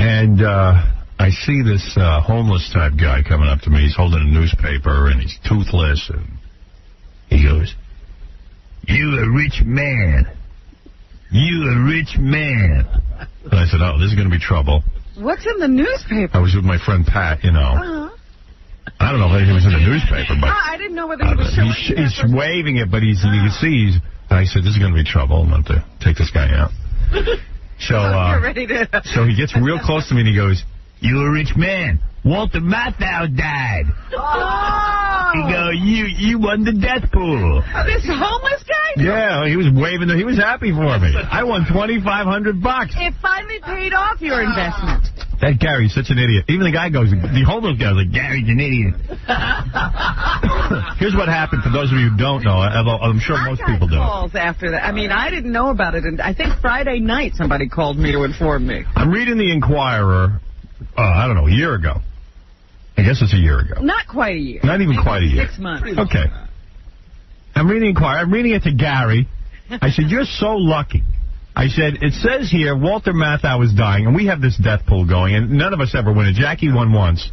And I see this homeless type guy coming up to me. He's holding a newspaper, and he's toothless. And he goes, "You a rich man. You a rich man." And I said, "Oh, this is going to be trouble." What's in the newspaper? I was with my friend Pat, you know. I don't know if he was in the newspaper, but I didn't know whether he was showing he's waving it, but you can see and I said, "This is going to be trouble. I'm going to take this guy out." So, you're ready to... So he gets real close to me and he goes, "You a rich man. Walter Matthau died." Oh! He goes, you won the death pool. This homeless guy? Yeah, he was waving. He was happy for me. I won $2,500. It finally paid off your investment. That Gary's such an idiot. Even the guy goes, the homeless guy's like, "Gary's an idiot." Here's what happened for those of you who don't know. I'm sure most people do. Calls after that. I mean, I didn't know about it. And I think Friday night somebody called me to inform me. I'm reading the Inquirer, I don't know, a year ago. I guess it's a year ago. Not quite a year. Not even quite a year. 6 months. Okay. I'm reading the Inquirer. I'm reading it to Gary. I said, "You're so lucky." I said, "It says here Walter Matthau is dying, and we have this death pool going, and none of us ever win it. Jackie won once.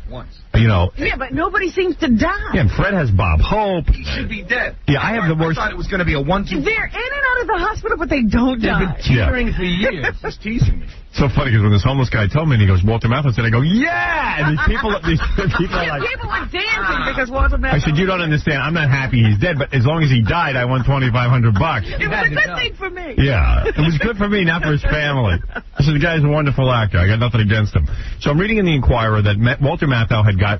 You know. Yeah, but nobody seems to die. Yeah, and Fred has Bob Hope. He should be dead. Yeah, I have the worst. I thought it was going to be a 1-2. They're in and out of the hospital, but they don't die. They've been teetering for years. Just teasing me. So funny, because when this homeless guy told me, and he goes, "Walter Matthau," I go, "Yeah!" And these people are like... People were dancing because Walter Matthau... I said, "You don't understand. I'm not happy he's dead, but as long as he died, I won $2,500. It was a good thing for me. Yeah, it was good for me, not for his family. I said, "The guy's a wonderful actor. I got nothing against him." So I'm reading in the Inquirer that Walter Matthau had got,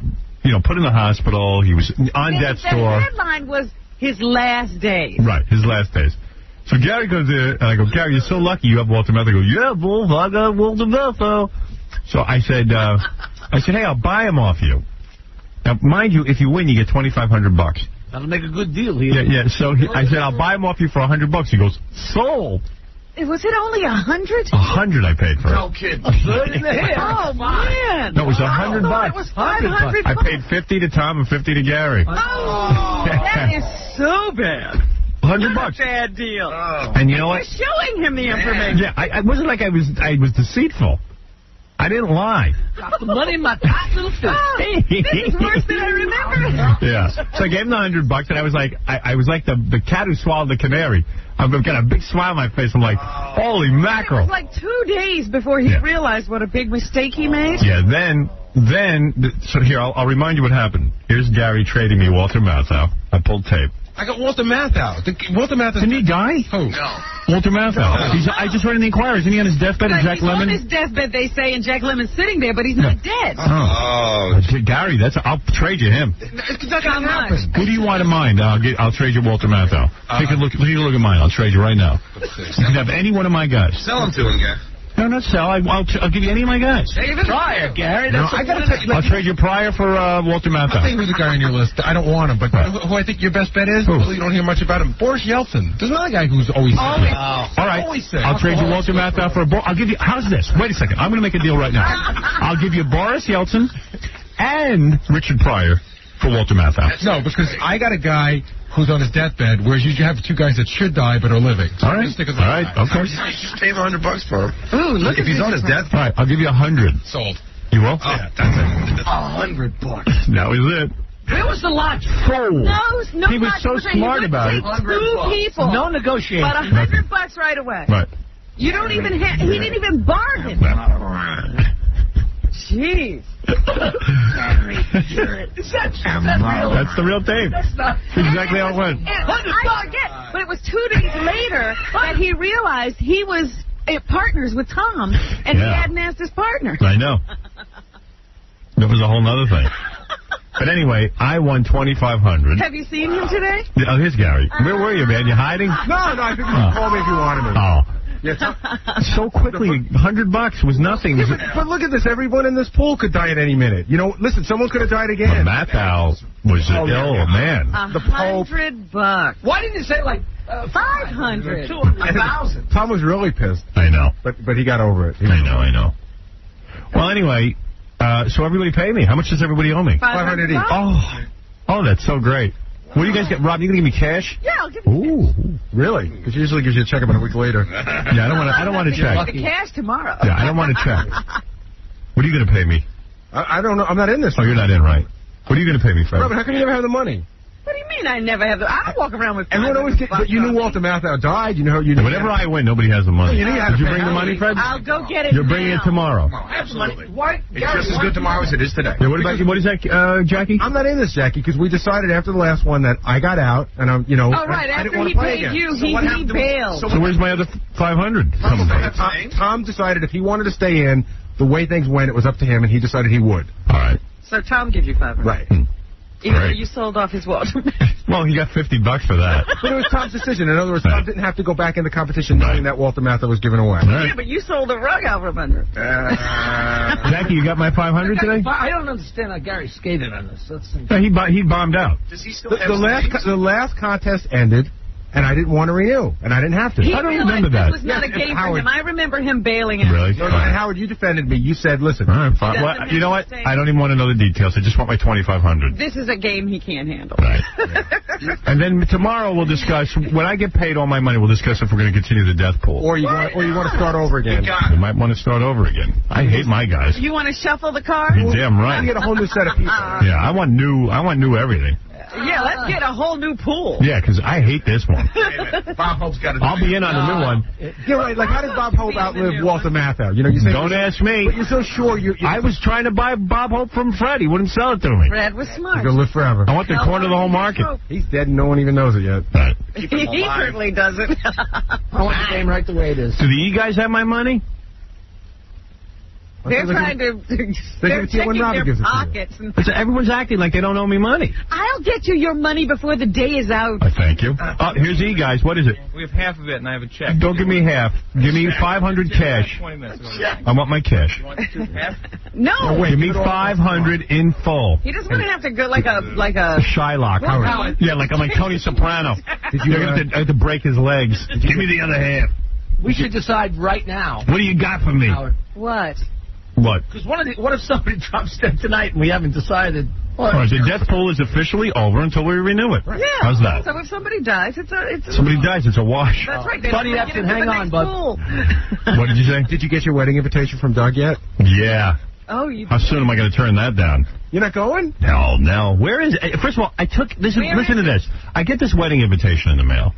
put in the hospital. He was on death's door. The headline was his last days. Right, his last days. So Gary goes in, and I go, "Gary, you're so lucky you have Walter Matthau." He goes, "Yeah, Wolf, I got Walter Matthau." So I said, "Hey, I'll buy him off you." Now, mind you, if you win, you get $2,500. That'll make a good deal here. Yeah. So I said, "I'll buy him off you for $100." He goes, "Sold." Was it only 100? 100 I paid for it. No kidding. Oh, man. No, it was $100. It was $500. I paid 50 to Tom and 50 to Gary. Oh, that is so bad. $100. Bad deal. Oh. And you know what? You're showing him the information. Yeah, I wasn't like I was deceitful. I didn't lie. Got the money in my tight little fist. Oh, this is worse than I remember. Yeah. So I gave him the $100, and I was like the cat who swallowed the canary. I've got a big smile on my face. I'm like, holy mackerel. It was like 2 days before he realized what a big mistake he made. Yeah, so here, I'll remind you what happened. Here's Gary trading me Walter Matthau. I pulled tape. I got Walter Matthau. Walter Matthau. Didn't he die? Who? No. Walter Matthau. I just read in the Inquirer. Isn't he on his deathbed and Jack Lemmon? He's on his deathbed, they say, and Jack Lemon's sitting there, but he's not dead. Oh. Gary, I'll trade you him. It's not going to happen. Who do you want in mind? I'll trade you Walter Matthau. Take a look at mine. I'll trade you right now. You can have any one of my guys. Sell him to him, Gary. No, not sell. I'll give you any of my guys. David Pryor, Gary. No, I gotta tell you, I'll trade you Pryor for Walter Matthau. I'll tell you who's the guy on your list. I don't want him, but who I think your best bet is? Who? You don't hear much about him. Boris Yeltsin. There's another guy who's always All right. I'll trade you Walter Matthau for I'll give you. How's this? Wait a second. I'm going to make a deal right now. I'll give you Boris Yeltsin and Richard Pryor for Walter Matthau. No, because I got a guy who's on his deathbed, whereas you have 2 guys that should die but are living. So all right. Okay. Just pay him $100 for him. Ooh, look if he's on his deathbed. All right, I'll give you 100. Sold. You will? Yeah, that's it. $100. That was it. Where was the logic? No, he was so smart about it. 2 people. No negotiation. But $100 right away. Right. You don't even he didn't even bargain. Jeez. That's the real tape. That's exactly how it went. I forget, but it was 2 days later that he realized he was partners with Tom, and he hadn't asked his partner. I know. That was a whole other thing. But anyway, I won $2,500. Have you seen him today? Oh, here's Gary. Where were you, man? You hiding? No, I think you call me if you wanted me. Oh. So quickly, $100 was nothing. But look at this. Everyone in this pool could die at any minute. Listen, someone could have died again. Matthau was an ill man. $100. Why didn't you say, 500. 200,000. Tom was really pissed. I know. But he got over it. I know. Well, anyway, so everybody pay me. How much does everybody owe me? $500 each. Oh, that's so great. What do you guys get, Rob? You gonna give me cash? Yeah, I'll give you cash. Ooh, really? Because he usually gives you a check about a week later. Yeah, I don't want to check. The cash tomorrow. Yeah, I don't want to check. What are you going to pay me? I don't know. I'm not in this. Oh, you're not in, right? What are you going to pay me, Fred? Robin, how come you never have the money? What do you mean I never have the... I walk around with... Everyone always gets... But you knew Walter Matthau died. You know... Whenever I win, nobody has the money. You Did you bring the money, Fred? I'll go get it You're bringing it tomorrow. Oh, absolutely. Why? It's just as good tomorrow as it is today. Yeah, what about you? What is that, Jackie? I'm not in this, Jackie, because we decided after the last one that I got out, and I'm, you know... Oh, right. I didn't After want he to play paid again. you, he bailed. So where's my other 500 coming from? Tom decided if he wanted to stay in, the way things went, it was up to him, and he decided he would. All right. So Tom gives you 500. Right. Even though you sold off his Walter. Well, he got $50 for that. But it was Tom's decision. In other words, Tom didn't have to go back in the competition knowing that Walter Matthau was given away. Right. Yeah, but you sold the rug out from under. Jackie, you got my 500 today? I don't understand how Gary skated on this. Yeah, he bombed out. Does he still The last contest ended, and I didn't want to renew, and I didn't have to. I don't remember that. This was not a game for Howard. him. I remember him bailing out. Really? No, and Howard, you defended me. You said, listen. All right, fine. Well, you know what? I don't even want to know the details. I just want my 2,500. This is a game he can't handle. Right. And then tomorrow we'll discuss, when I get paid all my money, we'll discuss if we're going to continue the death pool. Or you want to start over again. You might want to start over again. I hate my guys. You want to shuffle the cards? You're damn right. You get a whole new set of people. Yeah, I want new everything. Yeah, let's get a whole new pool. Yeah, because I hate this one. Bob Hope's got to I'll be in on the new one. You're right. Like, how did Bob Hope outlive Walter Matthau? You know, you say Don't ask me. But you're so sure I was trying to buy Bob Hope from Fred. He wouldn't sell it to me. Fred was smart. He's going to live forever. I want the corner of the whole market. He's dead and no one even knows it yet. Right. He certainly doesn't. I want the game right the way it is. Do the E guys have my money? They're trying to... They're checking their pockets. Everyone's acting like they don't owe me money. I'll get you your money before the day is out. Thank you. Here's E guys. What is it? We have half of it, and I have a check. Don't give me half. Give me 500 cash. 20 minutes. I want my cash. You want half? No. Give me 500 in full. He doesn't want to have to go like a Shylock. Howard. Yeah, like I'm like Tony Soprano. I have to break his legs. Give me the other half. We should decide right now. What do you got for me? Howard. What? What? Because what if somebody drops dead tonight and we haven't decided? All right, the death pool is officially over until we renew it. Yeah. How's that? So if somebody dies, it's Somebody dies, it's a wash. That's right. Buddy Epson, hang on, bud. What did you say? Did you get your wedding invitation from Doug yet? Yeah. Oh, you. How soon am I going to turn that down? You're not going? No. Where is it? First of all, I took this. Listen to this. I get this wedding invitation in the mail,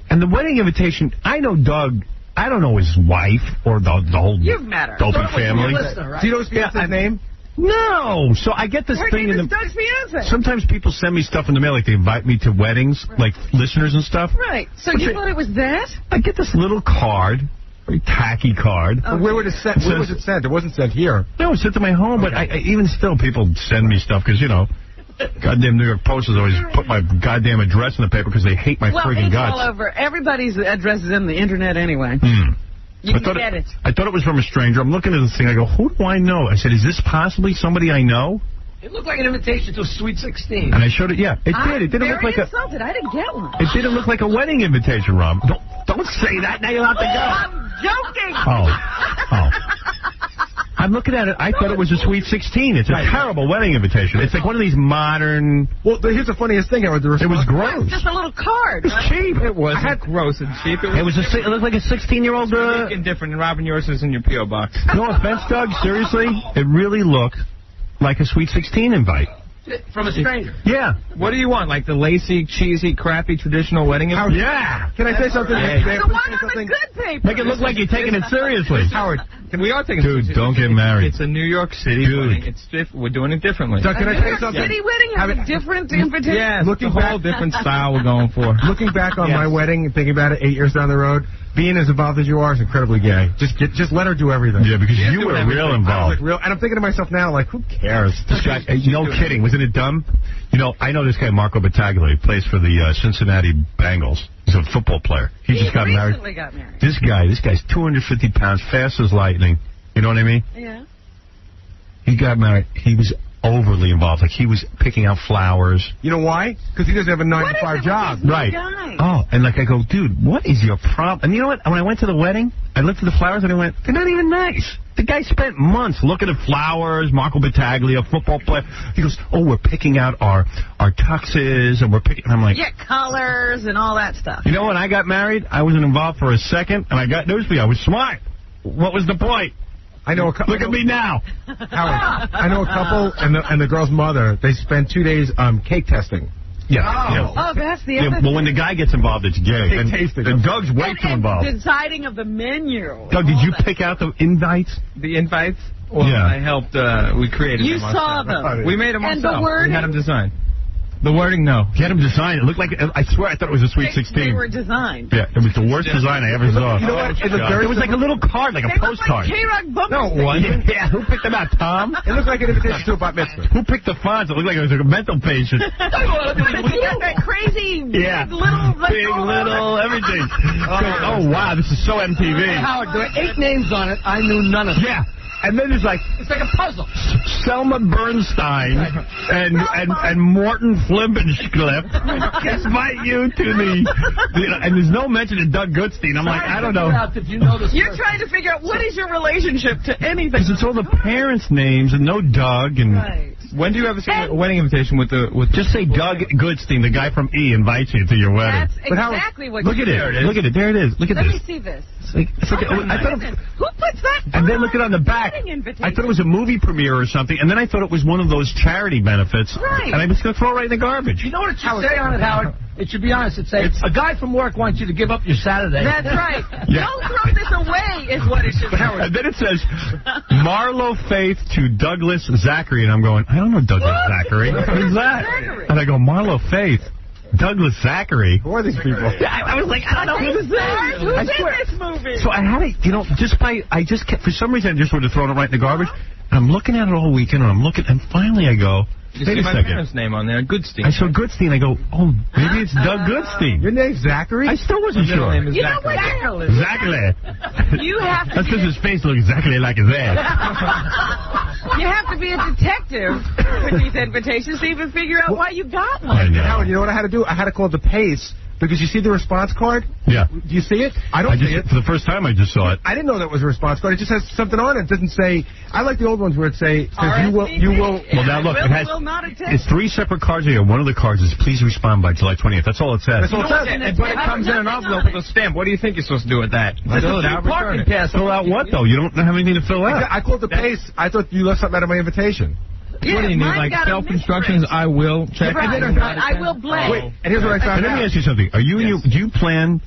and the wedding invitation. I know Doug. I don't know his wife or the whole You've met her. dopey family. Right? Do you know his fiance's name? No. So I get this Her thing name in is the. Doug's fiance. Sometimes people send me stuff in the mail, like they invite me to weddings, like listeners and stuff. Right. So you thought it was that? I get this little card, very tacky card. Okay. Where was it sent? Where was it sent? It wasn't sent here. No, it's sent to my home, but even still, people send me stuff because, you know, goddamn New York Post has always put my goddamn address in the paper because they hate my friggin' it's guts. all over. Everybody's address is in the internet anyway. You can get it. I thought it was from a stranger. I'm looking at this thing. I go, who do I know? I said, is this possibly somebody I know? It looked like an invitation to a Sweet 16. And I showed it. Yeah, it did. It didn't look like insulted. I didn't get one. It didn't look like a wedding invitation, Rob. Don't say that. Now you'll have to go. I'm joking. Oh. I'm looking at it. I thought it was a Sweet 16. It's a terrible wedding invitation. It's like one of these modern... Well, here's the funniest thing. It was gross. It's just a little card. It's cheap. It wasn't gross and cheap. It looked like a 16-year-old... different, and Robin, yours is in your P.O. box. No offense, Doug. Seriously, it really looked like a Sweet 16 invite. From a stranger. Yeah. What do you want? Like the lacy, cheesy, crappy, traditional wedding invite? Yeah. Can I say something? The one on the good paper. Make it look like you're taking it seriously. Howard, We are taking Dude, don't get married. It's a New York City wedding. We're doing it differently. Doug, can I say something? City wedding has a different invitation. Yeah, it's a whole different style we're going for. Looking back on my wedding and thinking about it 8 years down the road, being as involved as you are is incredibly gay. Just let her do everything. Yeah, because you were real involved. And I'm thinking to myself now, like, who cares? This guy, no kidding. Wasn't it dumb? You know, I know this guy, Marco Battaglia. He plays for the Cincinnati Bengals. He's a football player. He just got married. Recently got married. This guy's 250 pounds, fast as lightning. You know what I mean? Yeah. He got married. He was overly involved. Like, he was picking out flowers. You know why? Because he doesn't have a 9-to-5 job. Right. Oh, and like I go, dude, what is your problem? And you know what? When I went to the wedding, I looked at the flowers and I went, they're not even nice. The guy spent months looking at flowers, Marco Battaglia, football player. He goes, oh, we're picking out our tuxes, and we're picking... And I'm like... Yeah, colors and all that stuff. You know, when I got married, I wasn't involved for a second, and I got news for you. I was smart. What was the point? I know a couple. Look at me now. Howard, I know a couple and the girl's mother. They spend 2 days cake testing. Yeah. Oh, that's the other Well, when the guy gets involved, it's gay. And Doug's way too involved. deciding of the menu. Doug, did you pick out the invites? The invites? Well, Yeah. I helped. We created You them. saw ourselves. them. We made them And ourselves. the wording? We had them designed. The wording, no. Get him designed. It looked like, I swear, I thought it was a Sweet 16. They were designed. Yeah, it was the worst design I ever saw. You know what? It was like a little card, like a They look postcard. like K-Rock bumpers. No, it wasn't. Yeah, who picked them out, Tom? It looked like an invitation to a bat mitzvah. Who picked the fonts? It looked like it was a mental patient. You got that crazy Yeah. big little... Big, little, everything. Oh, wow, this is so MTV. Howard, there were 8 names on it. I knew none of them. Yeah. And then there's like It's like a puzzle. Selma Bernstein and Morton Flimpenschliff invite you to the and there's no mention of Doug Goodstein. I'm like, I don't know. If you know this You're person. trying to figure out what is your relationship to anything. Because it's all the parents' names and no Doug and Right. When do you ever send a wedding invitation with the just say Doug Goodstein, the guy from E, invites you to your wedding. That's exactly what Look you at do. it. Look at it. There it is. Look at Let this. me see this. It's like, I thought it, Who puts that and then look at it on the back. wedding invitation? I thought it was a movie premiere or something, and then I thought it was one of those charity benefits. Right. And I was going to throw it right in the garbage. You know what it should say on it, Howard? It should be honest. It say, a guy from work wants you to give up your Saturday. That's right. Yeah. Don't throw this away is what it should be. And then it says, Marlo Faith to Douglas Zachary. And I'm going, I don't know Douglas Zachary. Who's that? Zachary. And I go, Marlo Faith, Douglas Zachary. Who are these people? I was like, I don't know who this is. Who's I in swear. this movie? So I had it, for some reason, I just would have thrown it right in the garbage. And I'm looking at it all weekend, and finally I go, You wait see a my second. parents' name on there, Goodstein. I saw Goodstein. I go, oh, maybe it's Doug Goodstein. Your name's Zachary? I still wasn't His middle sure. name is You know Zachary. what? Exactly. You have to That's because his face looks exactly like his ass. You have to be a detective with these invitations to even figure out why you got I one. know. Howard, you know what I had to do? I had to call the Pace because you see the response card? Yeah. Do you see it? I don't see it. For the first time, I just saw it. I didn't know that was a response card. It just has something on it. It doesn't say. I like the old ones where it says you will. Well, now look, it has. Will not attend. It's 3 separate cards here. One of the cards is please respond by July 20th. That's all it says. That's all it says. But it comes in an envelope with a stamp. What do you think you're supposed to do with that? Fill it out, return it. Fill out what though? You don't have anything to fill out. I called the Pace. I thought you left something out of my invitation. What do you need, mine like got a self-instructions? misprint. I will check. Right. And then I will blank. Wait, and here's what I found And let me out. ask you something. Are you do you plan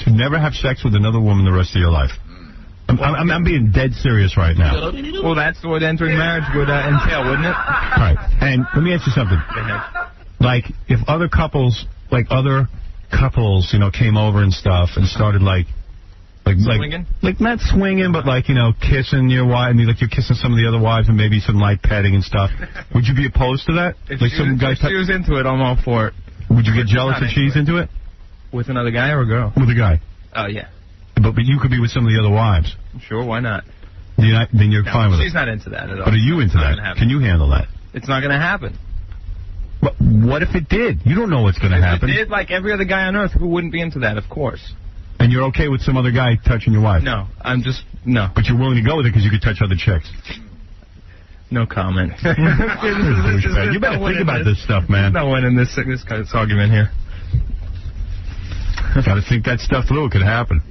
to never have sex with another woman the rest of your life? I'm being dead serious right now. Well, that's what entering marriage would entail, wouldn't it? Right. And let me ask you something. Like, if other couples, came over and stuff and started Swinging? like not swinging, but kissing your wife, and you're kissing some of the other wives, and maybe some light petting and stuff. Would you be opposed to that? If she was into it, I'm all for it. Would you get jealous if she's into it? With another guy or a girl? With a guy. Oh, yeah. But you could be with some of the other wives. Sure, why not? Then you're fine with it. She's not into that at all. But are you into It's not that? gonna happen. Can you handle that? It's not going to happen. But what if it did? You don't know what's going to happen. If it did, like every other guy on earth, who wouldn't be into that, of course. And you're okay with some other guy touching your wife? No, no. But you're willing to go with it because you could touch other chicks. No comment. You better think about this stuff, man. No one in this argument here. Got to think that stuff through. It could happen.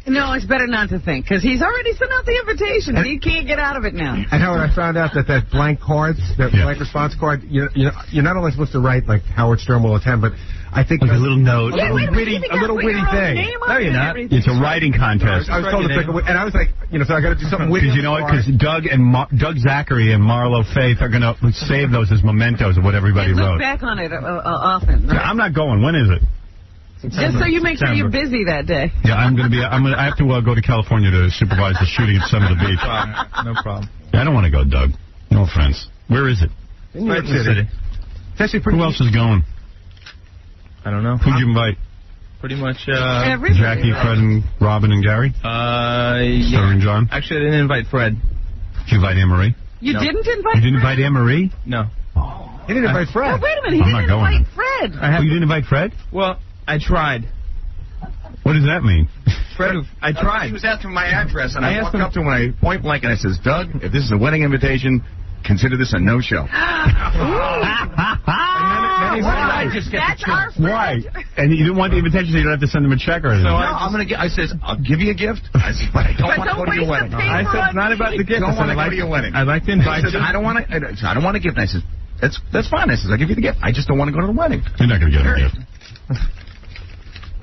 No, it's better not to think, because he's already sent out the invitation. He can't get out of it now. And Howard, I found out that blank cards, blank response card, you're not only supposed to write like Howard Stern will attend, but I think Like a little note. Yeah, wait a minute, a little witty thing. No, you're not. It's a writing contest. I was told to pick and I was like, so I got to do something witty. Because you know what? Because Doug Zachary and Marlo Faith are going to save those as mementos of what everybody And look wrote. back on it often. Right? I'm not going. When is it? Just so you make sure you're busy that day. Yeah, I have to go to California to supervise the shooting at Summit Beach. No problem. Yeah, I don't want to go, Doug. No offense. Where is it? In New York City. It's actually pretty. Who else is going? I don't know. Who'd you invite? Pretty much. Everybody. Jackie, Fred, and Robin, and Gary? Yeah. Sir and John? Actually, I didn't invite Fred. Did you invite Anne-Marie? You No. didn't invite You didn't Fred? invite Anne-Marie? No. He didn't invite Oh, Fred. wait a minute. He I'm not didn't going invite then. Fred. You didn't invite Fred? Well, I tried. What does that mean? Fred, I tried. He was asking my address, and I I asked walked him- up to him and I point blank, and I says, Doug, if this is a wedding invitation, consider this a no-show. And then Why? I just get That's the our chance. friend. Why? And you didn't want the invitation, so you don't have to send them a check or anything. No, I'm gonna get. I says I'll give you a gift. I said, but I don't want to go to your wedding. I said it's not about the gift. I don't want to go to your wedding. I'd like to I invite said, you. I don't want a gift. And I said, that's fine. I said, I'll give you the gift. I just don't want to go to the wedding. You're not going to get a gift.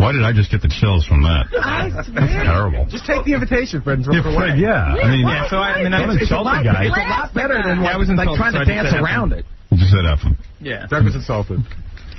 Why did I just get the chills from that? I That's swear. terrible. Just take the invitation, Fred, and throw Yeah, it away. Fred, yeah. I mean, Yeah, so I mean, I don't was insult the guy. It's a lot better than I was like insulted, trying to so I just dance said around it. You just said F him. Yeah. Doug was insulted.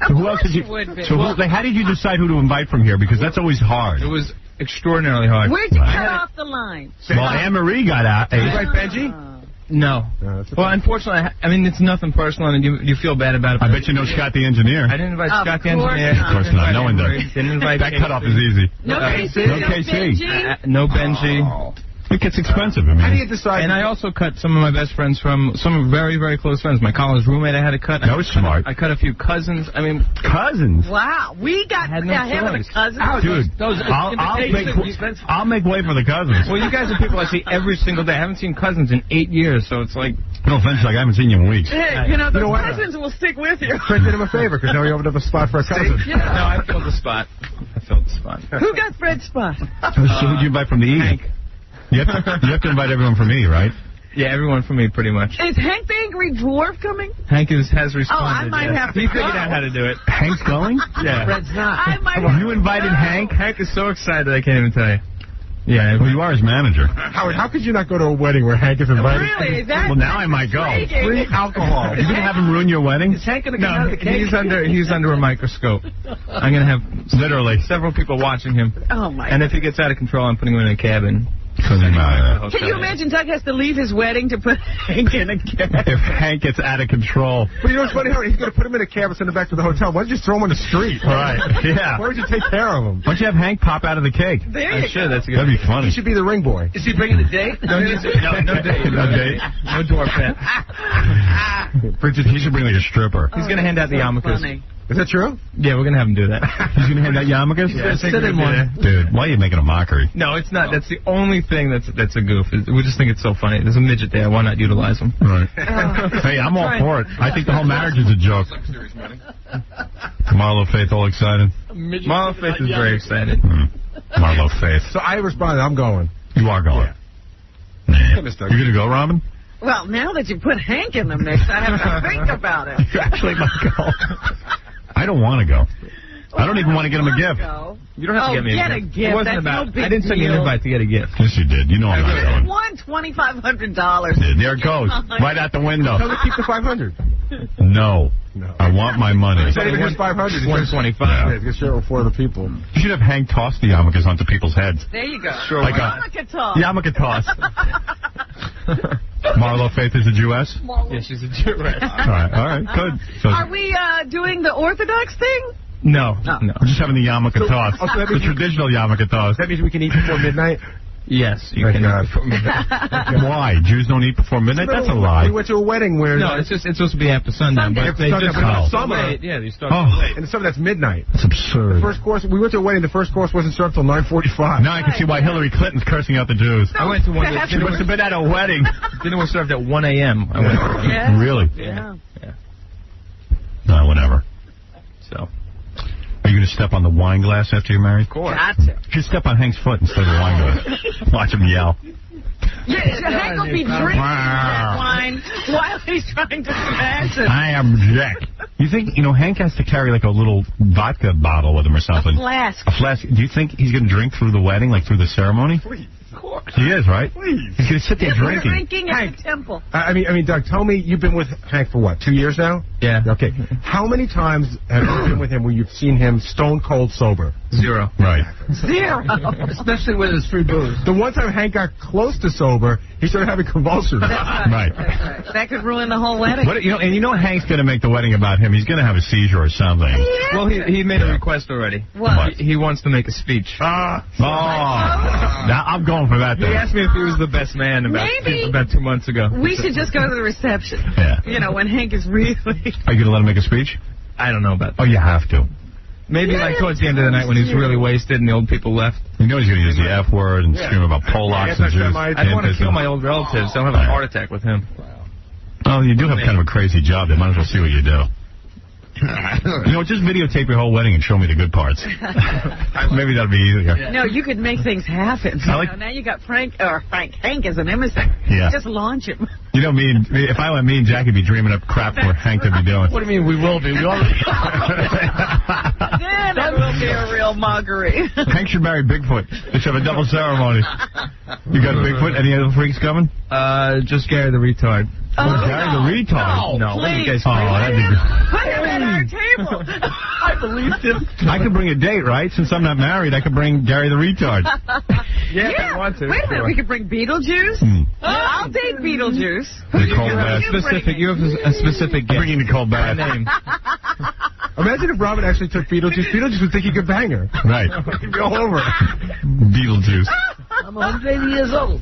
So who else did you? would be. So how did you decide who to invite from here? Because that's always hard. It was extraordinarily hard. Where'd you Right. cut off the line? Well, Anne-Marie got out. Did you invite Benji? No. That's Well, unfortunately, I mean, it's nothing personal, and you feel bad about it. I bet you know Scott the engineer. I didn't invite Of Scott the course engineer. not. Of course not. No one does. Didn't invite That cutoff is easy. No KC. No KC. Benji? No Benji. Oh. It gets expensive. I How do you mean, decide? And I also cut some of my best friends from some very, very close friends. My college roommate I had to cut. That was smart. I cut a few cousins. I mean, cousins. Wow, we got I had no him and a choice. cousin. Dude, Those I'll make way for the cousins. well, you guys are people I see every single day. I haven't seen cousins in 8 years, so it's like, No offense, like I haven't seen you in weeks. Hey, you know, the what? cousins will stick with you. Fred did him a favor, because now he opened up a spot for a cousin. no, I filled the spot. I filled the spot. Who got Fred's spot? So who'd you invite from the east? Hank. You have to invite everyone from me, right? Yeah, everyone for me, pretty much. Is Hank the Angry Dwarf coming? Hank has responded. I might yeah. have to He figured go. out how to do it. Hank's going? Yeah. Fred's not. I might have You to invited go. Hank? Hank is so excited I can't even tell you. Yeah. Well, you are his manager. Howard, how could you not go to a wedding where Hank is invited? Really? That's Well, now I might go. intriguing. Free alcohol. You gonna have him ruin your wedding? Is Hank going to come out No, of the cake? he's under a microscope. I'm gonna have Literally. several people watching him, Oh, my and if he gets out of control, I'm putting him in a cabin. Doesn't matter. Can you imagine Doug has to leave his wedding to put Hank in a cab? If Hank gets out of control. But you know what's funny, Howard? He's going to put him in a cab and send him back to the hotel. Why don't you just throw him on the street? Right. Yeah. Why would you take care of him? Why don't you have Hank pop out of the cake? There I you should. go. That's a good. That'd be funny. He should be the ring boy. Is he bringing a date? No date. No date. No dwarf pet. Bridget, he should bring like a stripper. He's gonna hand out the yarmulkes. Funny. Is that true? Yeah, we're gonna have him do that. He's gonna hand out yarmulkes? Yeah, I think sit we're in gonna one. do that. Dude, why are you making a mockery? No, it's not. That's the only thing that's a goof. We just think it's so funny. There's a midget there. Why not utilize him? Right. Hey, I'm all for it. I think the whole marriage is a joke. Marlo Faith all excited? Marlo Faith is very excited. Marlo Faith. So I responded, I'm going. You are going. Yeah. Nah. You gonna go, Robin? Well, now that you put Hank in the mix, I have to think about it. You actually might go. I don't want to go. I don't even want to get him a gift. Go. You don't have to Oh, get me get a a gift. gift. It wasn't That's about. no big I didn't send you an deal. invite to get a gift. Yes, you did. You know I'm not going. Won $2,500. There it goes. Right out the window. Tell him to keep the 500. No. I want my money. It's not even his 500. It's 125. Yeah, he's going to share it with 4 other people. You should have Hank toss the yarmulkes onto people's heads. There you go. Sure. Like Monica talk. yarmulke toss. Marlo Faith is a Jewess? Yeah, she's a Jewess. All right, good. So Are we doing the Orthodox thing? No. we're just having the yarmulke toss. so that The means- traditional yarmulke toss. That means we can eat before midnight? Yes, you Thank can. God. Why? Jews don't eat before midnight? That's a lie. We went to a wedding where... No, it's supposed to be after sundown. Sunday. But they Sunday, just but Oh. summer. late. Yeah, they start Oh. late. And some that's midnight. That's absurd. First course, we went to a wedding, the first course wasn't served till 9:45. Now I can see why Hillary Clinton's cursing out the Jews. I went to one. She must have been at a wedding. Dinner was served at 1 a.m. I went. Yeah. Really? Yeah. No, whatever. So. Are you going to step on the wine glass after you're married? Of course. Gotcha. Just step on Hank's foot instead of the wine glass. Watch him yell. Yeah, Hank will be drinking that wine while he's trying to smash it. I object. You think, Hank has to carry like a little vodka bottle with him or something? Flask. A flask. Do you think he's going to drink through the wedding, like through the ceremony? Please. Of course. He is, right? Please. He's going to sit there We're drinking. drinking at Hank. the temple. I mean, Doug, tell me, you've been with Hank for what, 2 years now? Yeah. Okay. How many times have you been with him where you've seen him stone cold sober? 0. Right. 0. Especially when it's free booze. The one time Hank got close to sober, he started having convulsions. Right. That's right. That could ruin the whole wedding. What, Hank's going to make the wedding about him. He's going to have a seizure or something. Yeah. Well, he made a request already. What? He wants to make a speech. Oh. Now, I'm going for that, He then. asked me if he was the best man Maybe. about 2 months ago. We should just go to the reception. Yeah. When Hank is really... Are you going to let him make a speech? I don't know about that. Oh, you have to. Maybe like towards the end of the night when he's really wasted and the old people left. You know he's going to use the F word and scream about Polacks and Jews. Anti-Semites. I don't want to kill my old relatives. I'll have a heart attack with him. Oh, you do have kind of a crazy job. They might as well see what you do. You know, just videotape your whole wedding and show me the good parts. Maybe that'll be easier. No, you could make things happen. Now you got Hank as an emissary. Yeah. Just launch him. You know, if I went, me and Jackie would be dreaming up crap for Hank to be doing. What do you mean we will be? We already Then that will be a real mockery. Hank should marry Bigfoot. They should have a double ceremony. You got Bigfoot? Any other freaks coming? Just Gary the retard. Gary the retard? No, what are you guys that'd be good. Put him at our table. I believed him. I could bring a date, right? Since I'm not married, I could bring Gary the retard. Yeah, if you want to. Wait a minute, we could bring Beetlejuice. I'll date Beetlejuice. Nicole Bass. You have a specific I'm bringing Nicole Bass. name. Imagine if Robin actually took Beetlejuice. Beetlejuice would think he could bang her. Right. He'd be all over it. Beetlejuice. I'm 180 years old.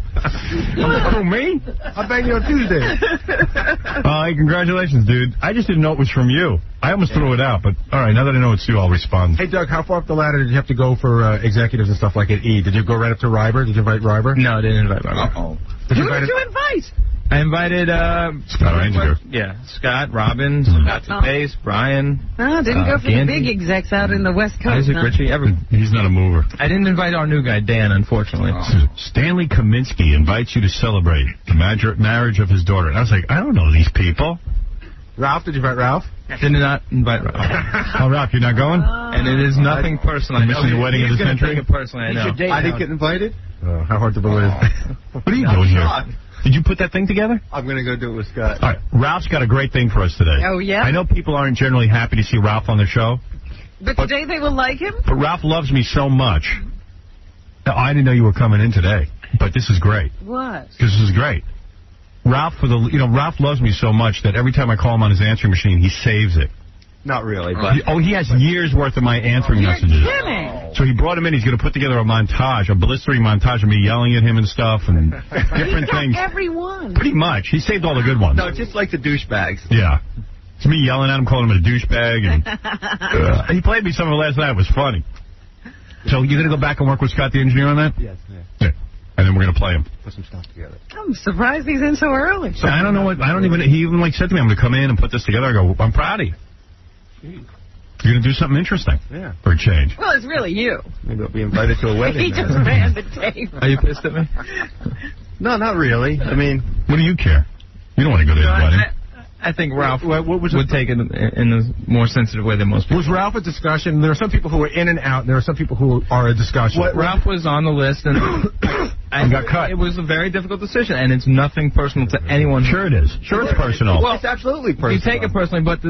Oh, me? I'll bang you on Tuesday. Hey, congratulations, dude. I just didn't know it was from you. I almost threw it out, but all right, now that I know it's you, I'll respond. Hey, Doug, how far up the ladder did you have to go for executives and stuff like at E? Did you go right up to Ryber? Did you invite Ryber? No, I didn't invite Robert. Who did you invite? I invited Scott Ranger. Yeah, Scott, Robin, Scott Space, Brian. Oh, didn't go for the Andy, big execs out in the West Coast. Isaac, Richie, everyone. He's not a mover. I didn't invite our new guy, Dan, unfortunately. Stanley Kaminsky invites you to celebrate the marriage of his daughter. And I was like, I don't know these people. Ralph, did you invite Ralph? Did not invite Ralph. Oh, Ralph, you're not going? And it is nothing personal. You're missing the wedding of the century? Personally, I know. I didn't get invited? Oh, how hard to believe. What are you doing here? Did you put that thing together? I'm going to go do it with Scott. All right, Ralph's got a great thing for us today. Oh, yeah? I know people aren't generally happy to see Ralph on the show. But today they will like him? But Ralph loves me so much. Now, I didn't know you were coming in today, but this is great. What? This is great. Ralph loves me so much that every time I call him on his answering machine, he saves it. Not really, but... He has years worth of my answering messages. Kidding. So he brought him in. He's going to put together a montage, a blistering montage of me yelling at him and stuff and different things. Everyone. Pretty much. He saved all the good ones. No, just like the douchebags. Yeah. It's me yelling at him, calling him a douchebag. And he played me some of it last night. It was funny. So you're going to go back and work with Scott the engineer on that? Yes, Yeah. And then we're going to play him. Put some stuff together. I'm surprised he's in so early. So I don't know what, he even said to me, I'm going to come in and put this together. I go, I'm proud of you. You're going to do something interesting. Yeah. For a change. Well, it's really you. Maybe I'll be invited to a wedding. He just ran the tape. Are you pissed at me? No, not really. I mean... What do you care? You don't want to go to his wedding. I think Ralph would take it in a more sensitive way than most people. Was Ralph a discussion? There are some people who are in and out, and there are some people who are a discussion. Ralph was on the list, and I got cut. It was a very difficult decision, and it's nothing personal to anyone. Sure it is. Sure it's personal. Well, it's absolutely personal. You take it personally, but...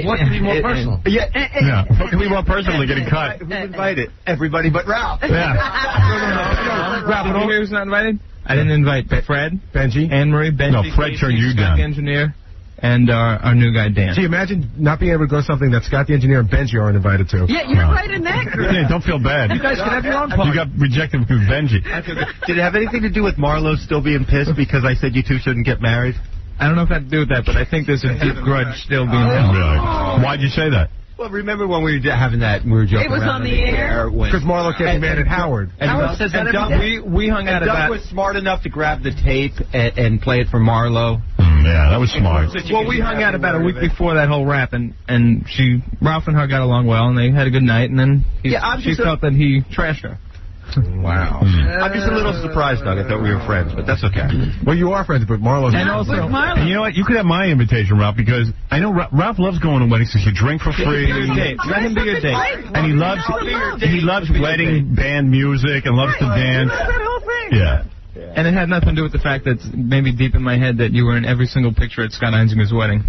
What can be more personal? Yeah. What can be more personal than getting cut? Who's invited? Everybody but Ralph. Yeah. Ralph, you hear who's not invited? I didn't invite Fred, Benji, Anne-Marie, Benji, No, Fred turned you Scott down. the engineer, and our new guy, Dan. See, imagine not being able to go to something that Scott the engineer and Benji aren't invited to. Yeah, you're right in that group. Yeah, don't feel bad. You guys can have your own party. You got rejected with Benji. Did it have anything to do with Marlo still being pissed because I said you two shouldn't get married? I don't know if that had to do with that, but I think there's a deep grudge still being held. Really? Why'd you say that? Well, remember when we were having that, we were joking It was around on the air. Because Marlo kept me mad at Howard. Howard says that every day. We hung out Doug about... was smart enough to grab the tape and play it for Marlo. Yeah, that was smart. Well, we hung out about a week before that whole rap, and Ralph and her got along well, and they had a good night, and then she felt that he trashed her. Wow. I'm just a little surprised, Doug. I thought we were friends, but that's okay. Well, you are friends, but Marlo's And not. also, And you know what? You could have my invitation, Ralph, because I know Ralph loves going to weddings because you drink for free. Let him be your date. And he loves wedding band music and loves to dance. That whole thing. Yeah. And it had nothing to do with the fact that maybe deep in my head that you were in every single picture at Scott Einzinger's wedding.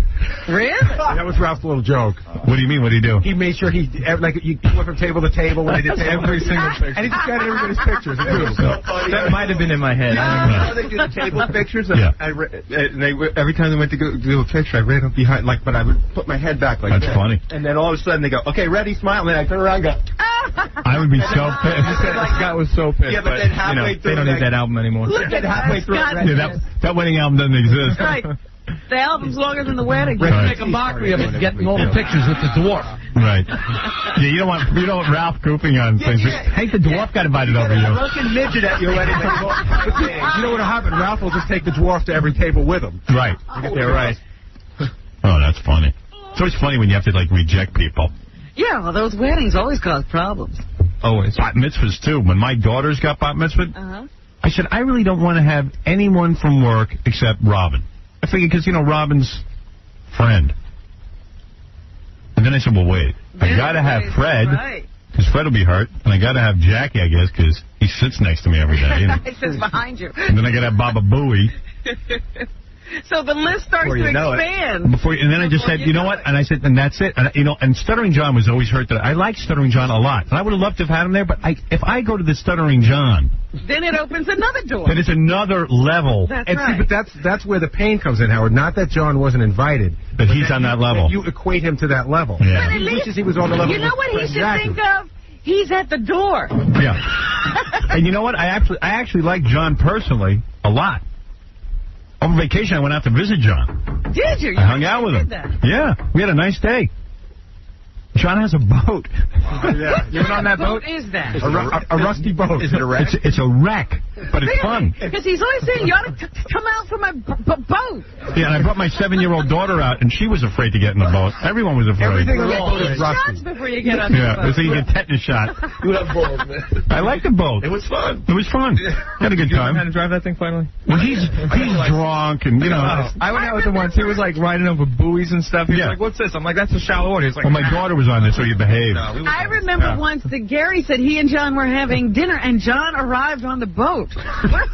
Really? That was Ralph's little joke. What do you mean? What did he do? He made sure you went from table to table when they did Every single picture. And he just got everybody's pictures. That might have been in my head. I don't know. They do the table pictures, Yeah. every time they went to go do a picture, I ran up behind, but I would put my head back like That's that. funny. And then all of a sudden they go, okay, ready, smile, and then I turn around and go, I would be so pissed. Scott was so pissed. Yeah, but then halfway through, they don't need that album anymore. Look at halfway through Scott. Yeah, that wedding album doesn't exist. Right. The album's longer than the wedding. Let's make a mockery of it, getting all the pictures with the dwarf. Right. Yeah, you don't want Ralph goofing on things. Hank the dwarf got invited over you. fucking midget at your wedding. You know what'll happen? Ralph will just take the dwarf to every table with him. Right. Yeah, right. Oh, that's funny. It's always funny when you have to, like, reject people. Yeah, well, those weddings always cause problems. Always. Bat mitzvahs, too. When my daughters got bat mitzvah, I said, I really don't want to have anyone from work except Robin. I figured, because, Robin's friend. And then I said, well, wait. I got to have Fred, because Fred will be hurt. And I got to have Jackie, I guess, because he sits next to me every day. He sits behind you. And then I got to have Baba Booey. So the list starts to expand. And then I just said, you know what? And I said, and that's it. And, and Stuttering John was always hurt. That I like Stuttering John a lot. And I would have loved to have had him there. But if I go to the Stuttering John, then it opens another door. Then it's another level. That's right. See, but that's where the pain comes in, Howard. Not that John wasn't invited. But he's on that level. You equate him to that level. Yeah. But at least he was on the level. You know what he should think of? He's at the door. Yeah. And you know what? I actually like John personally a lot. Over vacation, I went out to visit John. Did you? I hung out with him. Yeah, we had a nice day. John has a boat. Yeah. You went on that boat? What is that? A rusty boat. Is it a wreck? It's a wreck, but it's fun. Because he's always saying, you ought to come out from a boat. Yeah, and I brought my 7-year-old daughter out, and she was afraid to get in the boat. Everyone was afraid. Everything on the boat is rusty. Shots before you get on the boat. Yeah, so you get tetanus shot. You have balls, man. I like the boat. It was fun. It was fun. Had a good time. You learn how to drive that thing finally? Well, he's drunk, and, I went out with him once. He was, like, riding over buoys and stuff. He was like, what's this? I'm like, that's a shallow water. He's like, well, my daughter was on this, so you behave. I remember once that Gary said he and John were having dinner, and John arrived on the boat.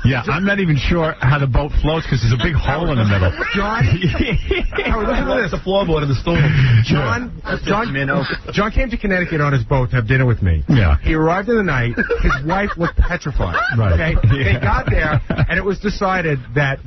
Yeah, I'm not even sure how the boat floats because there's a big hole in the middle. John, listen to this. The floorboard of the storm. John came to Connecticut on his boat to have dinner with me. Yeah. He arrived in the night. His wife looked petrified. Right. Okay. They got there, and it was decided that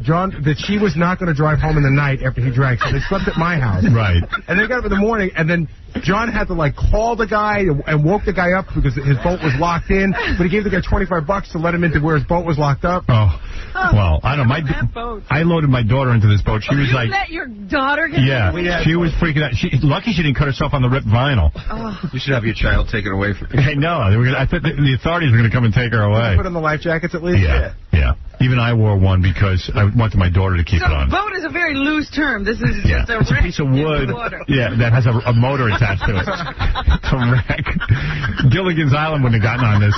she was not going to drive home in the night after he drank, so they slept at my house. Right. And they got up in the morning, and then John had to, like, call the guy and woke the guy up because his boat was locked in, but he gave the guy $25 to let him into where his boat was locked up. Oh, well, I don't know. I loaded my daughter into this boat. She was like... You let your daughter get Yeah, she was freaking out. Lucky she didn't cut herself on the ripped vinyl. Oh. You should have your child taken away from you. Hey, no, I thought the authorities were going to come and take her away. Put on the life jackets at least? Yeah. Even I wore one because I wanted my daughter to keep it on. So boat is a very loose term. This is just it's a piece of wood. That has a motor attached to it. It's a wreck. Gilligan's Island wouldn't have gotten on this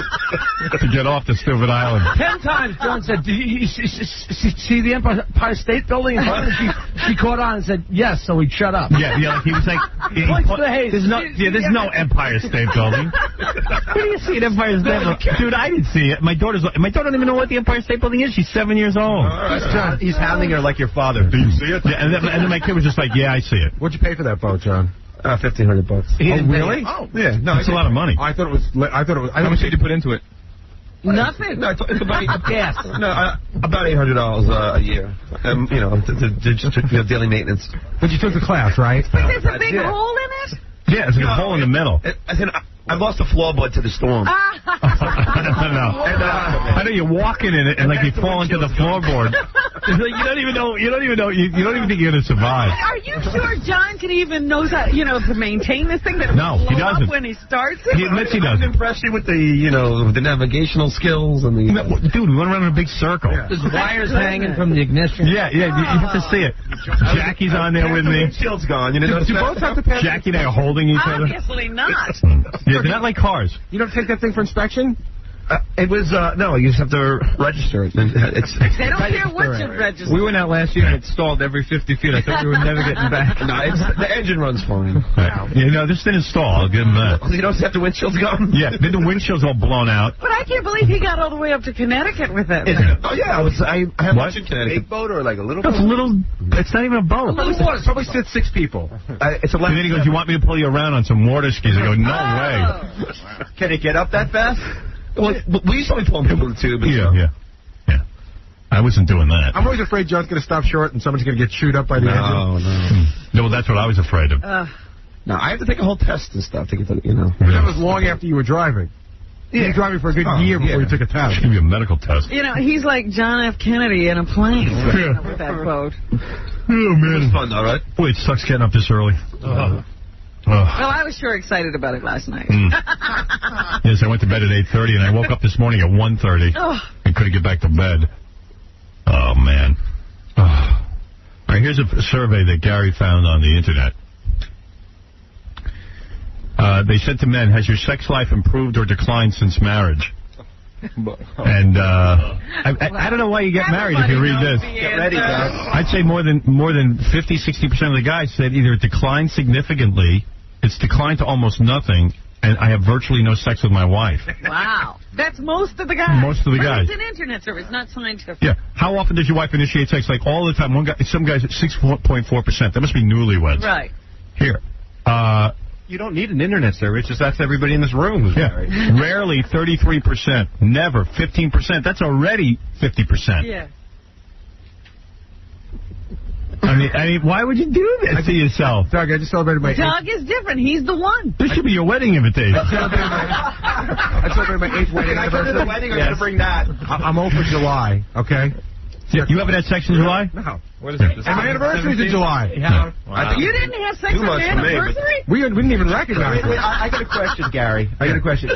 to get off the stupid island. 10 times John said, "Do you see the Empire State Building?" And she caught on and said, "Yes," so he'd shut up. Yeah, like he was like, there's no Empire State Building. Where do you see an Empire State Building? Dude, I didn't see it. My daughter doesn't even know what the Empire State Building is. She's 7 years old. He's handling her like your father. Do you see it? Yeah, and then my kid was just like, yeah, I see it. What'd you pay for that boat, John? $1,500. Oh, really? Oh, yeah. No, it's a lot of money. I thought it was. How much did you put into it? Nothing. No, it's about gas. About $800 a year. Just daily maintenance. But you took the class, right? There's a big hole in it? Yeah, there's a hole in the middle. I lost the floorboard to the storm. No. I know you're walking in it and like you fall into the floorboard. Like you don't even think you're gonna survive. Are you sure John can even knows how to maintain this thing? That no, he doesn't. When he starts it? He admits he doesn't. I'm impressed with the navigational skills and the. Dude, we went around in a big circle. Yeah. There's wires hanging from the ignition. Yeah, you have to see it. Jackie's on there with me. The windshield's gone. You know, do both have to pass? Jackie and I are holding each other. Obviously not. Yeah, they're not like cars. You don't take that thing for inspection? It was, no, you just have to register it. They don't care what you register. We went out last year and it stalled every 50 feet. I thought we were never getting back. No, the engine runs fine. This didn't install. I'll give him that. You don't have the windshield's gone? Yeah, then the windshield's all blown out. But I can't believe he got all the way up to Connecticut with it. Oh, yeah, I had lunch in Connecticut. Big boat or like a little boat? It's not even a boat. It probably fits 6 people. It's and then he goes, you want me to pull you around on some water skis? I go, no way. Can it get up that fast? Well, we used to only pull people in the tube. Yeah. I wasn't doing that. I'm always afraid John's going to stop short and someone's going to get chewed up by the engine. No, well, that's what I was afraid of. No, I have to take a whole test and stuff to get the, That was long after you were driving. Yeah. You were driving for a good year before you took a test. Give you a medical test. He's like John F. Kennedy in a plane with that boat. Oh, man. It was fun, though, right? Boy, it sucks getting up this early. Well, I was sure excited about it last night. Yes, I went to bed at 8:30, and I woke up this morning at 1:30 and couldn't get back to bed. Oh, man. All right, here's a survey that Gary found on the Internet. they said to men, has your sex life improved or declined since marriage? And I don't know why you get married if you read this. Get ready, guys. I'd say more than 50-60% of the guys said either it declined significantly, it's declined to almost nothing, and I have virtually no sex with my wife. Wow. That's most of the guys. Most of the guys. It's an internet service, not scientific. Yeah. How often does your wife initiate sex? Like all the time. Some guys at 6.4%. That must be newlyweds. Right. Here. You don't need an internet service. Just that's everybody in this room who's married. Rarely 33%. Never 15%. That's already 50%. Yeah. I mean, why would you do this to yourself? Doug, I just celebrated my... Doug is different. He's the one. This should be your wedding invitation. I celebrated my 8th wedding anniversary. The wedding, I'm going to bring that. I'm over July, okay? You haven't had sex in July? No. What is it? And my anniversary's in July. Yeah. Wow. You didn't have sex on your anniversary? We didn't even recognize it. I got a question, Gary. I got a question.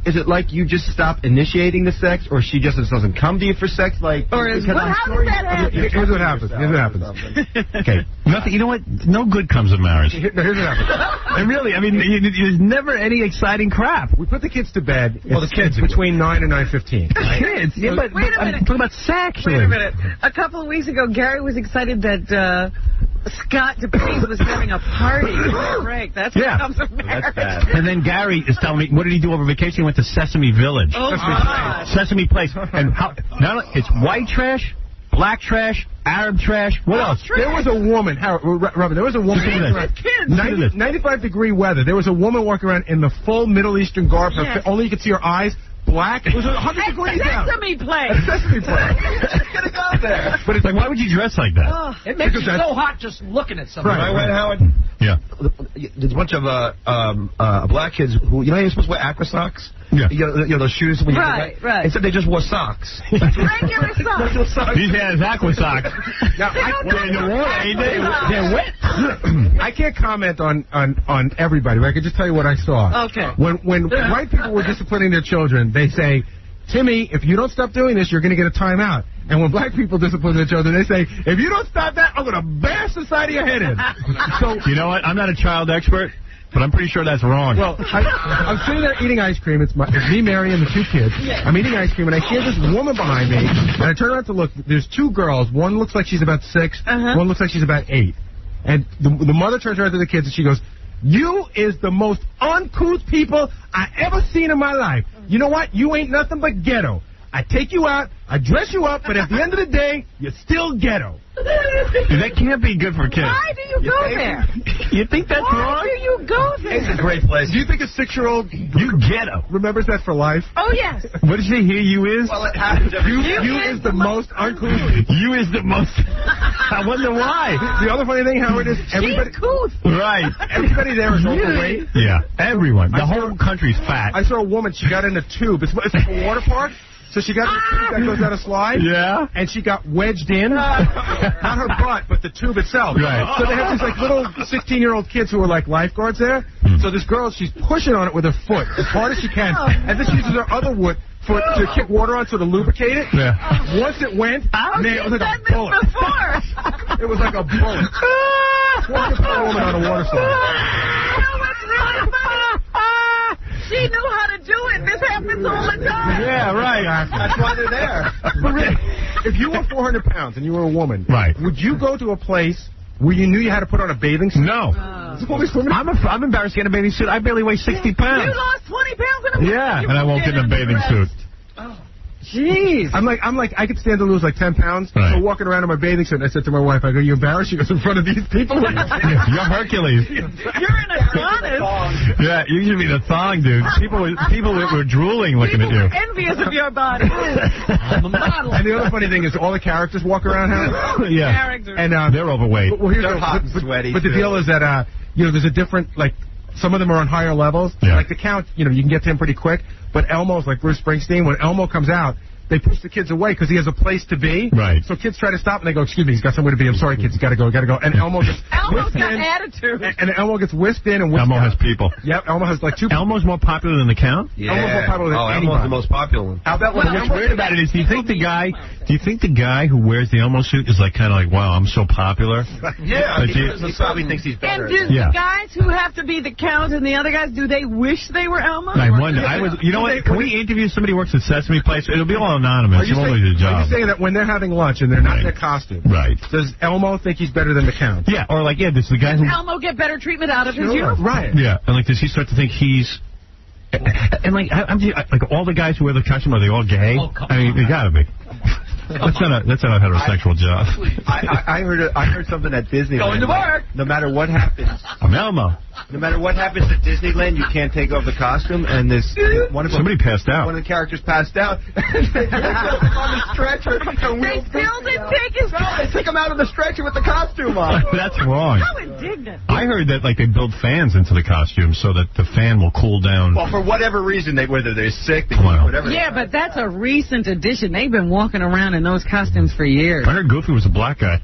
Is it like you just stop initiating the sex, or she just doesn't come to you for sex? Like, or is, well, how does that happen? Here's what happens. Okay. Nothing. You know what? No good comes of marriage. Here's what happens. And really, I mean, there's never any exciting crap. We put the kids to bed. Well, the kids between 9 and 9:15. Kids? Yeah, but Wait a minute. I'm talking about sex. Wait a minute. A couple of weeks ago, Gary was excited that Scott DePace was having a party for a break. That's what comes of marriage. That's bad. And then Gary is telling me, what did he do over vacation? He went to Sesame Village. Oh, God. Sesame Place. And it's white trash, black trash, Arab trash. What else? There was a woman, Robin, there was a woman. With kids. 95-degree weather. There was a woman walking around in the full Middle Eastern garb. Yes. Only you could see her eyes. Black. It was 100 degrees out. Sesame Place. Sesame Place. Gonna go there. But it's like, why would you dress like that? Oh. It makes you so hot just looking at somebody. Right, Howard? Yeah. There's a bunch of black kids who, you know, you're supposed to wear aqua socks? Yeah. You know those shoes when you Right. Instead, they just wore socks. Regular socks. These guys aqua socks. Now, They're in the water, ain't they? They're wet. I can't comment on everybody, but I can just tell you what I saw. Okay. When white people were disciplining their children, they say, Timmy, if you don't stop doing this, you're going to get a timeout. And when black people discipline their children, they say, if you don't stop that, I'm going to bash the side of your head in. So, you know what? I'm not a child expert, but I'm pretty sure that's wrong. Well, I'm sitting there eating ice cream. It's me, Mary, and the two kids. I'm eating ice cream, and I hear this woman behind me, and I turn around to look. There's two girls. One looks like she's about 6. One looks like she's about 8. And the mother turns around to the kids, and she goes, you is the most uncouth people I ever seen in my life. You know what? You ain't nothing but ghetto. I take you out, I dress you up, but at the end of the day, you're still ghetto. That can't be good for kids. Why do you go there? You think that's wrong? Why do you go there? It's a great place. Do you think a 6-year-old You ghetto. remembers that for life? Oh, yes. What did she hear you is? Well, it happens every You is the most uncouth. You is the most. I wonder why. The other funny thing, Howard, is everybody. She's couth. Right. Everybody there is overweight. Yeah. Everyone. The whole country's fat. I saw a woman. She got in a tube. It's like a water park. So she got in a tube that goes down a slide. Yeah. And she got wedged in. Not her butt, but the tube itself. Right. So they have these like little 16-year-old kids who are like lifeguards there. So this girl, she's pushing on it with her foot as hard as she can. And then she uses her other foot to kick water on so to lubricate it. Yeah. Once it went, man, it was like a bullet. It was like a bullet. 400-pound woman on a water slide. What's really funny? She knew how to do it. This happens all the time. Yeah, right. That's why they're there. But really, if you were 400 pounds and you were a woman, Right. would you go to a place where you knew you had to put on a bathing suit? No. I'm embarrassed to get in a bathing suit. I barely weigh 60 pounds. You lost 20 pounds in a week. Yeah, and I won't get in a bathing suit. Jeez. I'm like, I could stand to lose like 10 pounds. Right. So walking around in my bathing suit, and I said to my wife, I go, you embarrassed? She goes, in front of these people? You're Hercules. You're in a goddess. Yeah, you should be the thong, dude. People were drooling looking at you. Envious of your body. I'm a model. And the other funny thing is all the characters walk around here. Yeah. Characters. And They're overweight. well, here's They're hot and sweaty, But the too. deal is that, there's a different, like, some of them are on higher levels. Yeah. Like the Count, you can get to him pretty quick. But Elmo's like Bruce Springsteen. When Elmo comes out, they push the kids away because he has a place to be. Right. So kids try to stop and they go, excuse me, he's got somewhere to be. I'm sorry, kids, you got to go. And Elmo gets Elmo's whisked got in. attitude. And Elmo gets whisked in and whisked Elmo out. has people. Yep, Elmo has like 2 people. Elmo's more popular than the Count? Yeah. Elmo's more popular than Elmo's anybody. the most popular one. I'll bet when What's weird about it is, do you think the guy who wears the Elmo suit is like kind of like, wow, I'm so popular? Yeah, he probably thinks he's better. And do the guys who have to be the Count and the other guys, do they wish they were Elmo? I wonder. You know what? Can we interview somebody who works at Sesame Place? It'll be all anonymous. It won't lose a job. Are you saying that when they're having lunch and they're not in their costume, right? Does Elmo think he's better than the Count? Yeah, or like, this is the guy who... Elmo get better treatment out of his uniform? Right. Yeah, and like, does he start to think he's... And like, like all the guys who wear the costume, are they all gay? I mean, they gotta be. That's not a heterosexual job. I heard something at Disneyland. Going to work. No matter what happens. I'm Elmo. No matter what happens at Disneyland, you can't take off the costume, and somebody passed out. One of the characters passed out. They put him on the stretcher. They still didn't take his costume. They took him out of the stretcher with the costume on. That's wrong. How indignant. I heard that like they build fans into the costume so that the fan will cool down. Well, for whatever reason, whether they're sick, whatever. Yeah, but that's a recent addition. They've been walking around in those costumes for years. I heard Goofy was a black guy.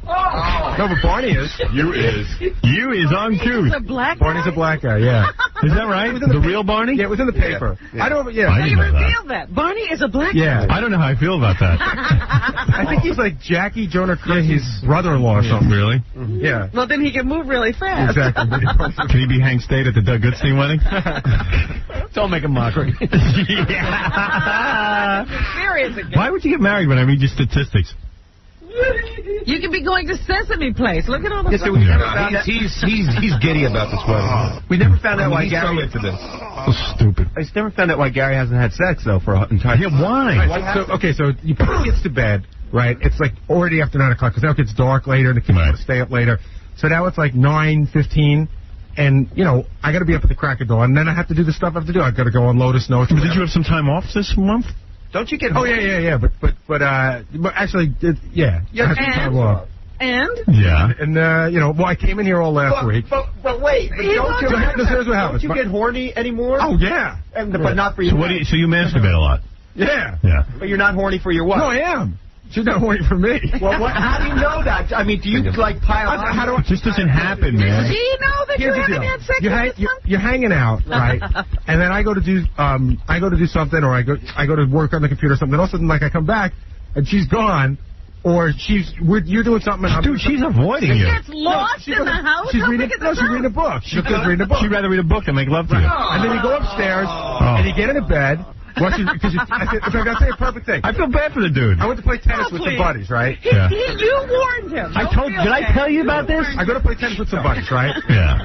No, but Barney is. You is uncouth. He's a black guy? Barney's a black guy, yeah. Is that right? The real Barney? Yeah, it was in the paper. Yeah. I don't. I They didn't know revealed that. Barney is a black guy. I don't know how I feel about that. I think he's like Jackie Jonah Kirby's brother-in-law or something. Really? Yeah. Well, then he can move really fast. Exactly. Can he be Hank State at the Doug Goodstein wedding? Don't make a mockery. Serious again. Why would you get married when I read your statistics? You could be going to Sesame Place. Look at all the... He's giddy about this wedding. We never found out why He's so Gary. into this. So stupid. I never found out why Gary hasn't had sex though for an entire. Yeah, why? So you put the kids to bed, right? It's like already after 9 o'clock because now it gets dark later and the kids want to stay up later. So now it's like 9:15. And, I got to be up at the crack of dawn, and then I have to do the stuff I have to do. I've got to go unload a snow. But did you have some time off this month? Don't you get? Oh yeah. But actually, yeah. I have some time off. And? Yeah. And well, I came in here all last week. But wait, Here's what happens. Don't you get horny anymore? Oh yeah. But not for your. So you masturbate a lot? Yeah. Yeah. But you're not horny for your wife. No, I am. She's not horny for me. Well, how do you know that? I mean, do you like pile on? How do I? This doesn't happen, man. Do you know that Here's you the haven't deal. had sex You're hanging out, right? And then I go to do something, or I go to work on the computer or something. And all of a sudden, like I come back, and she's gone, or you're doing something. And Dude, she's avoiding you. She gets lost in the house? She's reading a book. She's reading a book. She'd rather read a book than make love to you. And then you go upstairs, and you get into bed. Because I got to say a perfect thing. I feel bad for the dude. I went to play tennis with some buddies, right? Yeah. You warned him. Did I tell you about this? I go to play tennis with some buddies, right? Yeah.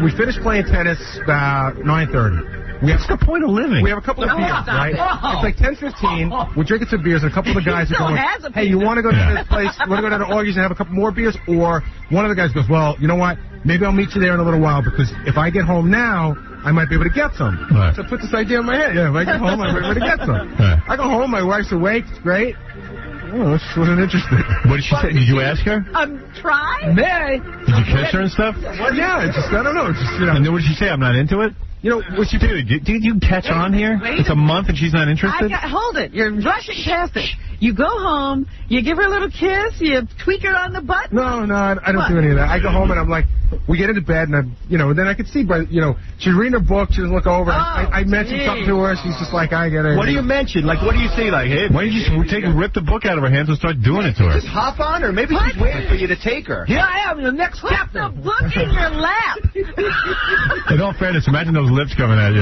We finished playing tennis about 9:30. What's the point of living? We have a couple of beers, right? It's like 10:15. We're drinking some beers, and a couple of the guys are going, hey, you want to go to this place? You want to go down to Augie's and have a couple more beers? Or one of the guys goes, well, you know what? Maybe I'll meet you there in a little while, because if I get home now, I might be able to get some. Right. So I put this idea in my head. Yeah, if I get home, I might be able to get some. Right. I go home, my wife's awake. It's great. Oh, she wasn't interested. What did she say? Did you ask her? Try? May. Did you kiss her and stuff? Well, yeah, I don't know. And then what did she say? I'm not into it? What she do? Did you catch on here? It's a month and she's not interested? Hold it. You're rushing past it. You go home, you give her a little kiss, you tweak her on the butt. No, I don't do any of that. I go home and I'm like, we get into bed and then I could see, she's reading her book, she doesn't look over. I mentioned something to her, she's just like, I get it. What do you mention? Like, what do you say? Like, hey, why don't you just rip the book out of her hands and start doing it to her? Just hop on her. Maybe she's waiting for you to take her. Here I am in the next Put chapter. the book in your lap. In all fairness, imagine those lips coming at you.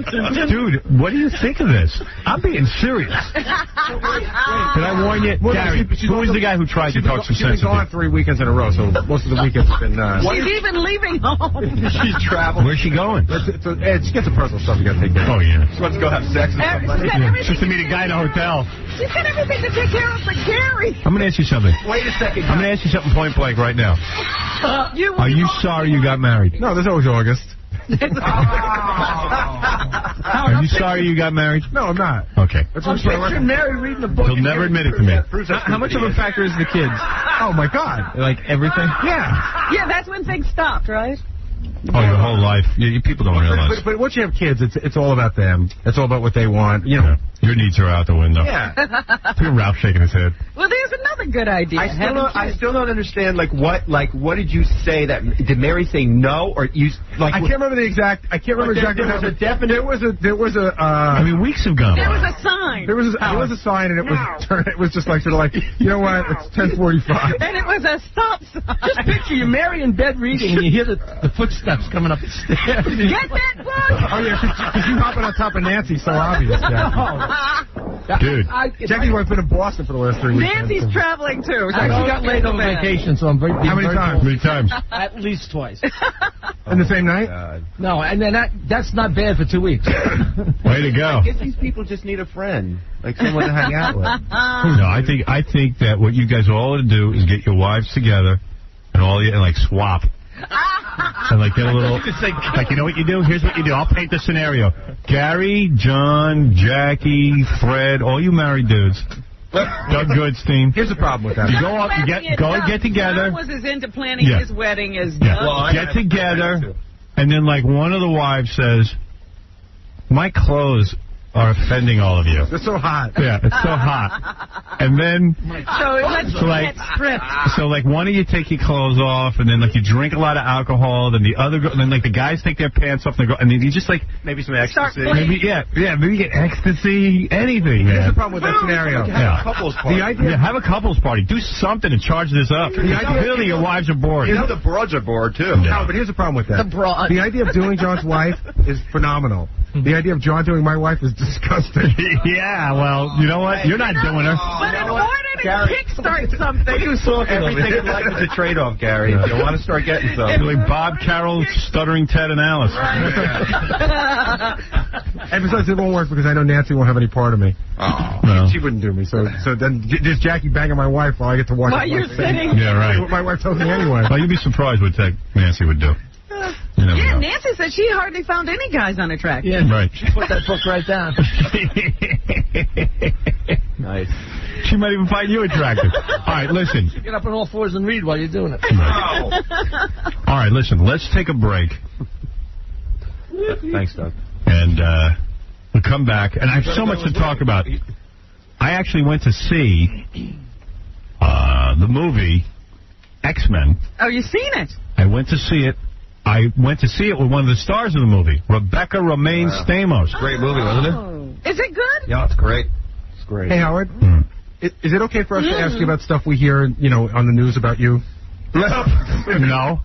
Dude, what do you think of this? I'm being serious. Did I warn you? Gary, who was the guy who tried to talk so sensitive? She's been gone 3 weekends in a row, so most of the weekends have been... She's even leaving home. She's traveling. Where's she going? She gets some personal stuff you got to take care of. Oh, yeah. She wants to go have sex with somebody. Just to meet a guy in a hotel. She's got everything to take care of for Gary. I'm going to ask you something. Wait a second. I'm going to ask you something point blank right now. Are you sorry you got married? No, there's always August. Are you sorry you got married? No, I'm not. Okay. Picture Mary reading the book. He'll never admit it to me. How much of a factor is the kids? Oh, my God. Like everything? Yeah. Yeah, that's when things stopped, right? Oh, your whole life. People don't realize. But once you have kids, it's all about them. It's all about what they want. You know. Yeah. Your needs are out the window. Yeah. Look at Ralph shaking his head. Well, there's another good idea. I still don't understand. What did you say? Did Mary say no, or you? I can't remember the exact. I can't remember exactly. There was a definite. There was a. I mean, weeks have gone. There was a sign. There was a sign, and it was just like sort of like, you know what? It's 10:45. And it was a stop sign. Just picture you, Mary, in bed reading, and you hear the footsteps coming up the stairs. Get that book. Oh yeah, because you hopping on top of Nancy, so obvious. Yeah. Dude, Jackie's wife been in Boston for the last 3 weeks. Nancy's traveling too. I got laid on vacation, so I'm very. How many times? How many times? At least twice. In the same night? God. No, and then that's not bad for 2 weeks. Way to go. I guess these people just need a friend, like someone to hang out with. No, I think that what you guys all ought to do is get your wives together and like swap. And like get a little, like, you know what you do? Here's what you do. I'll paint the scenario. Gary, John, Jackie, Fred, all you married dudes. Doug Goodstein. Here's the problem with that. You go up, get together. John was as into planning his wedding as Doug. Yeah. Well, get together, and then like one of the wives says, "My clothes are offending all of you." They're so hot. Yeah, it's so hot. And then, so like one of you take your clothes off, and then like you drink a lot of alcohol, then then like the guys take their pants off, and then you just like maybe some ecstasy. Maybe you get ecstasy, anything, man. Here's the problem with that scenario. Have a couples party. Have a couples party. Do something to charge this up. Clearly your wives are bored. You know the broads are bored too. No, but here's the problem with that. The idea of doing John's wife is phenomenal. The idea of John doing my wife is disgusting. Yeah, well, you know what? You're not doing her. But in order to kickstart something, everything in life is a trade-off, Gary. If you want to start getting something. Like Bob Carroll, Stuttering Ted, and Alice. And besides, it won't work because I know Nancy won't have any part of me. Oh, no. She wouldn't do me. So then just Jackie banging my wife while I get to watch. While you're sitting. Yeah, right. What my wife tells me anyway. Well, you'd be surprised what Nancy would do. Yeah, Nancy said she hardly found any guys unattractive. Yeah, right. She put that book right down. Nice. She might even find you attractive. All right, listen. Get up on all fours and read while you're doing it. Right. All right, listen. Let's take a break. Thanks, Doug. And we'll come back. And I have so much to talk about. I actually went to see the movie X-Men. Oh, you seen it? I went to see it. I went to see it with one of the stars of the movie, Rebecca Romaine Stamos. Great movie, wasn't it? Is it good? Yeah, it's great. It's great. Hey, Howard. Is it okay for us to ask you about stuff we hear, on the news about you? No.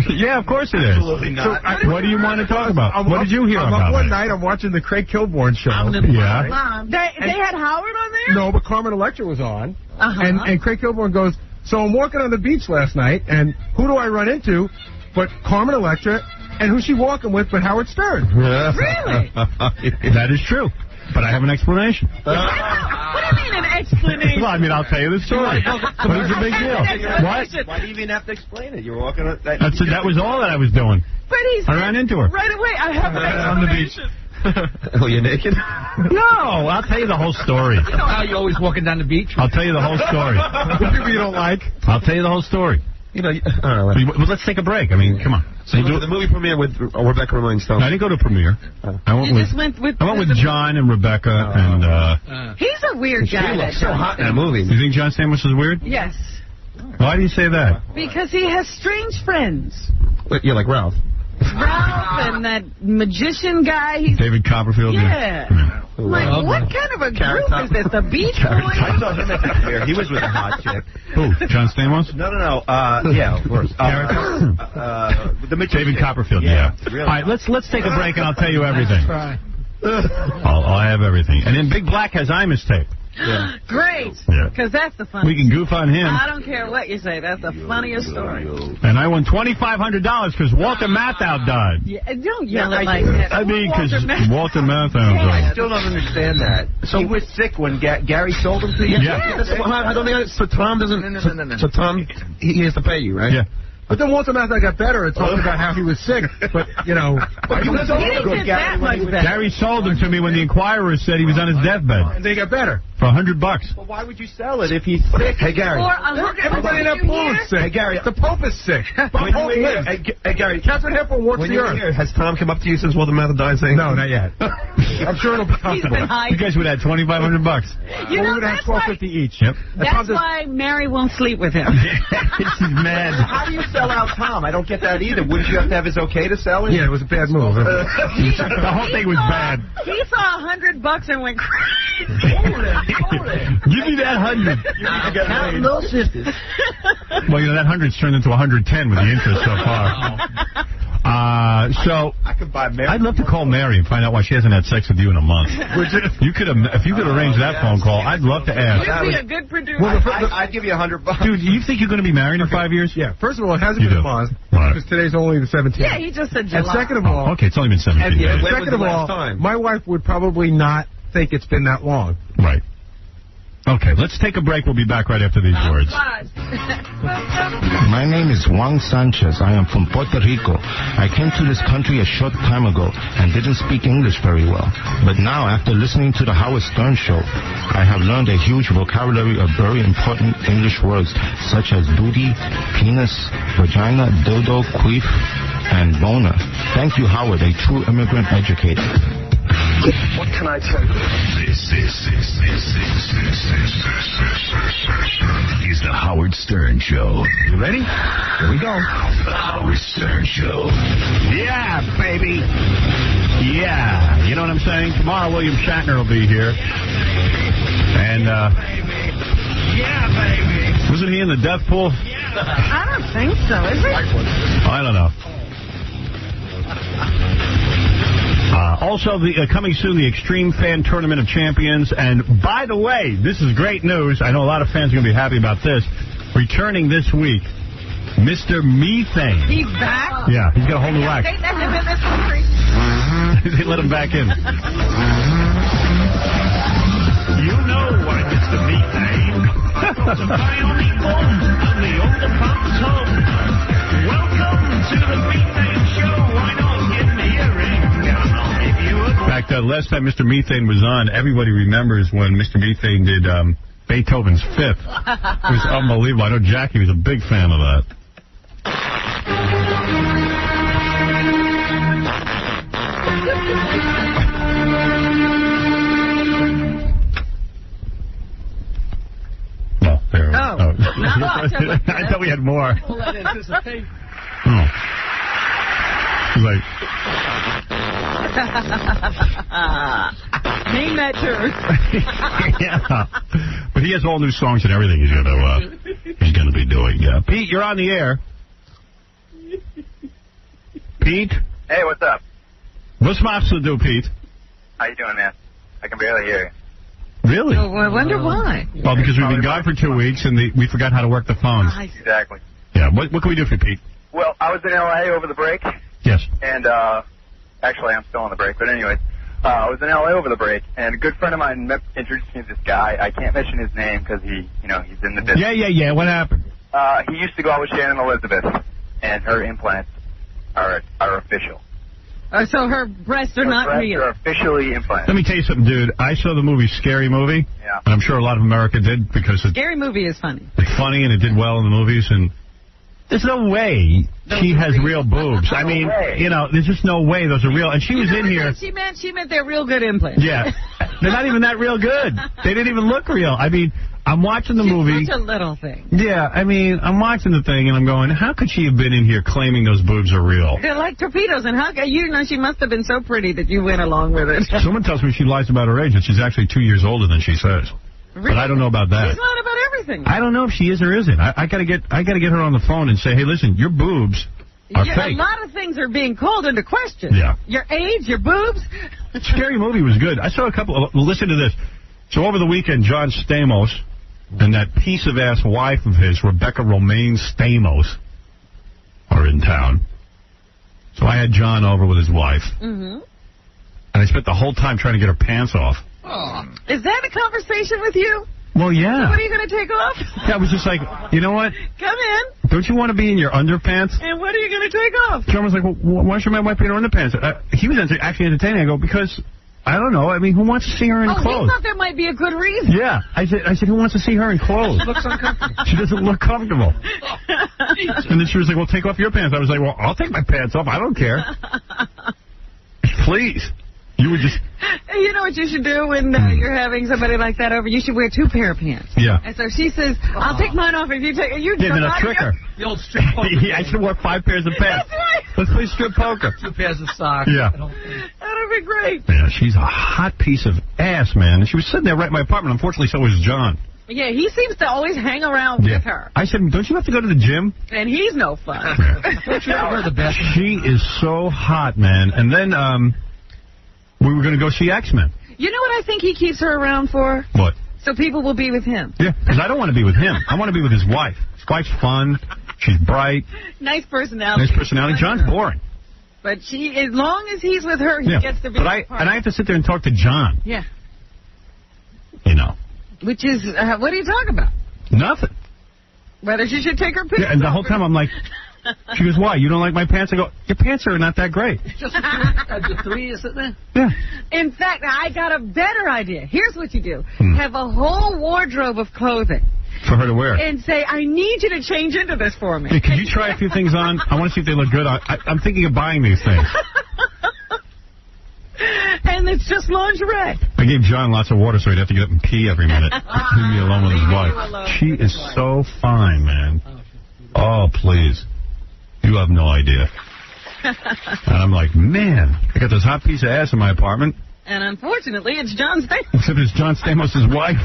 Yeah, of course it is. Absolutely not. So, what do you want to talk about? What did you hear about one night, I'm watching the Craig Kilborn show. Yeah. They had Howard on there? No, but Carmen Electra was on. And Craig Kilborn goes, so I'm walking on the beach last night, and who do I run into but Carmen Electra, and who's she walking with but Howard Stern? Really? That is true. But I have an explanation. What do you mean an explanation? Well, I mean, I'll tell you the story. But it's a big deal. What? Why do you even have to explain it? You're walking on that. That was all that I was doing. But I ran into her. Right away, I have an explanation. On the beach. Oh, you're naked? No, I'll tell you the whole story. You know how you're always walking down the beach? I'll tell you the whole story. The people you don't like? I'll tell you the whole story. I don't know. Well, let's take a break. I mean, come on. So you do the movie premiere with Rebecca Romaine Stamos? No, I didn't go to a premiere. I went with John and Rebecca and. He's a weird guy. She looks so hot in that movie. You think John Stamos is weird? Yes. Why do you say that? Because he has strange friends. You're like Ralph. Ralph and that magician guy. David Copperfield. Yeah. Like, what kind of a group is this? The Beach Boys? I saw him at the premiere. He was with a hot chick. Who? John Stamos? No. Yeah, of course. The magician. David Copperfield. Yeah. Really. All right, let's take a break and I'll tell you everything. Try. I'll have everything. And then Big Black has Imus tape. Yeah. Great. Yeah. Because that's the funniest. We can goof on him. I don't care what you say. That's the funniest story. And I won $2,500 because Walter Matthau died. Yeah, don't yell it like that. I mean, because Walter Matthau I died. still don't understand that. So he was sick when Gary sold him to you? Yeah. I don't think so. Tom doesn't. No. So Tom, he has to pay you, right? Yeah. But then once after I got better, it talked about how he was sick. But, you know, Gary sold them to me when the Inquirer said he was on his deathbed. And they got better. For $100. Well, why would you sell it if he's sick? Hey, Gary. Everybody in that pool is sick. Hey, Gary. The Pope is sick. Hey, Gary. Catherine Hepburn works the earth. Here, has Tom come up to you since Walter Matthau died saying? No, not yet. I'm sure it'll be comfortable. You guys would have $2,500. You know, we would have $1,250 each. Yep. That's why Mary won't sleep with him. She's mad. How do you sell out Tom? I don't get that either. Wouldn't you have to have his okay to sell it? Yeah, it was a bad move. The whole thing was bad. He saw $100 and went crazy. Give me that 100. Count those sisters. Well, you know, that 100's turned into 110 with the interest so far. So I could buy Mary. I'd love to call Mary and find out why she hasn't had sex with you in a month. If you could arrange that phone call, I'd love to ask. You'd be a good producer. Well, I'd give you $100. Dude, you think you're going to be married in 5 years? Yeah. First of all, it hasn't been a month. Because today's only the 17th. Yeah, he just said July. And second of all... okay, it's only been 17 days. Second of all, my wife would probably not think it's been that long. Right. Okay, let's take a break. We'll be back right after these words. My name is Juan Sanchez. I am from Puerto Rico. I came to this country a short time ago and didn't speak English very well. But now, after listening to the Howard Stern show, I have learned a huge vocabulary of very important English words, such as booty, penis, vagina, dildo, queef, and boner. Thank you, Howard, a true immigrant educator. What can I tell you? This is the Howard Stern Show. You ready? Here we go. The Howard Stern Show. Yeah, baby. Yeah. You know what I'm saying? Tomorrow, William Shatner will be here. And, Yeah, baby. wasn't he in the death pool? I don't think so, is he? I don't know. Also, coming soon, the Extreme Fan Tournament of Champions. And by the way, this is great news. I know a lot of fans are going to be happy about this. Returning this week, Mr. Methane. He's back? Yeah, he's got a whole new act. They let him in this country. They let him back in. You know why Mr. Methane was a bionic one and the older pumps home. Welcome to the Methane Show. Why not give me a ring? In fact, last time Mr. Methane was on, everybody remembers when Mr. Methane did Beethoven's Fifth. It was unbelievable. I know Jackie was a big fan of that. Well, there. Oh. I thought we had more. All that anticipation. Oh. Like, Name that church. yeah. But he has all new songs and everything he's going to be doing. Yeah. Pete, you're on the air. Pete? Hey, what's up? What's Mops to do, Pete? How you doing, man? I can barely hear you. Really? Oh, I wonder why. Well, because we've been gone for 2 weeks and we forgot how to work the phones. Exactly. Yeah. What can we do for you, Pete? Well, I was in L.A. over the break. Yes. And, actually, I'm still on the break, but anyways, I was in L.A. over the break, and a good friend of mine introduced me to this guy. I can't mention his name because he's in the business. Yeah. What happened? He used to go out with Shannon Elizabeth, and her implants are official. So her breasts are not real. They're officially implanted. Let me tell you something, dude. I saw the movie Scary Movie. Yeah. And I'm sure a lot of America did because Scary Movie is funny. It's funny and it did well in the movies, and there's no way she has real boobs. I mean, there's just no way those are real. And she was in here. She meant they're real good implants. Yeah. They're not even that real good. They didn't even look real. I mean, I'm watching the movie. Such a little thing. Yeah, I mean, I'm watching the thing and I'm going, how could she have been in here claiming those boobs are real? They're like torpedoes, and she must have been so pretty that you went along with it. Someone tells me she lies about her age, that she's actually 2 years older than she says. Really? But I don't know about that. She's lying about everything. I don't know if she is or isn't. I gotta get her on the phone and say, hey, listen, your boobs are fake. A lot of things are being called into question. Yeah. Your age, your boobs. Scary Movie was good. I saw a couple. Listen to this. So over the weekend, John Stamos and that piece of ass wife of his, Rebecca Romaine Stamos, are in town. So I had John over with his wife. Mm-hmm. And I spent the whole time trying to get her pants off. Oh. Is that a conversation with you? Well, yeah. So what are you going to take off? Yeah, I was just like, you know what? Come in. don't you want to be in your underpants? And what are you going to take off? John was like, well, why should my wife be in her underpants? He was actually entertaining. I go, because, I don't know. I mean, who wants to see her in clothes? He thought there might be a good reason. Yeah. I said, who wants to see her in clothes? She looks uncomfortable. She doesn't look comfortable. And then she was like, well, take off your pants. I was like, well, I'll take my pants off. I don't care. Please. You would just... You know what you should do when you're having somebody like that over? You should wear 2 pair of pants. Yeah. And so she says, I'll take mine off if you take it. You then I'll trick her. The old strip poker. Yeah, I should wear 5 pairs of pants. That's right. Let's play strip poker. 2 pairs of socks. Yeah. That'd be great. Yeah, she's a hot piece of ass, man. And she was sitting there right in my apartment. Unfortunately, so was John. Yeah, he seems to always hang around with her. I said, don't you have to go to the gym? And he's no fun. Don't you ever the best? She is so hot, man. And then we were going to go see X-Men. You know what I think he keeps her around for? What? So people will be with him. Yeah, because I don't want to be with him. I want to be with his wife. His wife's fun. She's bright. Nice personality. Nice personality. John's boring. But as long as he's with her, he gets to be but I have to sit there and talk to John. Yeah. You know. Which is, what do you talk about? Nothing. Whether she should take her pants. Yeah, and the whole time I'm like, she goes, why? You don't like my pants? I go, your pants are not that great. Just the 3 is sitting there? Yeah. In fact, I got a better idea. Here's what you do. Have a whole wardrobe of clothing. For her to wear. And say, I need you to change into this for me. Hey, could you try a few things on? I want to see if they look good. I'm thinking of buying these things. And it's just lingerie. I gave John lots of water so he'd have to get up and pee every minute. Leave me alone with his wife. She is so fine, man. Oh, please. You have no idea. And I'm like, man, I got this hot piece of ass in my apartment. And unfortunately, it's John Stamos. Except it's John Stamos' wife.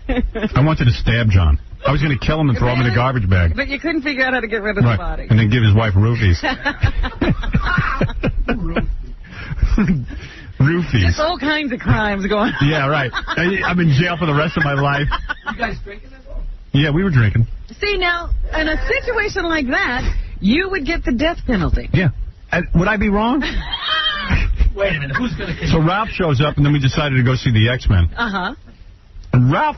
I wanted to stab John. I was going to kill him and throw him in a garbage bag. But you couldn't figure out how to get rid of the body. And then give his wife roofies. Roofies. Just all kinds of crimes going on. Yeah, right. I'm in jail for the rest of my life. You guys drinking this all? Yeah, we were drinking. See, now, in a situation like that, you would get the death penalty. Yeah. Would I be wrong? Wait a minute. Who's going to kill you? So Ralph shows up, and then we decided to go see the X-Men. Uh-huh. And Ralph...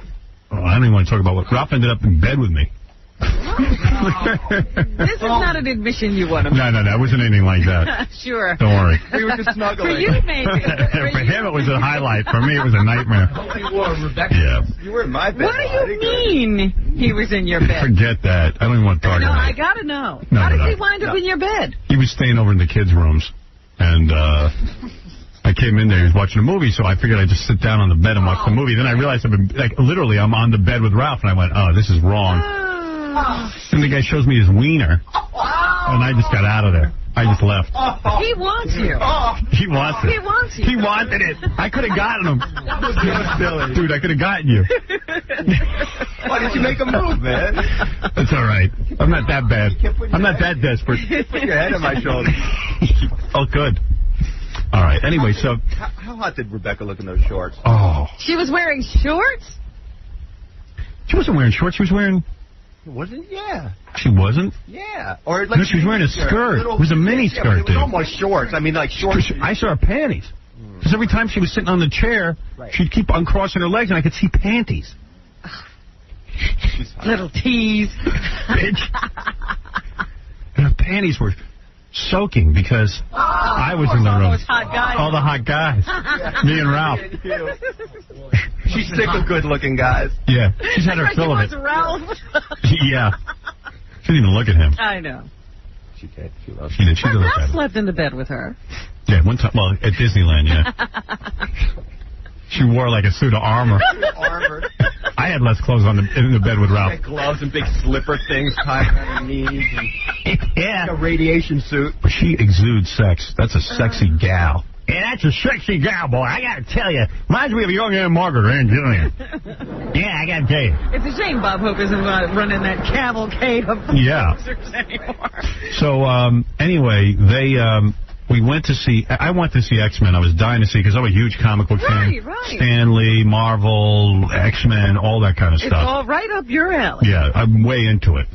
Oh, I don't even want to talk about what... Ralph ended up in bed with me. This is not an admission you want to make. No, it wasn't anything like that. Sure. Don't worry. We were just snuggling. For you, maybe. For him, it was a highlight. For me, it was a nightmare. You wore Rebecca. Yeah. You were in my bed. What do you mean he was in your bed? Forget that. I don't even want to talk No, about I it. got to know. No, How did no. he wind up in your bed? He was staying over in the kids' rooms, and I came in there. He was watching a movie, so I figured I'd just sit down on the bed and watch the movie. Then I realized literally I'm on the bed with Ralph, and I went, oh, this is wrong. And the guy shows me his wiener, and I just got out of there. I just left. He wants you. He wants it. He wants you. He wanted it. I could have gotten him. Dude, I could have gotten you. Why didn't you make a move, man? That's all right. I'm not that bad. I'm not that desperate. Put your head on my shoulder. Oh, good. All right. Anyway, so... How hot did Rebecca look in those shorts? Oh. She was wearing shorts? She wasn't wearing shorts. She was wearing... Wasn't? Yeah. She wasn't? Yeah. Or like no, she was wearing a skirt. It was a mini skirt, it was almost shorts. I mean, like shorts. I saw her panties. Because every time she was sitting on the chair, she'd keep uncrossing her legs, and I could see panties. Little tease. Bitch. And her panties were soaking because I was in the room. All the hot guys. Me and Ralph. She's sick of good-looking guys. Yeah. She's had her fill of it. Ralph. Yeah. She didn't even look at him. I know. She did. She loves She did. She did look at Ralph him. slept in the bed with her. Yeah, one time. Well, at Disneyland, yeah. She wore like a suit of armor. I had less clothes on in the bed with Ralph. Like gloves and big slipper things tied around her knees. And yeah. Like a radiation suit. But she exudes sex. That's a sexy gal. Yeah, that's a sexy gal, boy. I got to tell you. Reminds me of young Aunt Margaret and Jillian. Yeah, I got to tell you. It's a shame Bob Hope isn't running that cavalcade of posters anymore. So, anyway, we went to see... I went to see X-Men. I was dying to see because I'm a huge comic book fan. Right. Stan Lee, Marvel, X-Men, all that kind of stuff. It's all right up your alley. Yeah, I'm way into it.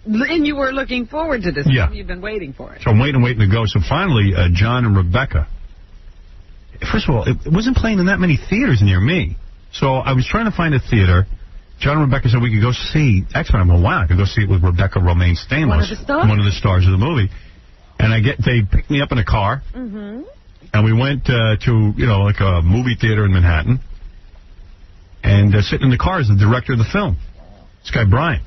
And you were looking forward to this. Yeah. You've been waiting for it. So I'm waiting to go. So finally, John and Rebecca... First of all, it wasn't playing in that many theaters near me. So I was trying to find a theater. John and Rebecca said we could go see X-Men. I'm like, wow, I could go see it with Rebecca Romaine Stamos, one of the stars of the movie. And they picked me up in a car, and we went to, like a movie theater in Manhattan. And sitting in the car is the director of the film, this guy Brian.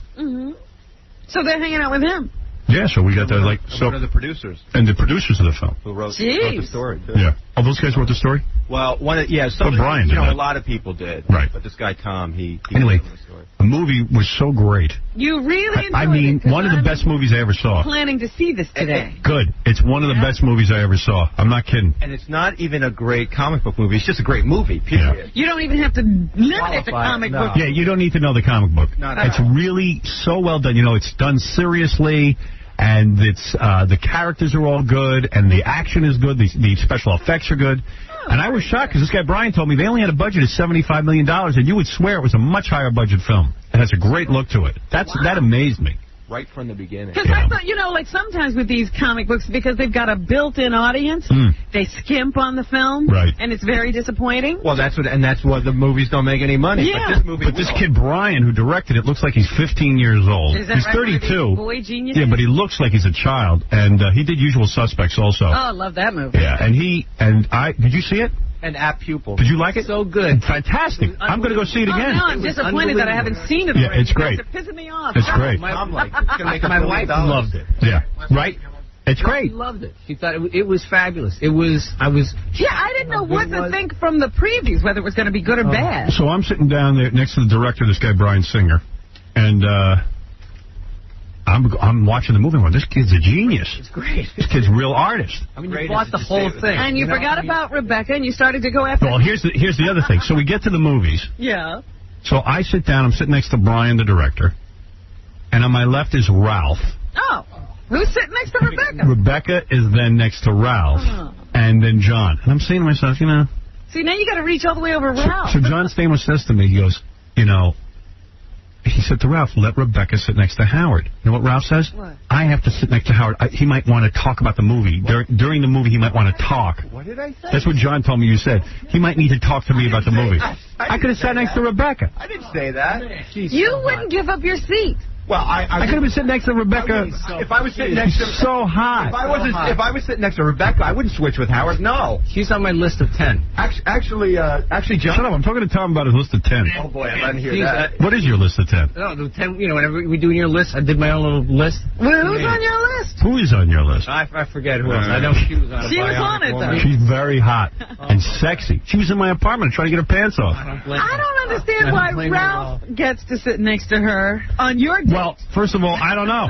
So they're hanging out with him. Yeah, so we got the one of the producers. And the producers of the film. Who wrote the story, too. Yeah. Oh, those guys wrote the story? Well, Brian did a lot of people did. Right. But this guy, Tom, he anyway, wrote the story. the movie was so great. You really enjoyed I mean, one of the best movies I ever saw. Planning to see this today. Good. It's one of the best movies I ever saw. I'm not kidding. And it's not even a great comic book movie. It's just a great movie, period. Yeah. You don't even have to limit it to comic book. Yeah, you don't need to know the comic book. It's really so well done. It's done seriously. And it's the characters are all good, and the action is good, the special effects are good. And I was shocked, because this guy Brian told me they only had a budget of $75 million, and you would swear it was a much higher budget film. It has a great look to it. That amazed me. Right from the beginning. Because I thought, sometimes with these comic books, because they've got a built-in audience, they skimp on the film, and it's very disappointing. Well, that's why the movies don't make any money. Yeah. But this kid Brian, who directed it, looks like he's 15 years old. Is that he's right? 32. Boy genius. Yeah, but he looks like he's a child, and he did Usual Suspects also. Oh, I love that movie. Yeah, and I did you see it? An apt pupil. Did you like it? So good. Fantastic. I'm going to go see it again. No, I'm disappointed that I haven't seen it. Yeah, it's great. It's pissing me off. It's great. My wife loved it. Yeah, right? It's great. She loved it. She thought it was fabulous. Yeah, I didn't know what to think from the previews, whether it was going to be good or bad. So I'm sitting down there next to the director, this guy Brian Singer, and I'm watching the movie. This kid's a genius. It's great. This kid's a real artist. I mean, you bought the whole thing. And you forgot about Rebecca, and you started to go after. Well, here's the other thing. So we get to the movies. Yeah. So I sit down. I'm sitting next to Brian, the director, and on my left is Ralph. Oh, who's sitting next to Rebecca? Rebecca is then next to Ralph, and then John. And I'm saying to myself, See, now you got to reach all the way over Ralph. So John Stamos says to me, he goes, he said to Ralph, let Rebecca sit next to Howard. You know what Ralph says? What? I have to sit next to Howard. He might want to talk about the movie. During the movie, he might want to talk. What did I say? That's what John told me you said. He might need to talk to me about the movie. I could have sat next to Rebecca. I didn't say that. You wouldn't give up your seat. Well, I could have been sitting next to Rebecca. If I was sitting next to so hot. If I was sitting next to Rebecca, I wouldn't switch with Howard. No. She's on my list of 10. Actually, John. Shut up! I'm talking to Tom about his list of 10. Oh boy, I didn't hear that. What is your list of 10? No, the 10. Whenever we do your list, I did my own little list. Well, who's on your list? Who is on your list? I forget who else. I know she was on it. She was on it, though. She's very hot and sexy. She was in my apartment trying to get her pants off. I don't understand why Ralph gets to sit next to her on your date. Well, first of all, I don't know.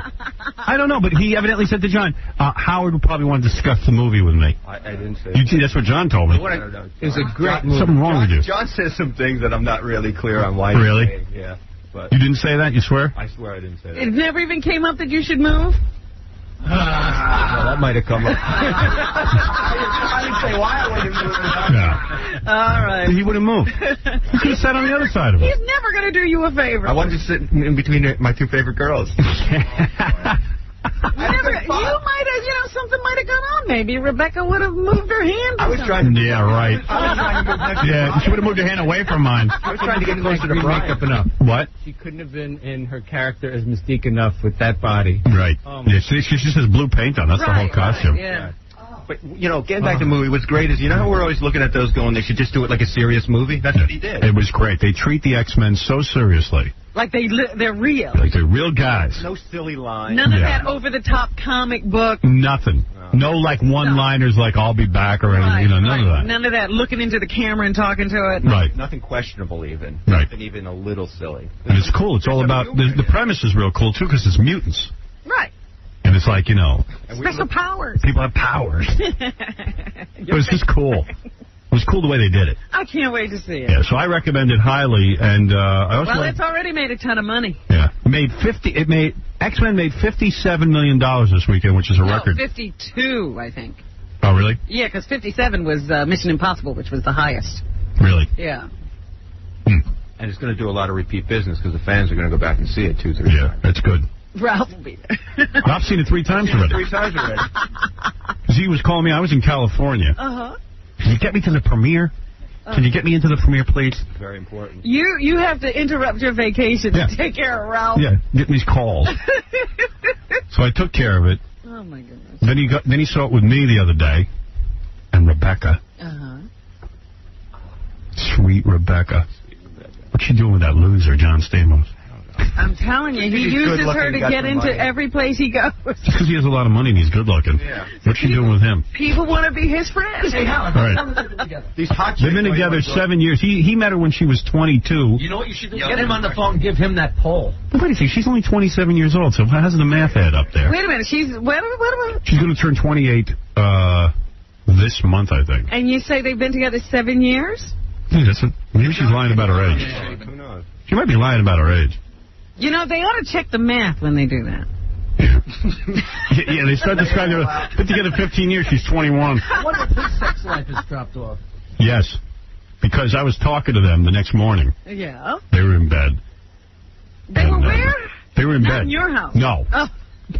But he evidently said to John, Howard would probably want to discuss the movie with me. I didn't say that. That's what John told me. It was a great movie. Something wrong with you. John says some things that I'm not really clear on why. Really? Yeah. But you didn't say that? You swear? I swear I didn't say that. It never even came up that you should move? Well, that might have come up. I didn't say why I wouldn't move. Yeah. All right. He wouldn't move. He could have sat on the other side of it. He's never going to do you a favor. I wanted to sit in between my two favorite girls. You might have, something might have gone on. Maybe Rebecca would have moved her hand. I was trying to. Yeah, right. Yeah, she would have moved her hand away from mine. I was trying to get closer to Brian. Makeup enough. What? She couldn't have been in her character as Mystique enough with that body. Right. Yeah, she just has blue paint on. That's the whole costume. Right, yeah. But, getting back to the movie, what's great is, how we're always looking at those going, they should just do it like a serious movie? That's what he did. It was great. They treat the X-Men so seriously. Like they're real. Like they're real guys. No silly lines. None of that over-the-top comic book. Nothing. No one-liners like I'll be back or anything. None of that. None of that looking into the camera and talking to it. Right. Nothing questionable even. Right. Nothing even a little silly. And it's cool. It's all about, the premise is real cool, too, because it's mutants. Right. And it's like, special powers. People have powers. It was just cool. It was cool the way they did it. I can't wait to see it. Yeah, so I recommend it highly, and I also. Well, it's already made a ton of money. Yeah, X-Men made $57 million this weekend, which is a record. 52, I think. Oh, really? Yeah, because 57 was Mission Impossible, which was the highest. Really? Yeah. And it's going to do a lot of repeat business because the fans are going to go back and see it 2-3 times. Yeah, that's good. Ralph will be there. I've seen it 3 times already. 3 times already. Because he was calling me. I was in California. Uh-huh. Can you get me to the premiere? Can you get me into the premiere, please? Very important. You have to interrupt your vacation to take care of Ralph. Yeah, get these calls. So I took care of it. Oh, my goodness. Then he saw it with me the other day, and Rebecca. Uh-huh. Sweet Rebecca. What's she doing with that loser, John Stamos? I'm telling you, he uses her to get into every place he goes. Just because he has a lot of money and he's good looking. Yeah. What's she doing with him? People want to be his friends. Hey, Howard, right. These hot They've been together 7 years. He met her when she was 22. You know what you should do? Get him on the phone and give him that poll. What do you think? She's only 27 years old, so how's the math add up there? Wait a minute. She's going to turn 28 this month, I think. And you say they've been together 7 years? Yeah, maybe she's lying about her age. Who knows? She might be lying about her age. You know, they ought to check the math when they do that. Yeah, they start describing her. Been together 15 years, she's 21. I wonder if his sex life has dropped off. Yes, because I was talking to them the next morning. Yeah. They were in bed. They were where? They were in Not bed. in your house? No. Oh.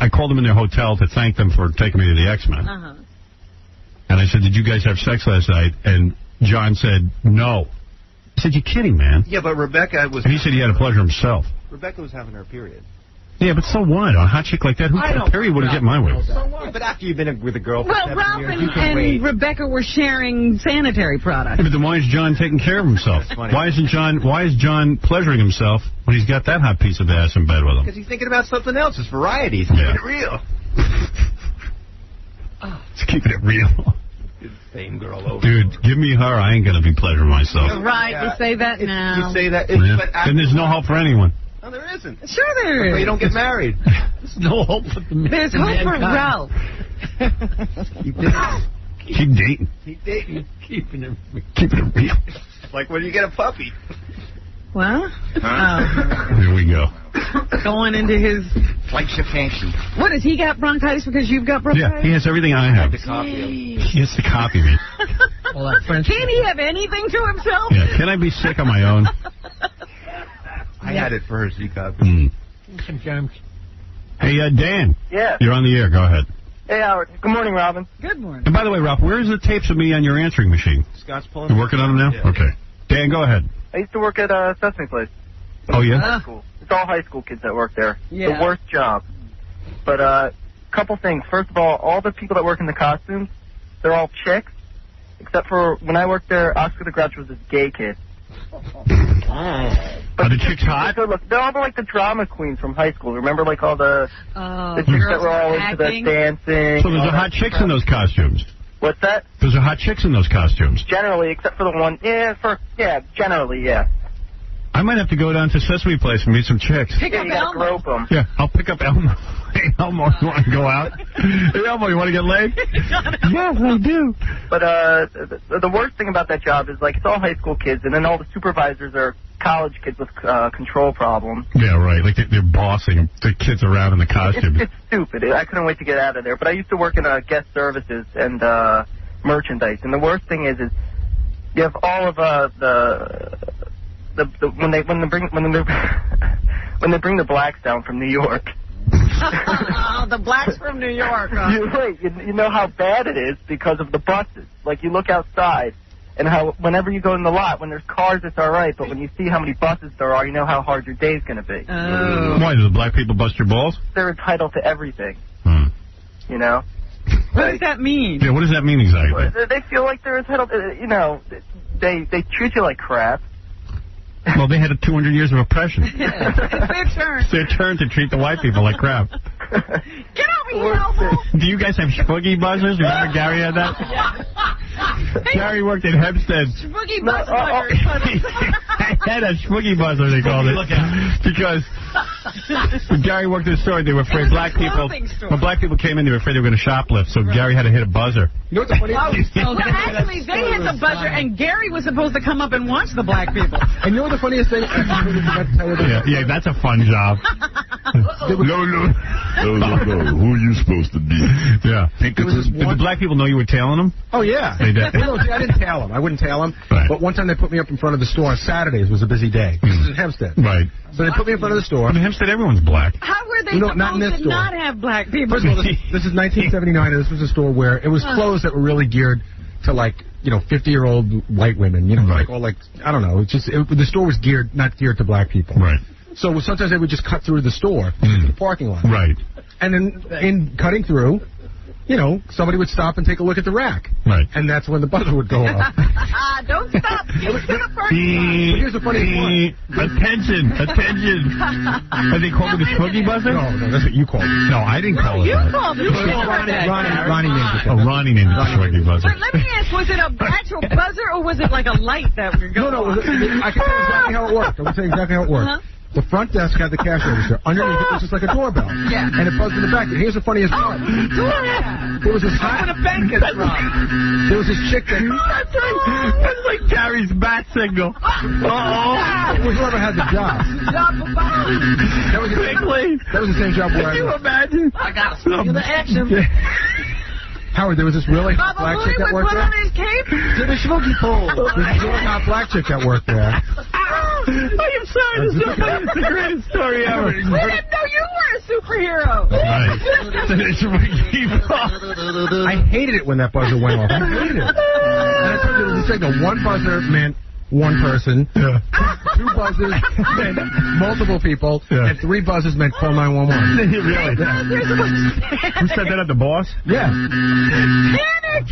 I called them in their hotel to thank them for taking me to the X-Men. Uh-huh. And I said, did you guys have sex last night? And John said, no. I said, you're kidding, man. Yeah, but Rebecca was... And he said he had a pleasure himself. Rebecca was having her period. Yeah, but so what? A hot chick like that, who period wouldn't get my way? So what? But after you've been with a girl for 7 Ralph years, you can and wait. Rebecca were sharing sanitary products. Yeah, but then why is John taking care of himself? Why is John pleasuring himself when he's got that hot piece of ass in bed with him? Because he's thinking about something else. It's variety. He's keeping it real. He's keeping it real. Same girl over. Dude, give me her. I ain't going to be pleasuring myself. Right, you say that now. You say that. Yeah. Then there's no hope for anyone. No, there isn't. Sure there is. But you don't get married. There's no hope for the man. There's hope for Ralph. Keep dating. Keep dating. Keep dating. Keeping it real. Like when you get a puppy. Well, Here we go. Going into his... Like Shapanky. What, has he got bronchitis because you've got bronchitis? Yeah, he has everything I have. He has to copy me. Well, that French Can't he have anything to himself? Yeah, can I be sick on my own? I had it first. You copied. Hey, Dan. Yeah. You're on the air. Go ahead. Hey, Howard. Good morning, Robin. Good morning. And by the way, Ralph, where's the tapes of me on your answering machine? Scott's pulling. You working on them now? Yeah. Okay. Dan, go ahead. I used to work at Sesame Place. Oh, yeah? High school. It's all high school kids that work there. Yeah. The worst job. But couple things. First of all the people that work in the costumes, they're all chicks. Except for when I worked there, Oscar the Grouch was this gay kid. Are the chicks hot? They're all like the drama queens from high school. Remember, like all the chicks that were all into the dancing. So there's hot chicks in those costumes. What's that? Those are hot chicks in those costumes. Generally, except for the one. Generally, yeah. I might have to go down to Sesame Place and meet some chicks. Pick up Elmo. Grope them. Yeah, I'll pick up Elmo. Hey, Elmo, you want to go out? Hey, Elmo, you want to get laid? Yes, I do. But the worst thing about that job is, like, it's all high school kids, and then all the supervisors are college kids with control problems. Yeah, right. Like they're bossing the kids around in the costumes. It's stupid. I couldn't wait to get out of there. But I used to work in guest services and merchandise, and the worst thing is you have all of when they bring the blacks down from New York. The blacks from New York. You know how bad it is because of the buses. Like, you look outside, and how whenever you go in the lot, when there's cars, it's all right. But when you see how many buses there are, you know how hard your day's going to be. Oh. Why, do the black people bust your balls? They're entitled to everything. You know? What does that mean? Yeah, what does that mean exactly? They feel like they're entitled to, they treat you like crap. Well, they had 200 years of oppression. It's their turn. It's their turn to treat the white people like crap. Get over here, Elmo. Do you guys have Shpoogie buzzers? Remember Gary had that? Gary worked at Hempstead. Shpoogie buzzer. I had a Shpoogie buzzer, they called it. Because when Gary worked in the store, they were afraid when black people came in, they were afraid they were going to shoplift, so Gary had to hit a buzzer. You know what's funny? Actually, they hit the buzzer, and Gary was supposed to come up and watch the black people. And you know what the funniest thing? Yeah, that's a fun job. No. Who are you supposed to be? Yeah. Did the black people know you were tailing them? Oh, yeah. They did. No, I didn't tail them. I wouldn't tail them. Right. But one time they put me up in front of the store on Saturdays. Was a busy day. This is in Hempstead. Right. So they put me in front of the store. In Hempstead, everyone's black. How were they not in this supposed to store. not have black people? First of all, this is 1979, and this was a store where it was clothes that were really geared to like 50-year-old white women. Like all like I don't know. It's just the store was not geared to black people. Right. So sometimes they would just cut through the store into the parking lot. Right. And then in cutting through, somebody would stop and take a look at the rack. Right. And that's when the buzzer would go off. Don't stop. But here's the funny part. Attention. Have they called it a swiggy buzzer? No, that's what you called it. No, I didn't call it You that. called it. Ronnie named it. Oh, Ronnie named it the swiggy buzzer. But let me ask, was it an actual buzzer or was it like a light that would go No, I can tell you exactly how it worked. I'm going to tell you exactly how it worked. The front desk had the cash register. Underneath it was just like a doorbell. Yeah. And it buzzed in the back. And here's the funniest part. There was this Where the bank is from. There was this chick that... That's like Gary's bat signal. It was whoever had the job. That was the same job where Can you imagine? I got to the action. Howard, there was this really hot black chick that worked there. On his cape? To the schmooky pole. There was this really hot black chick that worked there. I am sorry. This is the greatest story ever. We didn't know you were a superhero. Right. I hated it when that buzzer went off. I hated it. And I told you, it was a signal. One buzzer meant one person. Yeah. Two buzzers meant multiple people. Yeah. And 3 buzzers meant call 911. Really? Who said that at the boss? Yeah. Panic!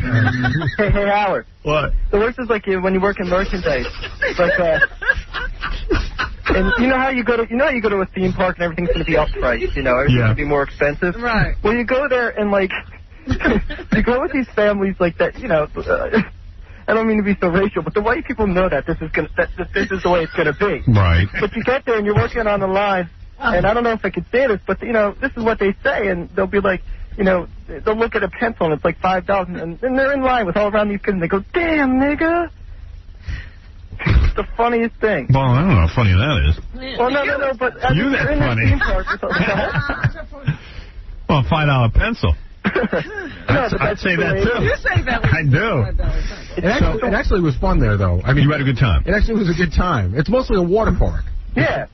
Hey, Howard. What? The worst is like when you work in merchandise. It's like, and you know how you go to a theme park and everything's going to be uppriced, everything's going to be more expensive? Right. Well, you go there and, like, you go with these families like that, I don't mean to be so racial, but the white people know that this is the way it's going to be. Right. But you get there and you're working on the line, and I don't know if I can say this, but, this is what they say, and they'll be like, they'll look at a pencil and it's like $5, and they're in line with all around these kids, and they go, damn, nigga. It's the funniest thing. Well, I don't know how funny that is. Well, no, but... You that funny. Well, $5 pencil. I'd say that, too. You say that. I do. It actually was fun there, though. I mean, you had a good time. It actually was a good time. It's mostly a water park. Yeah.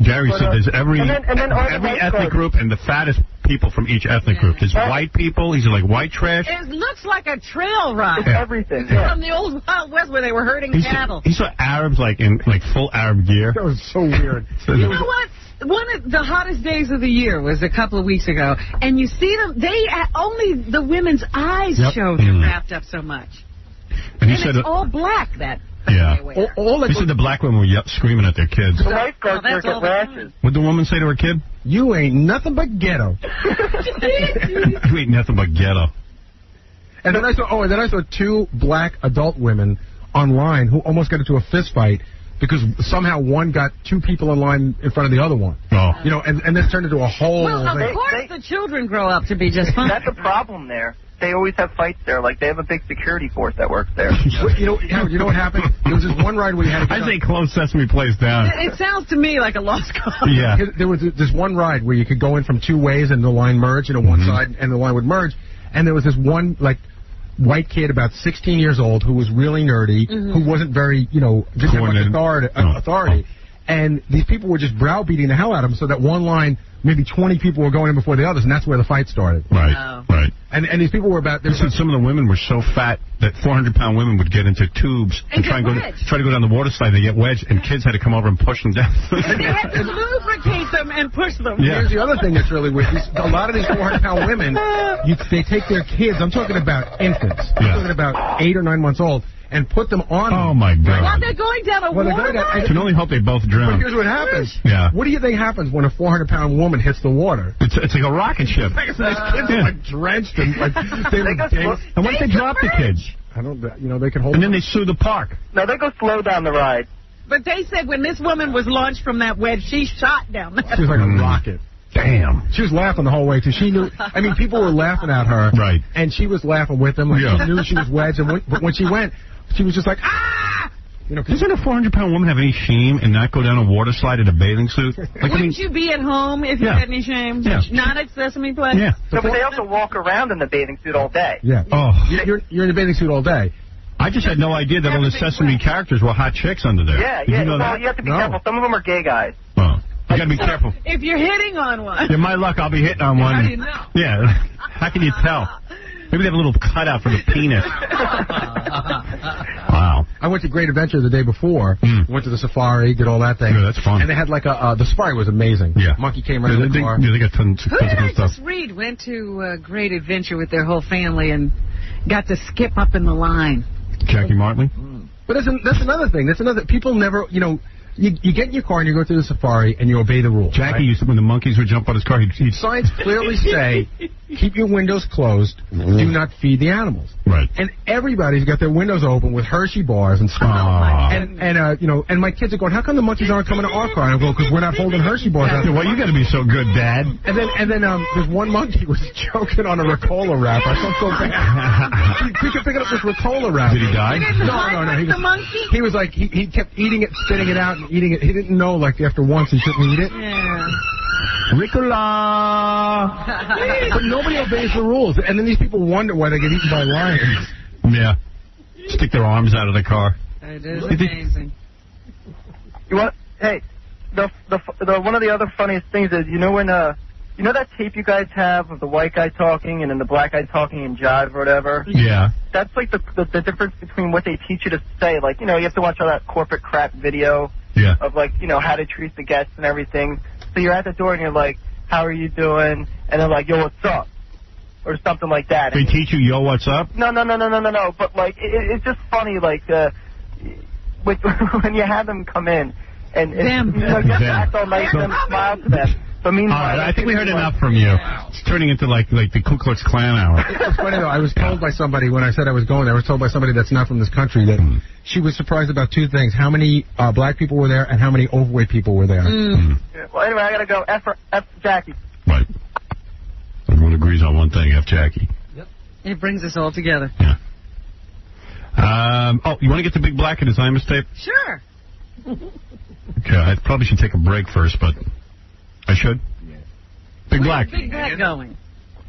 Gary said there's every every ethnic group and the fattest people from each ethnic group. There's white people. These are like white trash. It looks like a trail ride. It's everything. From the old Wild West where they were herding cattle. He saw Arabs like in full Arab gear. That was so weird. You know what? One of the hottest days of the year was a couple of weeks ago, and you see them. Only the women's eyes show them wrapped up so much. And he and said it's all black. That. Yeah. He said the black women were screaming at their kids. The lifeguards work at rashes. What'd the woman say to her kid? You ain't nothing but ghetto. You ain't nothing but ghetto. And then I saw 2 black adult women online who almost got into a fist fight because somehow one got 2 people in line in front of the other one. Oh. And this turned into a whole... Well, of course the children grow up to be just fine. That's a problem there. They always have fights there. Like, they have a big security force that works there. You know what happened? There was this one ride where you had to I say close Sesame Place down. It sounds to me like a lost cause. Yeah. There was this one ride where you could go in from 2 ways and the line merged, one side and the line would merge. And there was this one, white kid about 16 years old who was really nerdy, who wasn't very, didn't have much authority. And these people were just browbeating the hell out of him so that one line, maybe 20 people were going in before the others, and that's where the fight started. Right, right. And these people were about... Some of the women were so fat that 400-pound women would get into tubes and try to go down the water slide. They get wedged, and kids had to come over and push them down. They had to lubricate them and push them. Yeah. Here's the other thing that's really weird. A lot of these 400-pound women, they take their kids. I'm talking about infants. I'm talking about 8 or 9 months old. And put them on. Oh, my God. While they're going down a water ride? I can only hope they both drown. But here's what happens. Yeah. What do you think happens when a 400-pound woman hits the water? It's like a rocket ship. Kids are drenched and And what if they drop the kids? I don't. They can hold. And then they sue the park. No, they go slow down the ride. But they said when this woman was launched from that wedge, she shot down there. She was like a rocket. Damn. She was laughing the whole way, too. She knew. I mean, people were laughing at her. Right. And she was laughing with them. She knew she was wedged. But when she went, she was just like, ah! Doesn't a 400-pound woman have any shame and not go down a water slide in a bathing suit? Wouldn't you be at home if you had any shame? Yeah. Not at Sesame Place? Yeah. So, but they also walk around in the bathing suit all day. Yeah. Oh. You're in a bathing suit all day. I just had no idea that all the Sesame characters were hot chicks under there. Yeah, Did you know that? You have to be careful. Some of them are gay guys. Oh. You got to be careful. If you're hitting on one. Yeah, my luck, I'll be hitting on one. How do you know? Yeah. How can you tell? Maybe they have a little cutout for the penis. Wow. I went to Great Adventure the day before. Went to the safari, did all that thing. Yeah, that's fun. And they had like the safari was amazing. Yeah. Monkey came right in the car. Yeah, they got tons of Who did I stuff. just read went to Great Adventure with their whole family and got to skip up in the line? Jackie Martley? But that's another thing. People never, you get in your car and you go through the safari and you obey the rules. Jackie used to, when the monkeys would jump on his car, he'd signs clearly say, keep your windows closed, do not feed the animals. Right. And everybody's got their windows open with Hershey bars and stuff. And my kids are going, how come the monkeys aren't coming to our car? And I go, because we're not holding Hershey bars out. Well, you got to be so good, Dad. And then there's one monkey was choking on a Ricola wrap. I felt so bad. He kept picking up this Ricola wrap. Did he die? No. He was like, he kept eating it, spitting it out, and eating it. He didn't know, like, after once he shouldn't eat it. Yeah. Ricola! But nobody obeys the rules. And then these people wonder why they get eaten by lions. Yeah. Stick their arms out of the car. It is amazing. You want? Hey, the one of the other funniest things is, when that tape you guys have of the white guy talking and then the black guy talking in jive or whatever? Yeah. That's like the difference between what they teach you to say. Like, you have to watch all that corporate crap video of, like, how to treat the guests and everything. So you're at the door and you're like, how are you doing? And they're like, yo, what's up? Or something like that. They teach you, yo, what's up? No. But, like, it's just funny, like, when you have them come in and you act all nice and smile to them. But meanwhile, all right, I think we heard enough from you. It's turning into like the Ku Klux Klan hour. It's funny, though. I was told by somebody, when I said I was going there, I was told by somebody that's not from this country that she was surprised about two things. How many black people were there and how many overweight people were there. Yeah, well, anyway, I got to go. F Jackie. Right. Everyone agrees on one thing, F Jackie. Yep. It brings us all together. Yeah. You want to get the Big Black and his Imus tape? Sure. Okay, I probably should take a break first, but I should. Yeah. Big Black. Big Black going.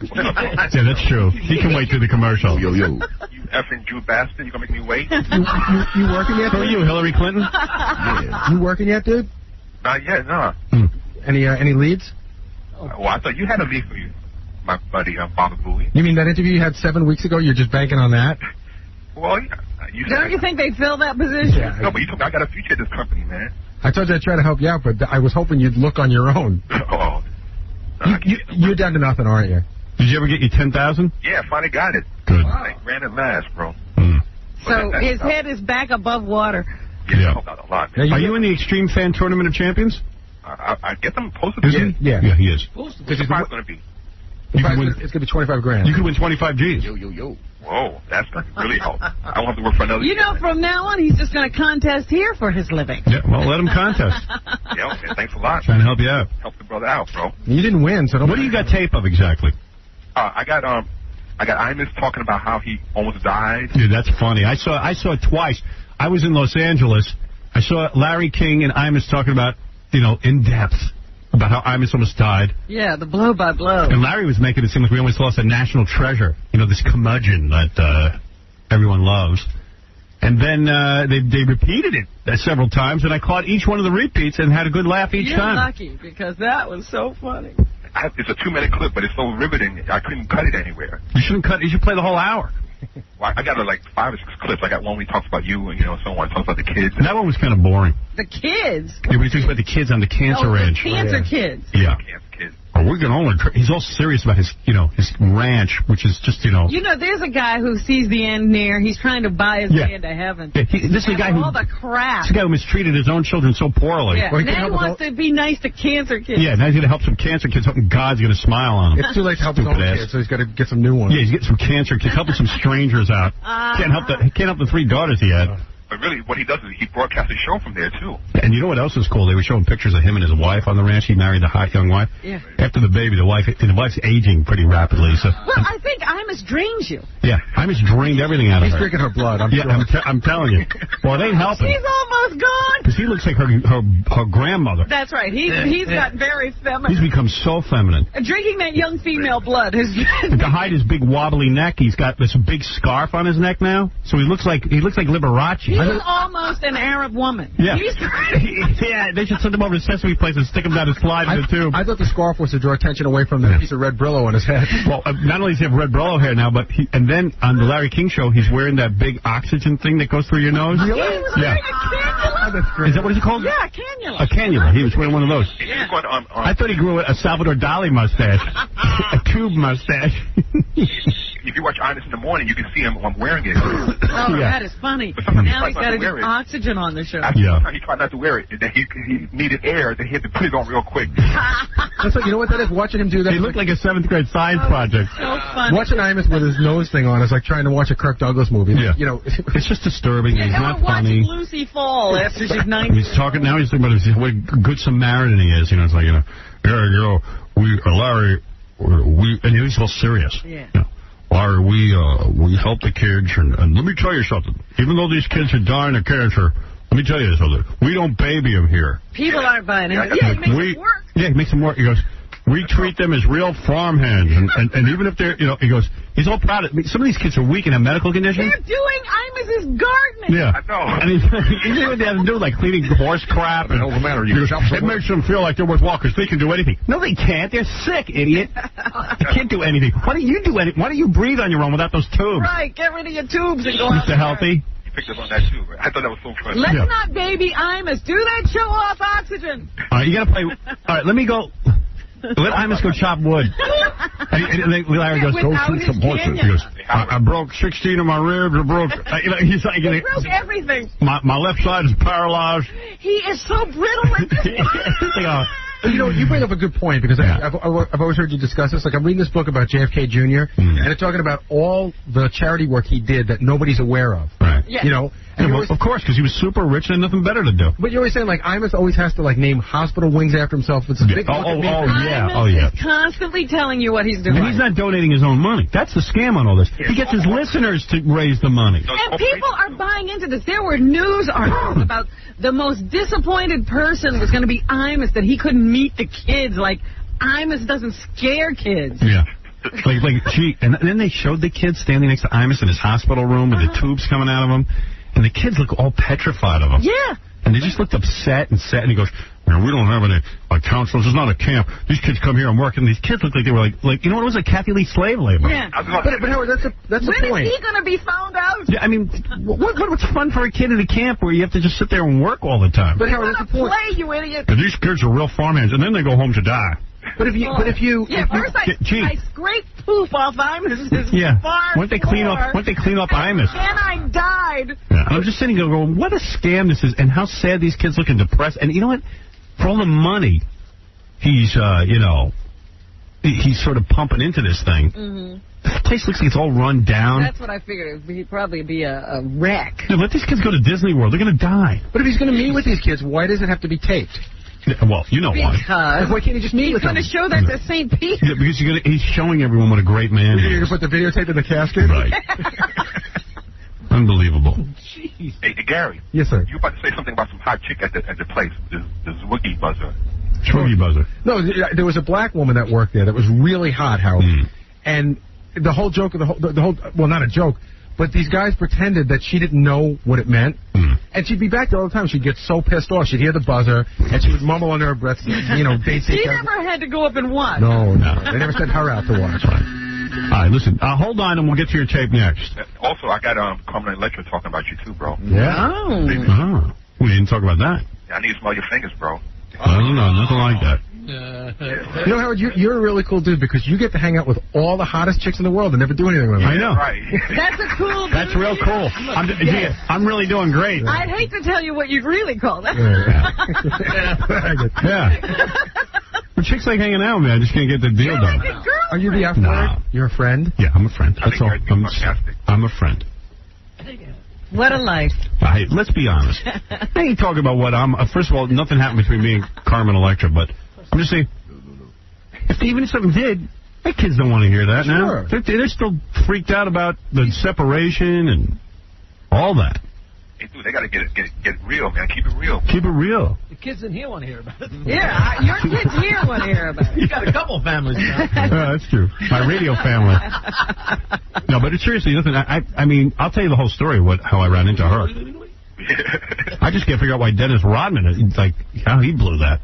Yeah, that's true. He can wait through the commercial. Yo. You effing Jew bastard, you gonna make me wait? You working yet? Who are you, Hillary Clinton? Yeah. You working yet, dude? Not yet, no. Any leads? Well, I thought you had a lead for you, my buddy, Father Bowie. You mean that interview you had 7 weeks ago? You're just banking on that? Well, you said... Don't you think they fill that position? Yeah, no, but you told me I got a future at this company, man. I told you I'd try to help you out, but I was hoping you'd look on your own. Oh. You're down to nothing, aren't you? Did you ever get your 10,000? Yeah, finally got it. Good. I ran at last, bro. So his head is back above water. Yeah. Helped out a lot, man. Are you in the Extreme Fan Tournament of Champions? I get them posted. Is he? Yeah, he is. What's the prize going to be? It's going to be 25 grand. You could win 25 G's. Yo. Whoa, that's going to really help. I won't have to work for another year. From now on, he's just going to contest here for his living. Yeah, well, let him contest. Yeah, okay, thanks a lot. Trying to help you out. Help the brother out, bro. You didn't win, so don't... What do you got tape of exactly? I got Imus talking about how he almost died. Dude, that's funny. I saw it twice. I was in Los Angeles. I saw Larry King and Imus talking about, in depth about how Imus almost died. Yeah, the blow by blow. And Larry was making it seem like we almost lost a national treasure. This curmudgeon that everyone loves. And then they repeated it several times, and I caught each one of the repeats and had a good laugh each time. You're lucky, because that was so funny. It's a 2-minute clip, but it's so riveting, I couldn't cut it anywhere. You shouldn't cut it. You should play the whole hour. Well, I got like 5 or 6 clips. I got one where he talks about you and, so on. Talks about the kids. And that one was kind of boring. The kids? Yeah, when he talks about the kids on the cancer ranch. The cancer kids. Yeah. Cancer kids. Oh, we're going to he's all serious about his, his ranch, which is just, there's a guy who sees the end near. He's trying to buy his way into heaven. Yeah, this is a guy who... all the crap. This is a guy who mistreated his own children so poorly. Yeah. Now he wants to be nice to cancer kids. Yeah, now he's going to help some cancer kids, hoping God's going to smile on him. It's too late to help his own kids, so he's got to get some new ones. Yeah, he's getting some cancer kids, helping some strangers out. Can't help the 3 daughters he had. But really, what he does is he broadcasts his show from there, too. And you know what else is cool? They were showing pictures of him and his wife on the ranch. He married the hot young wife. Yeah. After the baby, the wife's aging pretty rapidly. So. Well, I think Imus drains you. Yeah, Imus drained everything out of her. He's drinking her blood, I'm sure. I'm telling you. Well, it ain't helping. She's almost gone. Because he looks like her grandmother. That's right. He's got very feminine. He's become so feminine. Drinking that young female blood has been... To hide his big wobbly neck, he's got this big scarf on his neck now. So he looks like Liberace. He's almost an Arab woman. Yeah. He's Yeah, they should send him over to Sesame Place and stick him down a slide in the tube. I thought the scarf was to draw attention away from that piece of red Brillo on his head. Well, not only does he have red Brillo hair now, but and then on the Larry King show, he's wearing that big oxygen thing that goes through your nose. He was wearing a cannula. Is that what it's called? Yeah, a cannula. A cannula. He was wearing one of those. Yeah. I thought he grew a Salvador Dali mustache. A tube mustache. If you watch Ines in the morning, you can see him wearing it. Oh, that is funny. Now he's got to do oxygen on the show. Sometimes he tried not to wear it. Then he needed air. Then he had to put it on real quick. That's like, you know what that is? Watching him do that. He looked like a 7th grade science project. So funny. Watching Imus with his nose thing on is like trying to watch a Kirk Douglas movie. Yeah. You know, it's just disturbing. He's not funny. Watching Lucy fall after she's 90. He's talking now. He's talking about what a good Samaritan he is. You know, it's like Larry, and he's all serious. Yeah. You know, Larry, we help the kids, and let me tell you something. Even though these kids are dying of cancer, let me tell you something. We don't baby them here. People aren't buying it. Yeah, he makes it work. Yeah, he makes them work. He goes, we treat them as real farm hands, and even if they're, he goes, he's all proud of. Some of these kids are weak and have medical conditions. They're doing Imus's gardening. Yeah, I know. And even when they have to do like cleaning horse crap, and it makes them feel like they're worth walkers. They can do anything. No, they can't. They're sick, idiot. They can't do anything. Why don't you do anything? Why don't you breathe on your own without those tubes? Right, get rid of your tubes and go out. Mr. Healthy. Picked up on that too. I thought that was so funny. Let's not baby Imus. Do that show off oxygen. All right, you gotta play. All right, let me go. Let Imus go chop wood. And then Larry goes, go shoot some horses. He goes, I broke 16 of my ribs. He's like, he broke everything. My left side is paralyzed. He is so brittle at this point. You know, you bring up a good point, because I've always heard you discuss this. Like, I'm reading this book about JFK Jr., and it's talking about all the charity work he did that nobody's aware of. Right. Yeah. You know? And well, of course, because he was super rich and had nothing better to do. But you're always saying, like, Imus always has to, like, name hospital wings after himself. It's a big Imus is constantly telling you what he's doing. And he's not donating his own money. That's the scam on all this. He gets his listeners to raise the money. And people are buying into this. There were news articles about the most disappointed person was going to be Imus, that he couldn't meet the kids. Like, Imus doesn't scare kids. Yeah. And then they showed the kids standing next to Imus in his hospital room with the tubes coming out of him. And the kids look all petrified of him. Yeah. And they just looked upset. And he goes, we don't have any counselors. It's not a camp. These kids come here and work. And these kids look like they were like you know what, it was like Kathy Lee slave labor. Yeah. But Howard, that's the point. When is he going to be found out? Yeah, I mean, what's fun for a kid at a camp where you have to just sit there and work all the time? But Howard, that's the point. Play, you idiot. And these kids are real farmhands, and then they go home to die. First I scraped poof off Imus. Once they clean up Imus. Then I died. Yeah. And I'm just sitting there going, what a scam this is, and how sad these kids look and depressed. And you know what? For all the money, he's he's sort of pumping into this thing. Mm-hmm. This place looks like it's all run down. That's what I figured. He'd probably be a wreck. Yeah, let these kids go to Disney World. They're going to die. But if he's going to meet with these kids, why does it have to be taped? Well, you know why. Because why can't he just meet with them? He's going to show that to St. Peter. Yeah, because he's showing everyone what a great man he is. You're going to put the videotape in the casket? Right. Unbelievable. Jeez. Hey, Gary. Yes, sir. You about to say something about some hot chick at the place, the Zwoogie Buzzer. Swoogie Buzzer. No, there was a black woman that worked there that was really hot, Howard. And the whole joke of the whole, well, not a joke, but these guys pretended that she didn't know what it meant. And she'd be back there all the time. She'd get so pissed off. She'd hear the buzzer, and she would mumble under her breath, She never had to go up and watch. No. They never sent her out to watch. All right, listen. Hold on, and we'll get to your tape next. Also, I got Carmen and Electra talking about you, too, bro. Yeah? Oh. We didn't talk about that. Yeah, I need to smell your fingers, bro. I don't know. Nothing like that. You know, Howard, you're a really cool dude because you get to hang out with all the hottest chicks in the world and never do anything with them. I know. Right. That's a cool dude. That's real cool. I'm really doing great. I'd hate to tell you what you'd really call that. Yeah. But chicks like hanging out, man. I just can't get the deal done. Like Are you the F word? You're a friend? Yeah, I'm a friend. That's all. I'm a friend. What a life. Hey, let's be honest. I ain't talking about what I'm... first of all, nothing happened between me and Carmen Electra, but I'm just saying, even if something did, my kids don't want to hear that now. They're still freaked out about the separation and all that. Hey, dude, they got to get it real, man. Keep it real. Keep it real. The kids in here want to hear about it. Yeah, your kids here want to hear about it. You got a couple families now. Yeah, that's true. My radio family. No, but seriously, listen, I mean, I'll tell you the whole story, how I ran into her. I just can't figure out why Dennis Rodman, like, how he blew that.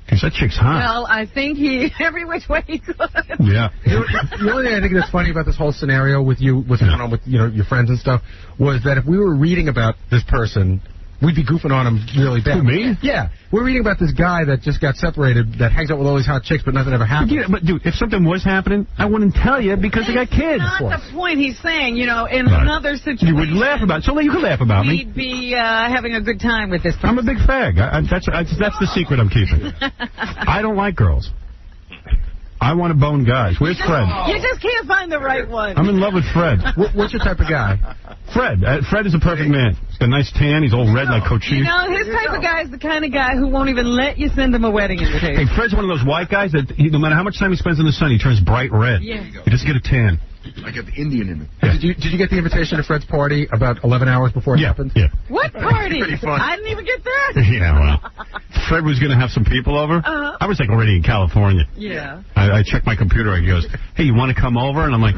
Because that chick's hot. Well, I think every which way he could. Yeah. The only thing I think that's funny about this whole scenario with you, what's going on with your friends and stuff, was that if we were reading about this person, we'd be goofing on him really bad. Who, me? Yeah. We're reading about this guy that just got separated, that hangs out with all these hot chicks, but nothing ever happened. Yeah, but, dude, if something was happening, I wouldn't tell you because they got kids. That's not the point. He's saying, in another situation. You would laugh about it. So you can laugh about me. We'd be having a good time with this person. I'm a big fag. That's the secret I'm keeping. I don't like girls. I want to bone guys. Where's Fred? You just can't find the right one. I'm in love with Fred. What's your type of guy? Fred. Fred is a perfect man. He's got a nice tan. He's all red like Cochise. His type of guy is the kind of guy who won't even let you send him a wedding invitation. Hey, Fred's one of those white guys that no matter how much time he spends in the sun, he turns bright red. Yeah. He doesn't get a tan. I got the Indian in it. Yeah. Did you get the invitation to Fred's party about 11 hours before it happened? Yeah. What party? Pretty fun. I didn't even get that. Yeah, well. Fred was going to have some people over. I was like already in California. Yeah. I checked my computer. He goes, hey, you want to come over? And I'm like,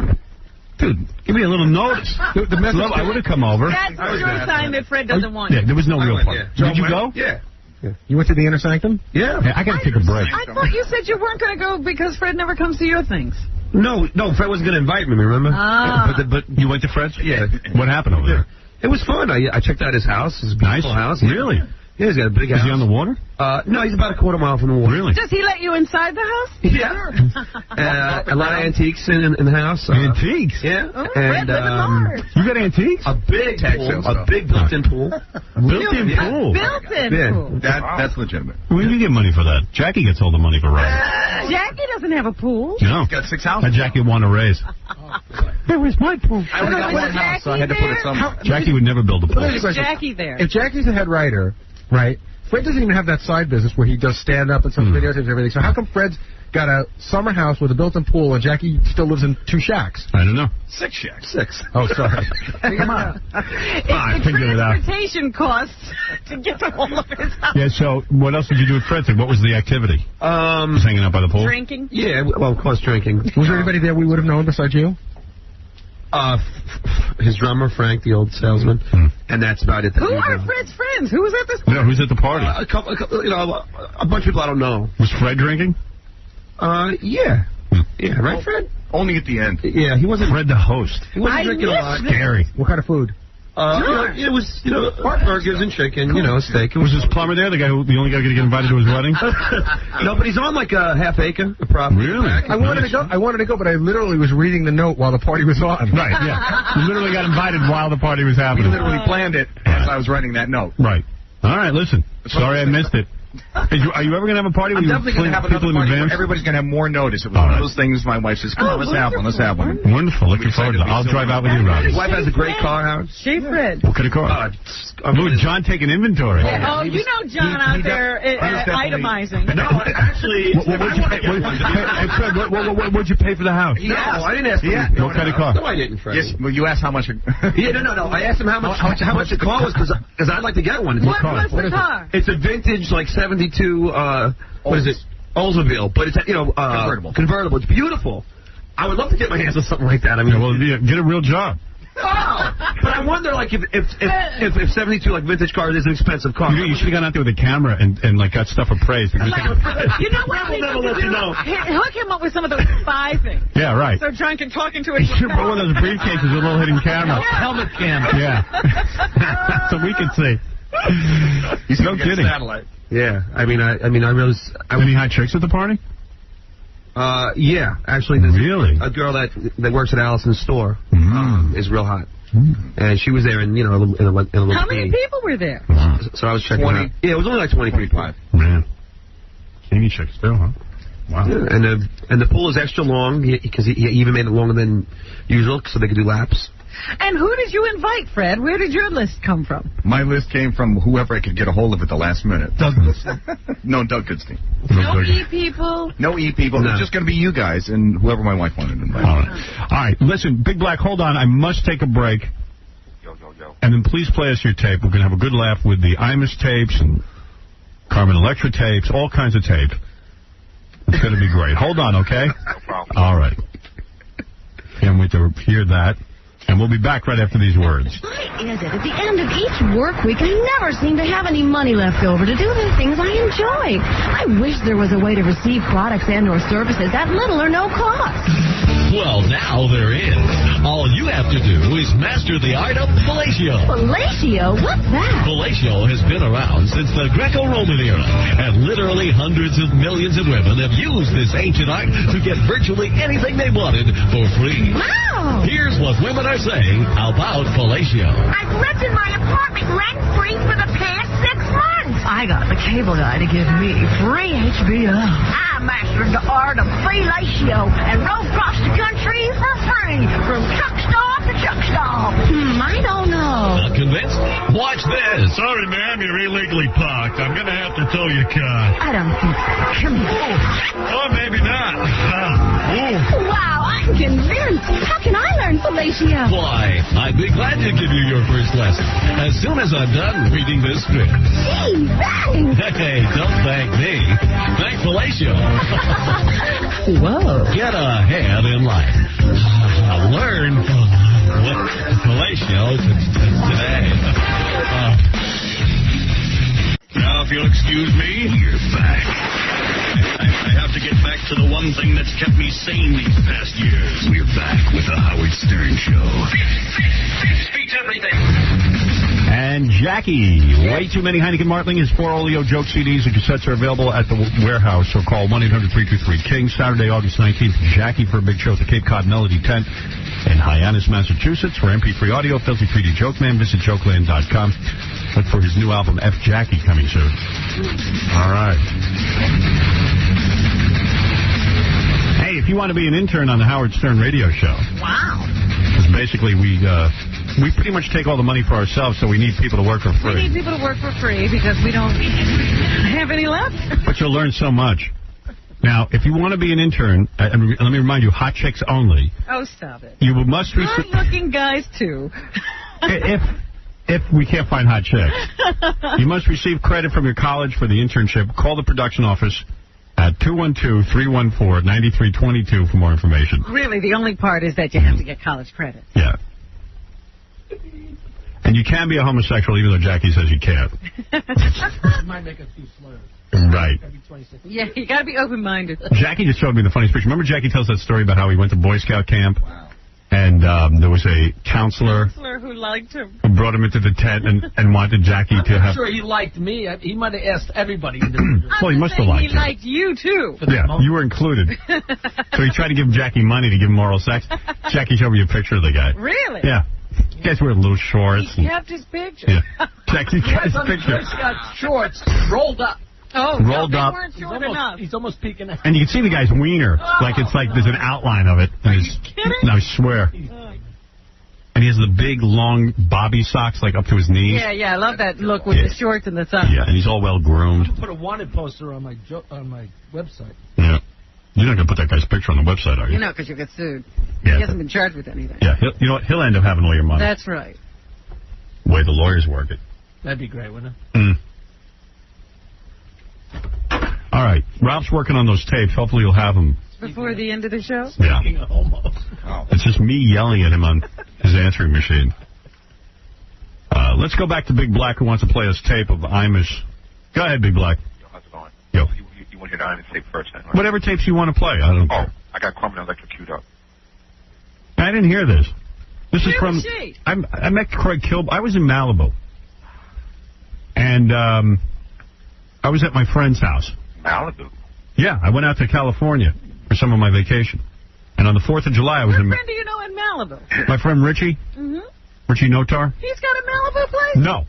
dude, give me a little notice. The message, I would have come over. That's your sign that Fred doesn't want you. Yeah, there was no real party. Did you go? Yeah. You went to the Inner Sanctum? Yeah. I got to take a break. I thought you said you weren't going to go because Fred never comes to your things. No, Fred wasn't going to invite me, remember? But you went to Fred's? Yeah. What happened over there? It was fun. I checked out his house, his beautiful house. Really? Yeah, he's got a big house. Is he on the water? No, he's about a quarter mile from the water. Really? Does he let you inside the house? Yeah. A lot of antiques in the house. Antiques? Yeah. Oh, and you got antiques? A big pool. A big built-in pool. Built-in pool? Built-in pool. That's legitimate. Where do you get money for that? Jackie gets all the money for riding. Jackie doesn't have a pool. No. He's got 6 houses. Jackie won a raise. Where was my pool? I only got one house, so I had to put it somewhere. Jackie would never build a pool. Is Jackie there? If Jackie's the head writer, right, Fred doesn't even have that side business where he does stand-up and some videotapes and everything. So how come Fred's got a summer house with a built-in pool and Jackie still lives in 2 shacks? I don't know. 6 shacks. 6. Oh, sorry. Come on. It's the transportation costs to get to all of his house. Yeah, so what else did you do with Fred? What was the activity? Just hanging out by the pool? Drinking? Yeah, well, of course, drinking. Was there anybody there we would have known besides you? His drummer, Frank, the old salesman, and that's about it. Who are Fred's friends? Who was at this party? Yeah, who's at the party? A couple, a bunch of people I don't know. Was Fred drinking? Yeah. Yeah, right, Fred? Only at the end. Yeah, he wasn't. Fred the host. He wasn't drinking a lot. Scary. What kind of food? It was, burgers and chicken, steak. Was his plumber there, the only guy going to get invited to his wedding? No, but he's on like a half acre of property. Really? I wanted to go, but I literally was reading the note while the party was on. Right, yeah. You literally got invited while the party was happening. We literally planned it as I was writing that note. Right. All right, listen. Sorry I missed it. Are you ever going to have a party where you definitely going to have people in party where advance? everybody's going to have more notice. It was one of those things my wife says, come on, let's have one. Wonderful. Looking forward to it. I'll drive out with you, Robbie. His wife has a great car, Howard. She Fred. What kind of car? Look, John taking inventory. Oh, you know John out there itemizing. No, actually... What'd you pay for the house? No, I didn't ask him. What kind of car? No, I didn't, Fred. Yes, well, you asked how much... Yeah, no. I asked him how much the car was, because I'd like to get one. What's the car? It's a vintage, like, 72, what is it? Oldsmobile, but it's, convertible. It's beautiful. I would love to get my hands on something like that. I mean, get a real job. Oh, but I wonder, like, if 72, like, vintage cars is an expensive car. You should have gone out there with a camera and like, got stuff appraised. You know what? We'll never let you know. Hook him up with some of those spy things. Yeah, right. So drunk and talking to it. You should put one of those briefcases with a little hidden camera. Helmet cam. Yeah. So we can see. He's no kidding. Satellite. Yeah, I mean, I really. Any hot chicks at the party? Yeah, actually, there's a girl that works at Allison's store is real hot, and she was there in a little. How many people were there? So I was checking 20. Out. Yeah, it was only like 23. Man, kinky chicks still, huh? Wow. Yeah, and the pool is extra long because he even made it longer than usual so they could do laps. And who did you invite, Fred? Where did your list come from? My list came from whoever I could get a hold of at the last minute. Doug No, Doug Goodstein. No E people? No E people. No. It's just going to be you guys and whoever my wife wanted to invite. All right. Listen, Big Black, hold on. I must take a break. Yo. And then please play us your tape. We're going to have a good laugh with the Imus tapes and Carmen Electra tapes, all kinds of tape. It's going to be great. Hold on, okay? No problem. All right. Can't wait to hear that. And we'll be back right after these words. Why is it at the end of each work week I never seem to have any money left over to do the things I enjoy? I wish there was a way to receive products and or services at little or no cost. Well, now there is. All you have to do is master the art of fellatio. Fellatio? What's that? Fellatio has been around since the Greco-Roman era, and literally hundreds of millions of women have used this ancient art to get virtually anything they wanted for free. Wow! Here's what women are saying about fellatio. I've lived in my apartment rent-free for the past 6 months. I got the cable guy to give me free HBO. I mastered the art of fellatio and rode across the country for free from truck stop to truck stop. I don't know. Not convinced? Watch this. Sorry, ma'am, you're illegally parked. I'm going to have to tow your car. I don't think so. Come here. Oh, maybe not. Wow, I'm convinced. How can I learn fellatio? Why, I'd be glad to give you your first lesson as soon as I'm done reading this script. Gee, thanks. Hey, don't thank me. Thank fellatio. Whoa. Get ahead in life. Learn fellatio today. Now, if you'll excuse me, you're back. I have to get back to the one thing that's kept me sane these past years. We're back with the Howard Stern Show. Speaks everything. And Jackie, way too many Heineken Martling. His 4 Oleo joke CDs and cassettes are available at the warehouse, so call 1-800-323-KING. Saturday, August 19th, Jackie for a big show at the Cape Cod Melody Tent in Hyannis, Massachusetts. For MP3 audio, Filthy 3D Joke Man, visit jokeland.com. Look for his new album, F. Jackie, coming soon. All right. Hey, if you want to be an intern on the Howard Stern radio show. Wow. Because basically we pretty much take all the money for ourselves, so we need people to work for free. We need people to work for free because we don't have any left. But you'll learn so much. Now, if you want to be an intern, let me remind you, hot chicks only. Oh, stop it. You must receive... Good-looking guys, too. If we can't find hot chicks, you must receive credit from your college for the internship. Call the production office at 212-314-9322 for more information. Really, the only part is that you have to get college credit. Yeah. And you can be a homosexual even though Jackie says you can't. You might make a few slurs. Right. Yeah, you got to be open-minded. Jackie just showed me the funniest picture. Remember Jackie tells that story about how he went to Boy Scout camp? Wow. And there was a counselor Who liked him. who brought him into the tent and wanted Jackie to have... I'm sure he liked me. He might have asked everybody. Well, he must have liked you. He liked you, too. Yeah, you were included. So he tried to give Jackie money to give him oral sex. Jackie showed me a picture of the guy. Really? Yeah. You guys wear little shorts. He kept his picture. Yeah. Jackie kept his picture. He's got shorts rolled up. Oh, rolled no, they up. weren't short enough. He's almost peeking out. And you can see the guy's wiener. Like it's like there's an outline of it. Are you kidding? No, I swear. And he has the big, long bobby socks, like up to his knees. Yeah, I love that look with the shorts and the socks. Yeah, and he's all well groomed. I'm going to put a wanted poster on my website. Yeah. You're not going to put that guy's picture on the website, are you? You know, because you'll get sued. Yeah. He hasn't been charged with anything. Yeah, you know what? He'll end up having all your money. That's right. The way the lawyers work it. That'd be great, wouldn't it? Mm. All right. Ralph's working on those tapes. Hopefully you'll have them. Before the end of the show? Yeah. It's just me yelling at him on his answering machine. Let's go back to Big Black, who wants to play us tape of Imus. Go ahead, Big Black. Yo, how's it going? Yo. You want to hear the Imus tape first, then, right? Whatever tapes you want to play. I don't care. I got Carmen Electra queued up. I didn't hear this. This is Where from... was she? I met Craig Kilby. I was in Malibu. And I was at my friend's house. Malibu? Yeah, I went out to California for some of my vacation. And on the 4th of July, I was in... What friend do you know in Malibu? My friend Richie. Mm-hmm. Richie Notar. He's got a Malibu place? No.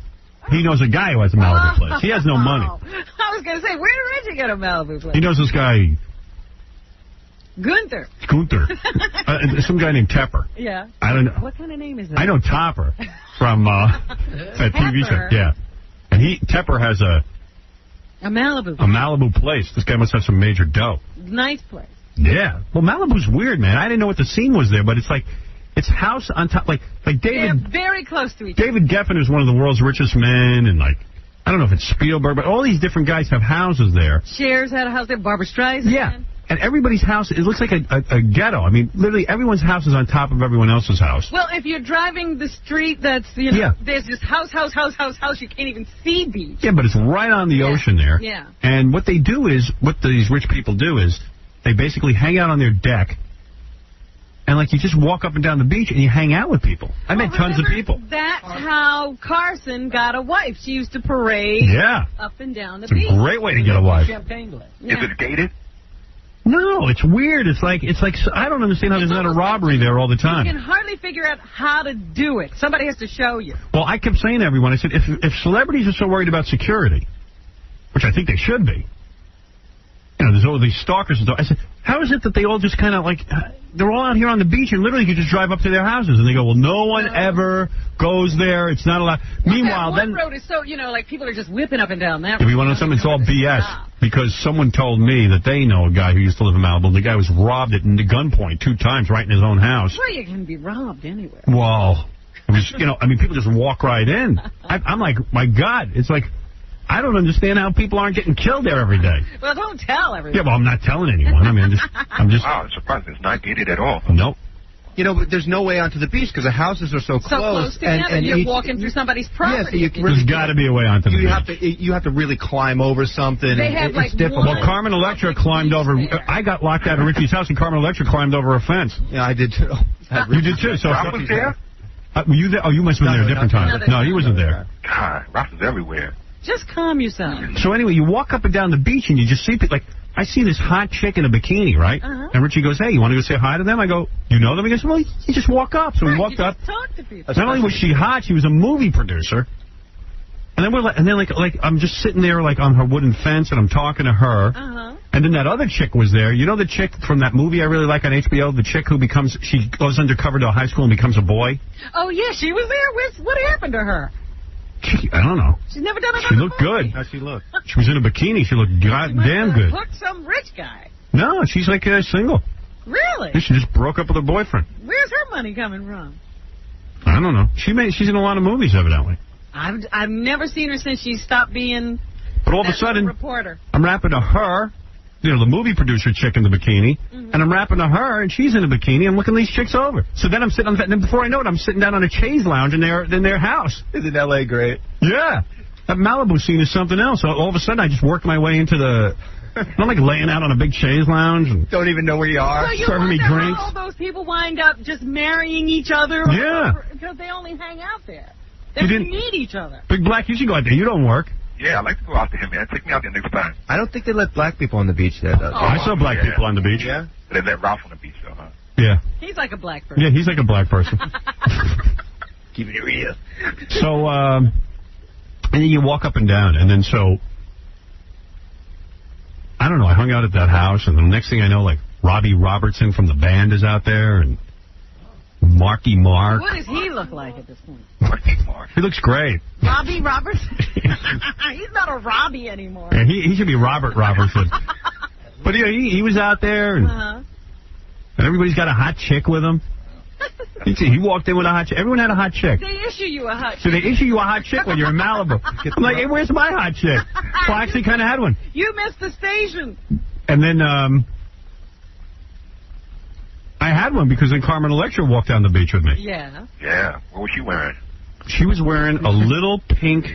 He knows a guy who has a Malibu place. He has no money. I was going to say, where did Richie get a Malibu place? He knows this guy... Gunther. Some guy named Tepper. Yeah. I don't know. What kind of name is that? I know Topper from that TV show. Yeah. And Tepper has a Malibu place. This guy must have some major dough. Nice place. Yeah. Well, Malibu's weird, man. I didn't know what the scene was there, but it's like, it's house on top, like David. They're very close to each other. David Geffen is one of the world's richest men, and like, I don't know if it's Spielberg, but all these different guys have houses there. Cher's had a house there. Barbra Streisand. Yeah. And everybody's house, it looks like a ghetto. I mean, literally everyone's house is on top of everyone else's house. Well, if you're driving the street that's, you know, there's just house, you can't even see beach. Yeah, but it's right on the ocean there. Yeah. And what they do is, what these rich people do is, they basically hang out on their deck, and like you just walk up and down the beach and you hang out with people. I met tons of people. That's how Carson got a wife. She used to parade up and down the beach. It's a great way to get a wife. Champagne glass. Is it gated? No, it's weird. It's like I don't understand how there's not a robbery there all the time. You can hardly figure out how to do it. Somebody has to show you. Well, I kept saying to everyone, I said, if celebrities are so worried about security, which I think they should be, you know, there's all these stalkers and stuff. I said, how is it that they all just kind of like, they're all out here on the beach and literally you just drive up to their houses and they go, well, no one ever goes there. It's not allowed. Meanwhile, that one road is so, you know, like people are just whipping up and down that road. If you want to know something, it's all BS. Because someone told me that they know a guy who used to live in Malibu. The guy was robbed at gunpoint 2 times right in his own house. Well, you can be robbed anywhere. Well, it was, you know, I mean, people just walk right in. I'm like, my God, it's like, I don't understand how people aren't getting killed there every day. Well, don't tell everyone. Yeah, well, I'm not telling anyone. I mean, I'm just. Wow, I'm surprised it's not gated at all. Nope. You know, but there's no way onto the beach because the houses are so close. Together, and you're walking through somebody's property. Yeah, so there's got to be a way onto the beach. You have to really climb over something. They have it's difficult. Well, Carmen Electra climbed over. I got locked out of Richie's house, and Carmen Electra climbed over a fence. Yeah, I did too. You did too. So Ralph was there? Were you there? Oh, you must have been there a different time. No, he wasn't there. God, Ralph is everywhere. Just calm yourself. So anyway, you walk up and down the beach and you just see people, like, I see this hot chick in a bikini, right? And Richie goes, hey, you want to go say hi to them? I go, you know them? He goes, well, you just walk up. So we walked up. Talk to people. Not only was she hot, she was a movie producer. And then we're like I'm just sitting there like on her wooden fence and I'm talking to her. And then that other chick was there. You know the chick from that movie I really like on HBO? The chick who she goes undercover to a high school and becomes a boy? Oh, yeah, she was there. What happened to her? I don't know. She's never done another She looked movie. good. How'd she look? She was in a bikini. She looked goddamn good. Hooked some rich guy. No, she's like single. Really? She just broke up with her boyfriend. Where's her money coming from? I don't know. She's in a lot of movies, evidently. I've never seen her since she stopped being. But all of a sudden, reporter. I'm rapping to her. You know, the movie producer chick in the bikini, and I'm rapping to her, and she's in a bikini. I'm looking these chicks over. So then I'm sitting on, and then before I know it, I'm sitting down on a chaise lounge in their house. Isn't L.A. great? Yeah. That Malibu scene is something else. So all of a sudden, I just worked my way into the. I'm like laying out on a big chaise lounge. And don't even know where you are. So you serving me drinks. How all those people wind up just marrying each other? Yeah. Because they only hang out there. They don't meet each other. Big Black, you should go out there. You don't work. Yeah, I'd like to go out to him, man. Take me out there next time. I don't think they let black people on the beach there, though. I saw black people on the beach. Yeah? They let Ralph on the beach, though, huh? Yeah. He's like a black person. Yeah, he's like a black person. Keep it real. So, and then you walk up and down, and then so, I don't know, I hung out at that house, and the next thing I know, like, Robbie Robertson from the band is out there, and Marky Mark. What does he look like at this point? Marky Mark. He looks great. Robbie Robertson? He's not a Robbie anymore. Yeah, he should be Robert Robertson. But yeah, he was out there, and everybody's got a hot chick with him. He walked in with a hot chick. Everyone had a hot chick. They issue you a hot chick. So they issue you a hot chick when you're in Malibu. I'm like, hey, where's my hot chick? Well, I actually kind of had one. You missed the station. And then I had one because then Carmen Electra walked down the beach with me. Yeah. Yeah. What was she wearing? She was wearing a little pink.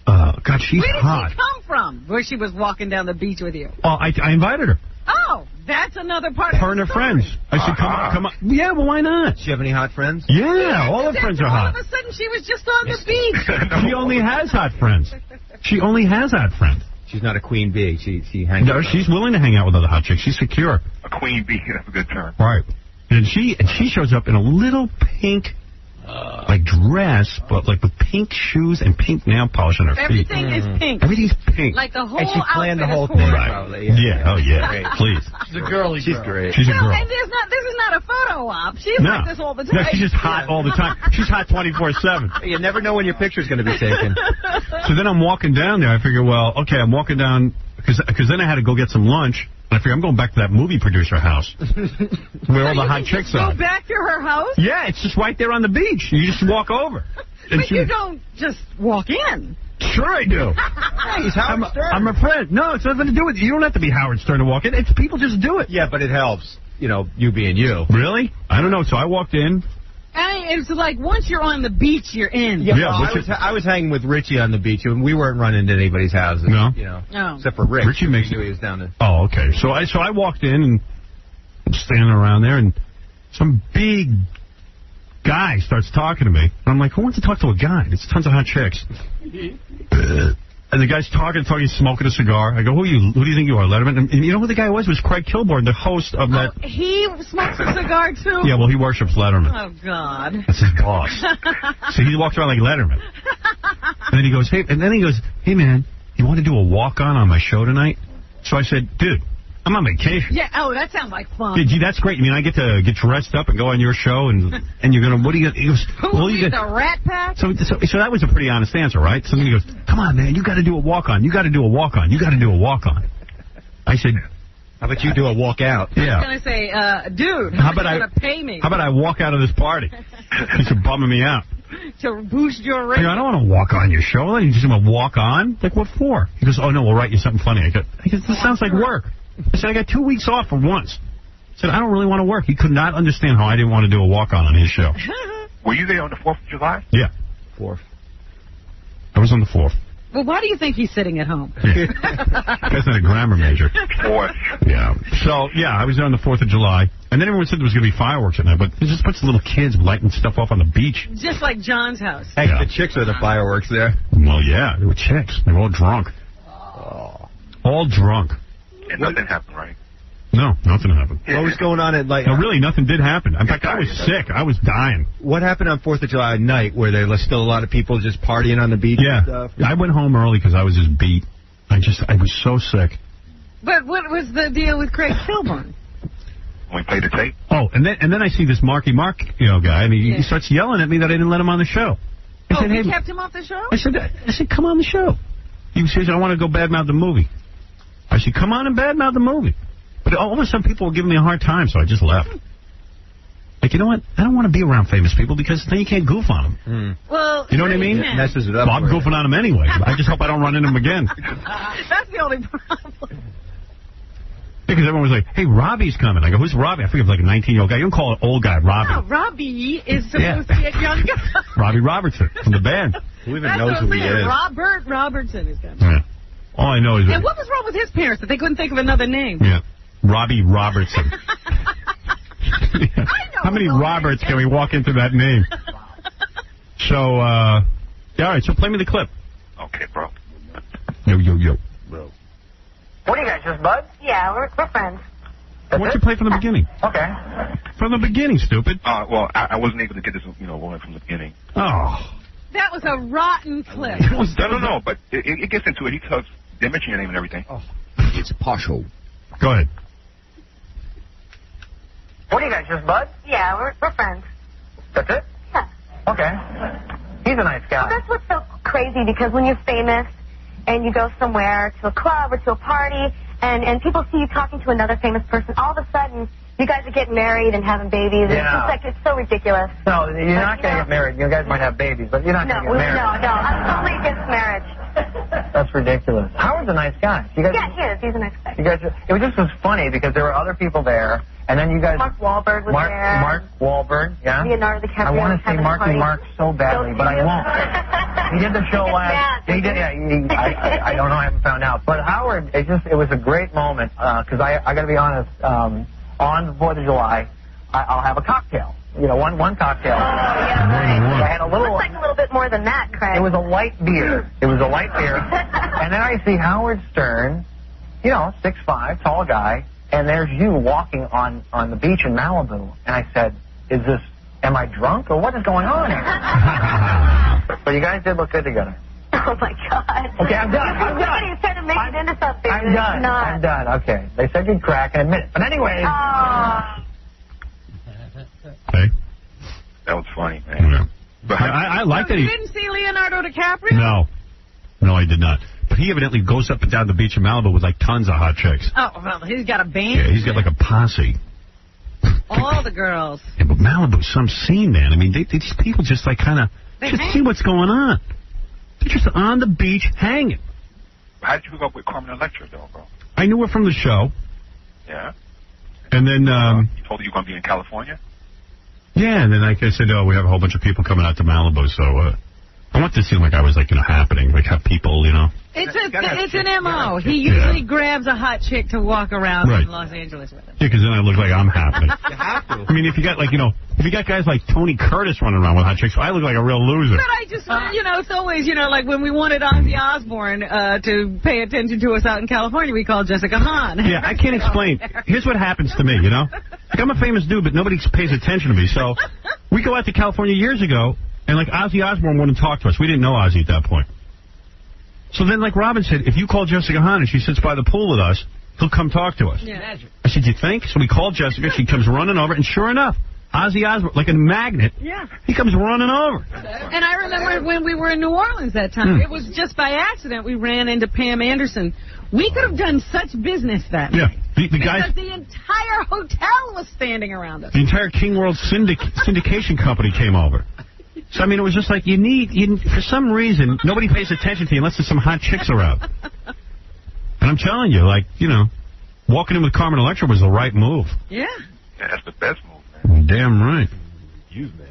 God, she's hot. Where did she come from? Where she was walking down the beach with you? Oh, I invited her. Oh, that's another part Her of and her friends. I said, come on. Yeah, well, why not? Do you have any hot friends? Yeah, all her friends are hot. All of a sudden, she was just on the beach. She only has hot friends. She only has hot friends. She's not a queen bee. She hangs out. No, she's willing to hang out with other hot chicks. She's secure. A queen bee. That's a good term. Right. And she shows up in a little pink, like dress, but like with pink shoes and pink nail polish on her feet. Everything is pink. Everything's pink. Like the whole and she planned the whole outfit thing. is Right. Yeah. Oh yeah. Please. She's a girly She's girl. great. She's a girl. And this is not a photo op. She's like this all the time. No, she's just hot all the time. She's hot 24/7. You never know when your picture's going to be taken. So then I'm walking down there. I figure, well, okay, I'm walking down because then I had to go get some lunch. And I figure I'm going back to that movie producer house where all the hot chicks are. Go back to her house? Yeah, it's just right there on the beach. You just walk over. And But you don't just walk in. Sure I do. He's Howard Stern. I'm a friend. No, it's nothing to do with it. You don't have to be Howard Stern to walk in. It's people just do it. Yeah, but it helps. You know, you being you. Really? I don't know. So I walked in. It's like once you're on the beach, you're in. Yeah, I was hanging with Richie on the beach, and we weren't running into anybody's houses. No? You know, No. except for Rick. Richie makes knew he was down there. Oh, okay. So I walked in, and I'm standing around there, and some big guy starts talking to me. And I'm like, who wants to talk to a guy? There's tons of hot chicks. And the guy's talking, smoking a cigar. I go, who do you think you are, Letterman? And you know who the guy was? It was Craig Kilborn, the host of that. He smokes a cigar, too? Yeah, well, he worships Letterman. Oh, God. That's his boss. So he walks around like Letterman. And then he goes, hey, man, you want to do a walk-on my show tonight? So I said, dude, I'm on vacation. Yeah, that sounds like fun. Gee, that's great. I mean, I get to get dressed up and go on your show, and you're going to, what are you going to, he goes, Who, the Rat Pack? So that was a pretty honest answer, right? So then he goes, come on, man, you got to do a walk-on. You got to do a walk-on. You got to do a walk-on. I said, how about you do a walk-out? Yeah. I was going to say, dude, how about you're going to pay me. How about I walk out of this party? He's bumming me out. To boost your rating. I don't want to walk on your show. You just want to walk on? Like, what for? He goes, oh, no, we'll write you something funny. I go, this sounds like work. I said, I got 2 weeks off for once. I said, I don't really want to work. He could not understand how I didn't want to do a walk-on his show. Were you there on the 4th of July? Yeah. 4th. I was on the 4th. Well, why do you think he's sitting at home? Yeah. That's not a grammar major. 4th. Yeah. So, yeah, I was there on the 4th of July. And then everyone said there was going to be fireworks at night, but there's just a bunch of little kids lighting stuff off on the beach. Just like John's house. Hey, the chicks are the fireworks there. Well, yeah, they were chicks. They were all drunk. Oh. All drunk. And nothing happened, right? No, nothing happened. What was going on at No, really, nothing did happen. In fact, I was sick. I was dying. What happened on 4th of July night where there was still a lot of people just partying on the beach and stuff? I went home early because I was just beat. I was so sick. But what was the deal with Craig Kilborn? We played the tape. Oh, and then I see this Marky Mark, guy, and he starts yelling at me that I didn't let him on the show. I said, you kept him off the show? I said, come on the show. He says, I want to go badmouth the movie. I said, come on and badmouth the movie. But all of a sudden, people were giving me a hard time, so I just left. Like, you know what? I don't want to be around famous people because then you can't goof on them. Well, you know what I mean? It messes it up. Well, I'm goofing on them anyway. I just hope I don't run into them again. That's the only problem. Because everyone was like, hey, Robbie's coming. I go, who's Robbie? I think it was like a 19-year-old guy. You don't call an old guy Robbie. No, Robbie is supposed to be a young guy. Robbie Robertson from the band. Who even knows who he is? Robert Robertson is coming. Yeah. All I know is And what was wrong with his parents that they couldn't think of another name? Yeah. Robbie Robertson. How many Roberts can we walk into that name? So, all right, so play me the clip. Okay, bro. Yo. Bro. What are you guys, just buds? Yeah, we're friends. Why don't you play from the beginning? Okay. From the beginning, stupid. Well, I wasn't able to get this, going from the beginning. Oh. That was a rotten clip. No, but it gets into it. He tells, they mention your name and everything. Oh. It's partial. Go ahead. What are you guys, just buds? Yeah, we're friends. That's it? Yeah. Okay. He's a nice guy. Well, that's what's so crazy, because when you're famous and you go somewhere to a club or to a party and people see you talking to another famous person, all of a sudden you guys are getting married and having babies. Yeah. It's just like, it's so ridiculous. No, you're not going to get married. You guys might have babies, but you're not going to get married. No, I'm totally against marriage. That's ridiculous. Howard's a nice guy. You guys, Yeah, he is. He's a nice guy. You guys, it just was funny because there were other people there, and then you guys. Mark Wahlberg was there. Mark Wahlberg, yeah. Leonardo DiCaprio. I want to say Marky Mark so badly, but I won't. He did the show last. He did. Yeah. I don't know. I haven't found out. But Howard, it was a great moment because I got to be honest. On the 4th of July, I'll have a cocktail. One cocktail. Oh, yeah, right. I had a little. Looks like a little bit more than that, Craig. It was a light beer. And then I see Howard Stern, 6'5", tall guy, and there's you walking on the beach in Malibu. And I said, am I drunk or what is going on here? But you guys did look good together. Oh, my God. Okay, I'm done. Somebody's trying to make it into something. I'm done. Okay. They said you'd crack and admit it. But anyway. Hey. That was funny, man. Yeah. But I like that You didn't see Leonardo DiCaprio? No, I did not. But he evidently goes up and down the beach in Malibu with like tons of hot chicks. Oh, well, he's got a band. Yeah, he's got like a posse. All the girls. Yeah, but Malibu's some scene, man. I mean, these people just like kind of see what's going on. They're just on the beach hanging. How did you hook up with Carmen Electra, though, bro? I knew her from the show. Yeah. And then, you told her you were going to be in California? yeah, and then like I said, oh, we have a whole bunch of people coming out to Malibu, so I want to seem like I was like, happening, like have people, It's an MO. He usually grabs a hot chick to walk around in Los Angeles with him. Yeah, because then I look like I'm happening. You have to. I mean, if you got if you got guys like Tony Curtis running around with hot chicks, I look like a real loser. But I just, it's always, like when we wanted Ozzy Osbourne to pay attention to us out in California, we called Jessica Hahn. Yeah, I can't explain. Here's what happens to me, Like, I'm a famous dude, but nobody pays attention to me. So we go out to California years ago, and, like, Ozzy Osbourne wouldn't talk to us. We didn't know Ozzy at that point. So then, like Robin said, if you call Jessica Hahn and she sits by the pool with us, he'll come talk to us. Yeah. I said, you think? So we called Jessica. She comes running over, and sure enough, Ozzy Osbourne, like a magnet, he comes running over. And I remember when we were in New Orleans that time, it was just by accident we ran into Pam Anderson. We could have done such business that night. The because guys, the entire hotel was standing around us. the entire King World syndication company came over. So, I mean, it was just like, for some reason, nobody pays attention to you unless there's some hot chicks around. And I'm telling you, walking in with Carmen Electra was the right move. Yeah. Yeah, that's the best move, man. Damn right. Excuse me.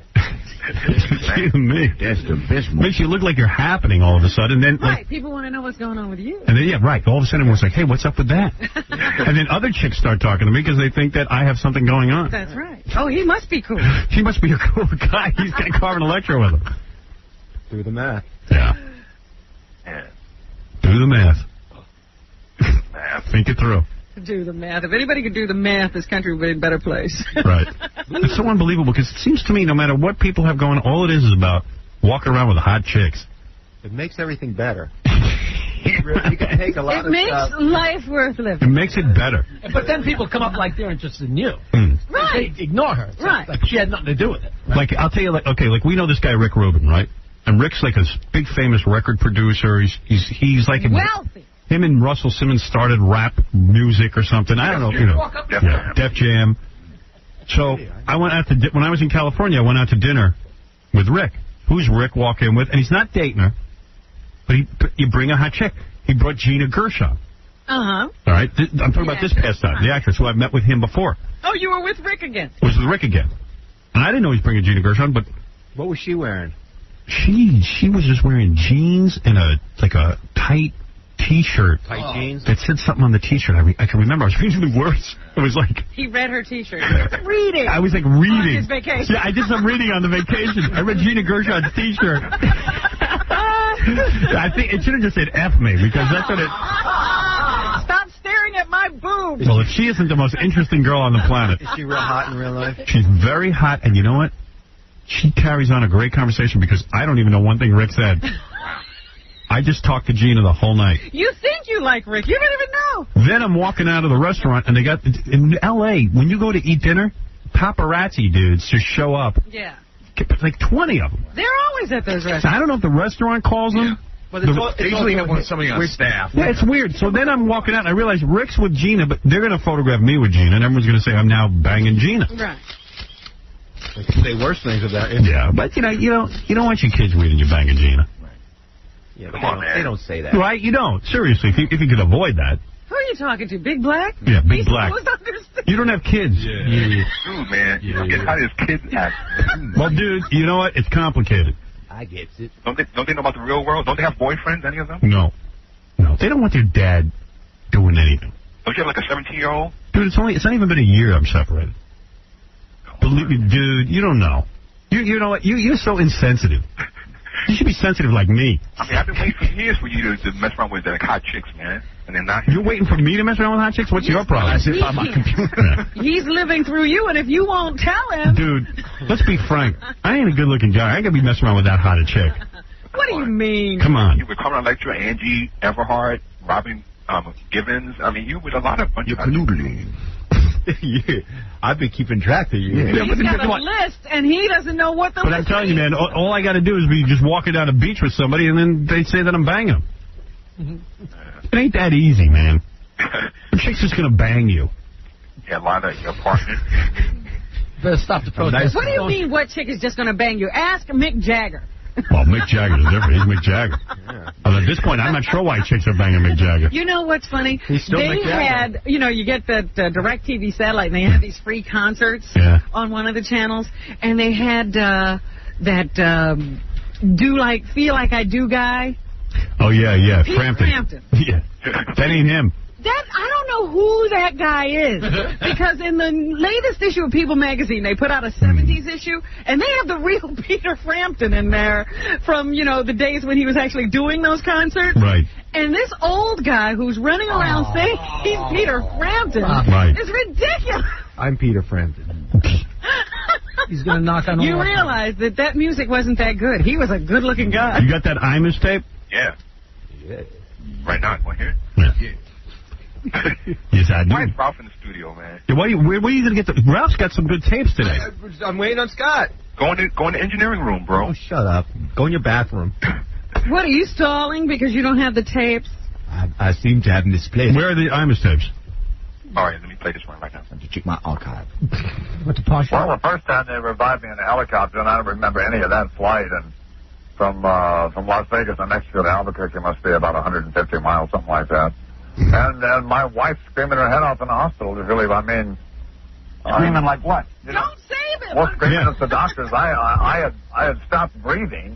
Excuse me. That's the best move. Makes you look like you're happening all of a sudden. Then, Right, people want to know what's going on with you. And then, all of a sudden everyone's like, hey, what's up with that? And then other chicks start talking to me because they think that I have something going on. That's right. Oh, he must be cool. He must be a cool guy. He's got Carmen Electra with him. Do the math. Yeah. Do the math. Think it through. Do the math. If anybody could do the math, this country would be in a better place. Right. It's so unbelievable because it seems to me no matter what people have going, all it is about walking around with hot chicks. It makes everything better. You can take a lot it makes life worth It living. makes it better. But then people come up like they're interested in you. Right. They ignore her. So Right. Like she had nothing to do with it. Right? Like, I'll tell you, like we know this guy Rick Rubin, right? And Rick's like a big famous record producer. He's like wealthy. Him and Russell Simmons started rap music or something. I don't know, Def Jam. So I went out to when I was in California. I went out to dinner with Rick. Who's Rick walk in with? And he's not dating her, but you bring a hot chick. He brought Gina Gershon. Uh-huh. All right, I'm talking about this past time, the actress who I've met with him before. Oh, you were with Rick again. Was with Rick again, and I didn't know he was bringing Gina Gershon, but what was she wearing? She was just wearing jeans and a tight T-shirt. Tight jeans? That said something on the T-shirt. I can remember. I was reading the words. It was like... He read her T-shirt. Reading. I was like reading. On his vacation. Yeah, I did some reading on the vacation. I read Gina Gershon's T-shirt. I think it should have just said F me because that's what it... Stop staring at my boobs. Well, if she isn't the most interesting girl on the planet... Is she real hot in real life? She's very hot, and you know what? She carries on a great conversation because I don't even know one thing Rick said. I just talked to Gina the whole night. You think you like Rick. You don't even know. Then I'm walking out of the restaurant, and they got... In L.A., when you go to eat dinner, paparazzi dudes just show up. Yeah. Like 20 of them. They're always at those restaurants. I don't know if the restaurant calls them. But they usually have somebody on staff. Yeah, it's weird. So then I'm walking out, and I realize Rick's with Gina, but they're going to photograph me with Gina, and everyone's going to say I'm now banging Gina. Right. They can say worse things about it. Yeah, but you don't want your kids reading you banging Gina. Yeah, they don't say that. Right? You don't. Seriously, if you could avoid that. Who are you talking to? Big Black? Yeah, Big He's Black. You don't have kids. Yeah. Dude, man. You don't get how his kids act. Well, dude, you know what? It's complicated. I get it. Don't they know about the real world? Don't they have boyfriends, any of them? No. They don't want their dad doing anything. Don't you have like a 17-year-old? Dude, it's not even been a year I'm separated. Believe me, dude, you don't know. You know what? You're so insensitive. You should be sensitive like me. I mean, I've been waiting for years for you to mess around with hot chicks, man. And then not. You're waiting for me to mess around with hot chicks? What's your problem? On my computer. He's living through you, and if you won't tell him... Dude, let's be frank. I ain't a good-looking guy. I ain't going to be messing around with that hot a chick. What do you mean? Come on. You with Carmen Electra, Angie Everhart, Robin Givens. I mean, you with a lot of bunch of... canoodling. Yeah. I've been keeping track of you. Yeah. He's got a list, and he doesn't know what the But list I'm telling you, is. man, all I got to do is be just walking down a beach with somebody, and then they say that I'm banging them. It ain't that easy, man. The chick's just going to bang you. Yeah, a lot of your partners. Better stop the protest. What do you mean what chick is just going to bang you? Ask Mick Jagger. Well, Mick Jagger's different. He's Mick Jagger. Yeah. At this point, I'm not sure why chicks are banging Mick Jagger. You know what's funny? He's still Mick Jagger. Had, you get that DirecTV satellite, and they had these free concerts on one of the channels, and they had that Feel Like I Do guy. Oh, yeah. Pete Frampton. Yeah. That ain't him. I don't know who that guy is, because in the latest issue of People magazine, they put out a 70s issue, and they have the real Peter Frampton in there from, the days when he was actually doing those concerts. Right. And this old guy who's running around saying he's Peter Frampton is ridiculous. I'm Peter Frampton. He's going to knock on the You realize that music wasn't that good. He was a good-looking guy. You got that Imus tape? Yeah. Right now, want to hear it? Yeah. Yes, I do. Why is Ralph in the studio, man? Yeah, where are you going to get the... Ralph's got some good tapes today. I'm waiting on Scott. Go in the engineering room, bro. Oh, shut up. Go in your bathroom. What, are you stalling because you don't have the tapes? I seem to have misplaced. Where are the Imus tapes? All right, let me play this one right now. To check my archive. What the posh? Well, the first time they revived me in a helicopter, and I don't remember any of that flight, and from Las Vegas to Mexico to Albuquerque must be about 150 miles, something like that. And my wife screaming her head off in the hospital. Really, I mean, screaming like what? Don't save him. Well, screaming at the doctors. I had stopped breathing,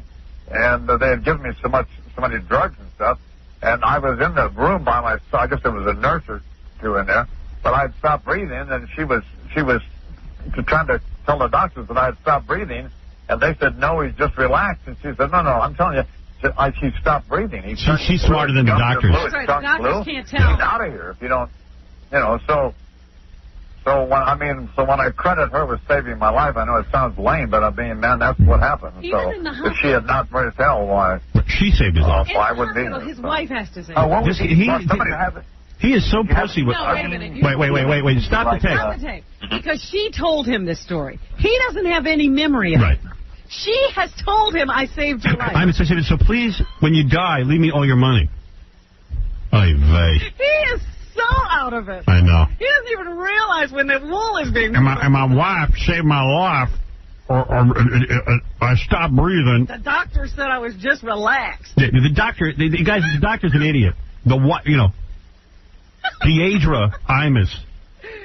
and they had given me so many drugs and stuff. And I was in the room by myself. I guess there was a nurse or two in there, but I had stopped breathing, and she was trying to tell the doctors that I had stopped breathing, and they said no, he's just relaxed. And she said, no, I'm telling you. She stopped breathing. She's smarter than the doctors. That's right, the doctors can't tell. Get out of here if you don't, So when I credit her with saving my life, I know it sounds lame, but man, that's what happened. So if she had not raised hell, why? She saved his life. Why would be here? His wife has to say. What was he is so pussy with. No, wait a minute. Wait. Stop the tape. Stop the tape. Because she told him this story. He doesn't have any memory of it. She has told him, I saved your life. I'm saying, so please, when you die, leave me all your money. Oy vey. He is so out of it. I know. He doesn't even realize when the wool is being... And my wife saved my life, or I stopped breathing. The doctor said I was just relaxed. The doctor, the doctor's an idiot. The Deidre Imus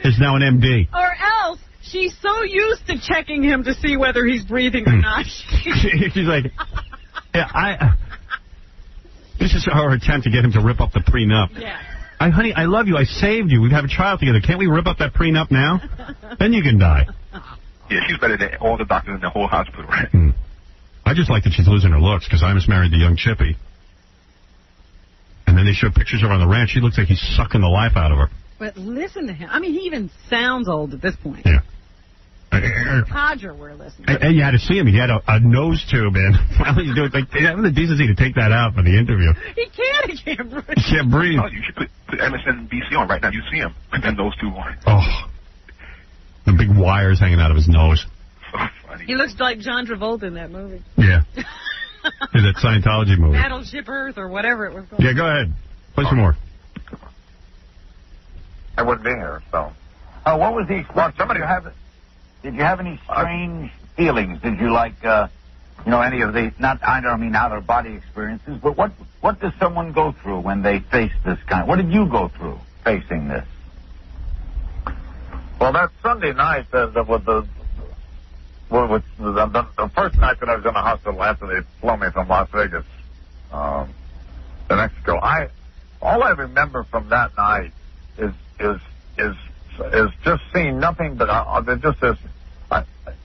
is now an MD. Or else... She's so used to checking him to see whether he's breathing or not. She's like, this is her attempt to get him to rip up the prenup. Yeah. Honey, I love you. I saved you. We have a child together. Can't we rip up that prenup now? Then you can die. Yeah, she's better than all the doctors in the whole hospital, right? I just like that she's losing her looks, because I just married the young Chippy. And then they show pictures of her on the ranch. She looks like he's sucking the life out of her. But listen to him. I mean, he even sounds old at this point. Yeah. Codger, we're listening. And you had to see him. He had a nose tube in. Finally, you do it. Like, they have the decency to take that out for the interview. He can't breathe. He can't breathe. Oh, you should put MSNBC on right now. You see him. And then those two on. Oh. The big wires hanging out of his nose. So funny. He looks like John Travolta in that movie. Yeah. In that Scientology movie. Battleship Earth or whatever it was called. Yeah, go ahead. Play some more. I wouldn't be here, so. What was the experience? Did you have any strange feelings? Did you any of the, I don't mean out-of-body experiences, but what does someone go through when they face this kind? What did you go through facing this? Well, that Sunday night, the first night that I was in the hospital after they flew me from Las Vegas to Mexico, all I remember from that night is just seeing nothing but just this.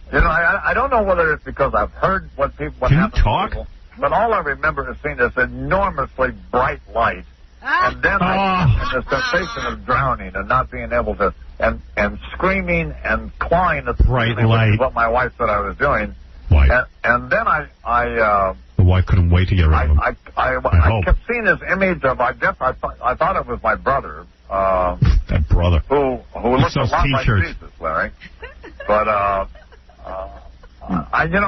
I don't know whether it's because I've heard what happens to people, but all I remember is seeing this enormously bright light, and then the sensation of drowning and not being able to, and screaming and clawing at the bright light. Which is what my wife said I was doing. And then the wife couldn't wait to get rid of him. I kept seeing this image of, I thought it was my brother. That brother. Who looks a lot like Jesus, Larry. But, I don't,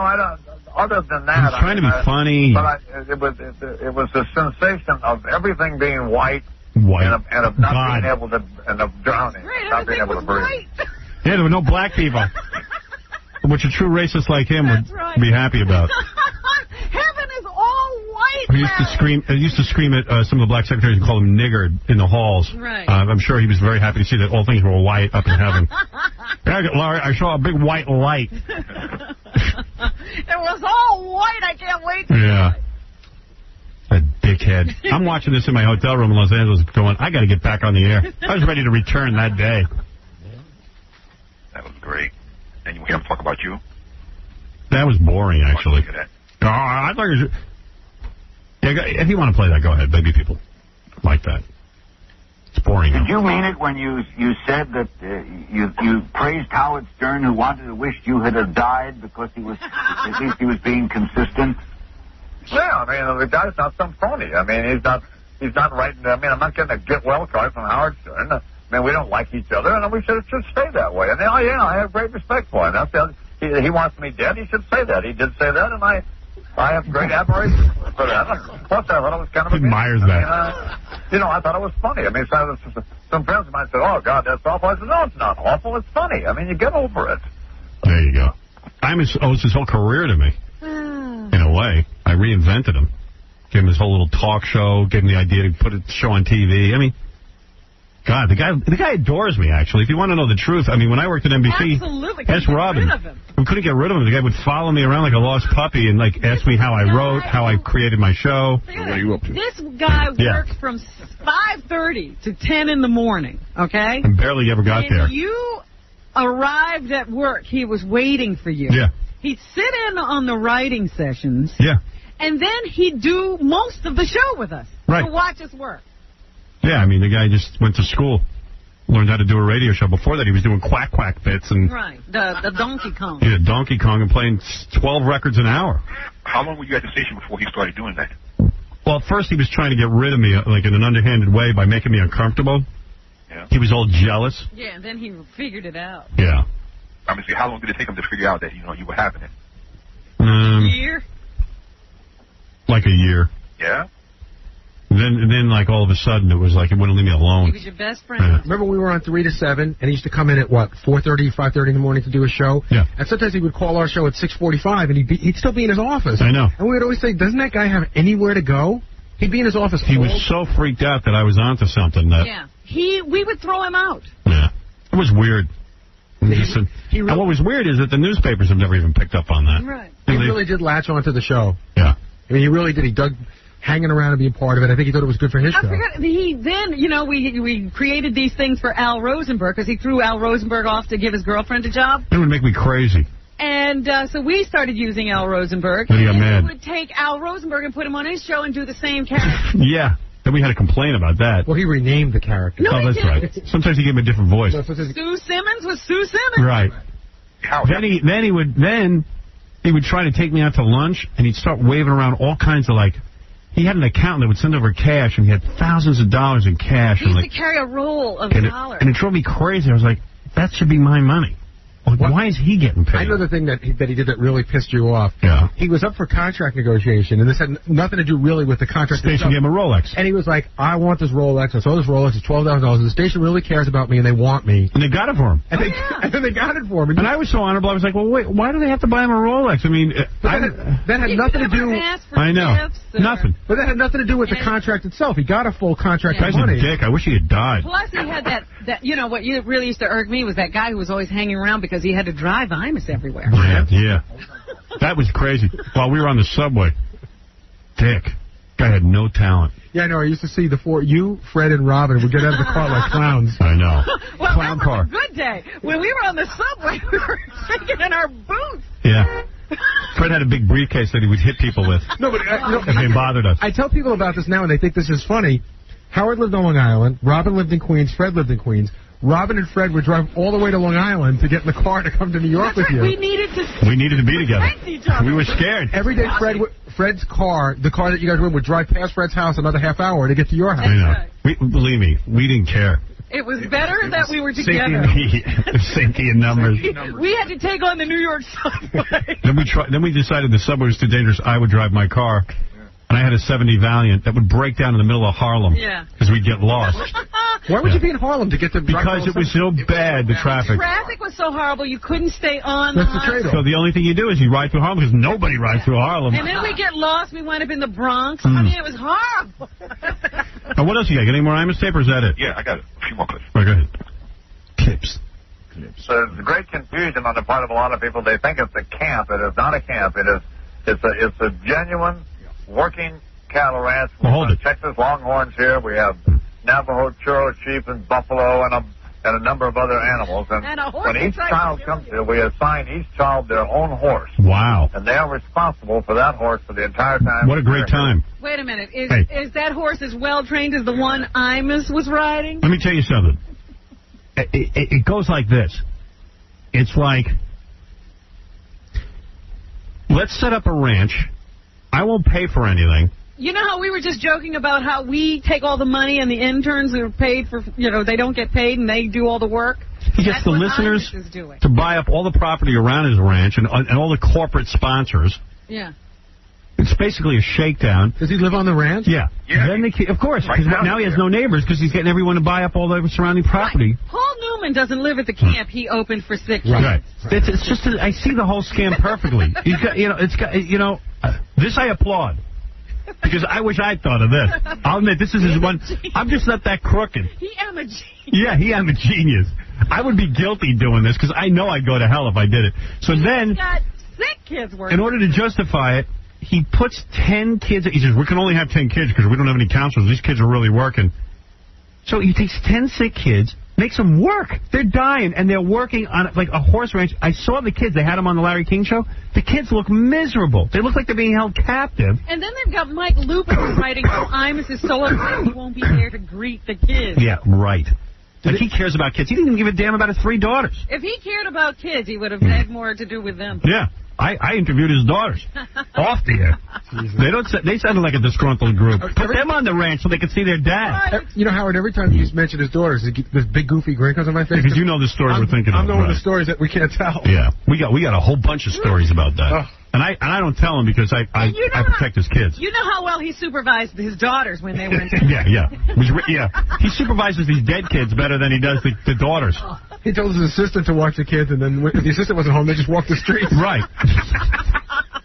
other than that. He's trying to be funny. But it was the sensation of everything being white. And of not being able to, and of drowning. Not being able to breathe. Yeah, there were no black people. Which a true racist like him would be happy about. Heaven I used to scream at some of the black secretaries and call them nigger in the halls. Right. I'm sure he was very happy to see that all things were white up in heaven. Larry, I saw a big white light. It was all white. I can't wait to Yeah. That dickhead. I'm watching this in my hotel room in Los Angeles going, I got to get back on the air. I was ready to return that day. That was great. And you hear him talk about you? That was boring, actually. Oh, I thought you if you want to play that, go ahead. Maybe people like that. It's boring. Did you mean it when you said that you praised Howard Stern, who wanted to wish you had died because he was at least he was being consistent? Yeah, I mean, the guy's not some phony. I mean, he's not writing. I mean, I'm not getting a get well card from Howard Stern. I mean, we don't like each other, and we should stay that way. And I have great respect for him. He wants me dead. He should say that. He did say that, and I have great admiration for that. Plus, I thought it was kind of admires that. I thought it was funny. I mean, some friends of mine said, "Oh God, that's awful." I said, "No, it's not awful. It's funny. I mean, you get over it." There you go. It's his whole career to me. In a way, I reinvented him. Gave him his whole little talk show. Gave him the idea to put a show on TV. I mean, God, the guy adores me, actually. If you want to know the truth, I mean, when I worked at NBC, ask Robin. We couldn't get rid of him. The guy would follow me around like a lost puppy and ask me how I wrote, how I created my show. What are you up to? This guy worked from 5:30 to 10 in the morning. Okay. And barely ever got there. When you arrived at work, he was waiting for you. Yeah. He'd sit in on the writing sessions. Yeah. And then he'd do most of the show with us. Right. To watch us work. Yeah, I mean, the guy just went to school, learned how to do a radio show. Before that, he was doing quack bits and right, the Donkey Kong. Yeah, Donkey Kong and playing 12 records an hour. How long were you at the station before he started doing that? Well, at first he was trying to get rid of me, in an underhanded way, by making me uncomfortable. Yeah. He was all jealous. Yeah, and then he figured it out. Yeah. I mean, how long did it take him to figure out that you were having it? A year. Like a year. Yeah. Then, all of a sudden, it was like it wouldn't leave me alone. He was your best friend. Yeah. Remember we were on 3 to 7, and he used to come in at, 4:30, 5:30 in the morning to do a show? Yeah. And sometimes he would call our show at 6:45, and he'd still be in his office. I know. And we would always say, doesn't that guy have anywhere to go? He'd be in his office. He was so freaked out that I was onto something that... Yeah. We would throw him out. Yeah. It was weird. And what was weird is that the newspapers have never even picked up on that. Right. He really did latch onto the show. Yeah. I mean, he really did. He dug hanging around and being part of it. I think he thought it was good for his show. I forgot. We created these things for Al Rosenberg because he threw Al Rosenberg off to give his girlfriend a job. It would make me crazy. And so we started using Al Rosenberg. Then he got mad. We would take Al Rosenberg and put him on his show and do the same character. Yeah. Then we had to complain about that. Well, he renamed the character. No, that's right. Sometimes he gave him a different voice. Sue Simmons was Sue Simmons. Right. Then he would try to take me out to lunch, and he'd start waving around all kinds of he had an accountant that would send over cash, and he had thousands of dollars in cash. He used to carry a roll of dollars. And it drove me crazy. I was like, that should be my money. Why is he getting paid? I know the thing that he did that really pissed you off. Yeah. He was up for contract negotiation, and this had nothing to do really with the contract. The station gave him a Rolex. And he was like, I want this Rolex. I saw this Rolex. It's $12,000. The station really cares about me, and they want me. And they got it for him. And then they got it for him. And I was so honorable. I was like, well, wait, why do they have to buy him a Rolex? I mean, that had nothing to do. I know. Nothing. But that had nothing to do with the contract itself. He got a full contract Guy's of money. a dick. I wish he had died. Plus, he had that what really used to irk me was that guy who was always hanging around because he had to drive Imus everywhere. Yeah. That was crazy. While we were on the subway. Dick. Guy had no talent. Yeah, I know. I used to see you, Fred, and Robin would get out of the car like clowns. I know. Well, clown that car. was a good day. When we were on the subway, we were shaking in our boots. Yeah. Fred had a big briefcase that he would hit people with. No, but if they bothered us. I tell people about this now, and they think this is funny. Howard lived on Long Island. Robin lived in Queens. Fred lived in Queens. Robin and Fred would drive all the way to Long Island to get in the car to come to New York with you. We needed to be together. We were scared. Every day, Fred's car, the car that you guys were in, would drive past Fred's house another half hour to get to your house. I know. Believe me, we didn't care. It was better that we were together. Safety in numbers. We had to take on the New York subway. Then we decided the subway was too dangerous. I would drive my car. And I had a 70 Valiant that would break down in the middle of Harlem. Yeah. Because we'd get lost. Why would you be in Harlem to get to... Because it was so bad, the traffic. Traffic was so horrible, you couldn't stay on That's the the trade-off. So the only thing you do is you ride through Harlem because nobody rides through Harlem. And then we get lost. We wind up in the Bronx. I mean, it was horrible. Now, what else you got? Got any more Imus tape, or is that it? Yeah, I got a few more clips. All right, go ahead. Clips. So there's great confusion on the part of a lot of people. They think it's a camp. It is not a camp. It's a genuine working cattle ranch. Well, hold it. Texas Longhorns here. We have Navajo churro sheep and buffalo and a number of other animals. And when each child comes here, we assign each child their own horse. Wow. And they are responsible for that horse for the entire time. What a great time. Wait a minute. Is that horse as well trained as the one Imus was riding? Let me tell you something. It goes like this. It's like, let's set up a ranch. I won't pay for anything. You know how we were just joking about how we take all the money and the interns are paid for, they don't get paid and they do all the work? He gets the listeners to buy up all the property around his ranch and all the corporate sponsors. Yeah. It's basically a shakedown. Does he live on the ranch? Yeah. Then of course, because now he has no neighbors because he's getting everyone to buy up all the surrounding property. Right. Paul Newman doesn't live at the camp he opened for sick kids. Right. It's just I see the whole scam perfectly. This I applaud. Because I wish I'd thought of this. I'll admit, this is his one. I'm just not that crooked. He am a genius. Yeah, he am a genius. I would be guilty doing this because I know I'd go to hell if I did it. So then, got sick kids working. In order to justify it, he puts 10 kids. He says, we can only have 10 kids because we don't have any counselors. These kids are really working. So he takes 10 sick kids, makes them work. They're dying, and they're working on like a horse ranch. I saw the kids. They had them on the Larry King show. The kids look miserable. They look like they're being held captive. And then they've got Mike Lupin writing, Imus is so upset he won't be there to greet the kids. Yeah, right. Like, he cares about kids. He didn't even give a damn about his 3 daughters. If he cared about kids, he would have had more to do with them. Yeah. I interviewed his daughters off the air. They sounded like a disgruntled group. Put them on the ranch so they could see their dad. You know, Howard, every time you mention his daughters, this big goofy grin comes on my face. Because you know the story we're thinking of. I'm knowing the stories that we can't tell. Yeah, we got a whole bunch of stories about that. And I don't tell him because I protect his kids. You know how well he supervised his daughters when they went. Yeah. He supervises these dead kids better than he does the daughters. He told his assistant to watch the kids, and then when the assistant wasn't home, they just walked the streets. Right.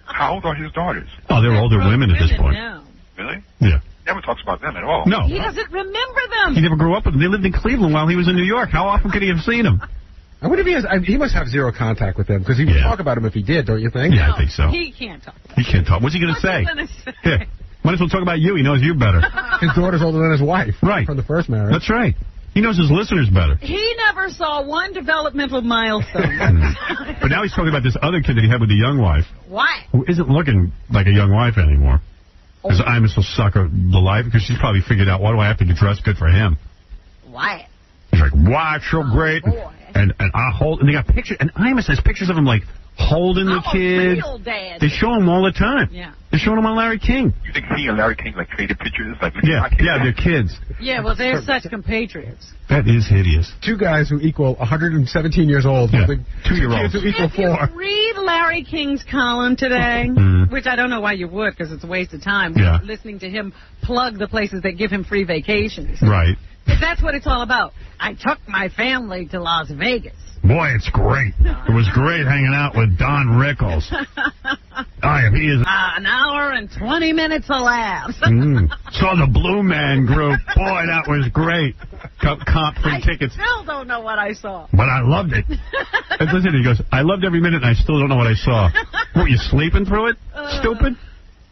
How old are his daughters? Oh, they're older women at this point. Now. Really? Yeah. Never talks about them at all. No. He doesn't remember them. He never grew up with them. They lived in Cleveland while he was in New York. How often could he have seen them? I wonder if he must have zero contact with them, because he would talk about them if he did, don't you think? Yeah, I think so. He can't talk. He can't talk. What's he going to say? Yeah. Might as well talk about you. He knows you better. His daughter's older than his wife. Right. From the first marriage. That's right. He knows his listeners better. He never saw one developmental milestone. But now he's talking about this other kid that he had with the young wife. Why? Who isn't looking like a young wife anymore. Because Imus will suck her the life, because she's probably figured out, why do I have to get dressed good for him? Why? He's like, wow, it's so great. And I hold, and they got pictures, and Imus has pictures of him, like, holding the kids. Real dad. They show him all the time. Yeah. They're showing him on Larry King. You think he and Larry King, like, traded pictures? Like, Yeah, they're kids. Yeah, well, they're such compatriots. That is hideous. 2 guys who equal 117 years old. Yeah. 2-year-olds who equal 4. If you read Larry King's column today, which I don't know why you would, because it's a waste of time, listening to him plug the places that give him free vacations. Right. But that's what it's all about. I took my family to Las Vegas. Boy, it's great. It was great hanging out with Don Rickles. He is... An hour and 20 minutes elapsed. Saw the Blue Man Group. Boy, that was great. Comp free tickets. I still don't know what I saw. But I loved it. And listen, he goes, I loved every minute, and I still don't know what I saw. What, you sleeping through it? Stupid?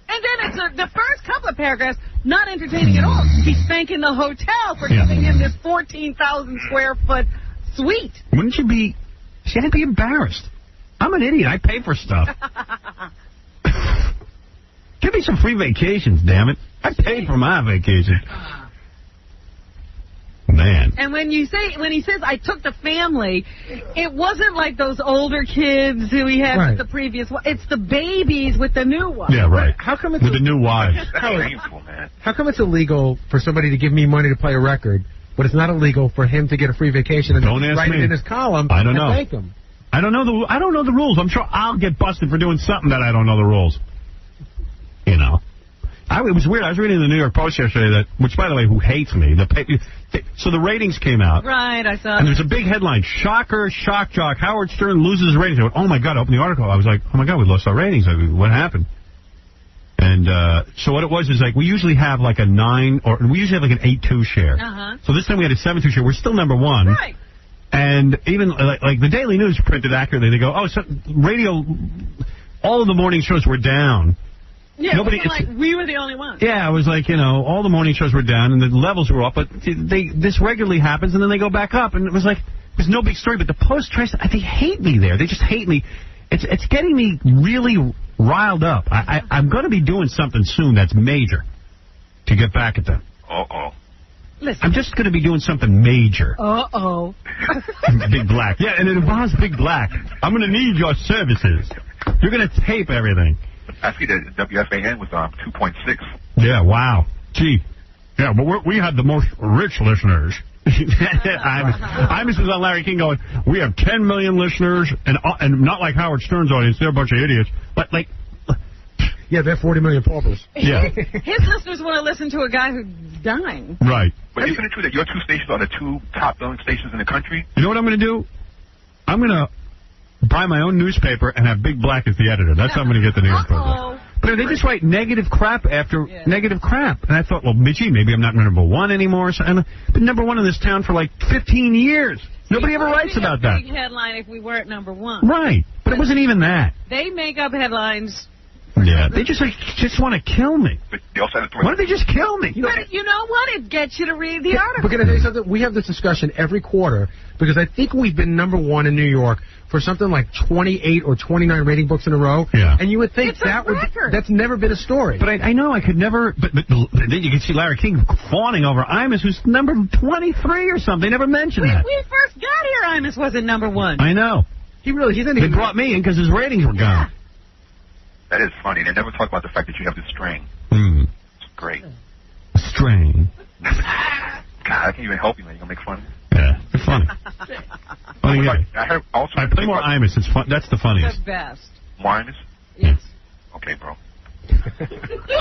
And then it's the first couple of paragraphs, not entertaining at all. He's thanking the hotel for giving him this 14,000 square foot suite. Wouldn't you be... See, I'd be embarrassed. I'm an idiot. I pay for stuff. Give me some free vacations, damn it. I paid for my vacation. Man. And when he says, I took the family, it wasn't like those older kids who he had with the previous one. It's the babies with the new one. Yeah, right. How come it's with the new wives. That's shameful, man. How come it's illegal for somebody to give me money to play a record, but it's not illegal for him to get a free vacation and Don't ask write me. it in his column I don't and know. thank him? I don't know the rules. I'm sure I'll get busted for doing something that I don't know the rules. You know. I it was weird. I was reading in the New York Post yesterday which, by the way, who hates me? So the ratings came out. Right, I saw. And there's a big headline: "Shocker, shock jock, Howard Stern loses ratings." I went, "Oh my God!" I opened the article. I was like, "Oh my God, we lost our ratings. I mean, what happened?" And so what it was is like we usually have like a 9 or we usually have like an 8.2 share. So this time we had a 7.2 share. We're still number one. Right. And even like the Daily News printed accurately. They go, "Oh, so radio, all of the morning shows were down." Yeah, we were the only ones. Yeah, it was like, all the morning shows were down and the levels were up, but this regularly happens and then they go back up, and it was like, it was no big story, but the Post tries to, they hate me there. They just hate me. It's getting me really riled up. I'm going to be doing something soon that's major to get back at them. Uh-oh. Listen. I'm just going to be doing something major. Uh-oh. Big Black. Yeah, and it involves Big Black. I'm going to need your services. You're going to tape everything. I see that WFAN was 2.6. Yeah, wow. Gee. Yeah, but we had the most rich listeners. Imus was on Larry King going, "We have 10 million listeners, and not like Howard Stern's audience. They're a bunch of idiots." But, like... Yeah, they're 40 million paupers. Yeah. His listeners want to listen to a guy who's dying. Right. But isn't it true that your two stations are the two top-billing stations in the country? You know what I'm going to do? I'm going to buy my own newspaper and have Big Black as the editor. That's how I'm going to get the newspaper. But they just write negative crap after negative crap. And I thought, well, maybe I'm not number one anymore. I've been number one in this town for like 15 years. Nobody ever writes about that. Big headline if we weren't number one. Right. But it wasn't even that. They make up headlines. Yeah, they just want to kill me. But they also had Why don't they just kill me? But you know what? It gets you to read the article. But can I tell you something? We have this discussion every quarter because I think we've been number one in New York for something like 28 or 29 rating books in a row. Yeah. And you would think that's never been a story. But I know I could never. But then you can see Larry King fawning over Imus, who's number 23 or something. They never mentioned that. We first got here, Imus wasn't number one. I know. He didn't. They brought me in because his ratings were gone. That is funny. They never talk about the fact that you have this string. It's great. A string. God, I can't even help you, man. You're going to make fun? Yeah, it's funny. I heard also... I play more Imus. It's fun. That's the funniest. The best. More Imus? Yes. Okay, bro.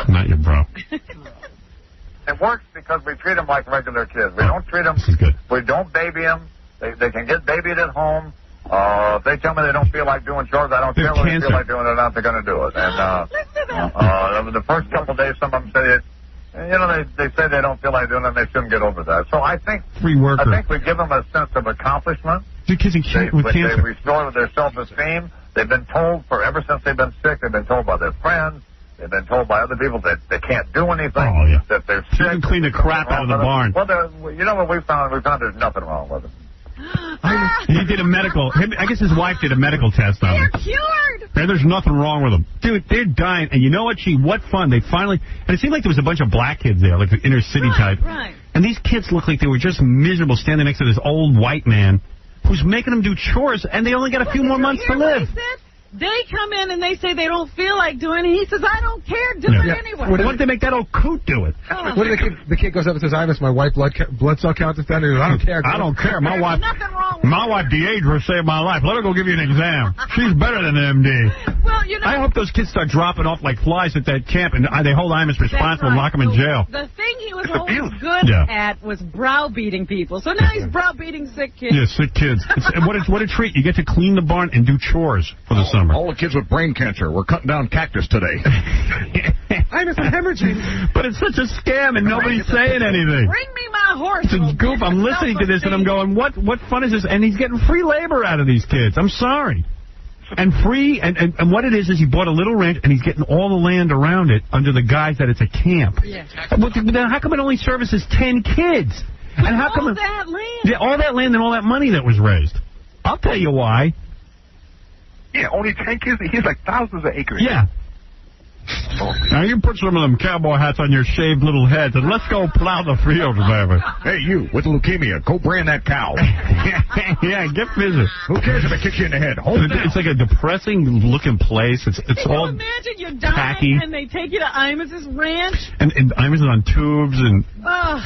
Not your bro. It works because we treat them like regular kids. We don't treat them... We don't baby them. They can get babied at home. If they tell me they don't feel like doing chores, I don't care whether they feel like doing it or not, they're going to do it. And the first couple of days, some of them say it. They say they don't feel like doing it, and they shouldn't get over that. So I think we give them a sense of accomplishment. The kids with cancer. They restore their self-esteem. They've been told ever since they've been sick. They've been told by their friends. They've been told by other people that they can't do anything. That they're sick. You can clean the crap out of the barn. Well, you know what we found? We found there's nothing wrong with them. He did a medical. I guess his wife did a medical test on him. They're cured. And there's nothing wrong with them, dude. They're dying. And you know what? What fun! They finally. And it seemed like there was a bunch of black kids there, like the inner city type. Right. And these kids look like they were just miserable, standing next to this old white man who's making them do chores, and they only got a few more months to live. They come in and they say they don't feel like doing it. He says, "I don't care. Do it anyway." Why don't they make that old coot do it? What if the kid goes up and says, "Imus, my white blood cell count is down." He goes, "I don't care." I don't care. My wife, Deidre saved my life. Let her go give you an exam. She's better than an MD. Well, I hope those kids start dropping off like flies at that camp, and they hold Imus responsible and lock him in jail. The thing he was always good at was browbeating people. So now he's browbeating sick kids. Yeah, sick kids. What a treat. You get to clean the barn and do chores for the summer. All the kids with brain cancer. We're cutting down cactus today. Imus, I'm hemorrhaging. But it's such a scam, and nobody's saying anything. Bring me my horse. It's a goof. I'm listening to this, and I'm going, what fun is this? And he's getting free labor out of these kids. I'm sorry. And free, and what it is he bought a little ranch, and he's getting all the land around it under the guise that it's a camp. Yeah. Then how come it only services 10 kids? And how come that land? Yeah, all that land and all that money that was raised. I'll tell you why. Yeah, only 10 kids. He has like thousands of acres. Yeah. Now you put some of them cowboy hats on your shaved little heads and let's go plow the fields, baby. Hey, you with leukemia, go brand that cow. Yeah, get busy. Who cares if it kicks you in the head? It's like a depressing looking place. It's all imagine you're dying tacky. And they take you to Imus's ranch. And Imus is on tubes and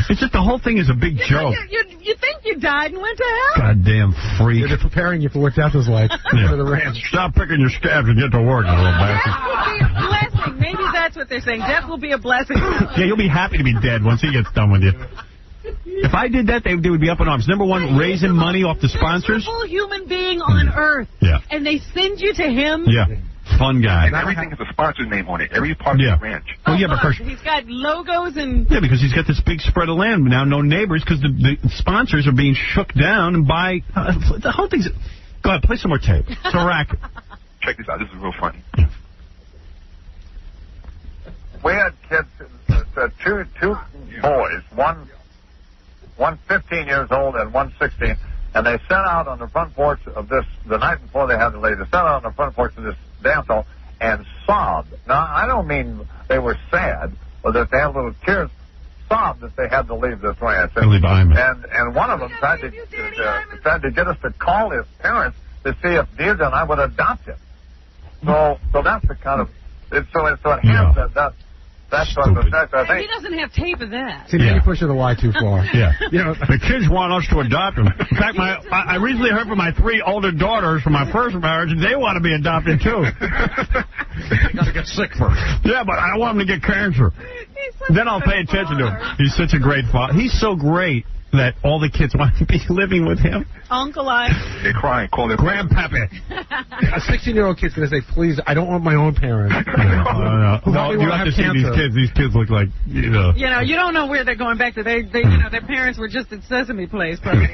it's just the whole thing is a big joke. You think you died and went to hell? Goddamn freak. They're preparing you for what death is like. For the ranch. Stop picking your scabs and get to work, you little bastard. That would be a blessing. Maybe That's what they're saying. Death will be a blessing. Yeah, you'll be happy to be dead once he gets done with you. If I did that, they would be up in arms. Number one, raising money off the sponsors. He's a full human being on Earth. Yeah. And they send you to him. Yeah. Fun guy. And everything has a sponsor name on it. Every part of the ranch. Oh, yeah, because he's got logos and... Yeah, because he's got this big spread of land, but now no neighbors, because the sponsors are being shook down and by... the whole thing's... Go ahead, play some more tape. It's a racket. Check this out. This is real funny. We had kids, two boys, one 15 years old and one 16, and they sat out on the front porch of this, the night before they had the lady, they sat out on the front porch of this dance hall and sobbed. Now, I don't mean they were sad or that they had little tears, sobbed that they had to leave this ranch. And one of them tried to get us to call his parents to see if Deirdre and I would adopt him. So that's the kind of, it has that's sort of effect, I think. He doesn't have tape of that. See, now you're pushing the Y too far. Yeah. You know, the kids want us to adopt them. In fact, I recently heard from my 3 older daughters from my first marriage, and they want to be adopted, too. You got to get sick first. Yeah, but I want them to get cancer. Then I'll pay attention to him. He's such a great father. He's so great that all the kids want to be living with him. Uncle I. They're crying. Call their Grandpappy. A 16-year-old kid's going to say, please, I don't want my own parents. No, you have to see these kids. These kids look like, you know, you don't know where they're going back to. They their parents were just at Sesame Place. Probably.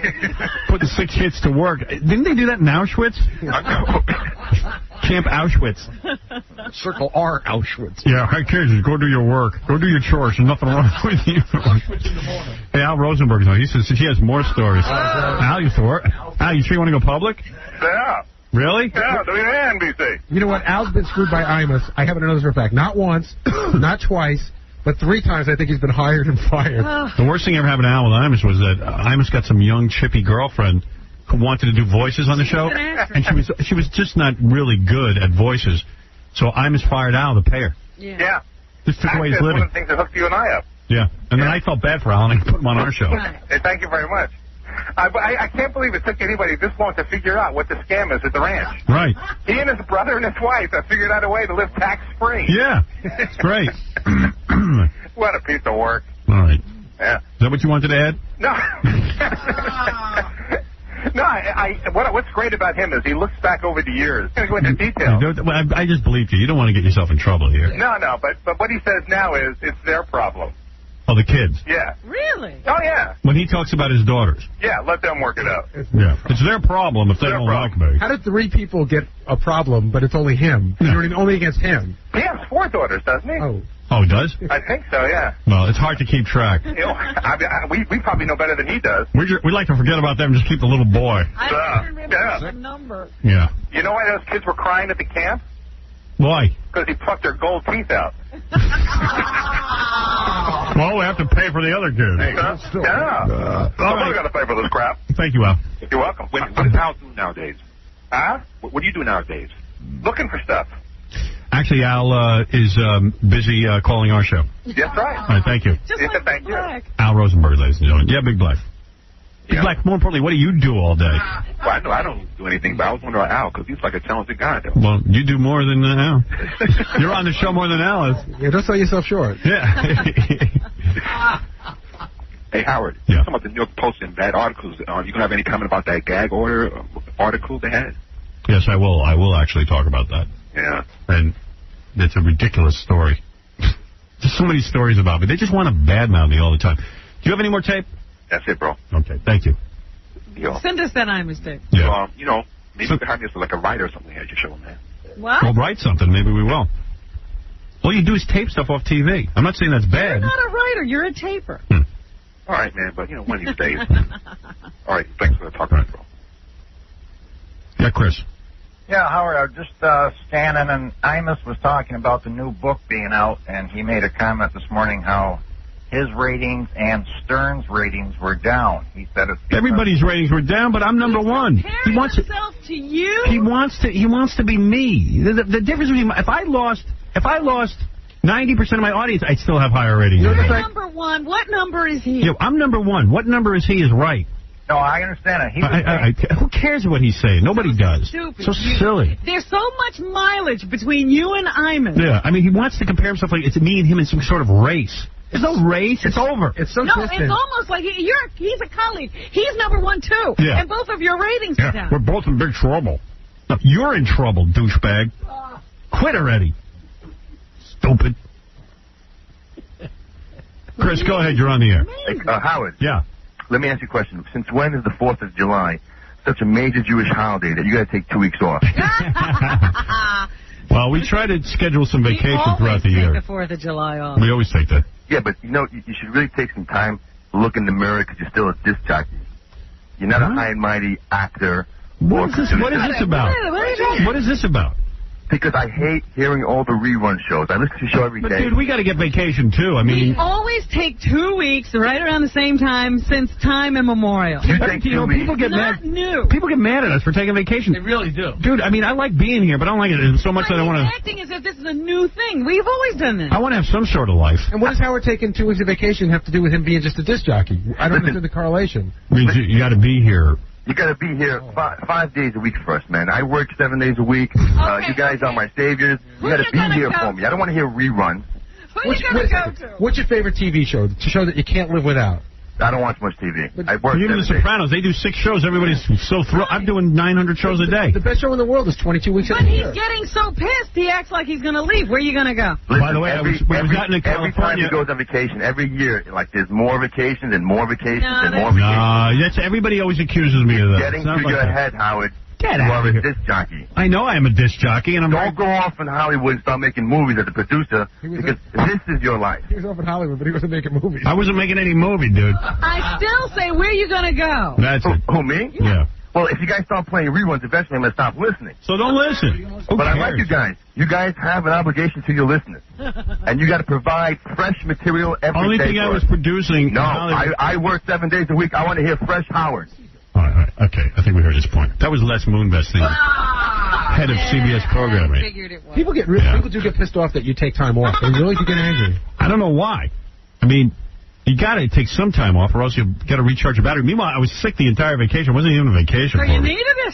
Put the 6 kids to work. Didn't they do that in Auschwitz? Camp Auschwitz. Circle R Auschwitz. Yeah, hey kids, go do your work. Go do your chores. There's nothing wrong with you. Hey, Al Rosenberg's on. He says he has more stories. Al used to work. Al, you sure you want to go public? Yeah. Really? Yeah, WNBC. You know what? Al's been screwed by Imus. I happen to know this for a fact. Not once, not twice, but 3 times I think he's been hired and fired. The worst thing ever happened to Al with Imus was that Imus got some young, chippy girlfriend who wanted to do voices on the show, and she was just not really good at voices. So Imus fired Al to pay her. Yeah. Just took away his living. One of the things that hooked you and I up. Yeah, and then I felt bad for Al, and I put him on our show. Hey, thank you very much. I can't believe it took anybody this long to figure out what the scam is at the ranch. Right. He and his brother and his wife have figured out a way to live tax-free. Yeah, it's great. What a piece of work. All right. Yeah. Is that what you wanted to add? No. No, what's great about him is he looks back over the years. I'm going to go into detail. I just believed you. You don't want to get yourself in trouble here. No, but what he says now is it's their problem. Oh, the kids? Yeah. Really? Oh, yeah. When he talks about his daughters. Yeah, let them work it out. Yeah. It's their problem if they don't like me. How did 3 people get a problem, but it's only him? You know what I mean? Only against him. He has 4 daughters, doesn't he? Oh, he does? I think so, yeah. Well, it's hard to keep track. You know, we probably know better than he does. We like to forget about them and just keep the little boy. I don't remember the number. Yeah. You know why those kids were crying at the camp? Why? Because he plucked their gold teeth out. Well, we have to pay for the other kids. Yeah. Somebody's got to pay for this crap. Thank you, Al. You're welcome. What does Al do nowadays? Huh? What do you do nowadays? Looking for stuff. Actually, Al is busy calling our show. That's right. All right, thank you. Thank you. Al Rosenberg, ladies and gentlemen. Yeah, Big Black. Big Black, more importantly, what do you do all day? Well, I don't do anything, but I was wondering about Al, because he's like a talented guy, though. Well, you do more than Al. You're on the show more than Al is. Yeah, don't sell yourself short. Yeah. Hey, Howard. Yeah. Talking about the New York Post and bad articles. You going to have any comment about that gag order article they had? Yes, I will. I will actually talk about that. Yeah. And it's a ridiculous story. There's so many stories about me. They just want to badmouth me all the time. Do you have any more tape? That's it, bro. Okay, thank you. Send us that Imus tape. Yeah. You know, maybe you could have me as like a writer or something at your show, man. What? Well, write something. Maybe we will. All you do is tape stuff off TV. I'm not saying that's bad. You're not a writer. You're a taper. All right, man, but, one of these days. All right, thanks for the talk, bro. Yeah, Chris. Yeah, Howard, I was just scanning, and Imus was talking about the new book being out, and he made a comment this morning how his ratings and Stern's ratings were down. He said it's everybody's ratings were down, but I'm number 1. He wants himself to you. He wants to be me. The difference between if I lost 90% of my audience, I'd still have higher ratings. You're number 1. What number is he? I'm number 1. What number is he is right. No, I understand it. He was who cares what he's saying? Nobody does. Stupid. So silly. There's so much mileage between you and Iman. Yeah, I mean, he wants to compare himself like it's me and him in some sort of race. There's no race. It's over. It's so No, distant. it's almost like he's a colleague. He's number 1 too. Yeah. And both of your ratings are down. We're both in big trouble. No, you're in trouble, douchebag. Quit already. Stupid. Chris, go ahead. You're on the air. Howard. Yeah. Let me ask you a question. Since when is the 4th of July such a major Jewish holiday that you got to take 2 weeks off? Well, we try to schedule some vacation throughout the year. We always take the 4th of July off. We always take that. Yeah, but you know, you should really take some time to look in the mirror because you're still a disc jockey. You're not a high and mighty actor. What is this about? What is this about? Because I hate hearing all the rerun shows. I listen to the show every day. But, dude, we got to get vacation, too. I mean... We always take 2 weeks right around the same time since time immemorial. People get mad. New. People get mad at us for taking vacation. They really do. Dude, I mean, I like being here, but I don't like it so much that I want to... acting as if this is a new thing. We've always done this. I want to have some sort of life. And what does Howard taking 2 weeks of vacation have to do with him being just a disc jockey? I don't understand the correlation. Means you got to be here. You got to be here 5 days a week for us, man. I work 7 days a week. You guys are my saviors. You got to be here for me. I don't want to hear reruns. What's your favorite TV show? To show that you can't live without. I don't watch much TV. I work Even The Sopranos, they do 6 shows. Everybody's so thrilled. I'm doing 900 shows a day. The best show in the world is 22 weeks But he's getting so pissed, he acts like he's going to leave. Where are you going to go? Listen, by the way, every time he goes on vacation, every year, like there's more vacations and more vacations and more vacations. No, everybody always accuses me of that. Getting to your head, Howard. Get you out are of a here. disc jockey. I know I am a disc jockey, and Don't go off in Hollywood and start making movies as a producer, because this is your life. He was off in Hollywood, but he wasn't making movies. I wasn't making any movie, dude. I still say, where are you going to go? That's it. Who, me? Yeah. Well, if you guys start playing reruns, eventually I'm going to stop listening. So don't listen. But I like you guys. You guys have an obligation to your listeners. And you got to provide fresh material every day. Only thing I was producing... No, I work 7 days a week. I want to hear fresh Howard. All right. Okay, I think we heard his point. That was Les Moonves, the head of CBS programming. People do get pissed off that you take time off. They really do get angry. I don't know why. I mean, you got to take some time off, or else you got to recharge your battery. Meanwhile, I was sick the entire vacation. It wasn't even a vacation So for you me. needed it?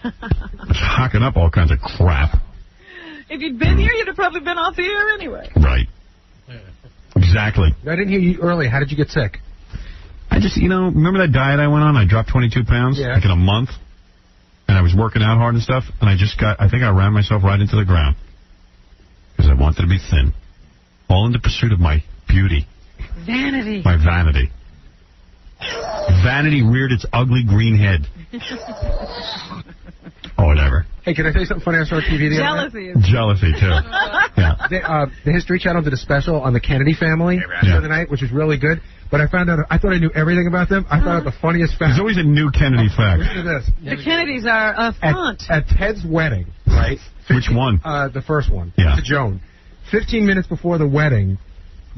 I was hocking up all kinds of crap. If you'd been here, you'd have probably been off the air anyway. Right. Exactly. I didn't hear you earlier. How did you get sick? I just, remember that diet I went on? I dropped 22 pounds like in a month. And I was working out hard and stuff. And I think I ran myself right into the ground. Because I wanted to be thin. All in the pursuit of my beauty. Vanity. My vanity. Vanity reared its ugly green head. Or whatever. Hey, can I tell you something funny I saw on TV the other night? Jealousy, too. Yeah. The History Channel did a special on the Kennedy family the other night, which was really good. But I found out, I thought I knew everything about them. I found out the funniest fact. There's always a new Kennedy fact. Listen to this. The Kennedys are a front. At Ted's wedding, right? Which one? The first one. Yeah. To Joan. 15 minutes before the wedding,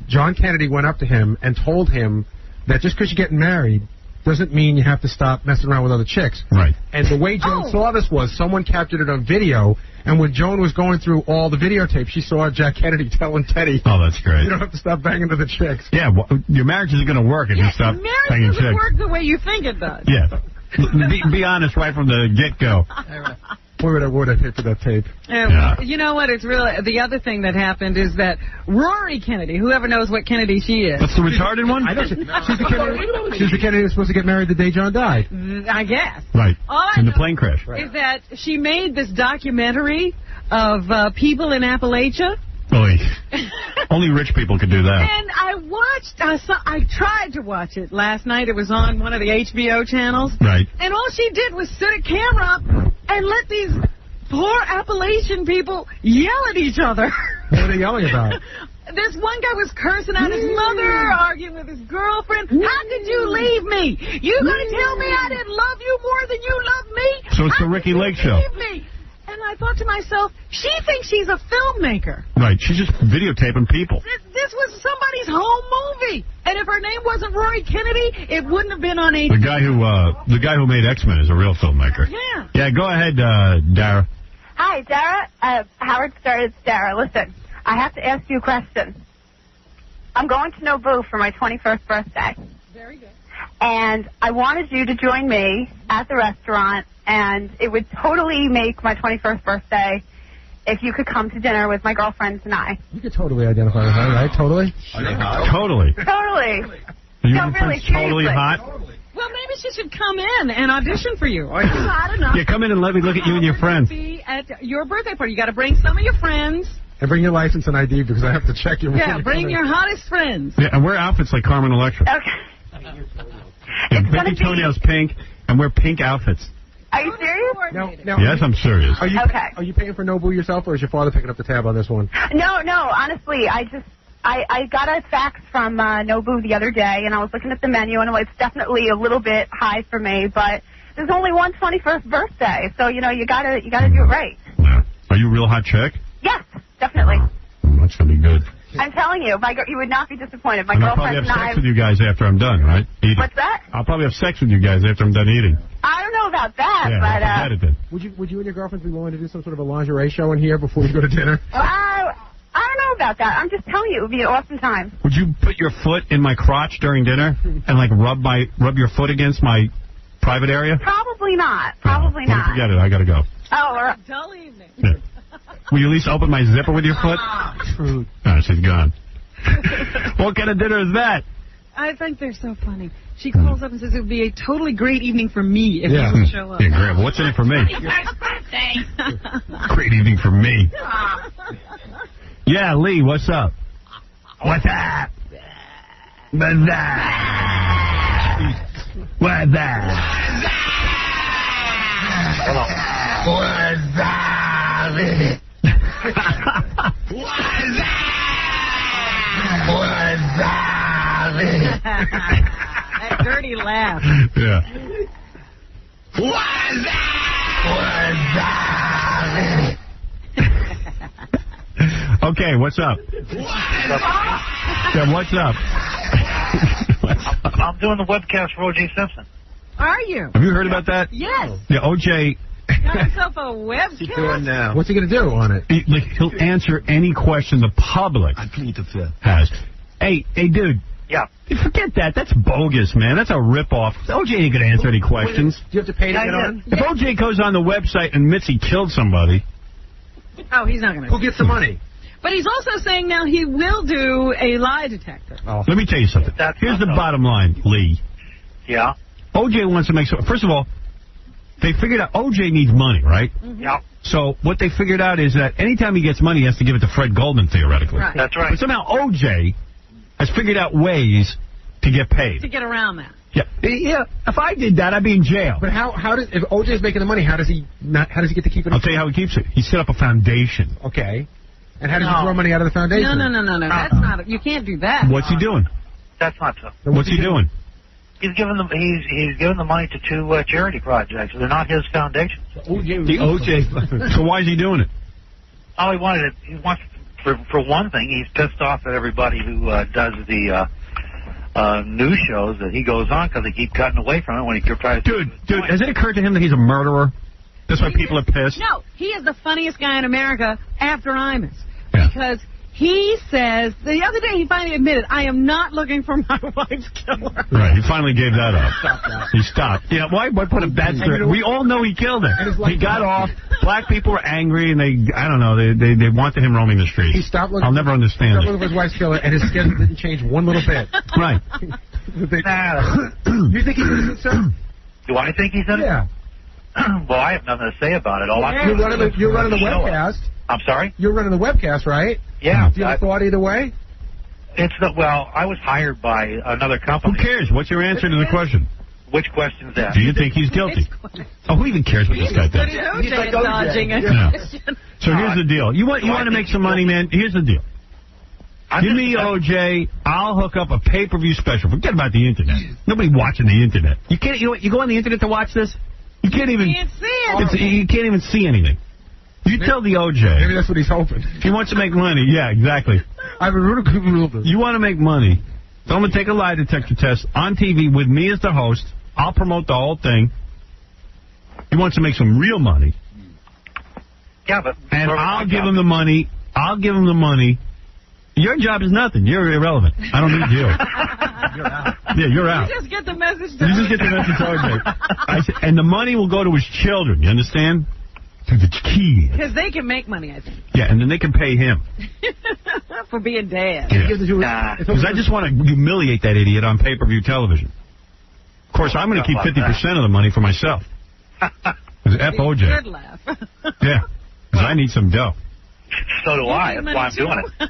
John Kennedy went up to him and told him that just because you're getting married doesn't mean you have to stop messing around with other chicks. Right. And the way Joan saw this was someone captured it on video, and when Joan was going through all the videotapes, she saw Jack Kennedy telling Teddy, "Oh, that's great. You don't have to stop banging to the chicks." Yeah, well, your marriage isn't going to work if you stop banging Marriage chicks. doesn't work the way you think it does. Yeah. Be honest right from the get-go. Where would I pay for that tape? You know what? It's really the other thing that happened is that Rory Kennedy, whoever knows what Kennedy she is. That's the retarded one? I know. She's the Kennedy who was supposed to get married the day John died. I guess. Right. All I in the know plane crash. is that she made this documentary of people in Appalachia. Boy. Only rich people could do that. And I watched, I tried to watch it last night. It was on one of the HBO channels. Right. And all she did was set a camera up and let these poor Appalachian people yell at each other. What are they yelling about? This one guy was cursing out his mother, arguing with his girlfriend. How could you leave me? You gonna tell me I didn't love you more than you love me? So it's the Ricky Lake show. Me? And I thought to myself, she thinks she's a filmmaker. Right, she's just videotaping people. This was somebody's home movie. And if her name wasn't Rory Kennedy, it wouldn't have been on HBO. The guy who made X-Men is a real filmmaker. Yeah. Yeah, go ahead, Dara. Hi, Dara. Howard started Dara. Listen, I have to ask you a question. I'm going to Naboo for my 21st birthday. Very good. And I wanted you to join me at the restaurant, and it would totally make my 21st birthday if you could come to dinner with my girlfriends and I. You could totally identify with her, right? Totally? Totally. Totally. You No, really, totally seriously. hot? Well, maybe she should come in and audition for you. Are you hot enough? Yeah, come in and let me look at you and your friends. Be at your birthday party. You got to bring some of your friends. And bring your license and ID because I have to check your... Yeah, bring your hottest friends. Yeah, and wear outfits like Carmen Electra. Okay. Yeah, make your toenails pink and wear pink outfits. Are you serious? No, Yes, I'm serious. Are you, Okay. Are you paying for Nobu yourself, or is your father picking up the tab on this one? No, honestly, I got a fax from Nobu the other day, and I was looking at the menu, and it's definitely a little bit high for me, but there's only one 21st birthday, so, you gotta do it right. Yeah. Are you a real hot chick? Yes, definitely. That's going to be good. I'm telling you, you would not be disappointed. My And I'll probably girlfriend have and sex I... with you guys after I'm done, right? Eating. What's that? I'll probably have sex with you guys after I'm done eating. I don't know about that, Yeah, but... forget it then. Would you and your girlfriend be willing to do some sort of a lingerie show in here before you go to dinner? I don't know about that. I'm just telling you, it would be an awesome time. Would you put your foot in my crotch during dinner and like rub your foot against my private area? Probably not. Probably Well, not. forget it. I got to go. Oh, all right. Dull evening. Yeah. Will you at least open my zipper with your foot? True. Oh, she's gone. What kind of dinner is that? I think they're so funny. She calls up and says it would be a totally great evening for me if you would show up. Yeah, great. Well, what's in it for me? birthday. Great evening for me. Yeah, Lee, what's up? What's up? What's that? What's that? What's that? That dirty laugh. Yeah. Okay, what's up? Yeah, what's up? I'm doing the webcast for O.J. Simpson. Are you? Have you heard about that? Yes. Yeah, O.J. Got himself a webcast. now? What's he going to do on it? He'll answer any question the public has. Hey, dude. Yeah. Forget that. That's bogus, man. That's a ripoff. O.J. ain't going to answer any questions. Do you have to pay to get on? If O.J. goes on the website and admits he killed somebody... Oh, he's not going to. Who gets the money? But he's also saying now he will do a lie detector. Oh. Let me tell you something. Here's the bottom line, Lee. Yeah. O.J. wants to make... First of all, they figured out O.J. needs money, right? Mm-hmm. Yeah. So what they figured out is that anytime he gets money, he has to give it to Fred Goldman, theoretically. Right. That's right. But somehow O.J. has figured out ways to get paid. To get around that. Yeah. If I did that, I'd be in jail. But if O.J.'s making the money, how does he get to keep it? I'll tell you how he keeps it. He set up a foundation. Okay. And how does he throw money out of the foundation? No. That's not. You can't do that. What's he doing? That's not so. What's he doing? He's given the money to two charity projects. They're not his foundation. The O.J. So why is he doing it? Oh, he wants for one thing, he's pissed off at everybody who does the news shows that he goes on because they keep cutting away from it when he tries to... Dude, has it occurred to him that he's a murderer? That's why people are pissed? No, he is the funniest guy in America after Imus. Because he says, the other day he finally admitted, I am not looking for my wife's killer. Right, he finally gave that up. He stopped. Yeah, why put a bad story? We all know he killed her. He got off. Black people were angry, and they wanted him roaming the streets. He stopped looking. I'll never understand looking for his wife's killer, and his schedule didn't change one little bit. Right. You think he's innocent, sir? Do I think he's innocent? Yeah. Well, I have nothing to say about it. All You're running the webcast. I'm sorry? You're running the webcast, right? Yeah. Do you have a thought either way? I was hired by another company. Who cares? What's your answer to the question? Which question is that? Do you think he's guilty? Oh, who even cares what this guy thinks? He's like dodging it. Yeah. So here's the deal. You want to make some money, man? Here's the deal. Give me O.J. I'll hook up a pay-per-view special. Forget about the internet. Nobody watching the internet. You can't. You go on the internet to watch this. You can't even. You can't see it. You can't even see anything. You tell the O.J. Maybe that's what he's hoping. He wants to make money. Yeah, exactly. You want to make money. So I'm going to take a lie detector test on TV with me as the host. I'll promote the whole thing. He wants to make some real money. Yeah, but... And I'll give him the money. Your job is nothing. You're irrelevant. I don't need you. Yeah, you're out. You just get the message to You just get the message to OJ. And the money will go to his children, you understand? To the kids. Because they can make money, I think. Yeah, and then they can pay him. For being dad. Because I just want to humiliate that idiot on pay-per-view television. Of course, I'm going to keep 50% of the money for myself. Because F OJ. Good laugh. Yeah, because I need some dough. So do I. That's why I'm doing it.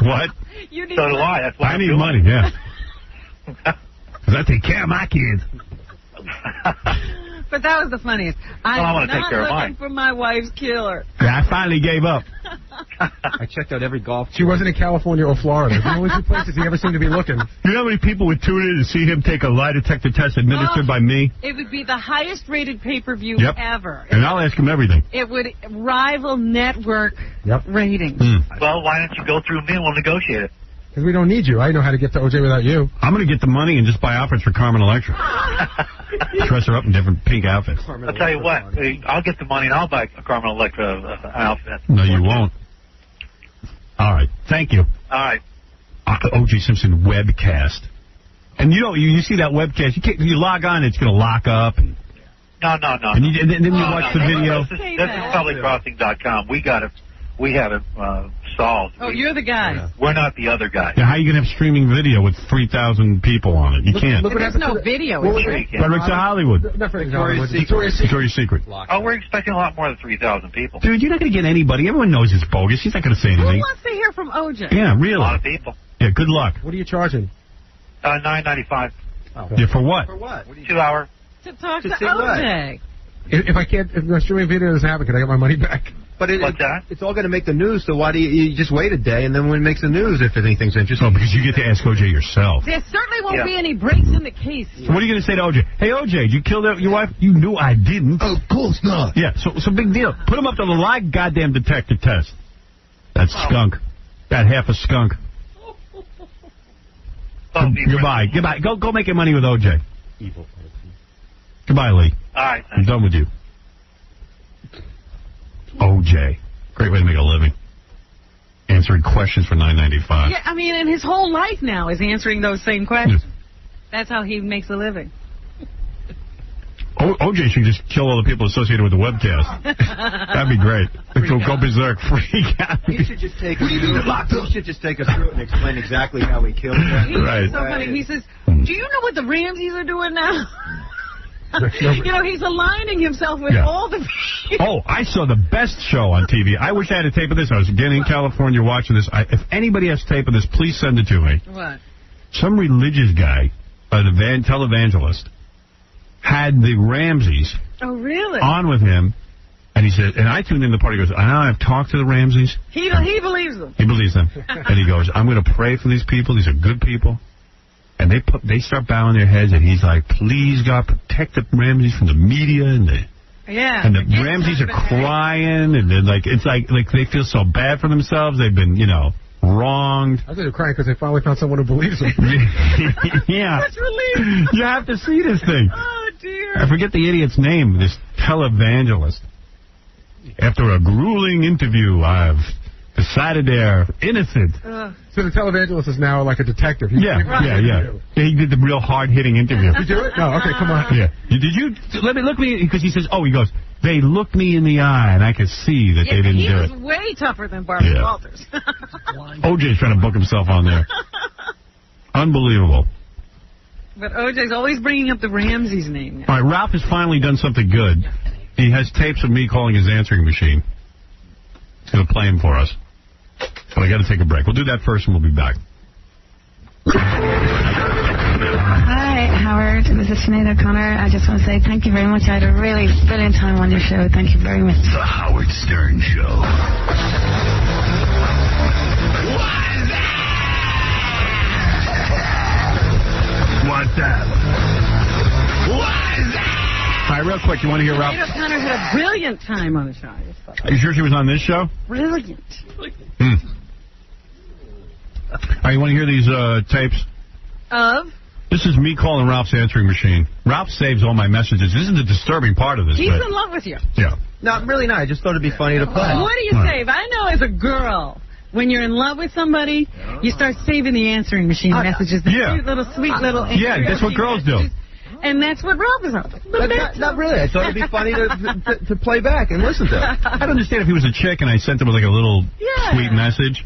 What? You need so do I. That's why I need money, yeah. Because I take care of my kids. But that was the funniest. I want to take care of mine. I'm not looking for my wife's killer. Yeah, I finally gave up. I checked out every golf. She wasn't in California or Florida. The only two places he ever seemed to be looking. You know how many people would tune in to see him take a lie detector test administered by me? It would be the highest rated pay-per-view ever. And I'll ask him everything. It would rival network ratings. Well, why don't you go through me and we'll negotiate it? Because we don't need you. I know how to get to OJ without you. I'm going to get the money and just buy outfits for Carmen Electra. Dress her up in different pink outfits. I'll tell you what. I'll get the money and I'll buy a Carmen Electra outfit. No, you won't. All right. Thank you. All right. O.J. Simpson webcast. And you know, you see that webcast. You log on, it's going to lock up. No. And then you watch the video. This is publiccrossing.com. We have it solved. Oh, you're the guy. We're not the other guy. Yeah, how are you going to have streaming video with 3,000 people on it? You can't. There's no video. Frederick's to Hollywood. Victoria's Secret. Oh, we're expecting a lot more than 3,000 people. Dude, you're not going to get anybody. Everyone knows it's bogus. He's not going to say anything. Who wants to hear from OJ? Yeah, really. A lot of people. Yeah, good luck. What are you charging? $9.95. Yeah, for what? 2 hour. To talk to see OJ. If my streaming video doesn't happen, can I get my money back? But it's all going to make the news, so why do you just wait a day, and then when it makes the news, if anything's interesting? Oh, because you get to ask OJ yourself. There certainly won't be any breaks in the case. So what are you going to say to OJ? Hey, OJ, did you kill your wife? You knew I didn't. Of course not. Yeah, so big deal. Put him up to the lie goddamn detector test. That skunk. That half a skunk. Goodbye. Go make your money with OJ. Evil. Goodbye, Lee. All right. I'm done with you. OJ. Great way to make a living. Answering questions for $9.95. Yeah, I mean, and his whole life now is answering those same questions. That's how he makes a living. OJ should just kill all the people associated with the webcast. That'd be great. Go berserk, freak out. He should just take us through it and explain exactly how he killed them. Right. So funny. He says, do you know what the Ramseys are doing now? You know, he's aligning himself with all the people. Oh, I saw the best show on TV. I wish I had a tape of this. I was again in California watching this. If anybody has tape of this, please send it to me. What? Some religious guy, an televangelist, had the Ramseys on with him, and he said, and I tuned in the party. He goes, I've talked to the Ramseys. He believes them. He believes them. And he goes, I'm going to pray for these people. These are good people. And they start bowing their heads, and he's like, please, God, protect the Ramseys from the media. And the Ramseys are crying, and they're like, it's like they feel so bad for themselves. They've been, wronged. I think they're crying because they finally found someone who believes them. Yeah. That's relief. You have to see this thing. Oh, dear. I forget the idiot's name, this televangelist. After a grueling interview, I've decided they're innocent. So the televangelist is now like a detective. Yeah. He did the real hard-hitting interview. You do it? No, okay, come on. Yeah. Did you? Let me look me, because he says, he goes, they looked me in the eye, and I could see that they didn't do it. He was way tougher than Barbara Walters. OJ's trying to book himself on there. Unbelievable. But OJ's always bringing up the Ramseys name now. All right, Ralph has finally done something good. He has tapes of me calling his answering machine. He's going to play him for us. But I got to take a break. We'll do that first, and we'll be back. Hi, Howard. This is Sinead O'Connor. I just want to say thank you very much. I had a really brilliant time on your show. Thank you very much. The Howard Stern Show. What's up? All right, real quick, you want to hear Ralph? Sinead O'Connor had a brilliant time on the show. Are you sure she was on this show? Brilliant. All right, you want to hear these tapes? Of? This is me calling Ralph's answering machine. Ralph saves all my messages. This is the disturbing part of this. He's in love with you. Yeah. No, really not. I just thought it'd be funny to play. What do you save? I know as a girl When you're in love with somebody, you start saving the answering machine messages. The cute little, sweet little answering that's what girls do. And that's what Ralph is on. Not really. I thought it'd be funny to play back and listen to. I'd understand if he was a chick and I sent him like a little sweet message.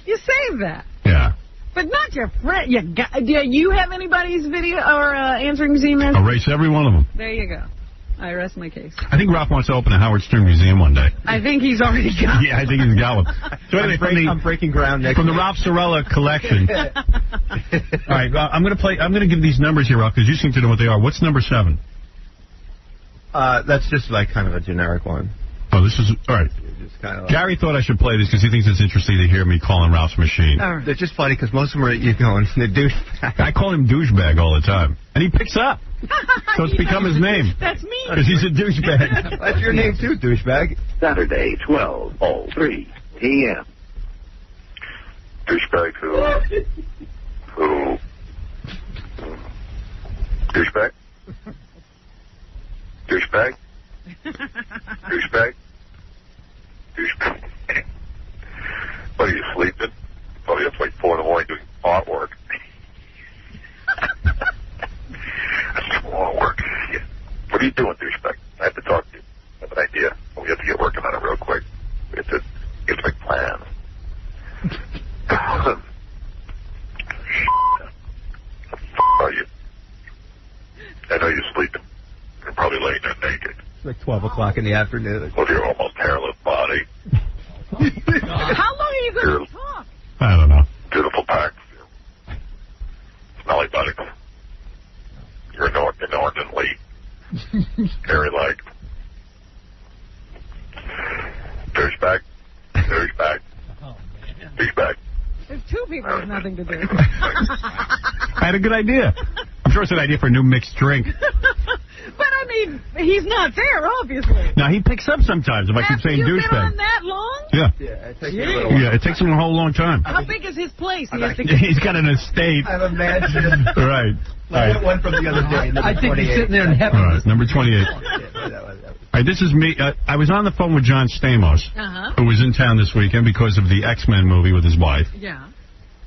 You save that. Yeah. But not your friend. Do you have anybody's video or answering machine message? Erase every one of them. There you go. I rest my case. I think Ralph wants to open a Howard Stern museum one day. I think he's already got Yeah, I think he's got one. So anyway, I'm breaking ground next from the Ralph Sorella collection. All right, I'm going to give these numbers here, Ralph, because you seem to know what they are. What's number 7? That's just like kind of a generic one. Oh, this is all right. Gary thought I should play this because he thinks it's interesting to hear me calling Ralph's machine. They're just funny because most of them are the douchebag. I call him douchebag all the time, and he picks up. So it's become his name. That's me. Because he's a douchebag. That's your name too, douchebag. Saturday, 12:03 p.m. Douchebag who? Douchebag? Douchebag? Douchebag? Douchebag? What, are you sleeping? Probably up like 4 in the morning doing artwork. That's a lot of work. Yeah. What are you doing, douchebag? I have to talk to you. I have an idea. We have to get working on it real quick. We have to make plans. What the f*** are you? I know you're sleeping. You're probably laying there naked. It's like 12 o'clock in the afternoon. With your almost hairless body. How long are you going to talk? I don't know. Beautiful pack. Smelly body. You're inordinately hairy leg. Douchebag. Douchebag. Douchebag. There's 2 people with nothing to do. I had a good idea. I'm sure it's an idea for a new mixed drink. But, I mean, he's not there, obviously. Now, he picks up sometimes if I keep saying douchebag. You've been on that long? Yeah. Yeah, it takes me a little while. Yeah, it takes him a whole long time. How big is his place? He's got an estate. I have a mansion. Right. Like one from the other day. I think he's sitting there in heaven. All right, number 28. All right, this is me. I was on the phone with John Stamos, who was in town this weekend because of the X-Men movie with his wife. Yeah.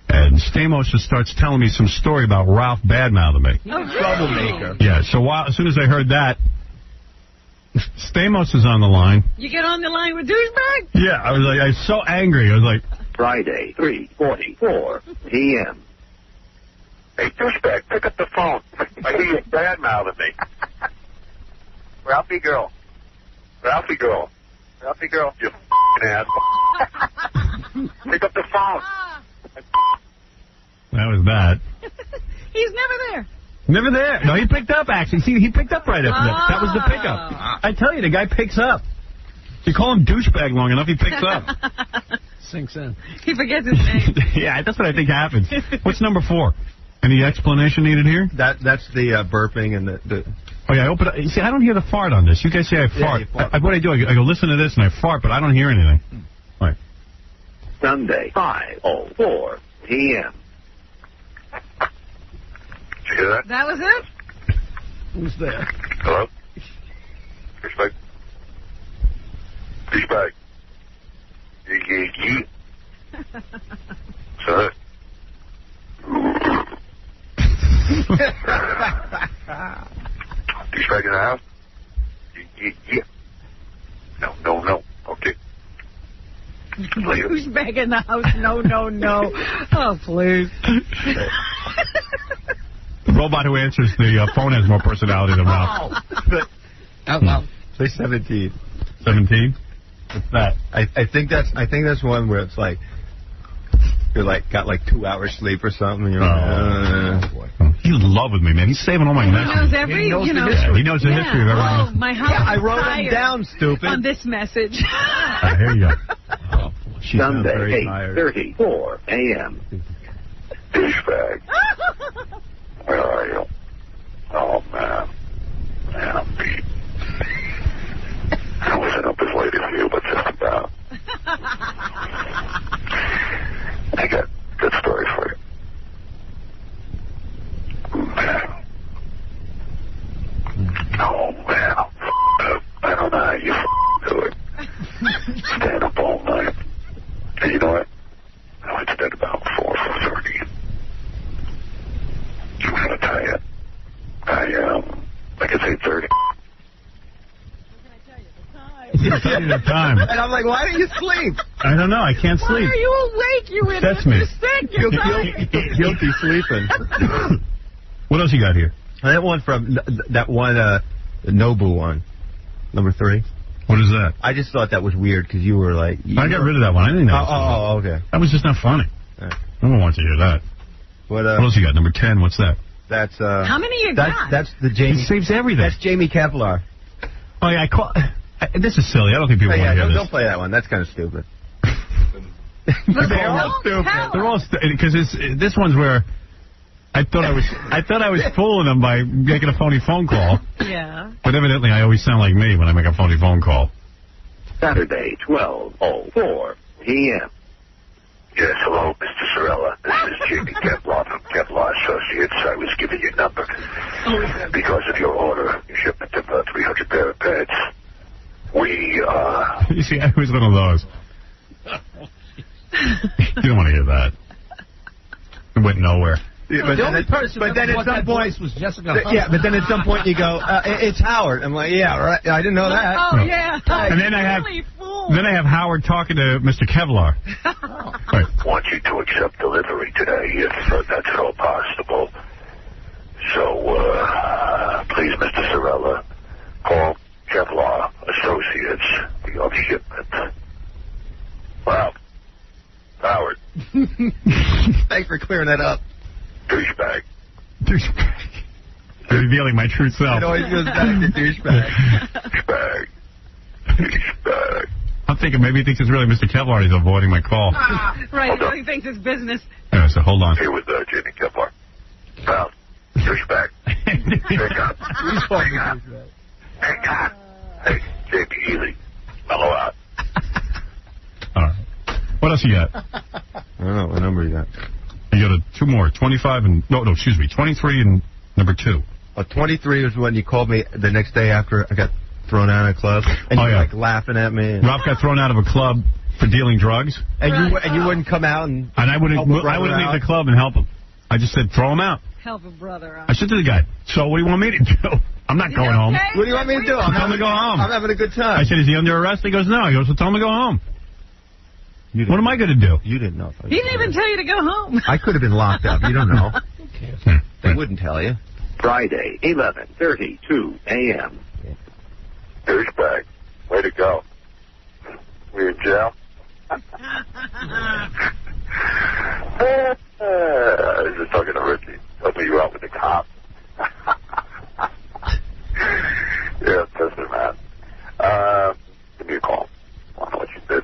And Stamos just starts telling me some story about Ralph badmouthing me. Oh, troublemaker. Yeah, so as soon as I heard that, Stamos is on the line. You get on the line with douchebag? Yeah, I was so angry. I was like... Friday, 3:44 p.m. Hey, douchebag, pick up the phone. I hear you bad-mouthing me. Ralphie girl. Ralphie girl. Ralphie girl. You f***ing asshole. Pick up the phone. That was that. He's never there. Never there. No, he picked up, actually. See, he picked up right after that. That was the pickup. I tell you, the guy picks up. You call him douchebag long enough, he picks up. Sinks in. He forgets his name. Yeah, that's what I think happens. What's number 4? Any explanation needed here? That's the burping and the... Oh, yeah, I open up. You see, I don't hear the fart on this. You guys say I fart. What I do, I go listen to this and I fart, but I don't hear anything. All right. Sunday, 5:04 p.m. Did you hear that? That was it? Who's there? Hello? Douchebag? Douchebag? Yee. Sir? Douchebag in the house? Yeah. No. Okay. Douchebag in the house? No. Oh, please. The robot who answers the phone has more personality than Ralph. Out loud. Say 17. 17? What's that? I think that's one where it's like you're got 2 hours sleep or something. And you're he's in love with me, man. He's saving all my messages. He knows the history. He knows the history of everything. My house I wrote them down, stupid. On this message. Here you go. Sunday, 8:34 a.m. Douchebag. Where are you? Oh, man. Man, I'm beat. I wasn't up as late as you, but just about. I got a good story for you. Man. Oh, man. I don't know how you do it. Stand up all night. And you know what? He's telling you the time. And I'm like, why don't you sleep? I don't know. I can't sleep. Why are you awake, you idiot? That's me. You're sick. You're tired. Guilty sleeping. What else you got here? That one from Nobu one, number 3. What is that? I just thought that was weird because you were like... I got rid of that one. I didn't know. Oh, okay. That was just not funny. No one wants to hear that. What else you got? Number 10, what's that? That's How many you got? That's the Jamie. He saves everything. That's Jamie Kevlar. Oh, yeah, this is silly. I don't think people want to hear this. Don't play that one. That's kind of stupid. They're all stupid. They're all because this one's where I thought I was fooling them by making a phony phone call. Yeah. But evidently, I always sound like me when I make a phony phone call. Saturday, 12:04 p.m. Yes, hello, Mr. Sorella. This is Jamie Kevlar from Kevlar Associates. I was giving your number because of your order, your shipment of 300 pair of pants. You see, I was one of those. You don't want to hear that. It went nowhere. Yeah, but then at some point was Jessica. Yeah, but then at some point you go, it's Howard. I'm like, yeah, right. I didn't know that. Oh, yeah. And then I have Howard talking to Mr. Kevlar. Right. Want you to accept delivery today, if that's at all possible. So, please, Mr. Sorella, call Kevlar Associates for your shipment. Wow. Howard. Thanks for clearing that up. Douchebag. Revealing my true self. It always goes back to douchebag. Douchebag. I'm thinking maybe he thinks it's really Mr. Kevlar. He's avoiding my call. Right, he really thinks it's business. Yeah, so hold on. Here with Jamie Kevlar. Pal, douchebag. Hang on. Hang on. Hey, Jamie, easy. Mellow out. All right. What else you got? I don't know. What number you got? You got 2 more. 25 and... No, excuse me. 23 and number 2. 23 was when you called me the next day after I got thrown out of a club. And you were like laughing at me. And Ralph got thrown out of a club for dealing drugs. And you wouldn't come out and I wouldn't leave the club and help him. I just said, throw him out. Help a brother out. I said to the guy, so what do you want me to do? I'm not going home. What do you want me to do? Tell him to go home. I'm having a good time. I said, is he under arrest? He goes, no. He goes, well, tell him to go home. What am I going to do? You didn't know. He didn't even tell you to go home. I could have been locked up. You don't know. They wouldn't tell you. Friday, 11:32 a.m. Douchebag. Way to go. We in jail? I was just talking to Richie. Helping you out with the cop. Yeah, pissing, man. Give me a call. I don't know what you did.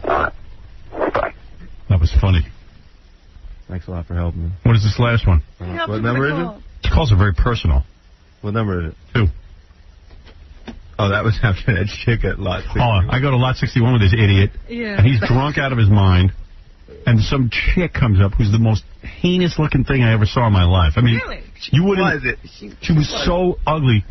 All right. Bye. That was funny. Thanks a lot for helping me. What is this last one? What number is it? The calls are very personal. What number is it? 2. Oh, that was after that chick at Lot 61. Oh, I go to Lot 61 with this idiot. Yeah. And he's drunk out of his mind. And some chick comes up who's the most heinous-looking thing I ever saw in my life. I mean, you wouldn't... She was so ugly.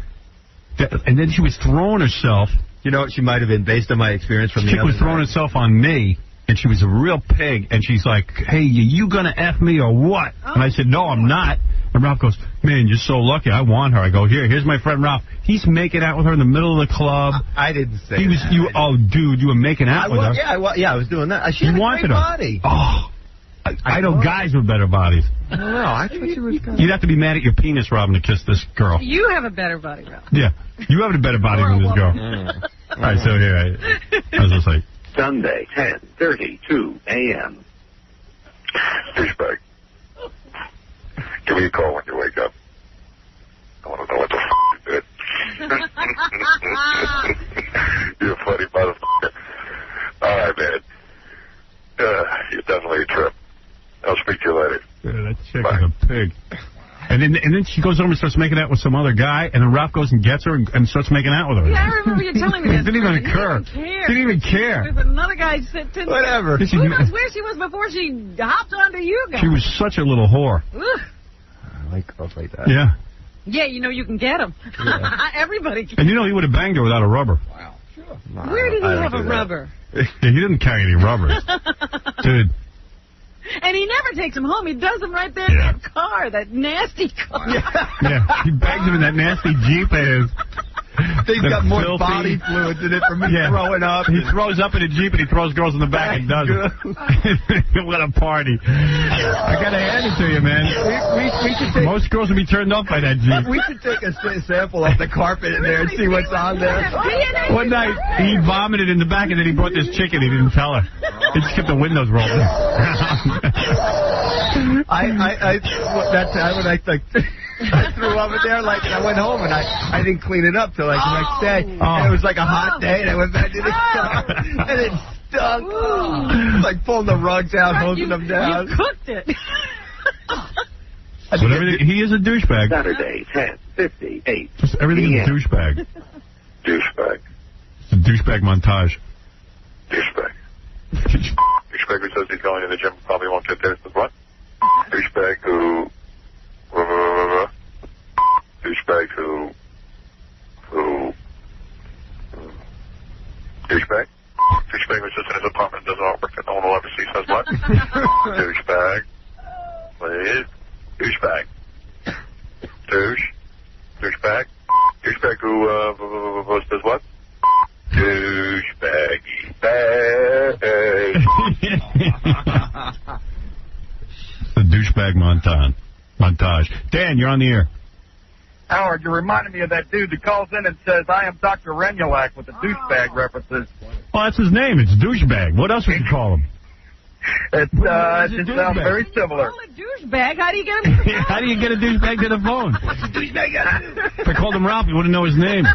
And then she was throwing herself... You know what she might have been, based on my experience from the chick other was throwing herself on me, and she was a real pig, and she's like, hey, you gonna F me or what? And I said, no, I'm not. And Ralph goes, man, you're so lucky. I want her. I go, here's my friend Ralph. He's making out with her in the middle of the club. I didn't say that. Oh, dude, you were making out with her. Yeah, I was doing that. She had a great body. Oh, I know guys with better bodies. I don't know. I thought she was good. You'd have to be mad at your penis, Robin, to kiss this girl. You have a better body, Ralph. Yeah, you have a better body than this girl. All right, so here, I was just like... Sunday, 10:32 a.m. Douchebag. Give me a call when you wake up. I want to know what the f*** you did. You're a funny motherfucker. All right, man. You're definitely a trip. I'll speak to you later. Yeah, that chick is a pig. And then she goes over and starts making out with some other guy, and then Ralph goes and gets her and starts making out with her. Yeah, I remember you telling me that. It didn't even occur. Didn't even care. There's another guy sitting Whatever. Who knows where she was before she hopped onto you guys? She was such a little whore. Ugh. I like girls like that. Yeah. Yeah, you know you can get them. Yeah. Everybody can. And you know he would have banged her without a rubber. Wow. Sure. Where did he have a rubber? Yeah, he didn't carry any rubbers. Dude. And he never takes him home. He does them right there in that car, that nasty car. Yeah, he bags him in that nasty Jeep of his. They've got more body fluids in it from me throwing up. He throws up in a Jeep and he throws girls in the back and does it. What a party. I got to hand it to you, man. We should take, most girls would be turned off by that Jeep. We should take a sample of the carpet in there and see what's on there. One night, he vomited in the back and then he brought this chicken. He didn't tell her. He just kept the windows rolled. I threw up in there, and I went home, and I didn't clean it up till the next day. And it was like a hot day, and I went back to the car, and it stunk. It was like pulling the rugs out, hosing them down. You cooked it. He is a douchebag. Saturday, 10:58. Just everything is a douchebag. Douchebag. It's a douchebag montage. Douchebag. Douchebag who says he's going to the gym probably won't get there. Says what? Douchebag who... douchebag who... douchebag? Douchebag who sits in his apartment and doesn't work and no one will ever see. Says what? Douchebag. Please. Douchebag. Douchebag. Douchebag who says what? Douchebaggy bag. The douchebag montage. Dan, you're on the air. Howard, you reminded me of that dude that calls in and says, I am Dr. Renulak with the douchebag references. Well, that's his name. It's douchebag. What else would you call him? It sounds very similar. Call a douchebag. How do you get him? How do you get a douchebag to the phone? If I called him Ralph, you wouldn't know his name.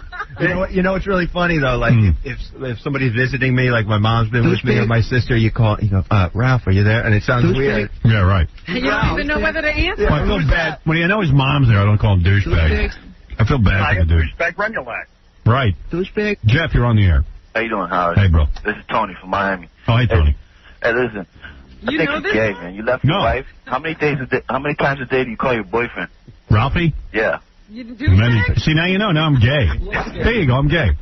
You know what's really funny though? Like if somebody's visiting me, like my mom's been with me or my sister, you go, Ralph, are you there? And it sounds weird. Yeah, right. You don't even know whether to answer. Well, I feel bad when I know his mom's there. I don't call him douchebag. I feel bad for the douche. Douchebag Renulak. Right. Douchebag. Jeff, you're on the air. How you doing, Howard? Hey, bro. This is Tony from Miami. Oh, hey, Tony. Hey, listen. I think you're gay, man. You left your wife. How many times a day do you call your boyfriend? Ralphie? Yeah. Many. See, now you know. Now I'm gay. There you go. I'm gay.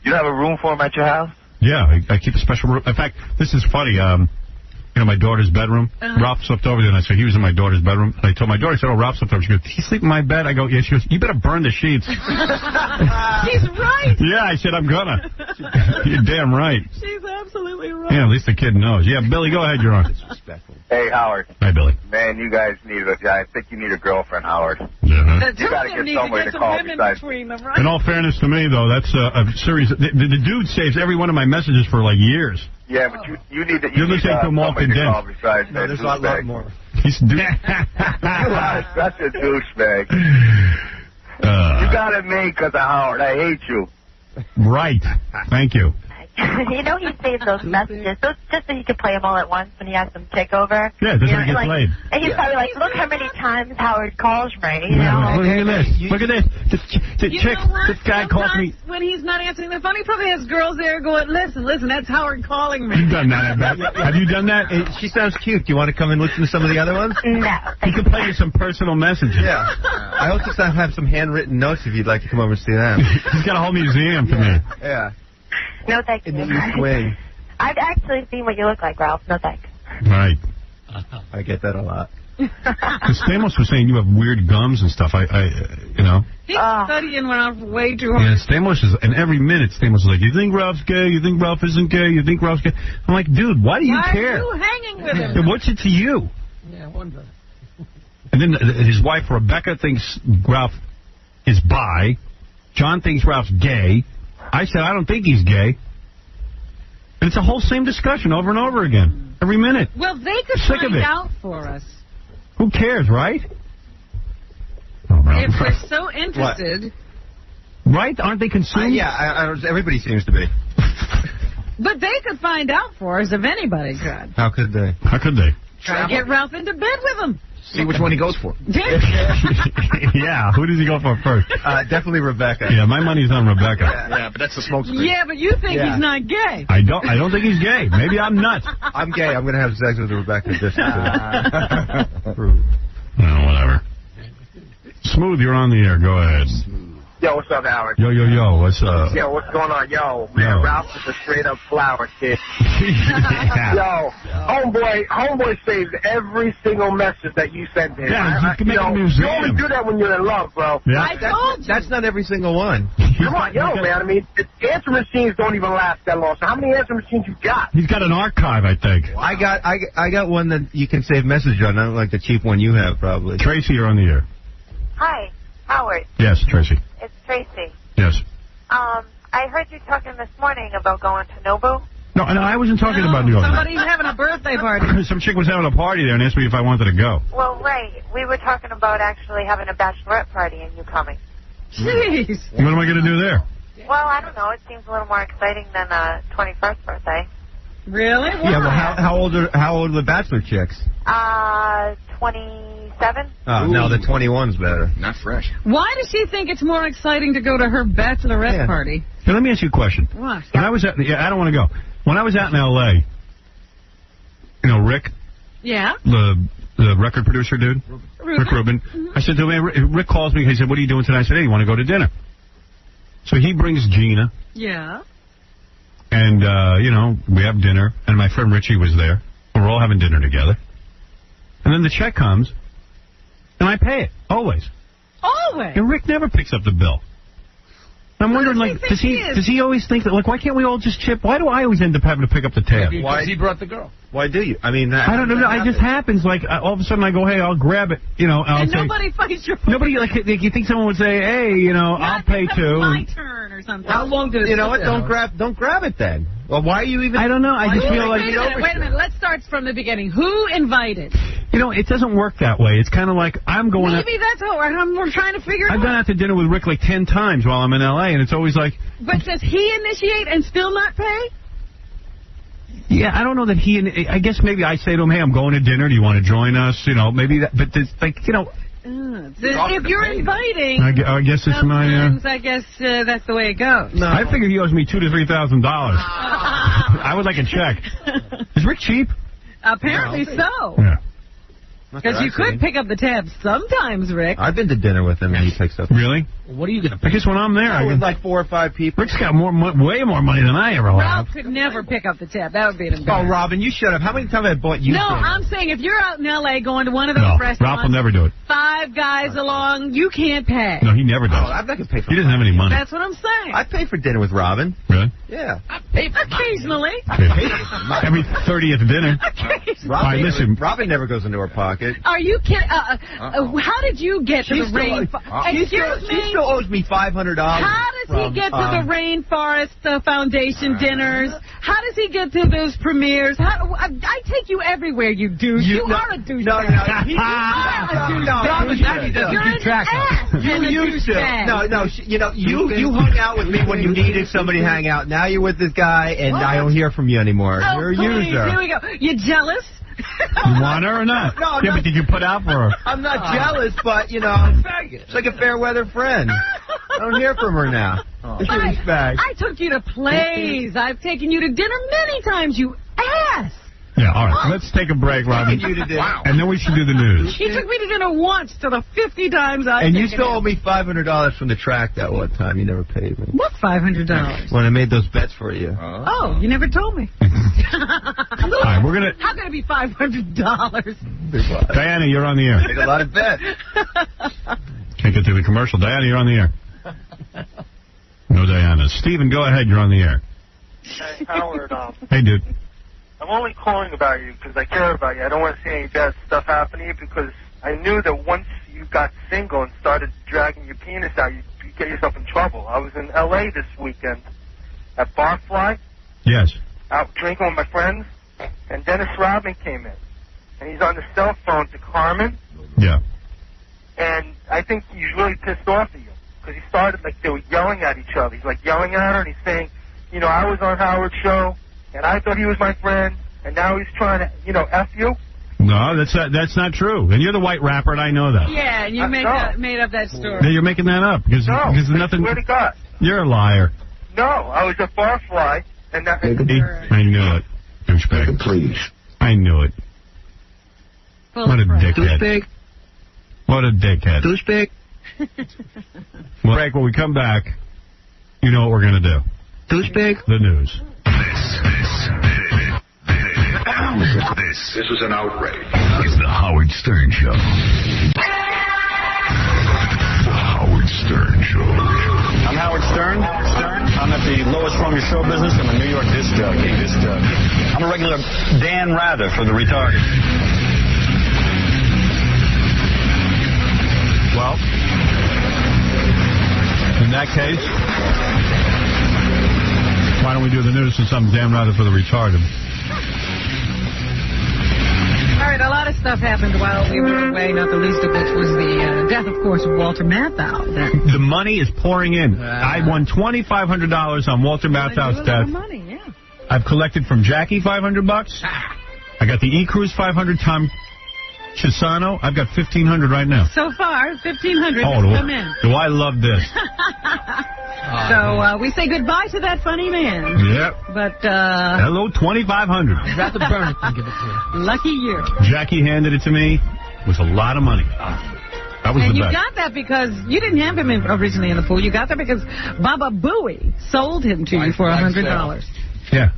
You don't have a room for him at your house? Yeah, I keep a special room. In fact, this is funny. My daughter's bedroom. Ralph slept over there, and I said he was in my daughter's bedroom. And I told my daughter, I said, Ralph slept over. She goes, did he sleep in my bed? I go, yeah. She goes, you better burn the sheets. She's right. Yeah, I said, I'm gonna. You're damn right. She's absolutely right. Yeah, at least the kid knows. Yeah, Billy, go ahead. You're on. Hey, Howard. Hi, Billy. Man, you guys I think you need a girlfriend, Howard. Yeah. You gotta get somewhere to call besides. Right? In all fairness to me, though, that's a series. The dude saves every one of my messages for like years. Yeah, but you need to. You're listening to him all condensed. No, there's a lot more. He's such a douchebag. You got it made because of Howard. I hate you. Right. Thank you. You know he saves those messages just so he can play them all at once when he has them tick over. Yeah, that's how he gets laid. And he's probably like, look how many times Howard calls me. Look at this. Look at this. This guy calls me. When he's not answering the phone, he probably has girls there going, listen, that's Howard calling me. You've done that, I bet. Have you done that? She sounds cute. Do you want to come and listen to some of the other ones? No. He can play you some personal messages. Yeah. I also have some handwritten notes if you'd like to come over and see them. He's got a whole museum for me. Yeah. No, thank you. In the East Wing. I've actually seen what you look like, Ralph. No, thanks. Right. I get that a lot. Stamos was saying you have weird gums and stuff. He's studying Ralph way too hard. Yeah, Stamos is, and every minute Stamos is like, you think Ralph's gay? You think Ralph isn't gay? You think Ralph's gay? I'm like, dude, why do you care? Why are you hanging with him? What's it to you? Yeah, wonder. And then his wife, Rebecca, thinks Ralph is bi. John thinks Ralph's gay. I said, I don't think he's gay. And it's a whole same discussion over and over again. Every minute. Well, they could Sick of find it. out for us. Who cares, right? If we're so interested. What? Right? Aren't they consumed? Everybody seems to be. But they could find out for us if anybody could. How could they? How could they? Try to get Ralph into bed with him. See which one he goes for. Yeah, who does he go for first? Definitely Rebecca. Yeah, my money's on Rebecca. Yeah, but that's the smoke screen. Yeah, but you think he's not gay. I don't think he's gay. Maybe I'm nuts. I'm gay. I'm going to have sex with Rebecca. Whatever. Smooth, you're on the air. Go ahead. Yo, what's up, Howard? Yo, what's up? Yo, what's going on? Yo, man, Ralph is a straight-up flower kid. Yo, homeboy saves every single message that you send to him. Yeah, you only do that when you're in love, bro. Yeah. That's not every single one. Come on, man. I mean, answer machines don't even last that long. So how many answer machines you got? He's got an archive, I think. I got one that you can save message on, not like the cheap one you have, probably. Tracy, you're on the air. Hi, Howard. Yes, Tracy. It's Tracy. Yes. I heard you talking this morning about going to Nobu. No, I wasn't talking about New York. Somebody's having a birthday party. Some chick was having a party there and asked me if I wanted to go. Well, right. We were talking about actually having a bachelorette party and you coming. Jeez. What am I going to do there? Well, I don't know. It seems a little more exciting than a 21st birthday. Really? Why? Yeah, well, how old are the bachelor chicks? 27. Oh, no, the 21's better. Not fresh. Why does she think it's more exciting to go to her bachelorette party? Hey, let me ask you a question. What? When I was I don't want to go. When I was out in L.A., Rick? Yeah? The record producer dude? Rick Rubin. I said to him, Rick calls me. He said, what are you doing tonight? I said, hey, you want to go to dinner? So he brings Gina. Yeah. And, we have dinner. And my friend Richie was there. We're all having dinner together. And then the check comes. And I pay it. Always. Always? And Rick never picks up the bill. I'm wondering, does he always think that, why can't we all just chip? Why do I always end up having to pick up the tab? Because he brought the girl. Why do you? I mean, I don't know. It just happens. All of a sudden I go, hey, I'll grab it. I'll say, nobody fights your nobody, you think someone would say, hey, I'll pay too. My turn or something. How long did it You know what? Don't grab it then. Well, why are you even? I don't know. I just feel like. Wait a minute. Let's start from the beginning. Who invited? It doesn't work that way. It's kind of like I'm going. Maybe that's what we're trying to figure out. I've gone out to dinner with Rick like 10 times while I'm in L.A. and it's always like. But does he initiate and still not pay? Yeah, I don't know that I guess maybe I say to him, hey, I'm going to dinner. Do you want to join us? Maybe that. But there's if you're inviting, I guess it's my. I guess that's the way it goes. No. I figure he owes me $2,000 to $3,000. I would like a check. Is Rick cheap? Apparently so. Yeah. Because you could pick up the tab sometimes, Rick. I've been to dinner with him and he picks up. Really? What are you going to pick? I guess when I'm there, I with like 4 or 5 people. Rick's got way more money than I ever have. Ralph could never pick up the tab. That would be an embarrassment. Oh, Robin, you shut up. How many times have I bought you? No, I'm saying if you're out in L.A. going to one of those restaurants. Ralph will never do it. 5 guys along, you can't pay. No, he never does. I'm not going to pay for He doesn't have any money. That's what I'm saying. I pay for dinner with Robin. Really? Yeah. I pay for occasionally. Every 30th dinner. Robin never goes into her pocket. Are you kidding? How did you get to the rainforest? She still owes me $500. How does he get to the Rainforest Foundation dinners? How does he get to those premieres? I take you everywhere, you douche. You are a douche. No. You're an ass. You used to. No. You hung out with me when you needed somebody to hang out. Now you're with this guy, and I don't hear from you anymore. Oh, you're a please. user. Here we go. You jealous? You want her or not? No, but did you put out for her? I'm not jealous, but, it's like a fair weather friend. I don't hear from her now. I took you to plays. I've taken you to dinner many times, you ass. Yeah, all right. Let's take a break, Robin. Wow. And then we should do the news. He took me to dinner once to the 50 times I've And you still owe me $500 from the track that one time. You never paid me. What $500? When I made those bets for you. Oh, you never told me. All right, we're going to... How can it be $500? Diana, you're on the air. Made a lot of bets. Can't get to the commercial. Diana, you're on the air. No, Diana. Steven, go ahead. You're on the air. Hey, Howard. Hey, dude. I'm only calling about you because I care about you. I don't want to see any bad stuff happen to you because I knew that once you got single and started dragging your penis out, you'd get yourself in trouble. I was in L.A. this weekend at Barfly. Yes. Out drinking with my friends, and Dennis Rodman came in. And he's on the cell phone to Carmen. Yeah. And I think he's really pissed off at you because he started, they were yelling at each other. He's, yelling at her, and he's saying, I was on Howard's show. And I thought he was my friend, and now he's trying to, F you? No, that's not true. And you're the white rapper, and I know that. Yeah, and you made up that story. Yeah, you're making that up. Because there's nothing... I swear to God. You're a liar. No, I was at Barfly, and that... I knew it. Douchebag. Please. I knew it. Full what a friend. dickhead. Douchebag. What a dickhead. Douchebag. Break. When we come back, you know what we're going to do. Douchebag? The news. This is an outrage. It's the Howard Stern Show. The Howard Stern Show. I'm Howard Stern. I'm at the lowest rung of show business. I'm a New York disc jockey. I'm a regular Dan Rather for the retarded. Well, in that case, why don't we do the news since I'm Dan Rather for the retarded? All right, a lot of stuff happened while we were away, not the least of which was the death, of course, of Walter Matthau. The money is pouring in. I won $2,500 on Walter Matthau's death. Money, yeah. I've collected from Jackie $500. I got the E-Cruise 500, Tom Chisano. I've got $1,500 right now. So far, $1,500 Oh, has come in. do I love this? So we say goodbye to that funny man. Yep. But hello, $2,500. I'd rather burn it than give it to you. Lucky you. Jackie handed it to me. It was a lot of money. That was And the you best. got that because you didn't have him originally in the pool. You got that because Baba Booey sold him to you for $100. Yeah.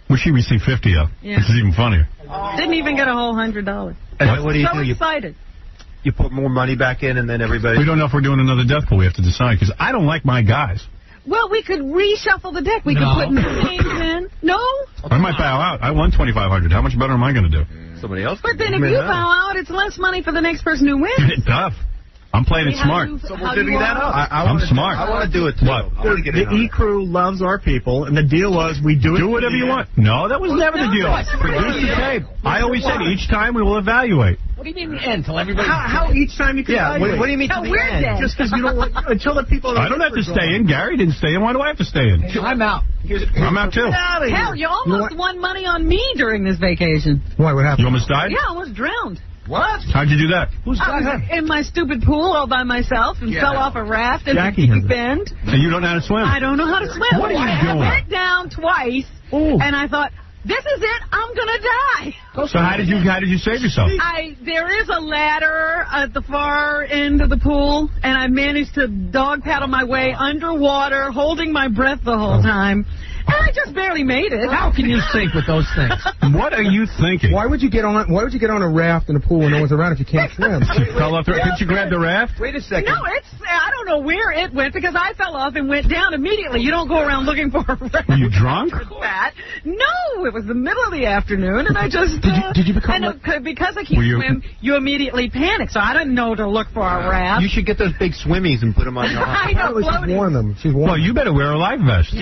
Which he received 50 of. Yeah. Which is even funnier. Didn't even get a whole $100. And what do you So do? excited. You put more money back in, and then everybody... We don't know if we're doing another death pool. We have to decide, because I don't like my guys. Well, we could reshuffle the deck. We could put new names in. No? I might bow out. I won $2,500. How much better am I going to do? Somebody else. But then if you bow out, it's less money for the next person who wins. Tough. I'm playing it smart. So we're divvying that up. I'm smart. I want to do it, too. What? The E-Crew loves our people, and the deal was we do it. Do whatever you want. No, that was never the deal. Produce the tape. I always said each time we will evaluate. What do you mean the end? Till everybody... How each time you can evaluate? What do you mean Till we're dead. Just because you don't want... Until the people... I don't have to stay in. Gary didn't stay in. Why do I have to stay in? I'm out. I'm out, too. Hell, you almost won money on me during this vacation. Why? What happened? You almost died? Yeah, I almost drowned. What? How'd you do that? Who's I was in my stupid pool all by myself and fell off a raft in Jackie a deep bend. And you don't know how to swim? I don't know how to swim. What are you doing? I went down twice, and I thought, this is it. I'm going to die. So how did you save yourself? There is a ladder at the far end of the pool, and I managed to dog paddle my way underwater, holding my breath the whole time. And I just barely made it. How can you sink with those things? What are you thinking? Why would you get on a raft in a pool when no one's around if you can't swim? You fell off. Did you grab the raft? Wait a second. No, I don't know where it went because I fell off and went down immediately. You don't go around looking for a raft. Were you drunk? No, it was the middle of the afternoon, and I just... Did you become... because I can't swim, you immediately panic, so I didn't know to look for a raft. You should get those big swimmies and put them on your arm. I know, She's worn them. She's worn Well, you better wear a life vest.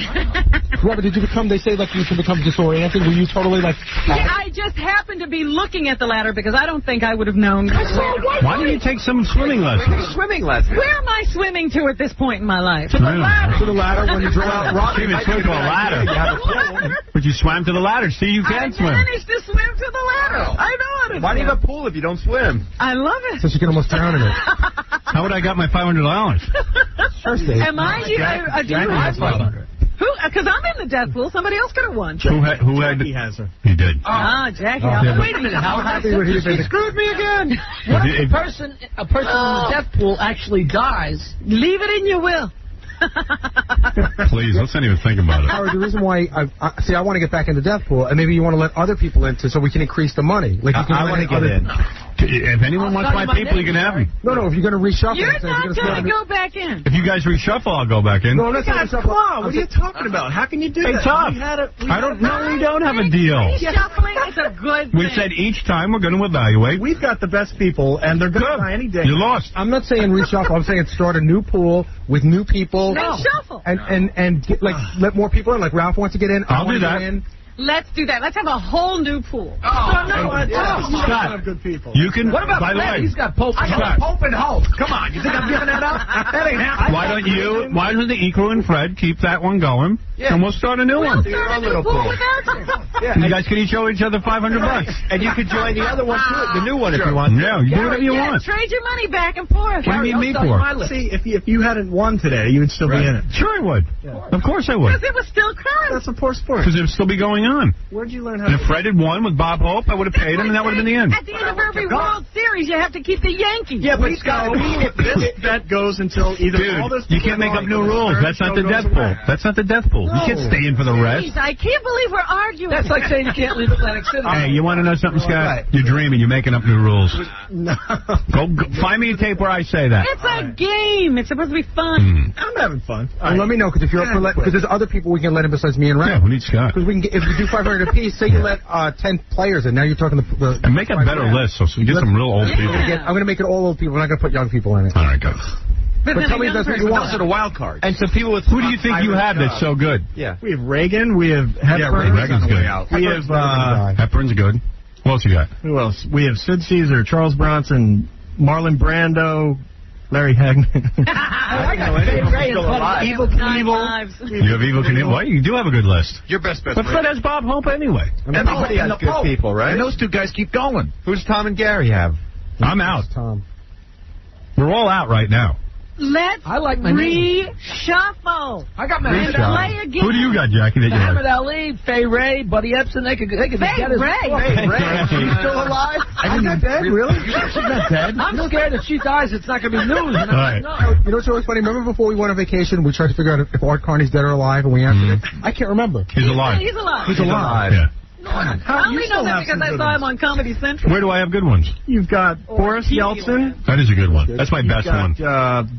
Robert, did you become... They say, like, you can become disoriented. Were you totally, like... Yeah, I just happened to be looking at the ladder because I don't think I would have known. Why didn't you take some swimming lessons? Swimming lessons. Where am I swimming to at this point in my life? To the ladder when you draw out rock. You even swim to a ladder. But you swam to the ladder. See, you can swim. I managed to swim to the ladder. I know how to Why do you have a pool if you don't swim? I love it. So she can almost drown in it. How would I got my $500? Am I? Do you have 500? Who? Because I'm in the death pool. Somebody else could have won. Who had? Jackie has her. He did. Jackie. Wait a minute. How happy would he be? She screwed me again. What if a person in the death pool actually dies? Leave it in your will. Please, let's not even think about it. Howard, the reason why I want to get back in the death pool, and maybe you want to let other people into so we can increase the money. Like you can I want to get in. If anyone wants my people, you can have them. No, if you're going to reshuffle. You're not going to go back in. If you guys reshuffle, I'll go back in. No, I'm not saying reshuffle. What are you talking about? How can you do that? Hey, Tough. I don't know. We don't have a deal. Reshuffling is a good thing. We said each time we're going to evaluate. We've got the best people, and they're going to die any day. You lost. I'm not saying reshuffle. I'm saying start a new pool with new people. Reshuffle. And get, let more people in. Like Ralph wants to get in. I'll do that. Let's do that. Let's have a whole new pool. Scott, good people. You can. What about by the way, he's got Pope. I got Pope and Hulk. Come on, you think I'm giving that up? That ain't happening. Why don't the E-Crew and Fred keep that one going? Yeah. And we'll start a new one. Start a new pool without you. Yeah, you guys can each owe each other $500. And you could join the other one too, the new one if you want. Yeah, you do whatever you want. Trade your money back and forth. What do you need me for? See, if you hadn't won today, you would still be in it. Sure I would. Of course I would. Because it was still current. That's a poor sport. Because it would still be going going on. Where'd you learn how And if Fred had won with Bob Hope, I would have paid him, and that would have been the end. At the end of every World Series, you have to keep the Yankees. Yeah, but Scott, if this bet goes until either all this... You can't make up new rules. That's not the death pool. That's not the death pool. You can't stay in for the rest. Jeez, I can't believe we're arguing. That's like saying you can't leave Atlantic City. Hey, you want to know something, Scott? You're dreaming. You're making up new rules. No. Go find me a tape where I say that. It's a game. It's supposed to be fun. I'm having fun. Let me know, because if you're up for because there's other people we can let in besides me and Ralph. Yeah, we need Scott. Because we can if we do 500 apiece, say you let 10 players in. Now you're talking the and make a better list so we get some real old people. I'm going to make it all old people. We're not going to put young people in it. All right, go. But tell me that's what you want. Those are the wild cards. And so people with who do you think you have that's so good? Yeah. We have Reagan. We have Hepburn. Yeah, Reagan's good. We have Hepburn's good. Who else you got? Who else? We have Sid Caesar, Charles Bronson, Marlon Brando, Larry Hagman. I got Evil Knievel. You have Evil Knievel. Well, you do have a good list. Your best But Fred has Bob Hope anyway. Everybody has good people, right? And those two guys keep going. Who's Tom and Gary have? I'm out. Tom. We're all out right now. Let's reshuffle. I got my and play again. Who do you got, Jackie? That you Muhammad like? Ali, Fay Ray, Buddy Epson. They could Fay get us. Ray. She's still alive? I'm not dead, really? She's not dead. I'm scared if she dies, it's not going to be news. And Right. no. You know what's always funny? Remember before we went on vacation, we tried to figure out if Art Carney's dead or alive, and we answered it? I can't remember. He's alive. He's alive. He's alive. Yeah. I only know that because I saw him on Comedy Central. Where do I have good ones? You've got Boris Yeltsin. That is a good one. That's my best one.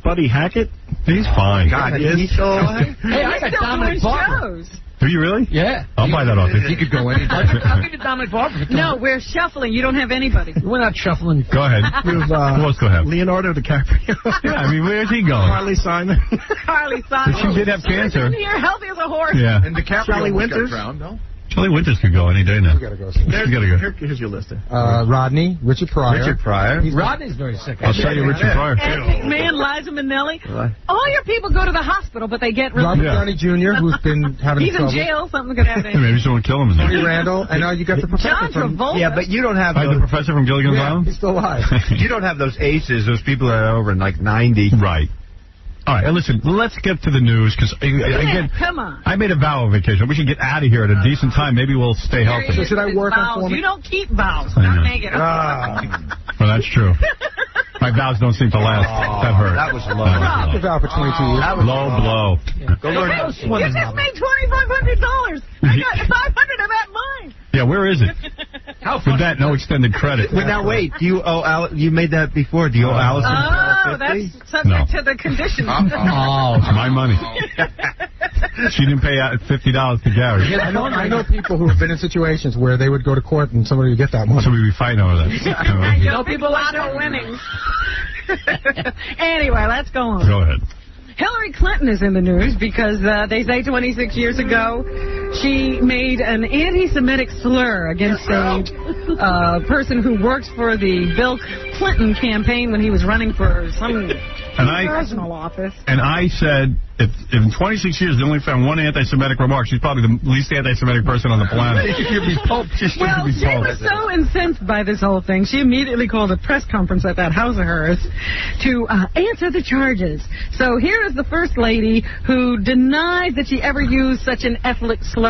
Buddy Hackett. He's fine. God, he's still alive? Hey, I got Dominic Barber. Do you really? Yeah. I'll buy that off you. He could go anywhere. I'll give you Dominic Barber. No, we're shuffling. You don't have anybody. We're not shuffling. Go ahead. Who else do I have? Leonardo DiCaprio. Yeah, I mean, where's he going? Harley Simon. Harley Simon. But she did have cancer. Here, healthy as a horse. Yeah. And DiCaprio Shelley almost got Winters. drowned, no? Shelley Winters could go any day now. We gotta go. See. Here's your list. Rodney, Richard Pryor. Rodney's very sick. I'll show you Richard Pryor. And man, Liza Minnelli. All your people go to the hospital, but they get really Robert Downey Jr., who's been having He's trouble. in jail. Something's going to happen. Maybe someone kill him. Tony Randall. And now you got the professor John from... Travolta. Yeah, but you don't have the professor from Gilligan's Island? He's still alive. You don't have those aces, those people that are over in like 90. Right. All right, listen, let's get to the news, because, again, come on. I made a vow on vacation. We should get out of here at a decent time. Maybe we'll stay healthy. So should I work on forming... You don't keep vows. Not make it. Well, that's true. My vows don't seem to last. That hurt. That was low. I vow for 22 years. Low blow. Go learn how to swim. You just made $2,500. I got 500 of that mine. Yeah, where is it? With that, no extended credit. But now wait, do you owe you made that before? Do you owe Allison? Oh, that's subject to the conditions. Oh, it's my money. She didn't pay out $50 to Gary. I know people who have been in situations where they would go to court and somebody would get that money. So we'd be fighting over that. You know, people like winnings. Anyway, let's go on. Go ahead. Hillary Clinton is in the news because they say 26 years ago she made an anti-Semitic slur against a person who works for the Bill Clinton campaign when he was running for some personal office. And I said, if in 26 years they only found one anti-Semitic remark, she's probably the least anti-Semitic person on the planet. Well, she was so incensed by this whole thing, she immediately called a press conference at that house of hers to answer the charges. So here is the First Lady who denies that she ever used such an ethnic slur.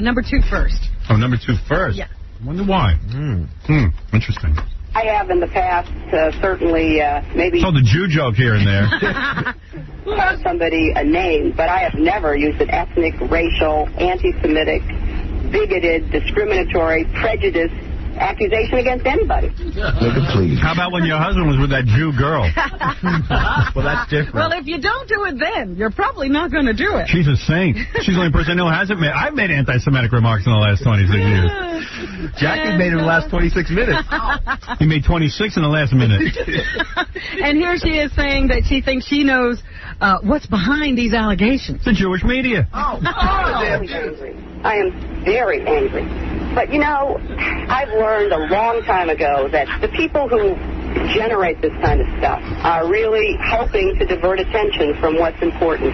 Number 2 first. Oh, number 2 first? Yeah. I wonder why. Interesting. I have in the past, certainly, maybe... Told the Jew joke here and there. called somebody a name, but I have never used an ethnic, racial, anti-Semitic, bigoted, discriminatory, prejudiced accusation against anybody. Please. How about when your husband was with that Jew girl? Well, that's different. Well, if you don't do it then, you're probably not going to do it. She's a saint. She's the only person I know who hasn't made... I've made anti-Semitic remarks in the last 26 years. Jackie made it in the last 26 minutes. He made 26 in the last minute. And here she is saying that she thinks she knows what's behind these allegations. The Jewish media. I'm really angry. I am very angry. But, you know, I've learned a long time ago that the people who generate this kind of stuff are really helping to divert attention from what's important.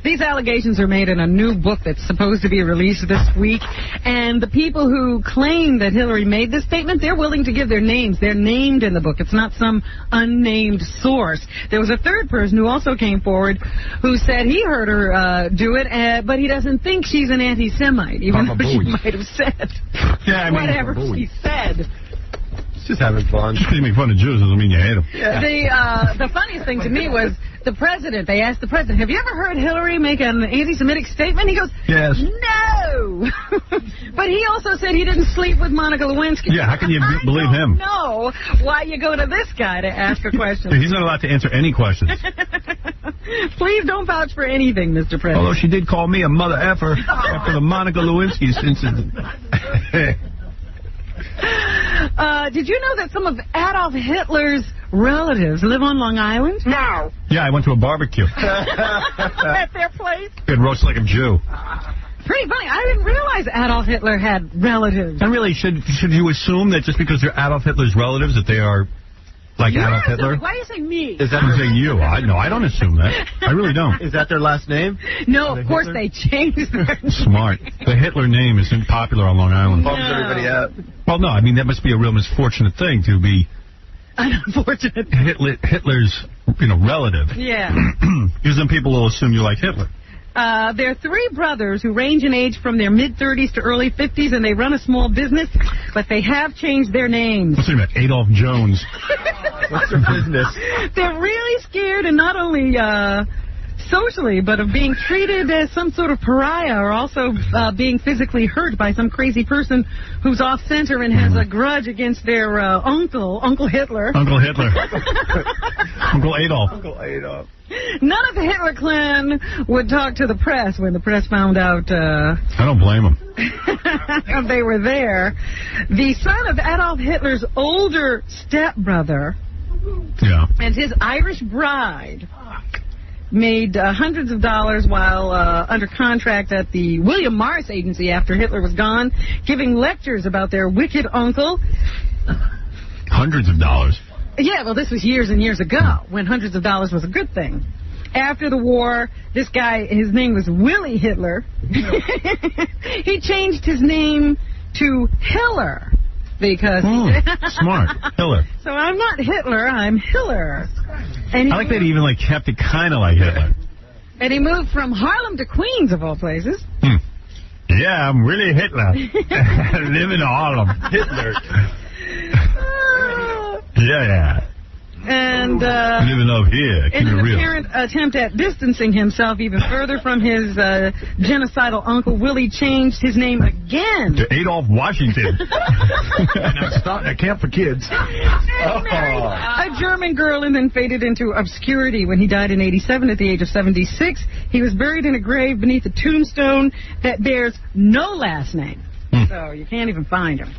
These allegations are made in a new book that's supposed to be released this week. And the people who claim that Hillary made this statement, they're willing to give their names. They're named in the book. It's not some unnamed source. There was a third person who also came forward who said he heard her do it, but he doesn't think she's an anti-Semite, even though she might have said whatever she said. Just having fun. Just because you make fun of Jews doesn't mean you hate them. Yeah. The funniest thing to me was the president. They asked the president, have you ever heard Hillary make an anti-Semitic statement? He goes, yes. No. But he also said he didn't sleep with Monica Lewinsky. Yeah, how can you believe him? No. Why you go to this guy to ask a question? He's not allowed to answer any questions. Please don't vouch for anything, Mr. President. Although she did call me a mother effer after the Monica Lewinsky incident. Did you know that some of Adolf Hitler's relatives live on Long Island? No. Yeah, I went to a barbecue. At their place? It roast like a Jew. Pretty funny. I didn't realize Adolf Hitler had relatives. And really, should you assume that just because they're Adolf Hitler's relatives that they are like Adolf Hitler? Why do you say me? Is that I'm saying you? No, I don't assume that. I really don't. Is that their last name? No, of course they changed their name. Smart. The Hitler name isn't popular on Long Island. Bums everybody out. Well, no, I mean, that must be a real misfortunate thing to be unfortunate. Hitler's, relative. Yeah. Because then people will assume you like Hitler. There are three brothers who range in age from their mid-30s to early 50s, and they run a small business, but they have changed their names. What's their name? Adolf Jones. What's their business? They're really scared, and not only socially, but of being treated as some sort of pariah, or also being physically hurt by some crazy person who's off-center and has a grudge against their Uncle Hitler. Uncle Hitler. Uncle Adolf. Uncle Adolf. None of the Hitler clan would talk to the press when the press found out. I don't blame them. They were there. The son of Adolf Hitler's older stepbrother and his Irish bride made hundreds of dollars while under contract at the William Morris Agency after Hitler was gone, giving lectures about their wicked uncle. Hundreds of dollars? Yeah, well, this was years and years ago when hundreds of dollars was a good thing. After the war, this guy, his name was Willie Hitler. He changed his name to Hiller. Because smart. Hiller. So I'm not Hitler, I'm Hiller. And I like that he even kept it kind of like Hitler. And he moved from Harlem to Queens, of all places. Yeah, I'm really Hitler. I live in Harlem. Hitler. Yeah. And living up here. in an apparent attempt at distancing himself even further from his genocidal uncle, Willie changed his name again to Adolf Washington. A camp for kids. A German girl, and then faded into obscurity when he died in 87 at the age of 76. He was buried in a grave beneath a tombstone that bears no last name. So you can't even find him.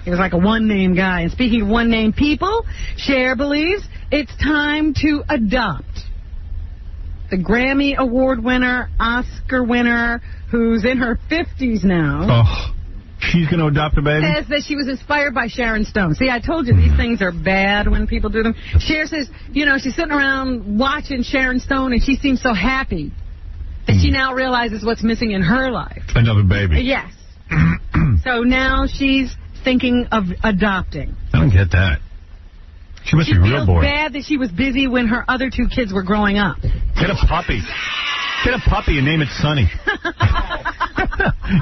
He was like a one-name guy. And speaking of one-name people, Cher believes it's time to adopt. The Grammy Award winner, Oscar winner, who's in her 50s now. Oh, she's going to adopt a baby? Says that she was inspired by Sharon Stone. See, I told you these things are bad when people do them. Cher says, she's sitting around watching Sharon Stone, and she seems so happy that she now realizes what's missing in her life. Another baby. Yes. So now she's thinking of adopting. I don't get that. She must be real bored. She feels bad that she was busy when her other two kids were growing up. Get a puppy. Get a puppy and name it Sonny.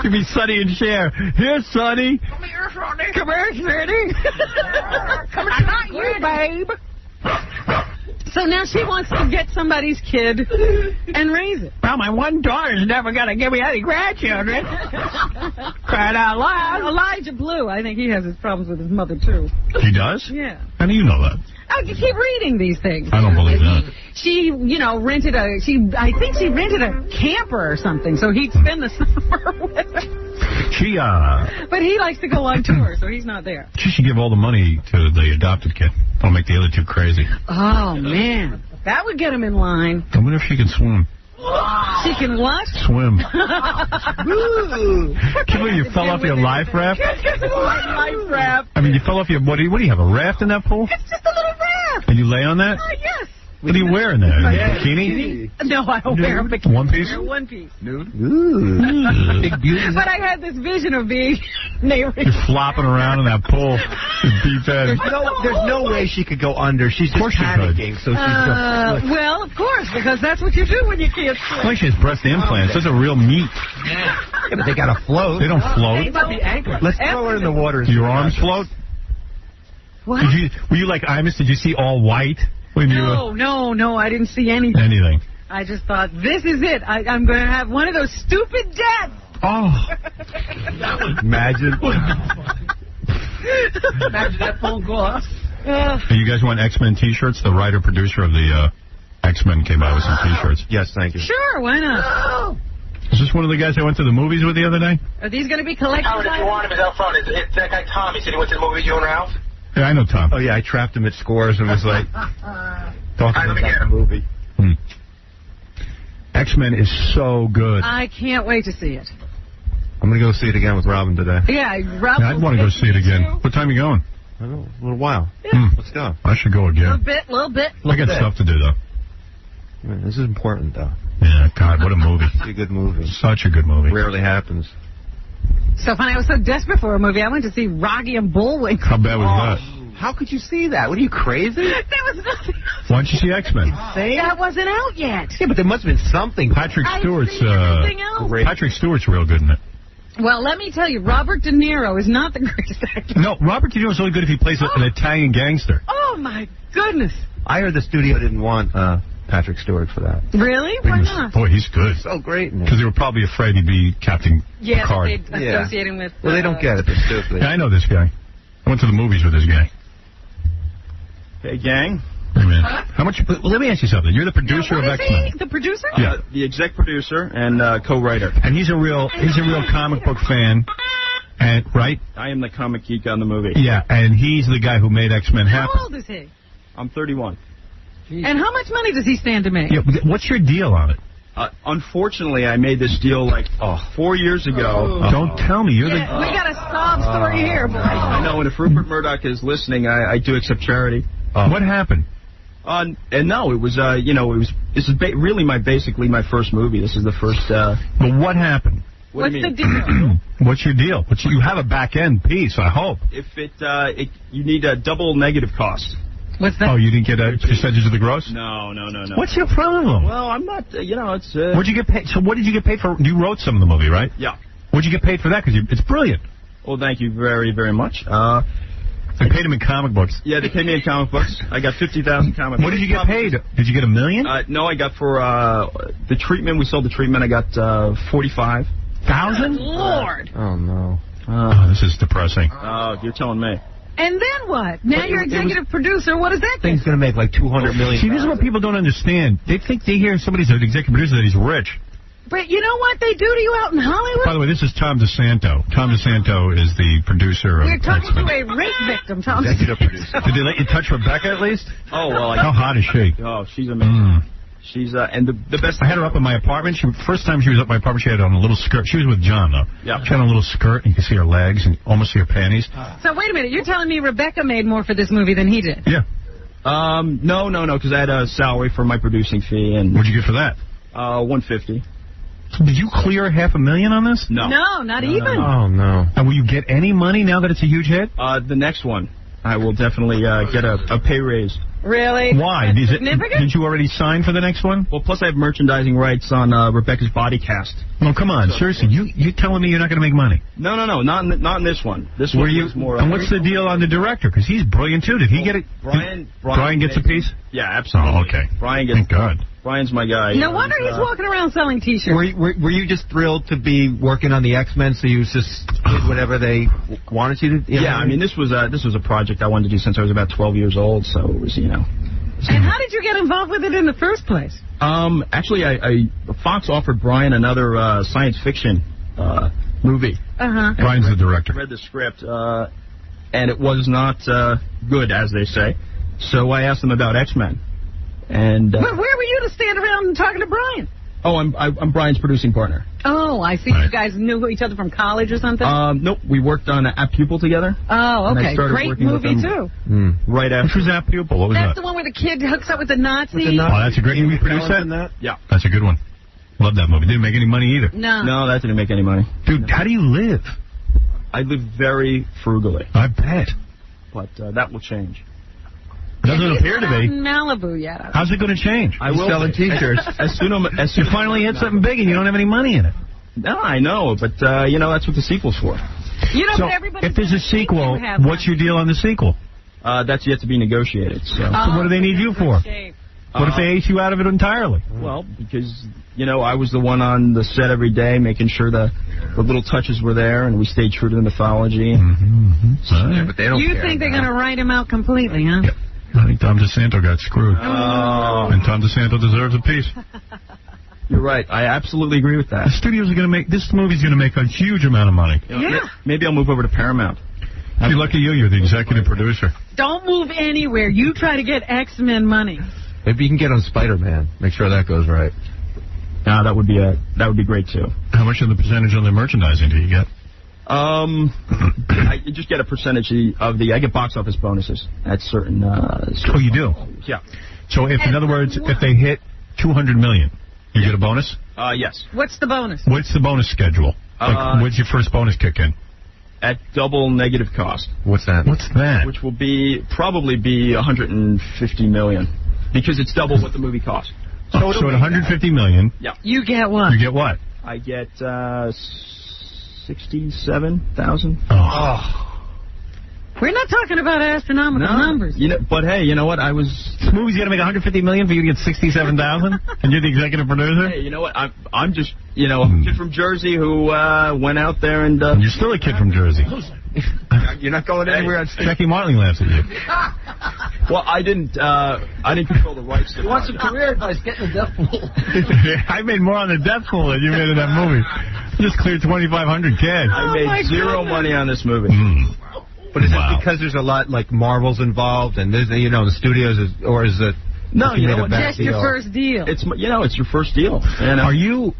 Give me Sonny and Cher. Here, Sonny. Come here, Sonny. Come here, Sonny. Come here, not you, babe. So now she wants to get somebody's kid and raise it. Well, my one daughter's never going to give me any grandchildren. Crying out loud. Elijah Blue, I think he has his problems with his mother, too. He does? Yeah. How do you know that? I keep reading these things. I don't believe that. She, rented I think she rented a camper or something, so he'd spend the summer with her. But he likes to go on tour, so he's not there. She should give all the money to the adopted kid. I'll make the other two crazy. Oh, man. That would get him in line. I wonder if she can swim. She can what? Swim. Can't believe you fell off your life raft? Life raft. I mean, you fell off your... What do you have, a raft in that pool? It's just a little raft. And you lay on that? Yes. What are you wearing there? Bikini? No, I don't wear a bikini. One piece? One piece. Nude? Big beauty. But I had this vision of being naked. You're flopping around in that pool. Beef head. There's no way she could go under. She's just panicking. So she's well, of course, because that's what you do when you can't swim. Like she has breast implants. Those are real meat. Yeah, but they gotta float. They don't float. They might be anchored. Let's throw her in the water. Do your arms float? What? Were you like Imus? Did you see all white? When No, I didn't see anything. Anything. I just thought, this is it. I'm going to have one of those stupid deaths. Oh. Imagine. Imagine that phone call. Hey, you guys want X-Men T-shirts? The writer-producer of the X-Men came by with some T-shirts. Yes, thank you. Sure, why not? Is this one of the guys I went to the movies with the other day? Are these going to be collector's Howard, if you want him, he's out front. It's that guy Tom. He said he went to the movie with you and Ralph. Yeah, I know Tom. Oh, yeah, I trapped him at Scores and was like, talking about the movie. X-Men is so good. I can't wait to see it. I'm going to go see it again with Robin today. Yeah, Robin. I'd want to go see it again. What time are you going? I don't know, a little while. Yeah. Let's go. I should go again. Little bit. I got stuff to do, though. Man, this is important, though. Yeah, God, what a movie. It's a good movie. Such a good movie. Rarely happens. So funny, I was so desperate for a movie, I went to see Rocky and Bullwinkle. How bad was that? How could you see that? What are you, crazy? There was nothing. Why don't you see X-Men? That wasn't out yet. Yeah, but there must have been something. Patrick Stewart's real good in it. Well, let me tell you, Robert De Niro is not the greatest actor. No, Robert De Niro is only good if he plays an Italian gangster. Oh, my goodness. I heard the studio didn't want Patrick Stewart for that. Really? Why not? Boy, he's good. So great. Because they were probably afraid he'd be Captain Picard. They'd associate him with... Well, they don't get it. They're stupid. Yeah, I know this guy. I went to the movies with this guy. Hey, gang. Hey, man. How much... Let me ask you something. You're the producer of X-Men. The producer? Yeah, the exec producer and co-writer. And he's a real comic book fan, and right? I am the comic geek on the movie. Yeah, and he's the guy who made X-Men happen. How old is he? I'm 31. Jeez. And how much money does he stand to make? Yeah, what's your deal on it? Unfortunately, I made this deal like 4 years ago. Don't tell me. We got a sob story here, boy. I know, and if Rupert Murdoch is listening, I do accept charity. What happened? And no, it was this is really basically my first movie. This is the first. But what happened? What do you mean? What's the deal? What's your deal? You have a back end piece, I hope. If you need a double negative cost. What's that? Oh, you didn't get a percentage of the gross? No. What's your problem? Well, I'm not. It's. What'd you get paid? So what did you get paid for? You wrote some of the movie, right? Yeah. What'd you get paid for that? Because it's brilliant. Well, thank you very, very much. They paid him in comic books. Yeah, they paid me in comic books. I got 50,000 comic books. What did you get paid? Did you get $1 million? No, I got for the treatment. We sold the treatment. I got 45,000. Lord. Oh no. This is depressing. Oh, you're telling me. And then what? Now you're executive producer. What does that Thing's going to make like $200 million. See, this is what people don't understand. They think they hear somebody's an executive producer that he's rich. But you know what they do to you out in Hollywood? By the way, this is Tom DeSanto. Tom DeSanto is the producer of We're talking X-Men. to a rape victim, Tom. Executive producer. Did they let you touch Rebecca at least? Oh, well. How hot is she? Oh, she's amazing. She's, and the best... I had her up in my apartment. First time she was up in my apartment, she had on a little skirt. She was with John, though. Yeah. She had on a little skirt, and you could see her legs and almost see her panties. So wait a minute. You're telling me Rebecca made more for this movie than he did? Yeah. No, because I had a salary for my producing fee. And what'd you get for that? $150,000. Did you clear $500,000 on this? No. No, not even. Oh, no. And will you get any money now that it's a huge hit? The next one, I will definitely get a pay raise. Really? Why? That's significant? Did you already sign for the next one? Well, plus I have merchandising rights on Rebecca's body cast. No, come on. Seriously, you telling me you're not going to make money? No, not in this one. This one is more... And what's the deal on the director? Because he's brilliant, too. Did he get it? Brian gets a piece? Yeah, absolutely. Oh, okay. Brian gets... Thank God. Brian's my guy. No wonder he's walking around selling T-shirts. Were you just thrilled to be working on the X-Men, so you just did whatever they wanted you to? Yeah, I mean, this was a project I wanted to do since I was about 12 years old, so it was, And how did you get involved with it in the first place? Actually, Fox offered Brian another science fiction movie. Uh-huh. Brian's the director. I read the script, and it was not good, as they say. So I asked them about X-Men. And where were you to stand around and talking to Brian? Oh, I'm Brian's producing partner. Oh, I see. You guys knew each other from college or something? Nope. We worked on At Pupil together. Oh, okay. Great movie, too. Right after. Which was At Pupil? What was That's that? the one where the kid hooks up with the Nazi? Oh, that's a great movie. You produced that? Yeah. That's a good one. Love that movie. Didn't make any money either. No, that didn't make any money. Dude, how do you live? I live very frugally. I bet. But that will change. Doesn't appear to be. Malibu yet. How's it going to change? I will selling T-shirts. As soon you finally hit something big and you don't have any money in it. No, I know, but that's what the sequel's for. So if there's a sequel, what's your deal on the sequel? That's yet to be negotiated. So what do they need you for? What if they ace you out of it entirely? Well, because, I was the one on the set every day making sure the little touches were there and we stayed true to the mythology. But they don't You care think they're going to write him out completely, huh? Yep. I think Tom DeSanto got screwed. Oh. And Tom DeSanto deserves a piece. You're right. I absolutely agree with that. The studios are going to make, this movie's going to make a huge amount of money. Maybe I'll move over to Paramount. If you're lucky you're the executive producer. Don't move anywhere. You try to get X-Men money. Maybe you can get on Spider-Man. Make sure that goes right. That would be great too. How much of the percentage on the merchandising do you get? I just get a percentage of I get box office bonuses at certain. Oh, you do? Yeah. So in other words, if they hit 200 million, you get a bonus? Yes. What's the bonus? What's the bonus schedule? When's your first bonus kick in? At double negative cost. What's that? Which will probably be 150 million. Because it's double what the movie cost. So at 150 million. Yeah. You get what? You get what? I get 67,000. Oh. We're not talking about astronomical numbers. But hey, you know what? This movie's going to make 150 million for you to get 67,000, and you're the executive producer. Hey, you know what? I'm just a kid from Jersey who went out there and. You're still a kid from Jersey. You're not going anywhere. Jackie Martling laughs at you. Well, I didn't control the rights. He wants a career advice. Get in the death pool. I made more on the death pool than you made in that movie. I just cleared 2,500 cash. I made zero money on this movie. But is it because there's a lot like Marvel's involved and there's the studios or is it? No, just your first deal. It's it's your first deal. Are you?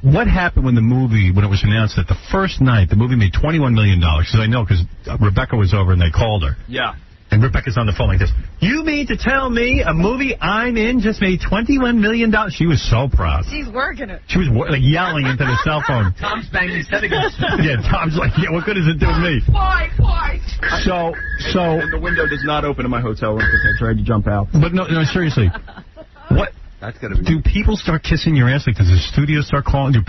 What happened when it was announced that the first night the movie made $21 million? Because I know because Rebecca was over and they called her. Yeah. And Rebecca's on the phone like this. You mean to tell me a movie I'm in just made $21 million? She was so proud. She's working it. She was yelling into the cell phone. Tom's banging his head against it. Yeah, Tom's like, what good does it do me? Why? So. And the window does not open in my hotel room because I tried to jump out. But no, seriously. What? That's gonna be. Do people start kissing your ass? Like, does the studio start calling? Does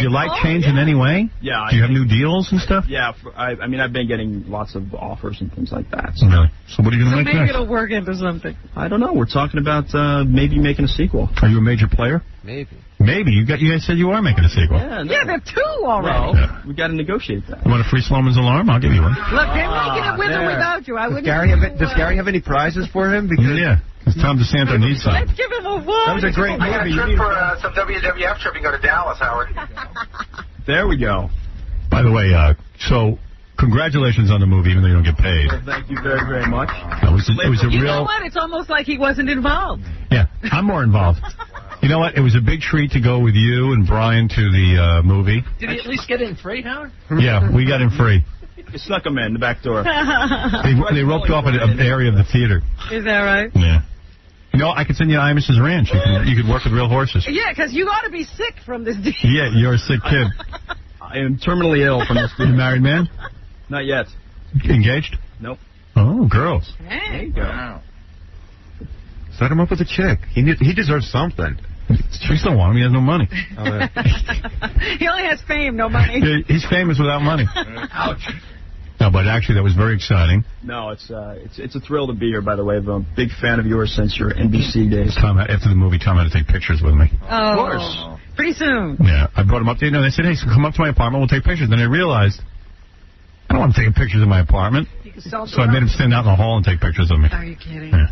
your life change in any way? Yeah. Do you have new deals and stuff? Yeah. I mean, I've been getting lots of offers and things like that. So. Really? So what are you going to make maybe next? It'll work into something. I don't know. We're talking about maybe making a sequel. Are you a major player? Maybe. You guys said you are making a sequel. Yeah, there are two already. Well, we got to negotiate that. You want a free Sloman's alarm? I'll give you one. Look, they're making it with or without you. Does Gary have any prizes for him? Yeah. Because Tom DeSanto needs some. Let's give him a one. That was a great movie. I got a trip for some WWF trip. You go to Dallas, Howard. There we go. By the way, so congratulations on the movie, even though you don't get paid. Well, thank you very, very much. It was a You real. know what? It's almost like he wasn't involved. Yeah, I'm more involved. You know what? It was a big treat to go with you and Brian to the movie. Did he at least get in free, Howard? Yeah, we got in free. You snuck him in the back door. They roped off an area of the theater. Is that right? Yeah. I could send you to Imus's ranch. You could work with real horses. Yeah, because you ought to be sick from this deal. Yeah, you're a sick kid. I am terminally ill from this deal. You married man? Not yet. Engaged? Nope. Oh, girls. Hey. There you go. Wow. Set him up with a chick. He deserves something. Chicks don't want him. He has no money. He only has fame, no money. Yeah, he's famous without money. Ouch. No, but actually, that was very exciting. No, it's a thrill to be here, by the way. I'm a big fan of yours since your NBC days. Tom, after the movie, Tom had to take pictures with me. Oh, of course. Pretty soon. Yeah, I brought him up there. They said, hey, so come up to my apartment. We'll take pictures. Then I realized I don't want him taking pictures of my apartment. So I made him stand out in the hall and take pictures of me. Are you kidding? Yeah.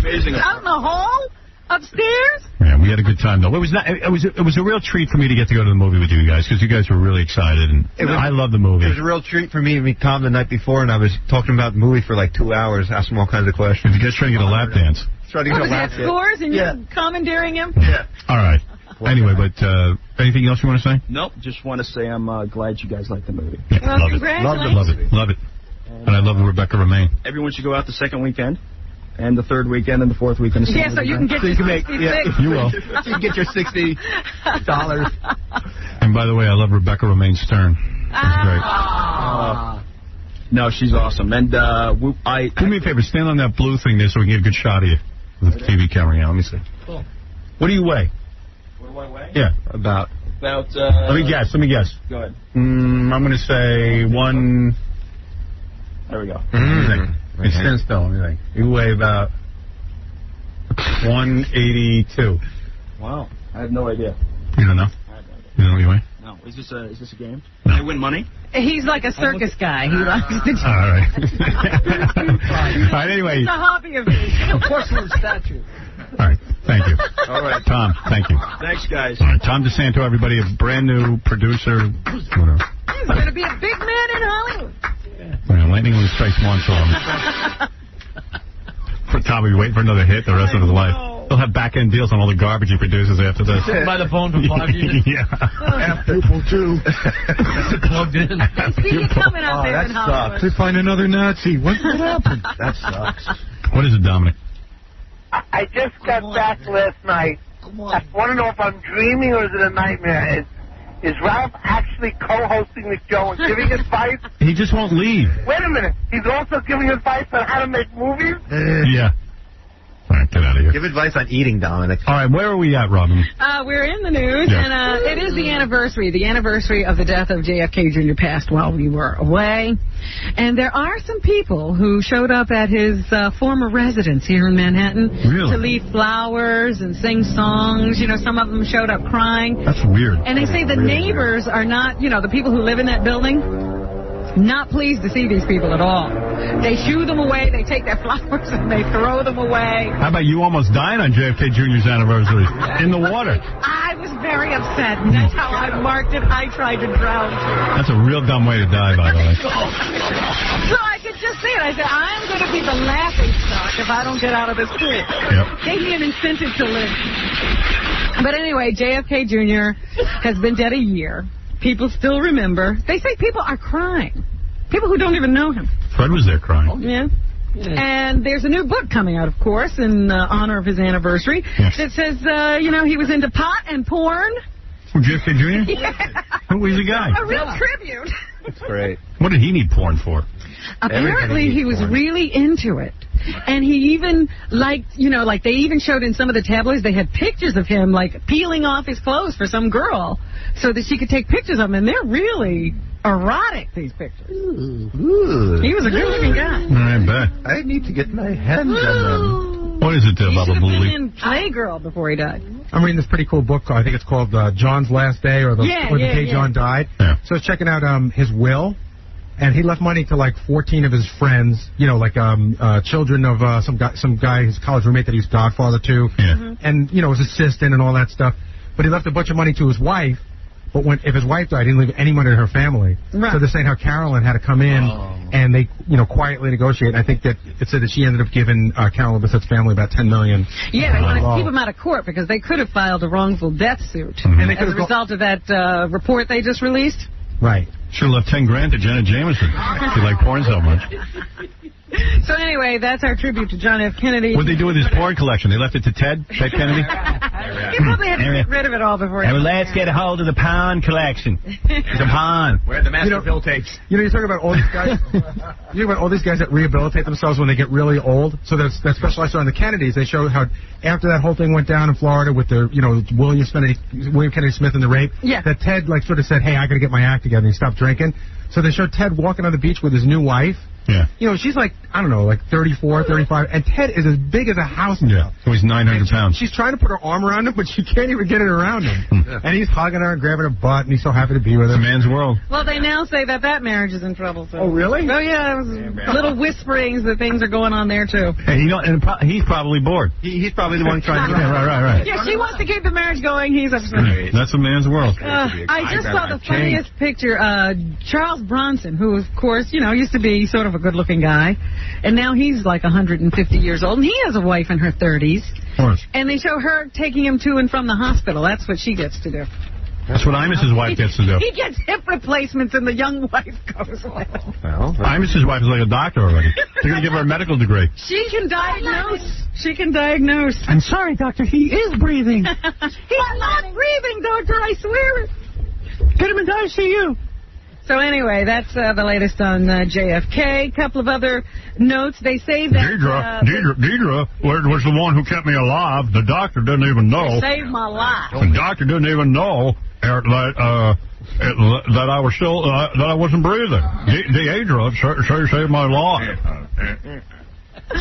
Amazing. Out in the hall? Upstairs? Yeah, we had a good time though. It was a real treat for me to get to go to the movie with you guys because you guys were really excited and I love the movie. It was a real treat for me to meet Tom the night before, and I was talking about the movie for like 2 hours, asked him all kinds of questions. You guys trying to get a lap dance? trying to get a Was laugh that Scores and you're commandeering him? Yeah. All right. Anyway, but anything else you want to say? Nope. Just want to say I'm glad you guys like the movie. Well, Love congratulations. it. Love it. And I love Rebecca Romaine. Everyone should go out the second weekend, and the third weekend, and the fourth weekend. Yeah, so you can get your 66. You will. So you can get your $60. And by the way, I love Rebecca Romaine Stern. She's great. No, she's awesome. And do me a favor, stand on that blue thing there so we can get a good shot of you with the TV camera. Yeah, let me see. Cool. What do you weigh? What do I weigh? Yeah, about. Let me guess. Go ahead. I'm going to say one. There we go. It's stand still. Let me think. You weigh about 182. Wow. I have no idea. You don't know? You don't know what you weigh? No. Is this a game? Can I win money? He's like a circus guy. He likes to. All right. All right, anyway. It's a hobby of his. Of course, we're a statue. All right. Thank you. All right. Tom, thank you. Thanks, guys. All right. Tom DeSanto, everybody, a brand new producer. Whatever. He's going to be a big man in Hollywood. Lightning only strikes once, so for Tom, will be waiting for another hit the rest of his life. He'll have back-end deals on all the garbage he produces after this. By the phone for 5 years. Yeah. People, too. Plugged in. They see you coming out there in Hollywood. They find another Nazi. What happened? That sucks. What is it, Dominic? I just got back last night. I want to know if I'm dreaming or is it a nightmare. Is Ralph actually co-hosting the show and giving advice? He just won't leave. Wait a minute. He's also giving advice on how to make movies? Yeah. All right, get out of here. Give advice on eating, Dominic. All right, where are we at, Robin? We're in the news, Yeah. and it is the anniversary of the death of JFK Jr. passed while we were away. And there are some people who showed up at his former residence here in Manhattan to leave flowers and sing songs. You know, some of them showed up crying. That's weird. And they say the neighbors are not, the people who live in that building, not pleased to see these people at all. They shoo them away, they take their flowers and they throw them away. How about you almost dying on JFK Jr.'s anniversary? In the water. I was very upset, and that's how I marked it. I tried to drown too. That's a real dumb way to die, by the way. So I could just see it. I said, I'm going to be the laughing stock if I don't get out of this pool. Yep. Gave me an incentive to live. But anyway, JFK Jr. has been dead a year. People still remember. They say people are crying. People who don't even know him. Fred was there crying. Yeah. And there's a new book coming out, of course, in honor of his anniversary. Yes. That says, he was into pot and porn. From JFK Jr.? Yeah. Who is the guy? A real tribute. That's great. What did he need porn for? Apparently, he was really into it. And he even liked, they even showed in some of the tabloids, they had pictures of him, peeling off his clothes for some girl so that she could take pictures of him. And they're really erotic, these pictures. Ooh. He was a good-looking guy. I bet. I need to get my hands on them. What is it, He Baba should have been Boolie? in Playgirl before he died. I'm reading this pretty cool book. I think it's called John's Last Day, or the day John died. Yeah. So it's checking out his will. And he left money to 14 of his friends, children of some guy, his college roommate that he was godfather to, and his assistant and all that stuff. But he left a bunch of money to his wife. But if his wife died, he didn't leave any money to her family. Right. So they're saying how Carolyn had to come in and they, quietly negotiate. I think that it said that she ended up giving Carolyn Bissett's family about $10 million. Yeah, they wanted to keep him out of court because they could have filed a wrongful death suit And they as a result of that report they just released. Right. Should have left $10,000 to Janet Jameson. She liked porn so much. So anyway, that's our tribute to John F. Kennedy. What'd they do with his porn collection? They left it to Ted Kennedy? He probably had to get rid of it all before. Let's get a hold of the pawn collection. It's a pawn. Where the master bill tapes. You're talking about all these guys. You're talking about all these guys that rehabilitate themselves when they get really old. So that special I saw on the Kennedys, they showed how after that whole thing went down in Florida with the William Kennedy Smith and the rape. Yeah. That Ted sort of said, "Hey, I got to get my act together," and he stopped drinking. So they showed Ted walking on the beach with his new wife. Yeah. She's 34, 35, and Ted is as big as a house now. Yeah. So he's 900 pounds. She's trying to put her arm around him, but she can't even get it around him. And he's hugging her and grabbing her butt, and he's so happy to be with her. It's a man's world. Well, they now say that marriage is in trouble. So. Oh, really? Oh, yeah. There was little whisperings that things are going on there, too. Hey, and he's probably bored. He's probably the one trying to... Right. Yeah, she wants to keep the marriage going. He's upset. That's a man's world. I just saw the funniest picture. Charles Bronson, who, of course, used to be sort of of a good-looking guy. And now he's like 150 years old, and he has a wife in her 30s. Of course. And they show her taking him to and from the hospital. That's what she gets to do. That's what Imus's wife gets to do. He gets hip replacements, and the young wife goes with him. Well, Imus's wife is like a doctor already. They're going to give her a medical degree. She can diagnose. She can diagnose. I'm sorry, doctor. He is breathing. He's not breathing, doctor. I swear. Get him in ICU. So anyway, that's the latest on JFK. A couple of other notes. They say that... Deidre was the one who kept me alive. The doctor didn't even know. Saved my life. The doctor didn't even know that I was still that I wasn't breathing. Deidre saved my life.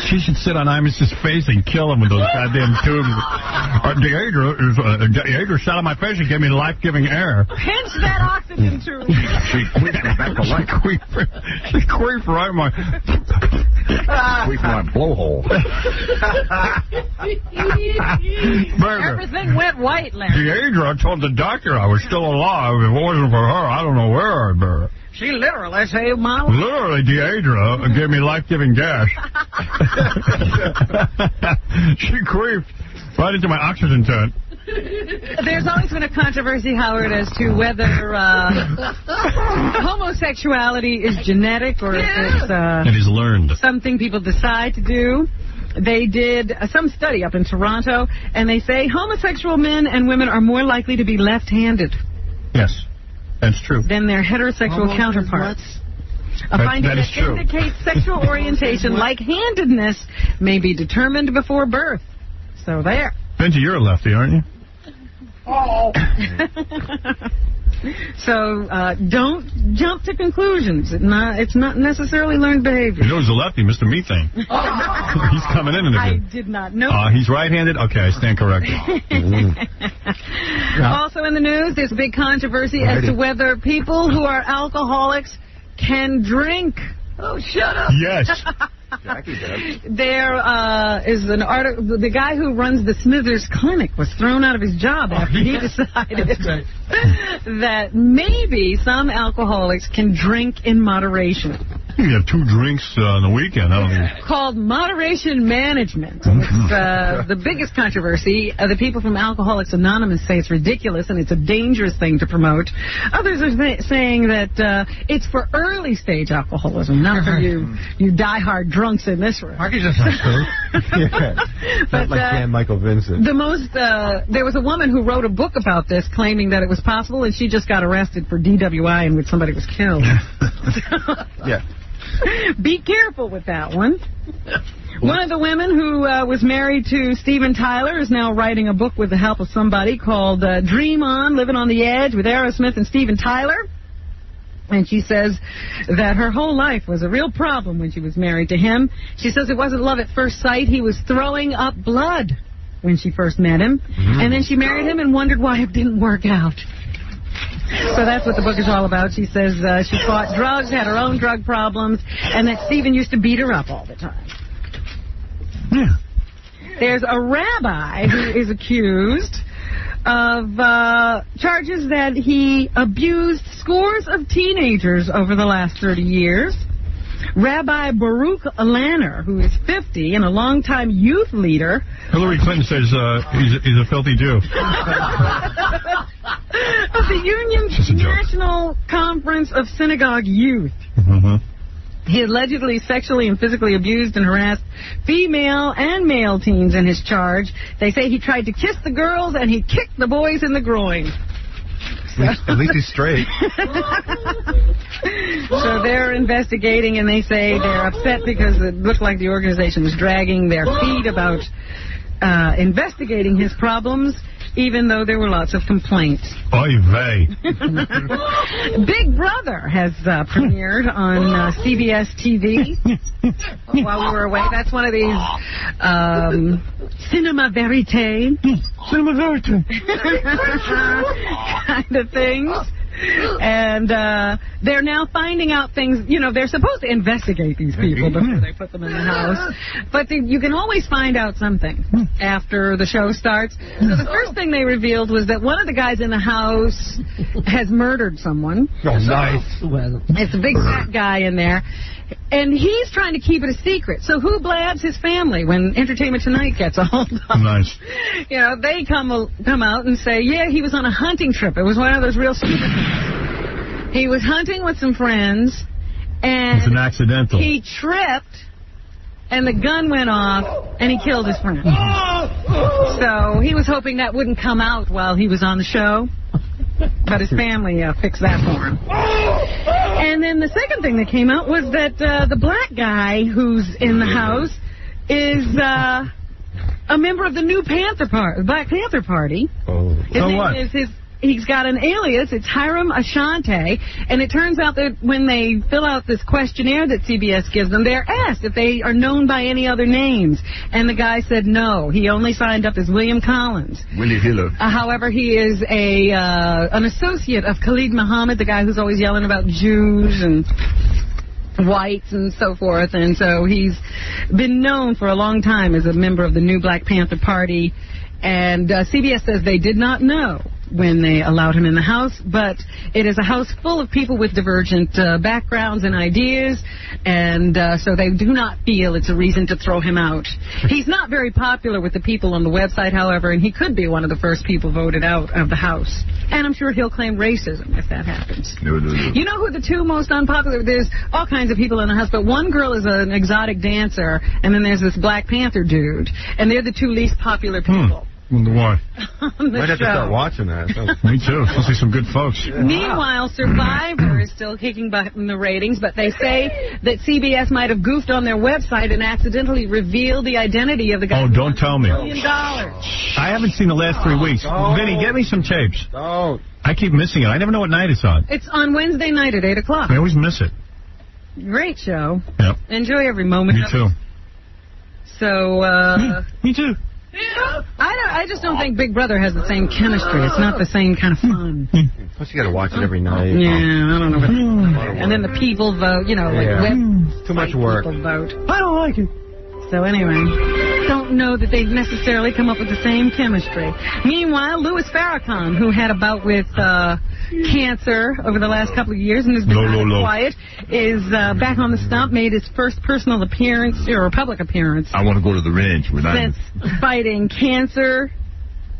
She should sit on Imus's face and kill him with those goddamn tubes. Deidre sat on my face and gave me life-giving air. Pinch that oxygen tube. She queefed me back to life. She queefed right in my... Queefed my blowhole. Everything went white, Larry. Deidre told the doctor I was still alive. If it wasn't for her, I don't know where I'd be. She literally saved my life. Literally, Deidre gave me life-giving gas. She queefed right into my oxygen tent. There's always been a controversy, Howard, as to whether homosexuality is genetic or if it's it is learned. Something people decide to do. They did some study up in Toronto, and they say homosexual men and women are more likely to be left-handed. Yes. That's true. Than their heterosexual counterparts. A finding that indicates sexual orientation, like handedness, may be determined before birth. So there. Benji, you're a lefty, aren't you? Oh. So don't jump to conclusions. It's not necessarily learned behavior. You know who's a lefty? Mr. Methane. He's coming in a bit. I did not know. He's right-handed? Okay, I stand corrected. Also in the news, there's a big controversy as to whether people who are alcoholics can drink. Oh, shut up. Yes. Jackie does. There is an article. The guy who runs the Smithers Clinic was thrown out of his job after he decided that maybe some alcoholics can drink in moderation. You have 2 drinks on the weekend. Called moderation management. It's the biggest controversy. The people from Alcoholics Anonymous say it's ridiculous and it's a dangerous thing to promote. Others are saying that it's for early stage alcoholism, not for you diehard drunks in this room. I could just have true. But like Dan Michael Vincent. There was a woman who wrote a book about this, claiming that it was possible, and she just got arrested for DWI in which somebody was killed. Yeah. Be careful with that one. One of the women who was married to Steven Tyler is now writing a book with the help of somebody called Dream On, Living on the Edge with Aerosmith and Steven Tyler. And she says that her whole life was a real problem when she was married to him. She says it wasn't love at first sight. He was throwing up blood when she first met him. And then she married him and wondered why it didn't work out. So that's what the book is all about. She says she fought drugs, had her own drug problems, and that Steven used to beat her up all the time. Yeah. There's a rabbi who is accused of charges that he abused scores of teenagers over the last 30 years. Rabbi Baruch Lanner, who is 50 and a longtime youth leader. Hillary Clinton says he's a filthy Jew. Of the Union's National Conference of Synagogue Youth. He allegedly sexually and physically abused and harassed female and male teens in his charge. They say he tried to kiss the girls and he kicked the boys in the groin. At least he's straight. So they're investigating, and they say they're upset because it looked like the organization was dragging their feet about investigating his problems, even though there were lots of complaints. Oy vey. Big Brother has premiered on CBS TV while we were away. That's one of these cinema verite. Cinema verite. kind of things. And they're now finding out things. You know, they're supposed to investigate these people before they put them in the house. But you can always find out something after the show starts. So the first thing they revealed was that one of the guys in the house has murdered someone. Oh, nice. It's a big fat guy in there. And he's trying to keep it a secret. So who blabs his family when Entertainment Tonight gets a hold of him? Nice. You know, they come out and say, yeah, he was on a hunting trip. It was one of those real stupid things. He was hunting with some friends, and it's an accidental. He tripped, and the gun went off, and he killed his friend. So he was hoping that wouldn't come out while he was on the show. But his family fixed that for him. And then the second thing that came out was that the black guy who's in the house is a member of the new Black Panther Party. Oh. He's got an alias. It's Hiram Ashante. And it turns out that when they fill out this questionnaire that CBS gives them, they're asked if they are known by any other names. And the guy said no. He only signed up as William Collins. Willie Hiller. However, he is an associate of Khalid Muhammad, the guy who's always yelling about Jews and whites and so forth. And so he's been known for a long time as a member of the new Black Panther Party. And CBS says they did not know when they allowed him in the house, but it is a house full of people with divergent backgrounds and ideas, and so they do not feel it's a reason to throw him out. He's not very popular with the people on the website, however, and he could be one of the first people voted out of the house. And I'm sure he'll claim racism if that happens. No. You know who the two most unpopular? There's all kinds of people in the house, but one girl is an exotic dancer, and then there's this Black Panther dude, and they're the two least popular people. Wonder why. Might have to start watching that. Me too. Supposed to be some good folks. Meanwhile, Survivor is still kicking butt in the ratings, but they say that CBS might have goofed on their website and accidentally revealed the identity of the guy. Oh, don't tell me. $1 million. I haven't seen the last 3 weeks. Vinny, get me some tapes. Don't. I keep missing it. I never know what night it's on. It's on Wednesday night at 8 o'clock. I always miss it. Great show. Yep. Enjoy every moment. Me too. So, Me too. I just don't think Big Brother has the same chemistry. It's not the same kind of fun. Plus, you got to watch it every night. Yeah, I don't know. And then the people vote, you know, like too much work. People vote. I don't like it. So anyway, don't know that they've necessarily come up with the same chemistry. Meanwhile, Louis Farrakhan, who had a bout with cancer over the last couple of years and has been quiet, is back on the stump, made his first personal appearance, or public appearance. I want to go to the range with since fighting cancer.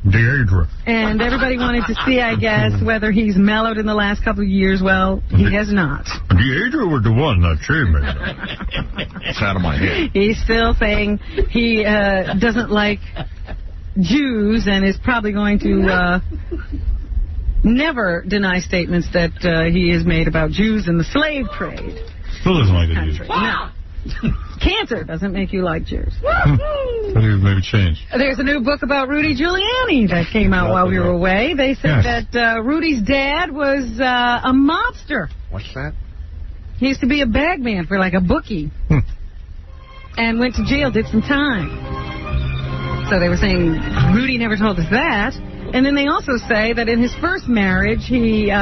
Deidre. And everybody wanted to see, I guess, whether he's mellowed in the last couple of years. Well, he has not. Deidre was the one that shaved me. It's out of my head. He's still saying he doesn't like Jews and is probably going to never deny statements that he has made about Jews and the slave trade. Still doesn't like the Jews. No. Cancer doesn't make you like Jews. I think maybe change. There's a new book about Rudy Giuliani that came out while we were away. They said that Rudy's dad was a mobster. What's that? He used to be a bagman for like a bookie. And went to jail, did some time. So they were saying Rudy never told us that. And then they also say that in his first marriage, he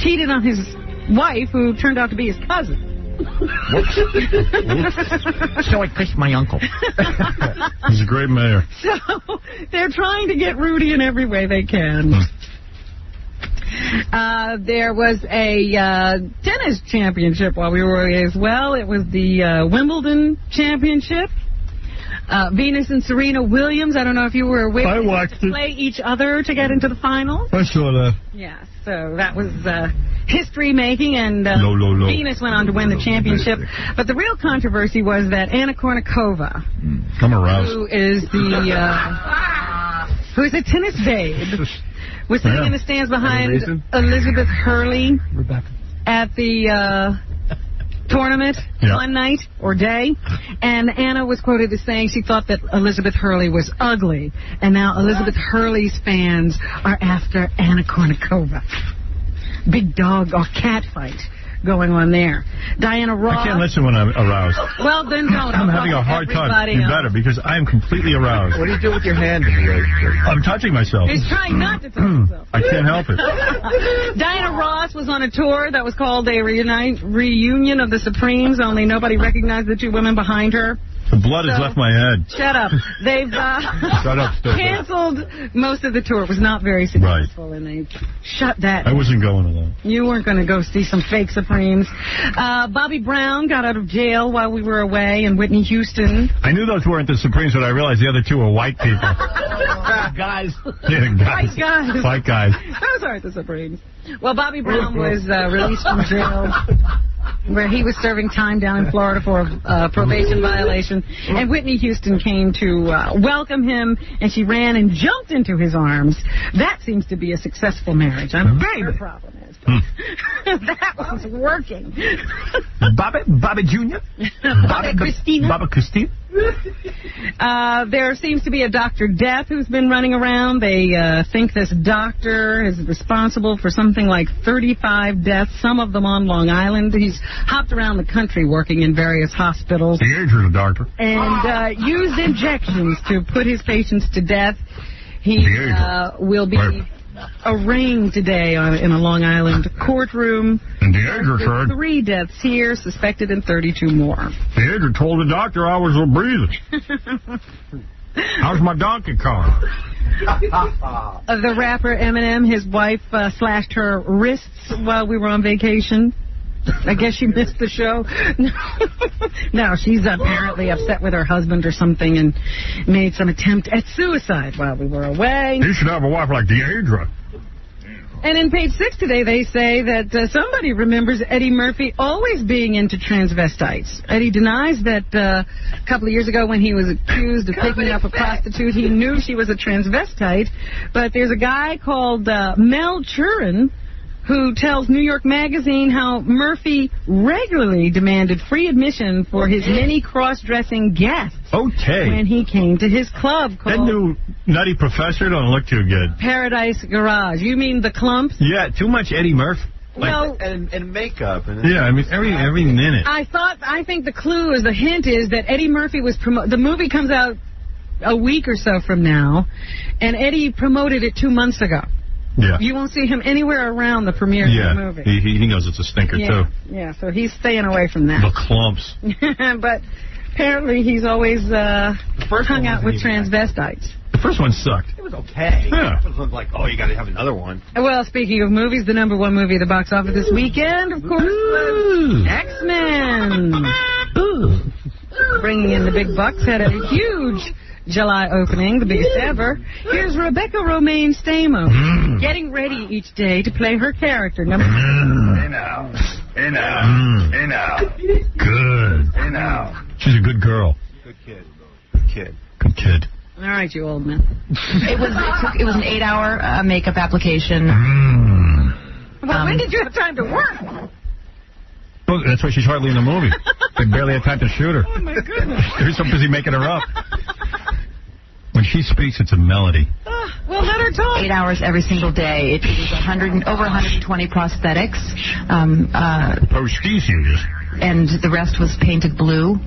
cheated on his wife, who turned out to be his cousin. Whoops. So I kissed my uncle. He's a great mayor. So they're trying to get Rudy in every way they can. There was a tennis championship while we were away as well. It was the Wimbledon championship. Venus and Serena Williams, I don't know if you were aware, I watched it. Play each other to get into the finals. I saw that. Yeah, so that was history-making, and Venus went on to win the championship. But the real controversy was that Anna Kournikova, who is who's a tennis babe, was sitting in the stands behind Elizabeth Hurley at the tournament one night or day, and Anna was quoted as saying she thought that Elizabeth Hurley was ugly, and now Elizabeth Hurley's fans are after Anna Kournikova. Big dog or cat fight going on there. Diana Ross. I can't listen when I'm aroused. Well, then don't. I'm having a hard time. You better, because I am completely aroused. What do you do with your hand? I'm touching myself. He's trying not to touch himself. I can't help it. Diana Ross was on a tour that was called a reunion of the Supremes, only nobody recognized the two women behind her. The blood has left my head. Shut up. They've Shut up, stupid. canceled most of the tour. It was not very successful, and they shut that. I wasn't going alone. You weren't going to go see some fake Supremes. Bobby Brown got out of jail while we were away, and Whitney Houston. I knew those weren't the Supremes, but I realized the other two were white people. Guys. Yeah, guys. White guys. White guys. Those aren't the Supremes. Well, Bobby Brown was released from jail, where he was serving time down in Florida for a probation violation. And Whitney Houston came to welcome him, and she ran and jumped into his arms. That seems to be a successful marriage. I don't know what your problem is. That was working. Bobby Jr.? Bobby Christina? Bobby Christina? There seems to be a Dr. Death who's been running around. They think this doctor is responsible for something like 35 deaths, some of them on Long Island. He's hopped around the country working in various hospitals. The Adrian doctor. And used injections to put his patients to death. He will be arraigned today in a Long Island courtroom. And the Adrian said 3 deaths here, suspected in 32 more. The Adrian told the doctor I was breathing. How's my Donkey Kong? The rapper Eminem, his wife slashed her wrists while we were on vacation. I guess she missed the show. No, she's apparently upset with her husband or something and made some attempt at suicide while we were away. You should have a wife like Deidre. And in page 6 today, they say that somebody remembers Eddie Murphy always being into transvestites. Eddie denies that a couple of years ago when he was accused of picking up a prostitute, he knew she was a transvestite. But there's a guy called Mel Churin who tells New York Magazine how Murphy regularly demanded free admission for his many cross-dressing guests when he came to his club called... That new nutty professor don't look too good. Paradise Garage. You mean the clumps? Yeah, too much Eddie Murphy. Well, and makeup. Yeah, I mean, every minute. I think the clue, the hint is that Eddie Murphy was the movie comes out a week or so from now, and Eddie promoted it 2 months ago. Yeah. You won't see him anywhere around the premiere of the movie. He knows it's a stinker, too. Yeah, so he's staying away from that. The clumps. But apparently he's always hung out with transvestites. The first one sucked. It was okay. Yeah. It looked like, you got to have another one. Well, speaking of movies, the #1 movie at the box office this weekend, of course, was X-Men. Bringing in the big bucks, had a huge July opening, the biggest ever. Here's Rebecca Romaine Stamos getting ready each day to play her character. Hey now. Good. Hey now. She's a good girl. Good kid. Good kid. All right, you old man. It was an 8-hour makeup application. Well, when did you have time to work? Well, that's why she's hardly in the movie. They barely had time to shoot her. Oh, my goodness. They're so busy making her up. When she speaks, it's a melody. Well, let her talk. 8 hours every single day. It was over 120 prosthetics. Prostheses. And the rest was painted blue.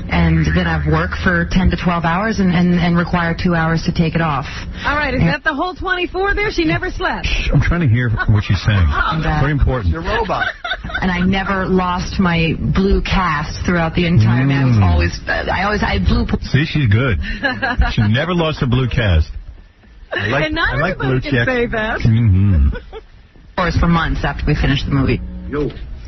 And then I've worked for 10 to 12 hours and require 2 hours to take it off. All right, is that the whole 24 there? She never slept. I'm trying to hear what she's saying. Very important. You're a robot. And I never lost my blue cast throughout the entire I had blue. See, she's good. She never lost her blue cast. And not everybody can say that. Of course, for months after we finished the movie.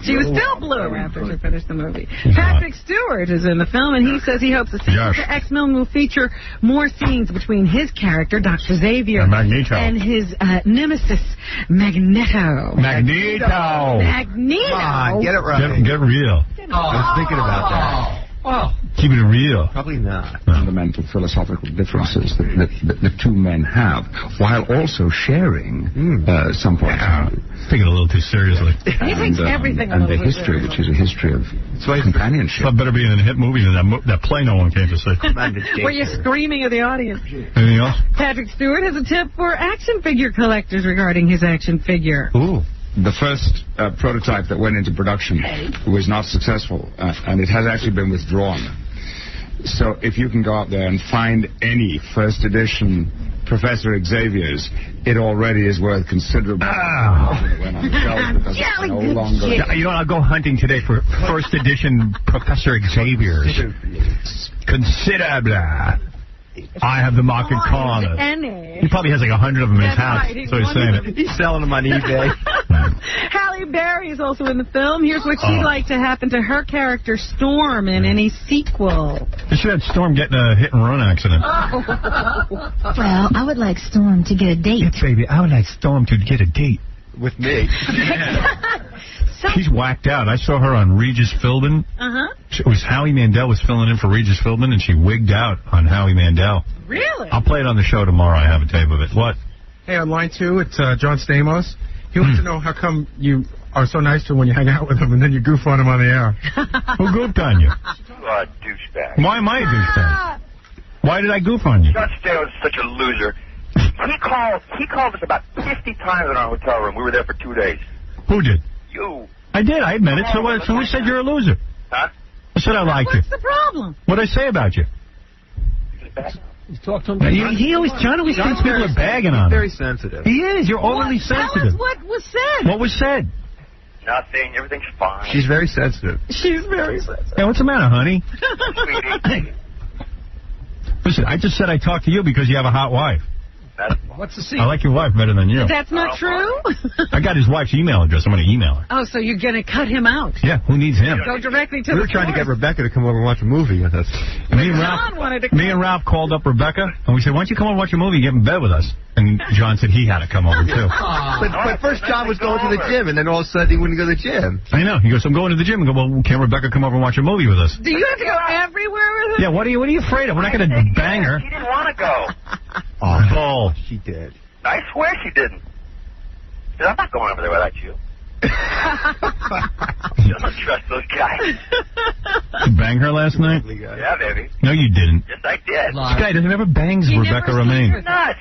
She was still blue after she finished the movie. Patrick Stewart is in the film, and he says he hopes the sequel to X-Men will feature more scenes between his character, Dr. Xavier, and his nemesis, Magneto. Magneto! Come on, get it right. Get real. I was thinking about that. Keep it real. Probably not. Fundamental philosophical differences that the two men have, while also sharing some points of view. Take it a little too seriously. He takes everything and the history, which is a history of companionship. That better be in a hit movie than that play no one came to see. Where you're screaming at the audience. Anything else? Patrick Stewart has a tip for action figure collectors regarding his action figure. Ooh. the first prototype that went into production was not successful, and it has actually been withdrawn. So if you can go out there and find any first edition Professor Xavier's, it already is worth considerable. When on the shelf because it's no longer. Yeah, you know, I'll go hunting today for first edition Professor Xavier's. Considerable. I have the market corner. He probably has like 100 of them in his house. Right. So he's saying it. He's selling them on eBay. Halle Berry is also in the film. Here's what she'd like to happen to her character Storm in any sequel. They should have Storm getting a hit-and-run accident. Well, I would like Storm to get a date. Yes, baby, I would like Storm to get a date. With me. She's whacked out. I saw her on Regis Philbin. It was Howie Mandel was filling in for Regis Philbin, and she wigged out on Howie Mandel. Really? I'll play it on the show tomorrow. I have a tape of it. What? Hey, on line 2, it's John Stamos. He wants to know how come you are so nice to him when you hang out with him and then you goof on him on the air. Who goofed on you? Douchebag. Why am I a douchebag? Why did I goof on you? John Stamos is such a loser. He called us about 50 times in our hotel room. We were there for 2 days. Who did? You. I did. I admit it. So who said you're a loser? Huh? I said I liked you. What's the problem? What'd I say about you? You talk to him. John always thinks people are bagging on him. Very sensitive. He is. You're overly sensitive. Tell us what was said. What was said? Nothing. Everything's fine. She's very sensitive. She's very sensitive. Hey, what's the matter, honey? Listen, I just said I talked to you because you have a hot wife. What's the secret? I like your wife better than you. That's not true? I got his wife's email address. I'm going to email her. Oh, so you're going to cut him out? Yeah, who needs him? Go directly to We were trying to get Rebecca to come over and watch a movie with us. Me and Ralph called up Rebecca, and we said, why don't you come over and watch a movie and get in bed with us? And John said he had to come over, too. But first John was going to the gym, and then all of a sudden he wouldn't go to the gym. I know. He goes, I'm going to the gym. I go, well, can Rebecca come over and watch a movie with us? Do you have to go everywhere with him? Yeah, what are you afraid of? We're not going to bang her. She didn't want to go. Oh, bull. She did. I swear she didn't. She said, I'm not going over there without you. You don't trust those guys. You bang her last night? Yeah, baby. No, you didn't. Yes, I did. This guy never bangs Rebecca Romaine. You're nuts.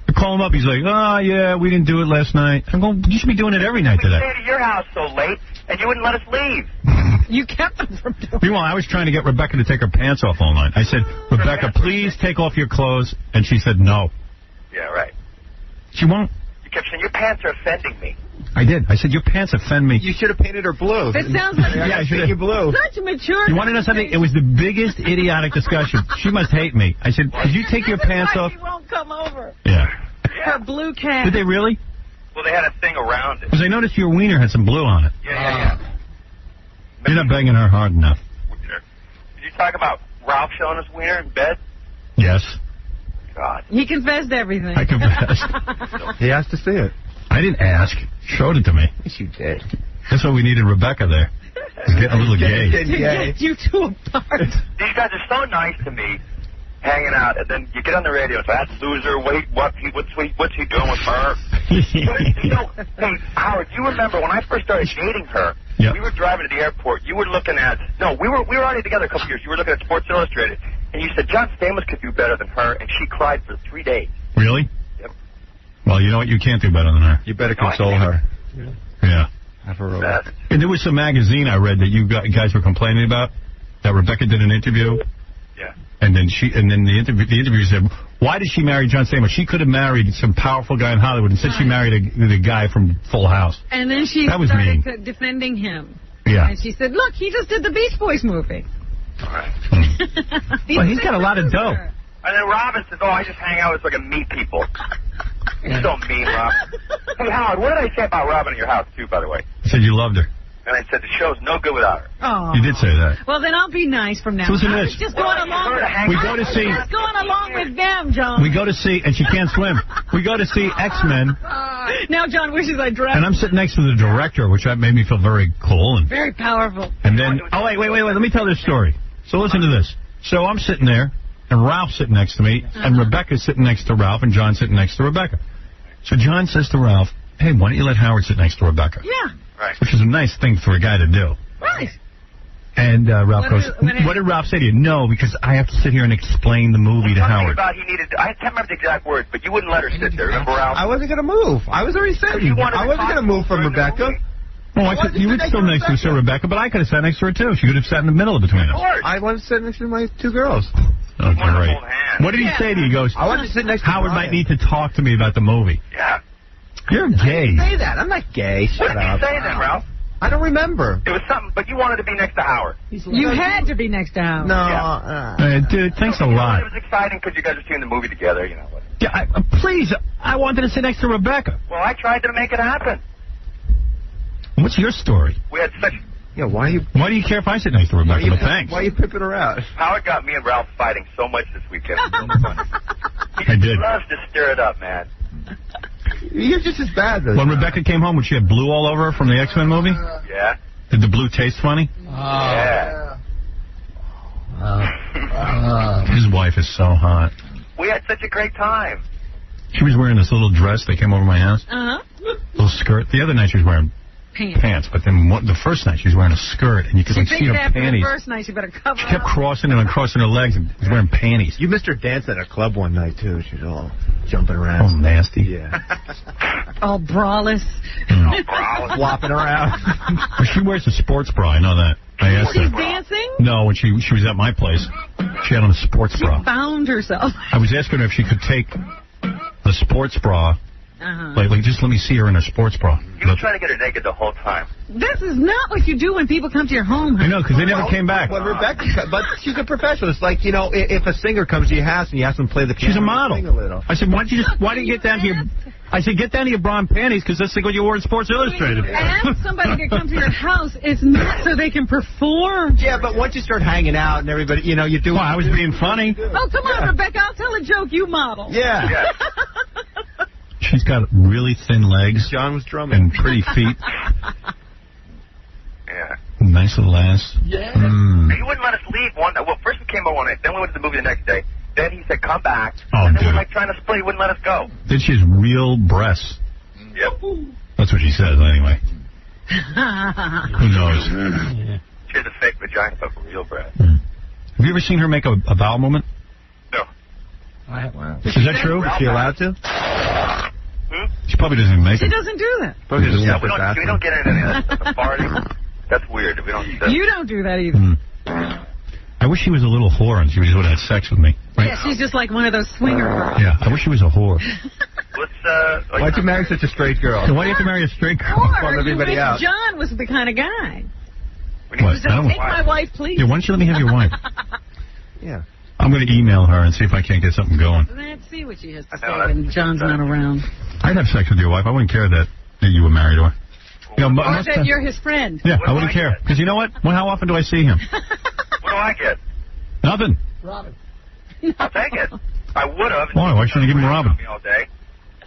I call him up. He's like, oh, yeah, we didn't do it last night. I'm going, you should be doing it every night today. We stayed at your house so late, and you wouldn't let us leave. You kept them from doing it. Meanwhile, I was trying to get Rebecca to take her pants off all night. I said, Rebecca, please take off your clothes. And she said no. Yeah, right. She won't. You kept saying, your pants are offending me. I did. I said, your pants offend me. You should have painted her blue. It sounds like I should have. Blue. Such a mature. You want to know something? It was the biggest idiotic discussion. She must hate me. I said, could you take your pants off? She won't come over. Yeah. Her blue cat. Did they really? Well, they had a thing around it. Because I noticed your wiener had some blue on it. Yeah. You're not banging her hard enough. Did you talk about Ralph showing us wiener in bed? Yes. God. He confessed everything. I confessed. He asked to see it. I didn't ask. Showed it to me. Yes, you did. That's why we needed Rebecca there. It's getting a little gay. To get you two apart. These guys are so nice to me, hanging out, and then you get on the radio and say, that loser, wait, what's he doing with her? You know, hey, Howard, you remember when I first started dating her, we were driving to the airport, you were looking at, we were already together a couple years, you were looking at Sports Illustrated, and you said, John Stamos could do better than her, and she cried for 3 days. Really? Yep. Well, you know what? You can't do better than her. You better console her. Yeah. Have her over. And there was some magazine I read that you guys were complaining about, that Rebecca did an interview. Yeah. And then the interview said, why did she marry John Stamos? She could have married some powerful guy in Hollywood. Instead, she married the guy from Full House. And then she started defending him. Yeah. And she said, look, he just did the Beach Boys movie. All right. Well, he's got a lot of dough. And then Robin says, I just hang out with so I can meet people. You're so mean, Robin. Hey, Howard, what did I say about Robin at your house, too, by the way? I said you loved her. And I said the show's no good without her. Oh. You did say that. Well, then I'll be nice from now on. Listen to this. Just going along. We go to see. Just going along with them, John. We go to see, and she can't swim. We go to see X-Men. Now John wishes I dressed. And I'm sitting next to the director, which made me feel very cool. And very powerful. And then, wait. Let me tell this story. So listen to this. So I'm sitting there, and Ralph's sitting next to me, and Rebecca's sitting next to Ralph, and John's sitting next to Rebecca. So John says to Ralph, hey, why don't you let Howard sit next to Rebecca? Yeah. Right. Which is a nice thing for a guy to do. Right. And Ralph goes, what did Ralph say to you? No, because I have to sit here and explain the movie to Howard. About I can't remember the exact words, but you wouldn't let her sit there. Remember, Ralph? I wasn't going to move. I was already sitting. I wasn't going to move from Rebecca. Oh, you would still next to Rebecca, but I could have sat next to her, too. She could have sat in the middle between us. I wanted to sit next to my two girls. Oh, great. What did he say to you? He goes, I wanted to sit next to Howard might need to talk to me about the movie. Yeah. You're gay. I didn't say that. I'm not gay. What Shut did up. he say then, Ralph? I don't remember. It was something, but you wanted to be next to Howard. You had to be next to Howard. No. Dude, thanks a lot. It was exciting because you guys were seeing the movie together, you know. Yeah, please, I wanted to sit next to Rebecca. Well, I tried to make it happen. What's your story? We had such... Yeah, why do you care if I sit next to Rebecca? But thanks. Why are you pimping her out? Howard got me and Ralph fighting so much this weekend. It was really funny. I did. He loves to stir it up, man. You're just as bad, though. When Rebecca came home, would she have blue all over her from the X-Men movie? Yeah. Did the blue taste funny? Yeah. His wife is so hot. We had such a great time. She was wearing this little dress that came over my house. Little skirt. The other night she was wearing pants, but then the first night she was wearing a skirt, and you could see her panties. The first night, you better cover She kept crossing and uncrossing her legs and was wearing panties. You missed her dance at a club one night, too. She was all jumping around. Oh, nasty. Yeah. all braless. Flopping around. She wears a sports bra, I know that. I asked her. She's dancing? No, when she was at my place, she had on a sports bra. She found herself. I was asking her if she could take the sports bra. Like, just let me see her in her sports bra. He was trying to get her naked the whole time. This is not what you do when people come to your home. I know, because they never came back. But she's a professional. It's like, if a singer comes to your house and you ask them to play the piano. She's a model. Sing a little. I said, why do you get down to your... I said, get down to your bra and panties, because that's like what you wore in Sports Illustrated. Ask somebody to come to your house. It's not so they can perform. Yeah, but once you start hanging out and everybody, you do... Well, I was being funny. Oh, come on, Rebecca. I'll tell a joke. You model. Yeah. She's got really thin legs. John was drumming. And pretty feet. Yeah. Nice little ass. Yeah. He wouldn't let us leave one night. Well, first we came over one night, then we went to the movie the next day. Then he said, come back. Oh, and then dude. we're like trying to split. He wouldn't let us go. Then she has real breasts. Yep. That's what she says, anyway. Who knows? She has a fake vagina, but real breast. Have you ever seen her make a bowel movement? No. Wow. Is that true? Is she allowed to? She probably doesn't even make it. She doesn't do that. Yeah, we don't get into that at the party. That's weird. We don't. You don't do that either. I wish she was a little whore and she would have had sex with me. Right? Yeah, she's just like one of those swinger girls. Yeah, I wish she was a whore. Why'd you marry such a straight girl? So why do you have to marry a straight girl? Or everybody you wish out. John was the kind of guy. What? Take my wife, please. Yeah, why don't you let me have your wife? Yeah. I'm going to email her and see if I can't get something going. Let's see what she has to say when John's not around. I'd have sex with your wife. I wouldn't care that you were married to her. Or that you're his friend. Yeah, I wouldn't care. Because you know what? Well, how often do I see him? What do I get? Nothing. Robin. I'll take it. I would have. Why? Why shouldn't you give him Robin? All day.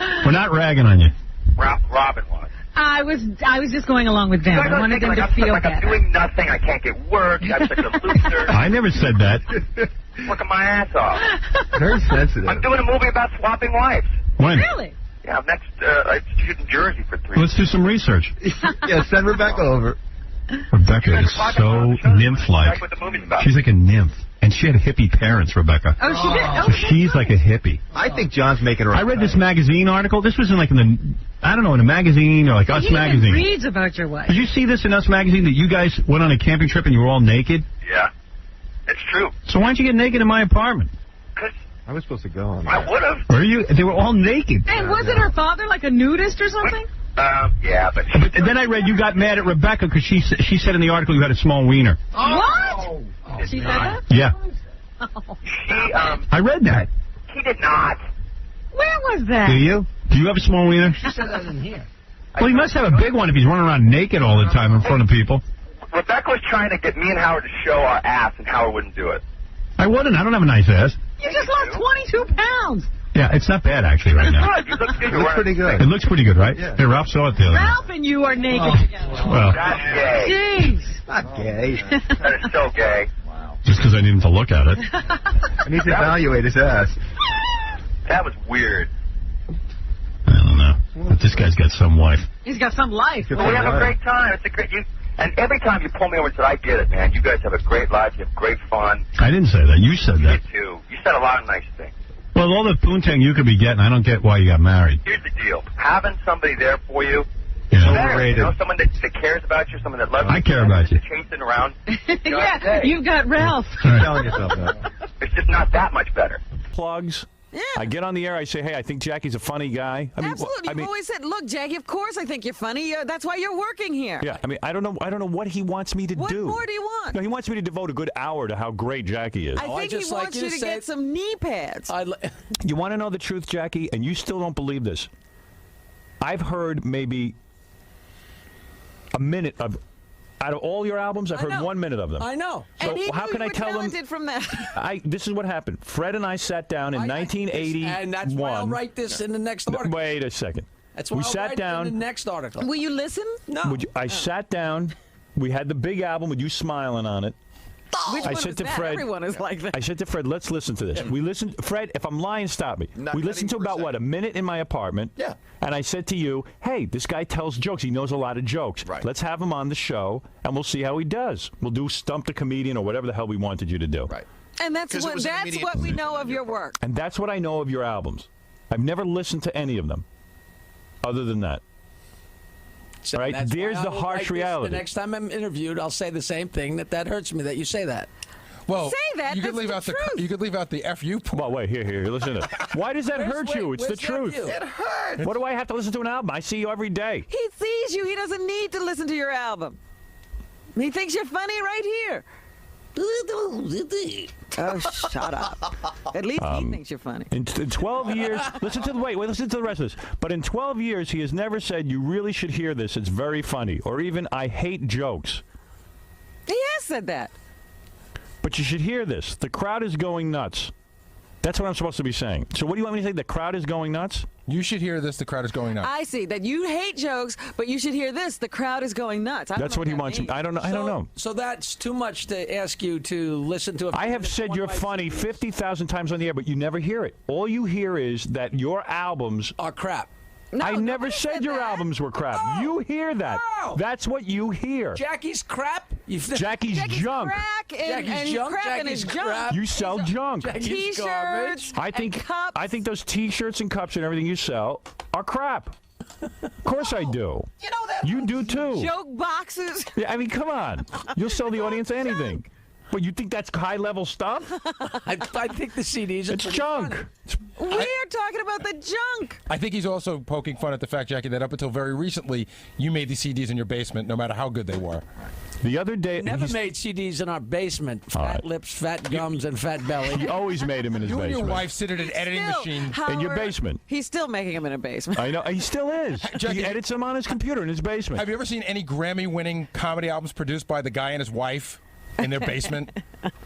We're not ragging on you. Robin was. I was just going along with them. I wanted them to feel better. I'm doing nothing. I can't get work. I'm such a loser. I never said that. Working my ass off. Very sensitive. I'm doing a movie about swapping wives. When? Really? Yeah, next, I shoot in Jersey for 3 Let's do some research. Yeah, send Rebecca over. Rebecca is so nymph-like. She's like a nymph. And she had hippie parents, Rebecca. Oh, she did? So she's like a hippie. I think John's making her. I read this magazine article. This was in in a magazine or like Us Magazine. He reads about your wife. Did you see this in Us Magazine that you guys went on a camping trip and you were all naked? Yeah, it's true. So why'd you get naked in my apartment? I was supposed to go on. I would have. Were you? They were all naked. And wasn't her father like a nudist or something? Yeah, but... And then I read you got mad at Rebecca because she said in the article you had a small wiener. What? She said that? Yeah. She, I read that. He did not. Where was that? Do you? Do you have a small wiener? She said that in here. Well, he must have a big one if he's running around naked all the time in front of people. Rebecca was trying to get me and Howard to show our ass, and Howard wouldn't do it. I wouldn't. I don't have a nice ass. You just lost 22 pounds. Yeah, it's not bad actually right now. You look good. It looks pretty good. It looks pretty good, right? Yeah. Hey, Ralph saw it the other day. Ralph and you are naked together. Well, That's gay. Jeez. Not gay. That is so gay. just because I need him to look at it. I need to evaluate his ass. That was weird. I don't know. But this guy's got some wife. He's got some life. Well, we have a great time. It's a great... And every time you pull me over and said, I get it, man. You guys have a great life. You have great fun. I didn't say that. You said that. You too. You said a lot of nice things. Well, all the poontang you could be getting, I don't get why you got married. Here's the deal. Having somebody there for you, Overrated. You know, someone that cares about you, someone that loves you. I care about you. Chasing around. Yeah, you've got Ralph. Keep telling yourself that. It's just not that much better. Plugs. Yeah. I get on the air. I say, hey, I think Jackie's a funny guy. I mean, Absolutely. You've always said, look, Jackie, of course I think you're funny. That's why you're working here. Yeah. I mean, I don't know what he wants me to do. What more do you want? No, he wants me to devote a good hour to how great Jackie is. I think he wants you to get some knee pads. You want to know the truth, Jackie? And you still don't believe this. I've heard maybe a minute of... Out of all your albums, I've heard 1 minute of them. I know. So and how can I tell them? From that. This is what happened. Fred and I sat down in 1981. And that's why I'll write this in the next article. Wait a second. That's why we I'll sat write down. it in the next article. Will you listen? No. I sat down. We had the big album with you smiling on it. Which I one said is to that? Fred, Everyone is like that. I said to Fred, let's listen to this. We listened. Fred, if I'm lying, stop me. We listened to about, a minute in my apartment. Yeah. And I said to you, hey, this guy tells jokes. He knows a lot of jokes. Right. Let's have him on the show, and we'll see how he does. We'll do Stump the Comedian or whatever the hell we wanted you to do. Right. And that's what we know of your work. And that's what I know of your albums. I've never listened to any of them other than that. So right? There's the harsh reality. The next time I'm interviewed, I'll say the same thing. That hurts me that you say that. Well, say that. You could leave out you could leave out the FU part. Well, wait, here. Listen to this. Why does that hurt you? It's the truth. It hurts. What do I have to listen to an album? I see you every day. He sees you. He doesn't need to listen to your album. He thinks you're funny right here. Oh, shut up. At least he thinks you're funny. In 12 years, listen to the rest of this. But in 12 years, he has never said, you really should hear this. It's very funny. Or even, I hate jokes. He has said that. But you should hear this. The crowd is going nuts. That's what I'm supposed to be saying. So what do you want me to say? The crowd is going nuts? You should hear this. The crowd is going nuts. I see that you hate jokes, but you should hear this. The crowd is going nuts. That's what he wants. I don't know. I don't know. So that's too much to ask you to listen to. I have said you're funny 50,000 times on the air, but you never hear it. All you hear is that your albums are crap. No, I never said your albums were crap. No, you hear that. No. That's what you hear. Jackie's crap? Jackie's junk. Jackie's junk? Jackie's crap? You sell junk. T-shirts and cups. I think those T-shirts and cups and everything you sell are crap. Of course I do. You know that. You do too. Joke boxes. Yeah, I mean, come on. You'll sell the audience anything. But you think that's high-level stuff? I think the CDs are It's junk. We're talking about the junk. I think he's also poking fun at the fact, Jackie, that up until very recently, you made the CDs in your basement, no matter how good they were. The other day... Never made CDs in our basement. Fat lips, fat gums, and fat belly. He always made them in his basement. You and your wife sit at an editing machine. In your basement. He's still making them in a basement. I know. He still is. Jackie, he edits them on his computer in his basement. Have you ever seen any Grammy-winning comedy albums produced by the guy and his wife in their basement?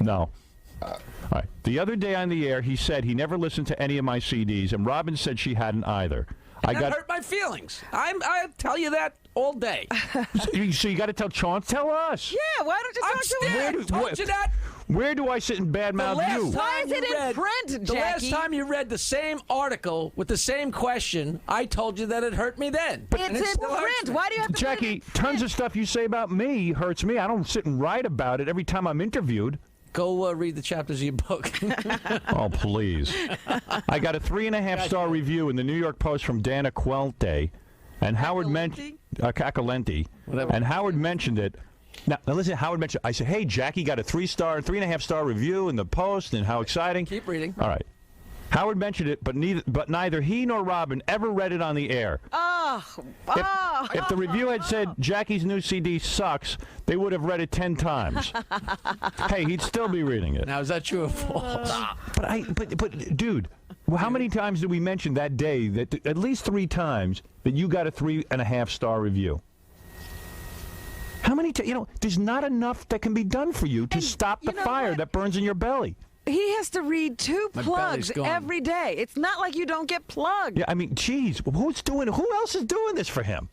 No. All right. The other day on the air, he said he never listened to any of my CDs, and Robin said she hadn't either. That hurt my feelings. I tell you that all day. So you got to tell Chauncey? Tell us. Yeah, why don't you talk to him? Told you that. Where do I sit and badmouth you? Why is it in print, Jackie? The last time you read the same article with the same question, I told you that it hurt me then. It's in print. Why do you have to Jackie, tons of stuff you say about me hurts me. I don't sit and write about it every time I'm interviewed. Go read the chapters of your book. Oh, please. I got a 3.5-star review in the New York Post from Dan Aquelente, and Howard mentioned and Howard mentioned it. Now listen, Howard mentioned. I said, "Hey, Jackie got a 3.5-star review in the Post, and how exciting!" Keep reading. All right. Howard mentioned it, but neither he nor Robin ever read it on the air. If the review had said Jackie's new CD sucks, they would have read it 10 times. Hey, he'd still be reading it. Now, is that true or false? But dude, how many times did we mention that day that at least 3 times that you got a 3.5-star review? How many times? There's not enough that can be done for you to stop the fire that burns in your belly. He has to read 2 plugs every day. It's not like you don't get plugged. Yeah, I mean, geez, who else is doing this for him?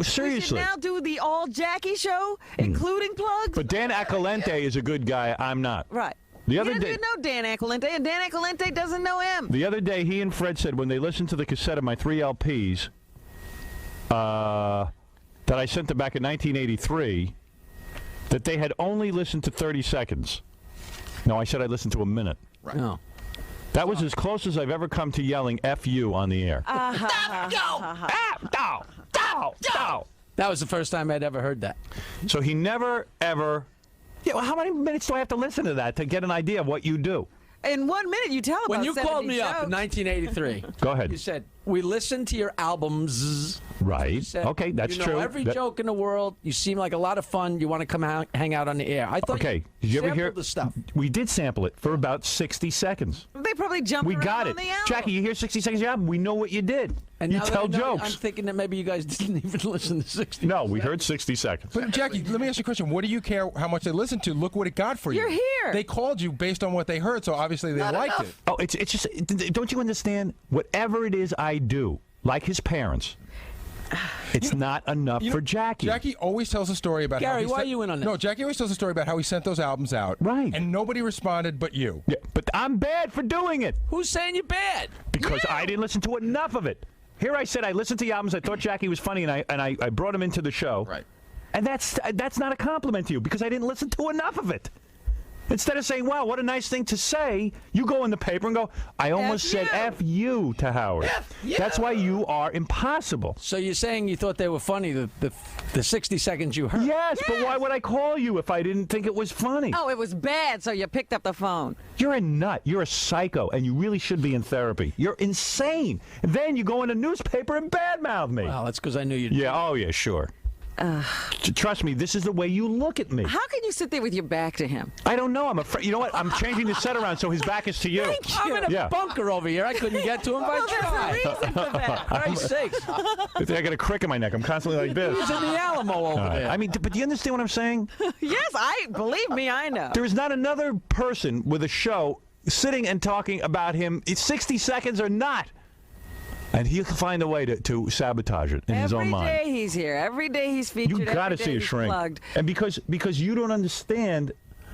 Seriously. We should now do the all Jackie show, including plugs. But Dan Aquelente is a good guy. I'm not. Right. The other he day, doesn't know Dan Aquelente, and Dan Aquelente doesn't know him. The other day, he and Fred said when they listened to the cassette of my 3 LPs, that I sent them back in 1983 that they had only listened to 30 seconds. No, I said I listened to a minute. Right. No. That was as close as I've ever come to yelling F you on the air. That was the first time I'd ever heard that. So he never, ever... Yeah, well, how many minutes do I have to listen to that to get an idea of what you do? In 1 minute, you tell about When you 70 called me jokes. up in 1983, Go ahead. you said, we listened to your albums. Right. Said, Okay, that's you know true. every joke in the world. You seem like a lot of fun. You want to come out, hang out on the air. I thought Okay. you Did you ever sampled hear the stuff. We did sample it for about 60 seconds. They probably jumped We around got on it. the album. Jackie, you hear 60 seconds of the album? We know what you did. And you now that tell I know, jokes. I'm thinking that maybe you guys didn't even listen to 60. No, we heard 60 seconds. But Jackie, let me ask you a question. What do you care how much they listen to? Look what it got for you. You're here. They called you based on what they heard, so obviously they liked it. Oh, it's just, don't you understand? Whatever it is I do, like his parents, it's not enough for Jackie. Jackie always tells a story about Gary, how he why sent, are you in on this? No, Jackie always tells a story about how he sent those albums out. Right. And nobody responded but you. Yeah, but I'm bad for doing it. Who's saying you're bad? Because I didn't listen to enough of it. Here I said I listened to the albums. I thought Jackie was funny, and I brought him into the show. Right. And that's not a compliment to you because I didn't listen to enough of it. Instead of saying, wow, what a nice thing to say, you go in the paper and go, I almost said F you to Howard. F you. That's why you are impossible. So you're saying you thought they were funny, the 60 seconds you heard? Yes, but why would I call you if I didn't think it was funny? Oh, it was bad, so you picked up the phone. You're a nut. You're a psycho, and you really should be in therapy. You're insane. And then you go in a newspaper and badmouth me. Well, that's because I knew you'd... Yeah, oh, yeah, sure. Trust me, this is the way you look at me. How can you sit there with your back to him? I don't know. I'm afraid. You know what? I'm changing the set around so his back is to you. I'm in a bunker over here. I couldn't get to him if I tried. There's a reason for that. Christ's sakes. I got a crick in my neck. I'm constantly like this. He's in the Alamo over there. I mean, but do you understand what I'm saying? Yes, believe me, I know. There is not another person with a show sitting and talking about him. It's 60 seconds or not. And he'll find a way to sabotage it in his own mind. Every day he's here. Every day he's featured. You got to see a shrink. Plugged. And because you don't understand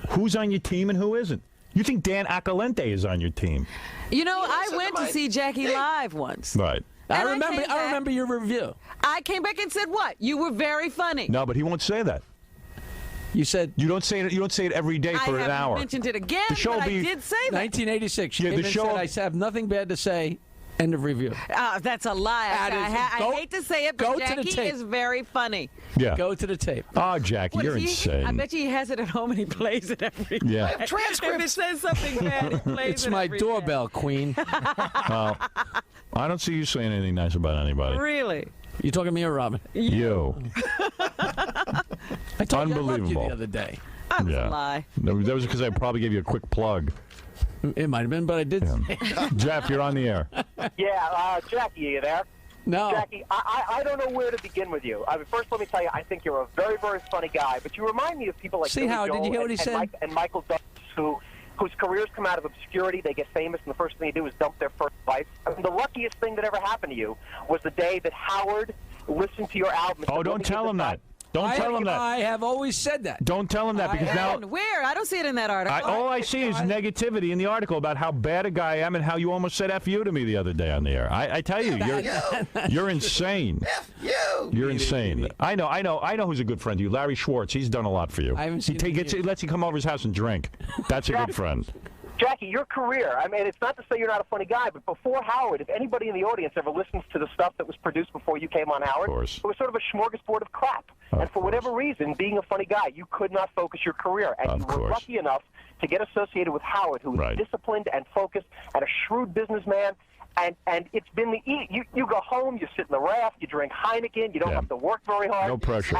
who's on your team and who isn't. You think Dan Acalente is on your team. You know, I went to see Jackie live once. Right. I remember your review. I came back and said what? You were very funny. No, but he won't say that. You said you don't say it. You don't say it every day for an hour. I mentioned it again. The show but will be I did say that. 1986. Yeah, the show. I have nothing bad to say. End of review. That's a lie. I hate to say it, but Jackie is very funny. Yeah. Go to the tape. Oh, Jackie, you're insane. I bet you he has it at home and he plays it every day. Yeah. I have transcripts. If it says something bad, he plays It's it my every doorbell, Queen. Well, I don't see you saying anything nice about anybody. Really? You talking to me or Robin? You. I told you I loved you the other day. That was a lie. That was because I probably gave you a quick plug. It might have been, but I did. Yeah. Jeff, you're on the air. Yeah, Jackie, are you there? No. Jackie, I don't know where to begin with you. I mean, first, let me tell you, I think you're a very, very funny guy, but you remind me of people like Billy Howard, Joel did you hear what he said? and Michael Douglas, whose careers come out of obscurity. They get famous, and the first thing they do is dump their first wife. I mean, the luckiest thing that ever happened to you was the day that Howard listened to your album. Oh, don't tell him that. Don't tell him that. I have always said that. Don't tell him that because now. Where? I don't see it in that article. All I see is negativity in the article about how bad a guy I am and how you almost said F you to me the other day on the air. I tell you, you're insane. F you. You're insane. I know who's a good friend to you. Larry Schwartz. He's done a lot for you. I haven't seen he lets you come over his house and drink. That's a good friend. Jackie, your career, I mean, it's not to say you're not a funny guy, but before Howard, if anybody in the audience ever listens to the stuff that was produced before you came on Howard, it was sort of a smorgasbord of crap. And for whatever reason, being a funny guy, you could not focus your career. And you were lucky enough to get associated with Howard, who was disciplined and focused and a shrewd businessman. And it's been you go home, you sit in the raft, you drink Heineken, you don't have to work very hard. No pressure.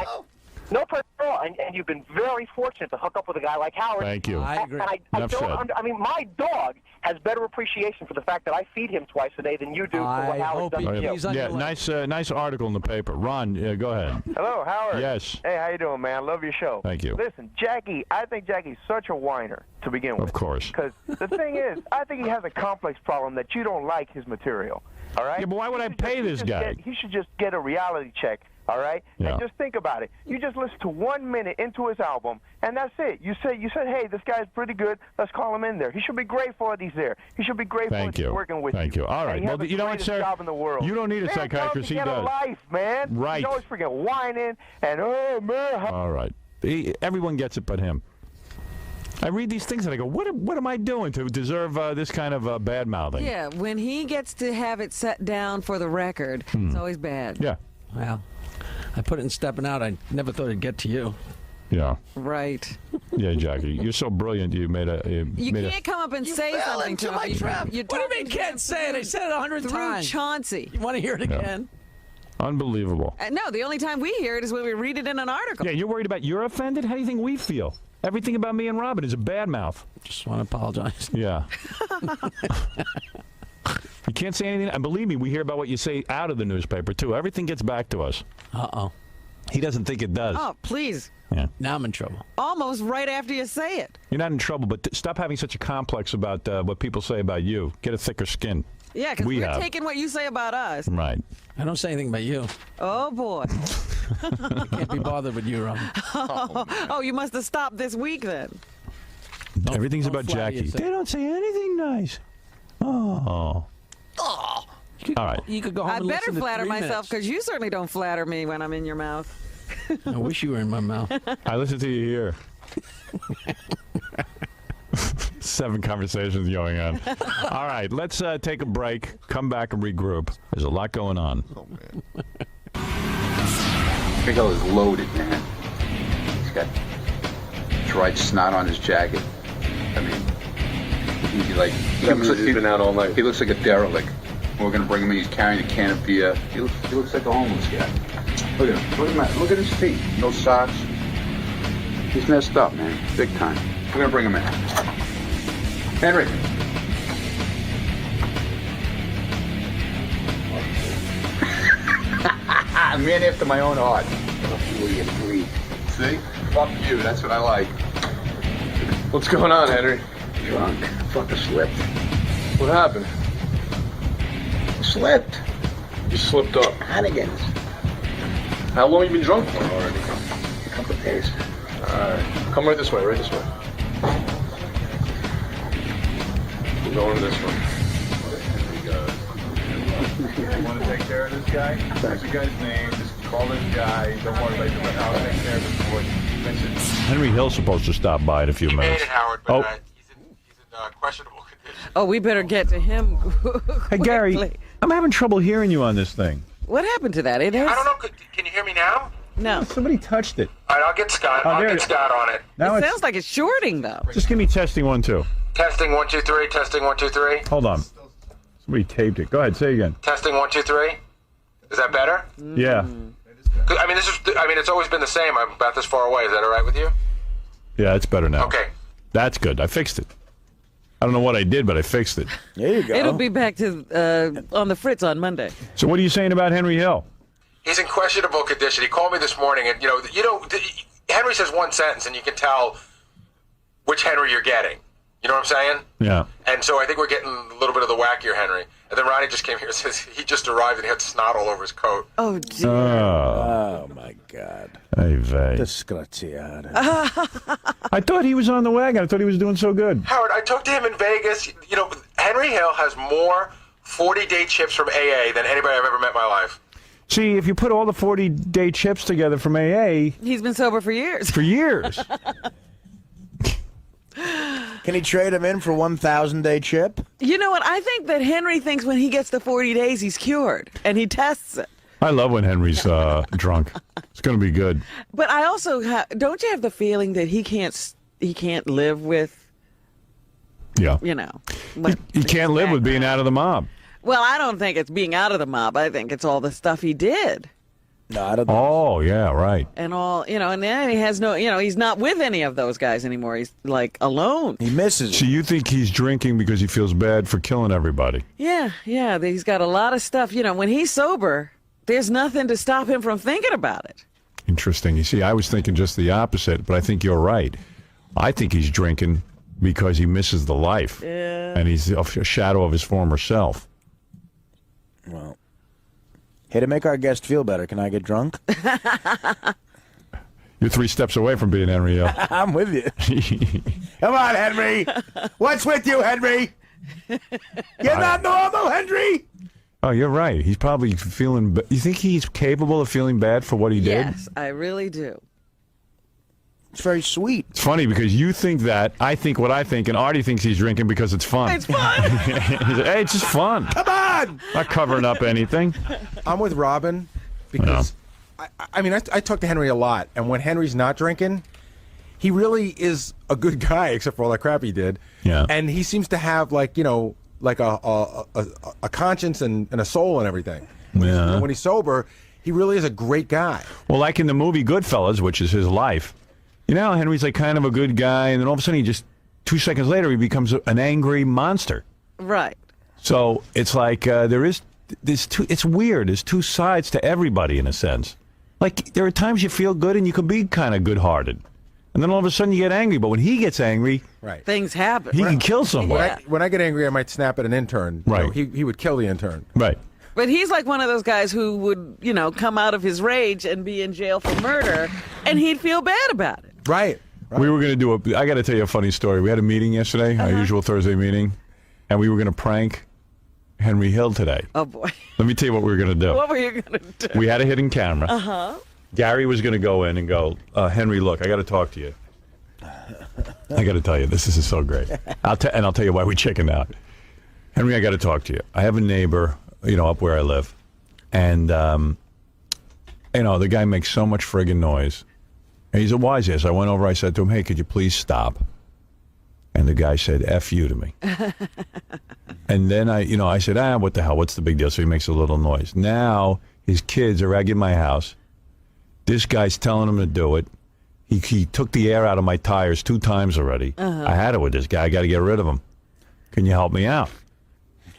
No pressure at all, and you've been very fortunate to hook up with a guy like Howard. Thank you. I agree. And I mean, my dog has better appreciation for the fact that I feed him twice a day than you do for what Howard does to you. Yeah, nice article in the paper. Ron, go ahead. Hello, Howard. Yes. Hey, how you doing, man? I love your show. Thank you. Listen, Jackie, I think Jackie's such a whiner to begin with. Of course. Because the thing is, I think he has a complex problem that you don't like his material. All right? Yeah, but why would I pay this guy? He should just get a reality check All right? Yeah. And just think about it. You just listen to 1 minute into his album, and that's it. You said, hey, this guy's pretty good. Let's call him in there. He should be grateful that he's there. He should be grateful that he's working with you. Thank you. All right. And Well, you know what, sir? Job in the world. You don't need a Man, psychiatrist. He get does. A life, man. Right. He's always freaking whining and, oh, man. All right. Everyone gets it but him. I read these things and I go, what am I doing to deserve this kind of bad-mouthing? Yeah, when he gets to have it set down for the record, it's always bad. Yeah. Well, I put it in Stepping Out. I never thought it'd get to you. Yeah. Right. Yeah, Jackie, you're so brilliant. You made a. You can't come up and say something into to my him. trap. What do you mean can't say it? I said it 100 times. Chauncey. You want to hear it again? Unbelievable. No, the only time we hear it is when we read it in an article. Yeah, you're worried about you're offended? How do you think we feel? Everything about me and Robin is a bad mouth. Just want to apologize. Yeah. You can't say anything. And believe me, we hear about what you say out of the newspaper, too. Everything gets back to us. Uh-oh. He doesn't think it does. Oh, please. Yeah. Now I'm in trouble. Almost right after you say it. You're not in trouble, but stop having such a complex about what people say about you. Get a thicker skin. Yeah, because we're taking what you say about us. Right. I don't say anything about you. Oh, boy. I can't be bothered with you, Robin. Oh, you must have stopped this week, then. Everything's about Jackie. They don't say anything nice. Oh. Oh. All right. You could go home I and better listen to flatter 3 minutes. myself, because you certainly don't flatter me when I'm in your mouth. I wish you were in my mouth. I listen to you here. 7 conversations going on. All right, let's take a break, come back and regroup. There's a lot going on. Oh, man. Big is loaded, man. He's got dried snot on his jacket. I mean, he's been out all night. He looks like a derelict. We're gonna bring him in. He's carrying a can of beer. He looks like a homeless guy. Look at him. Look at his feet. No socks. He's messed up, man. Big time. We're gonna bring him in. Henry. Man after my own heart. See? Fuck you. That's what I like. What's going on, Henry? Drunk. Fucking slipped. What happened? Slipped. You slipped up. Hannigan's. How long you been drunk for already? A couple of days. Alright. Come right this way, right this way. We're going this way. You want to take care of this guy? What's the guy's name? Just call this guy. Don't worry about it. I'll take care of it for you. Henry Hill's supposed to stop by in a few minutes. Made it, Howard, but he's in questionable condition. Oh, we better get to him. Hey, Gary, I'm having trouble hearing you on this thing. What happened to that? I don't know. Can you hear me now? No. Somebody touched it. All right, I'll get Scott. I'll get Scott on it. Now it sounds like it's shorting, though. Just give me testing 1, 2. Testing 1, 2, 3. Testing 1, 2, 3. Hold on. Somebody taped it. Go ahead, say again. Testing 1, 2, 3. Is that better? Yeah. I mean, it's always been the same. I'm about this far away. Is that all right with you? Yeah, it's better now. Okay. That's good. I fixed it. I don't know what I did, but I fixed it. There you go. It'll be back to on the Fritz on Monday. So what are you saying about Henry Hill? He's in questionable condition. He called me this morning, and Henry says one sentence, and you can tell which Henry you're getting. You know what I'm saying? Yeah. And so I think we're getting a little bit of the wackier Henry. And then Ronnie just came here and says he just arrived and he had snot all over his coat. Oh, dear. Oh, my God. Hey, vey. Disgraziato. I thought he was on the wagon. I thought he was doing so good. Howard, I talked to him in Vegas. You know, Henry Hill has more 40-day chips from AA than anybody I've ever met in my life. See, if you put all the 40-day chips together from AA... He's been sober for years. For years. Can he trade him in for 1,000-day chip? You know what? I think that Henry thinks when he gets to 40 days, he's cured, and he tests it. I love when Henry's drunk. It's going to be good. But I also don't you have the feeling that he can't live with? Yeah. You know. He can't live with being out of the mob. Well, I don't think it's being out of the mob. I think it's all the stuff he did. No, I don't. Oh, yeah, right. And all, and then he has no, he's not with any of those guys anymore. He's like alone. He misses. So you think he's drinking because he feels bad for killing everybody? Yeah. He's got a lot of stuff. When he's sober, there's nothing to stop him from thinking about it. Interesting. You see, I was thinking just the opposite, but I think you're right. I think he's drinking because he misses the life. Yeah. And he's a shadow of his former self. Well, Hey, to make our guest feel better, can I get drunk? You're 3 steps away from being Henry Hill. I'm with you. Come on, Henry. What's with you, Henry? You're not normal, Henry. Oh, you're right. He's probably feeling... You think he's capable of feeling bad for what he did? Yes, I really do. It's very sweet. It's funny because you think that, I think what I think, and Artie thinks he's drinking because it's fun. It's fun. He's like, hey, it's just fun. Come on. Not covering up anything. I'm with Robin because... No. I mean, I talk to Henry a lot, and when Henry's not drinking, he really is a good guy, except for all that crap he did. Yeah. And he seems to have, like, you know, like a conscience and a soul and everything. Yeah. When he's sober, he really is a great guy. Well, like in the movie Goodfellas, which is his life, you know, Henry's like kind of a good guy, and then all of a sudden he just, 2 seconds later, he becomes an angry monster. Right. So it's like it's weird. There's 2 sides to everybody in a sense. Like, there are times you feel good and you can be kind of good-hearted. And then all of a sudden you get angry. But when he gets angry, right, things happen. He can kill somebody. When I get angry, I might snap at an intern. Right. You know, he would kill the intern. Right. But he's like one of those guys who would, you know, come out of his rage and be in jail for murder, and he'd feel bad about it. Right. We were going to do I got to tell you a funny story. We had a meeting yesterday, our usual Thursday meeting, and we were going to prank Henry Hill today. Oh, boy. Let me tell you what we were going to do. What were you going to do? We had a hidden camera. Uh-huh. Gary was going to go in and go, Henry, look, I got to talk to you. I got to tell you, this is so great. I'll tell you why we chickened out. Henry, I got to talk to you. I have a neighbor, you know, up where I live, and you know, the guy makes so much friggin' noise. And he's a wise ass. I went over, I said to him, hey, could you please stop? And the guy said, F you to me. And then I said, what the hell? What's the big deal? So he makes a little noise. Now his kids are ragging my house. This guy's telling him to do it. He took the air out of my tires 2 times already. I had it with this guy. I got to get rid of him. Can you help me out?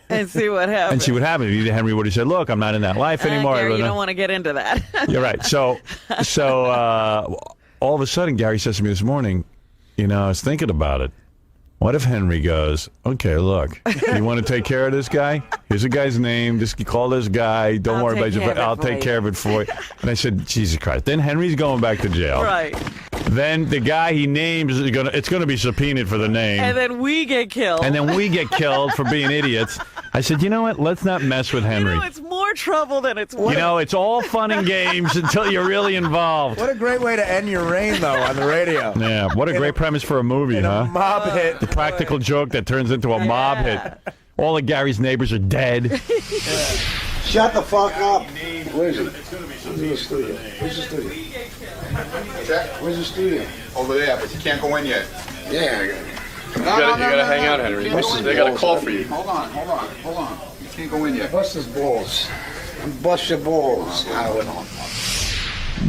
And see what happens. And see what happened. Henry would have said, look, I'm not in that life anymore. Gary, you don't want to get into that. You're right. So all of a sudden, Gary says to me this morning, you know, I was thinking about it. What if Henry goes, okay, look, you want to take care of this guy? Here's a guy's name. Just call this guy. Don't worry about it. I'll take care of it for you. And I said, Jesus Christ. Then Henry's going back to jail. Right. Then the guy he names, it's going to be subpoenaed for the name. And then we get killed. And then we get killed for being idiots. I said, you know what? Let's not mess with Henry. You know, it's more trouble than it's worth. You know, it's all fun and games until you're really involved. What a great way to end your reign, though, on the radio. Yeah, what a great premise for a movie, huh? A mob hit. The practical joke that turns into a mob hit. All of Gary's neighbors are dead. Shut the fuck up. Where is it? Where's the studio? Where's the studio? Where's the studio? Over there, but you can't go in yet. Yeah. You gotta hang out, Henry. They got a call for you. Hold on. You can't go in yet. Bust his balls. Bust your balls, Howard.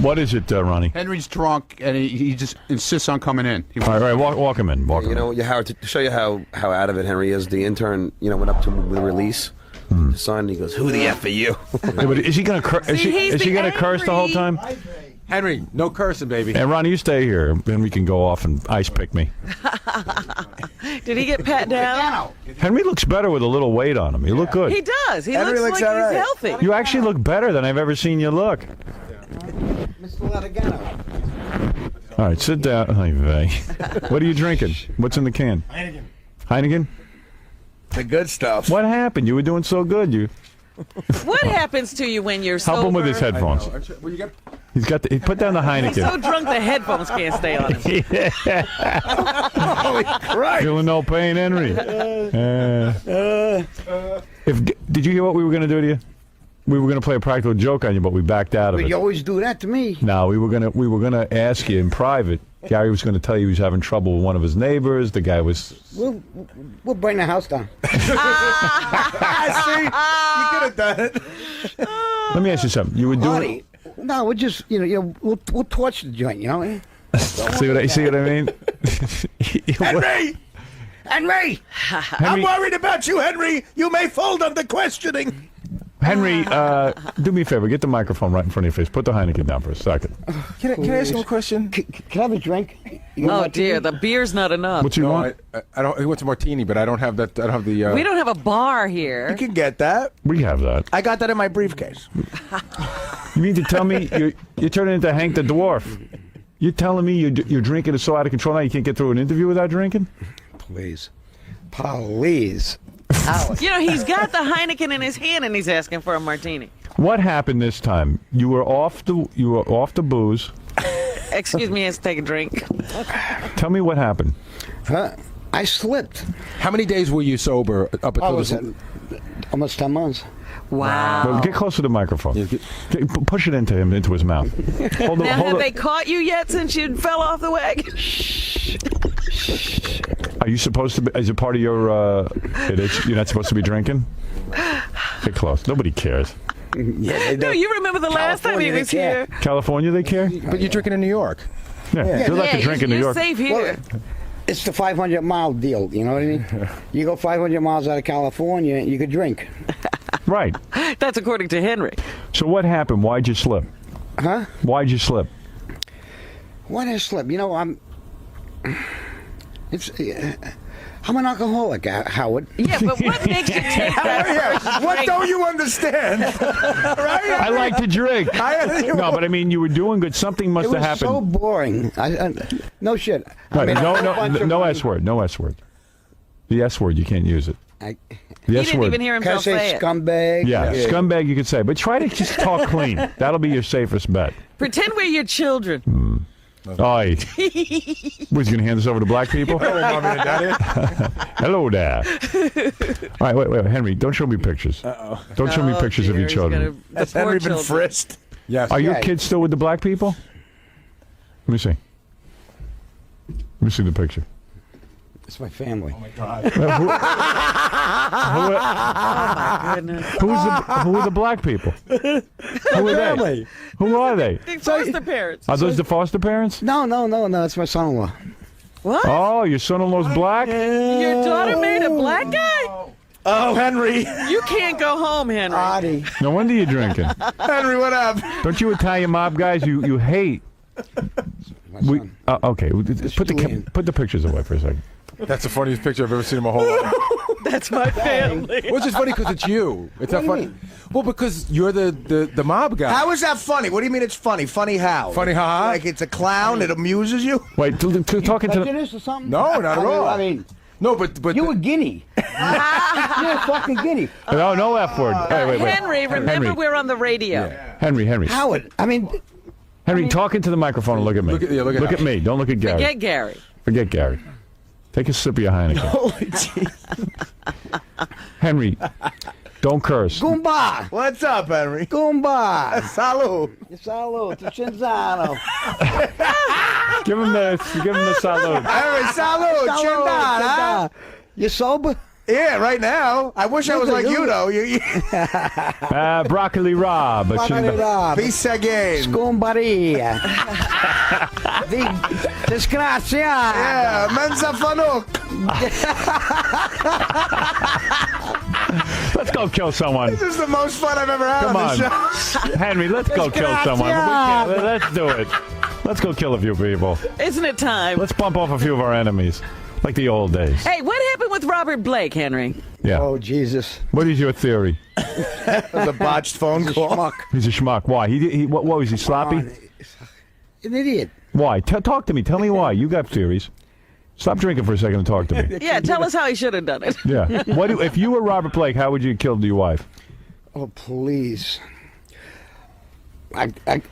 What is it, Ronnie? Henry's drunk, and he just insists on coming in. All right, walk him in. You know, Howard, to show you how out of it Henry is, the intern, you know, went up to him with a release. The son, he goes, "Who the F are you?" Yeah, but is he going to curse? Is he going to curse the whole time? Henry, no cursing, baby. And Ronnie, you stay here, then we can go off and ice pick me. Did he get pat down? Henry looks better with a little weight on him. He look good. He does. He Henry looks like he's healthy. You actually look better than I've ever seen you look. Mr. Latagano. All right, sit down. Ay, vey. What are you drinking? What's in the can? Heineken? The good stuff. What happened? You were doing so good. What happens to you when you're sober? Help him with his headphones. He put down the Heineken. He's so drunk the headphones can't stay on him. Holy Christ. Feeling no pain, Henry. Did you hear what we were going to do to you? We were going to play a practical joke on you, but we backed out of it. You always do that to me. No, we were gonna ask you in private. Gary was going to tell you he was having trouble with one of his neighbors. The guy was. We'll burn the house down. See, you could have done it. Let me ask you something. You were doing. No, we'll just we'll torch the joint. You know. See what I mean? Henry, I'm worried about you, Henry. You may fold under questioning. Henry, do me a favor. Get the microphone right in front of your face. Put the Heineken down for a second. Can I ask him a question? Can I have a drink? Oh dear, the beer's not enough. What you want? I don't. He wants a martini, but I don't have that. I don't have the. We don't have a bar here. You can get that. We have that. I got that in my briefcase. You mean to tell me you're turning into Hank the Dwarf? You're telling me your drinking is so out of control now you can't get through an interview without drinking? Please. Please. You know, he's got the Heineken in his hand and he's asking for a martini. What happened this time? You were off the booze. Excuse me, let's take a drink. Tell me what happened. I slipped. How many days were you sober up until this? Almost 10 months. Wow. Well, get closer to the microphone. Push it into his mouth. Have they caught you yet since you fell off the wagon? Are you supposed to be, is it part of your, you're not supposed to be drinking? Get close. Nobody cares. Yeah, no, you remember the last time he was here. California, they care? But you're drinking in New York. Yeah, they're like to drink in New York. You're safe here. Well, it's the 500-mile deal, you know what I mean? You go 500 miles out of California, you could drink. Right. That's according to Henry. So what happened? Why'd you slip? Huh? Why'd you slip? Why did I slip? You know, I'm an alcoholic, Howard. Yeah, but what makes you take that? What don't you understand? Right? I like to drink. No, but I mean, you were doing good. Something must have happened. It was so boring. No shit. Right, no S word. No S word. The S word, you can't use it. The he didn't even hear himself say it. Scumbag. Yeah, scumbag you could say. But try to just talk clean. That'll be your safest bet. Pretend we're your children. Oi. Was you going to hand this over to black people? Hello, Mommy and Daddy. Hello there. All right, wait, Henry, don't show me pictures. Don't show me pictures of your children. Has Henry been frisked? Yes. Are your kids still with the black people? Let me see. Let me see the picture. It's my family. Oh, my God. Oh, my goodness. Who are the black people? Who are they? Who are they? The foster parents. Are those the foster parents? No, that's my son-in-law. What? Oh, your son-in-law's black? Your daughter married a black guy? Oh, Henry. You can't go home, Henry. No wonder you're drinking. Henry, what up? Don't you Italian mob guys, you hate. Okay, put the pictures away for a second. That's the funniest picture I've ever seen in my whole life. That's my family. Which is funny because it's you. It's not funny. Well, because you're the mob guy. How is that funny? What do you mean it's funny? Funny how? Funny how? Like it's a clown. It amuses you. Wait, talking to Prejudice or something? No, not at all. I mean, no, but you a guinea. You're a fucking guinea. No F word. Wait. Henry, remember we're on the radio. Yeah. Henry. Howard, Henry, talk into the microphone and look at me. Look at me. Don't look at Gary. Forget Gary. Take a sip of your Heineken. Holy jeez. Henry, don't curse. Goomba. What's up, Henry? Goomba. Salud. Salud. Chinzano. Give him the salud. Henry, salud. Chinzano. You sober? Yeah, right now. I wish I was like you, though. Broccoli Rob. Peace again. Scumbaria. Disgrazia. Yeah, mensa fanuk. Let's go kill someone. This is the most fun I've ever had Come on the on. show. Henry, let's go kill someone. Let's do it. Let's go kill a few people. Isn't it time? Let's bump off a few of our enemies. Like the old days. Hey, what happened with Robert Blake, Henry? Yeah. Oh, Jesus. What is your theory? The botched phone call. He's a schmuck. Why? What was he, sloppy? An idiot. Why? Talk to me. Tell me why. You got theories. Stop drinking for a second and talk to me. Yeah, tell us how he should have done it. Yeah. If you were Robert Blake, how would you kill your wife? Oh, please. I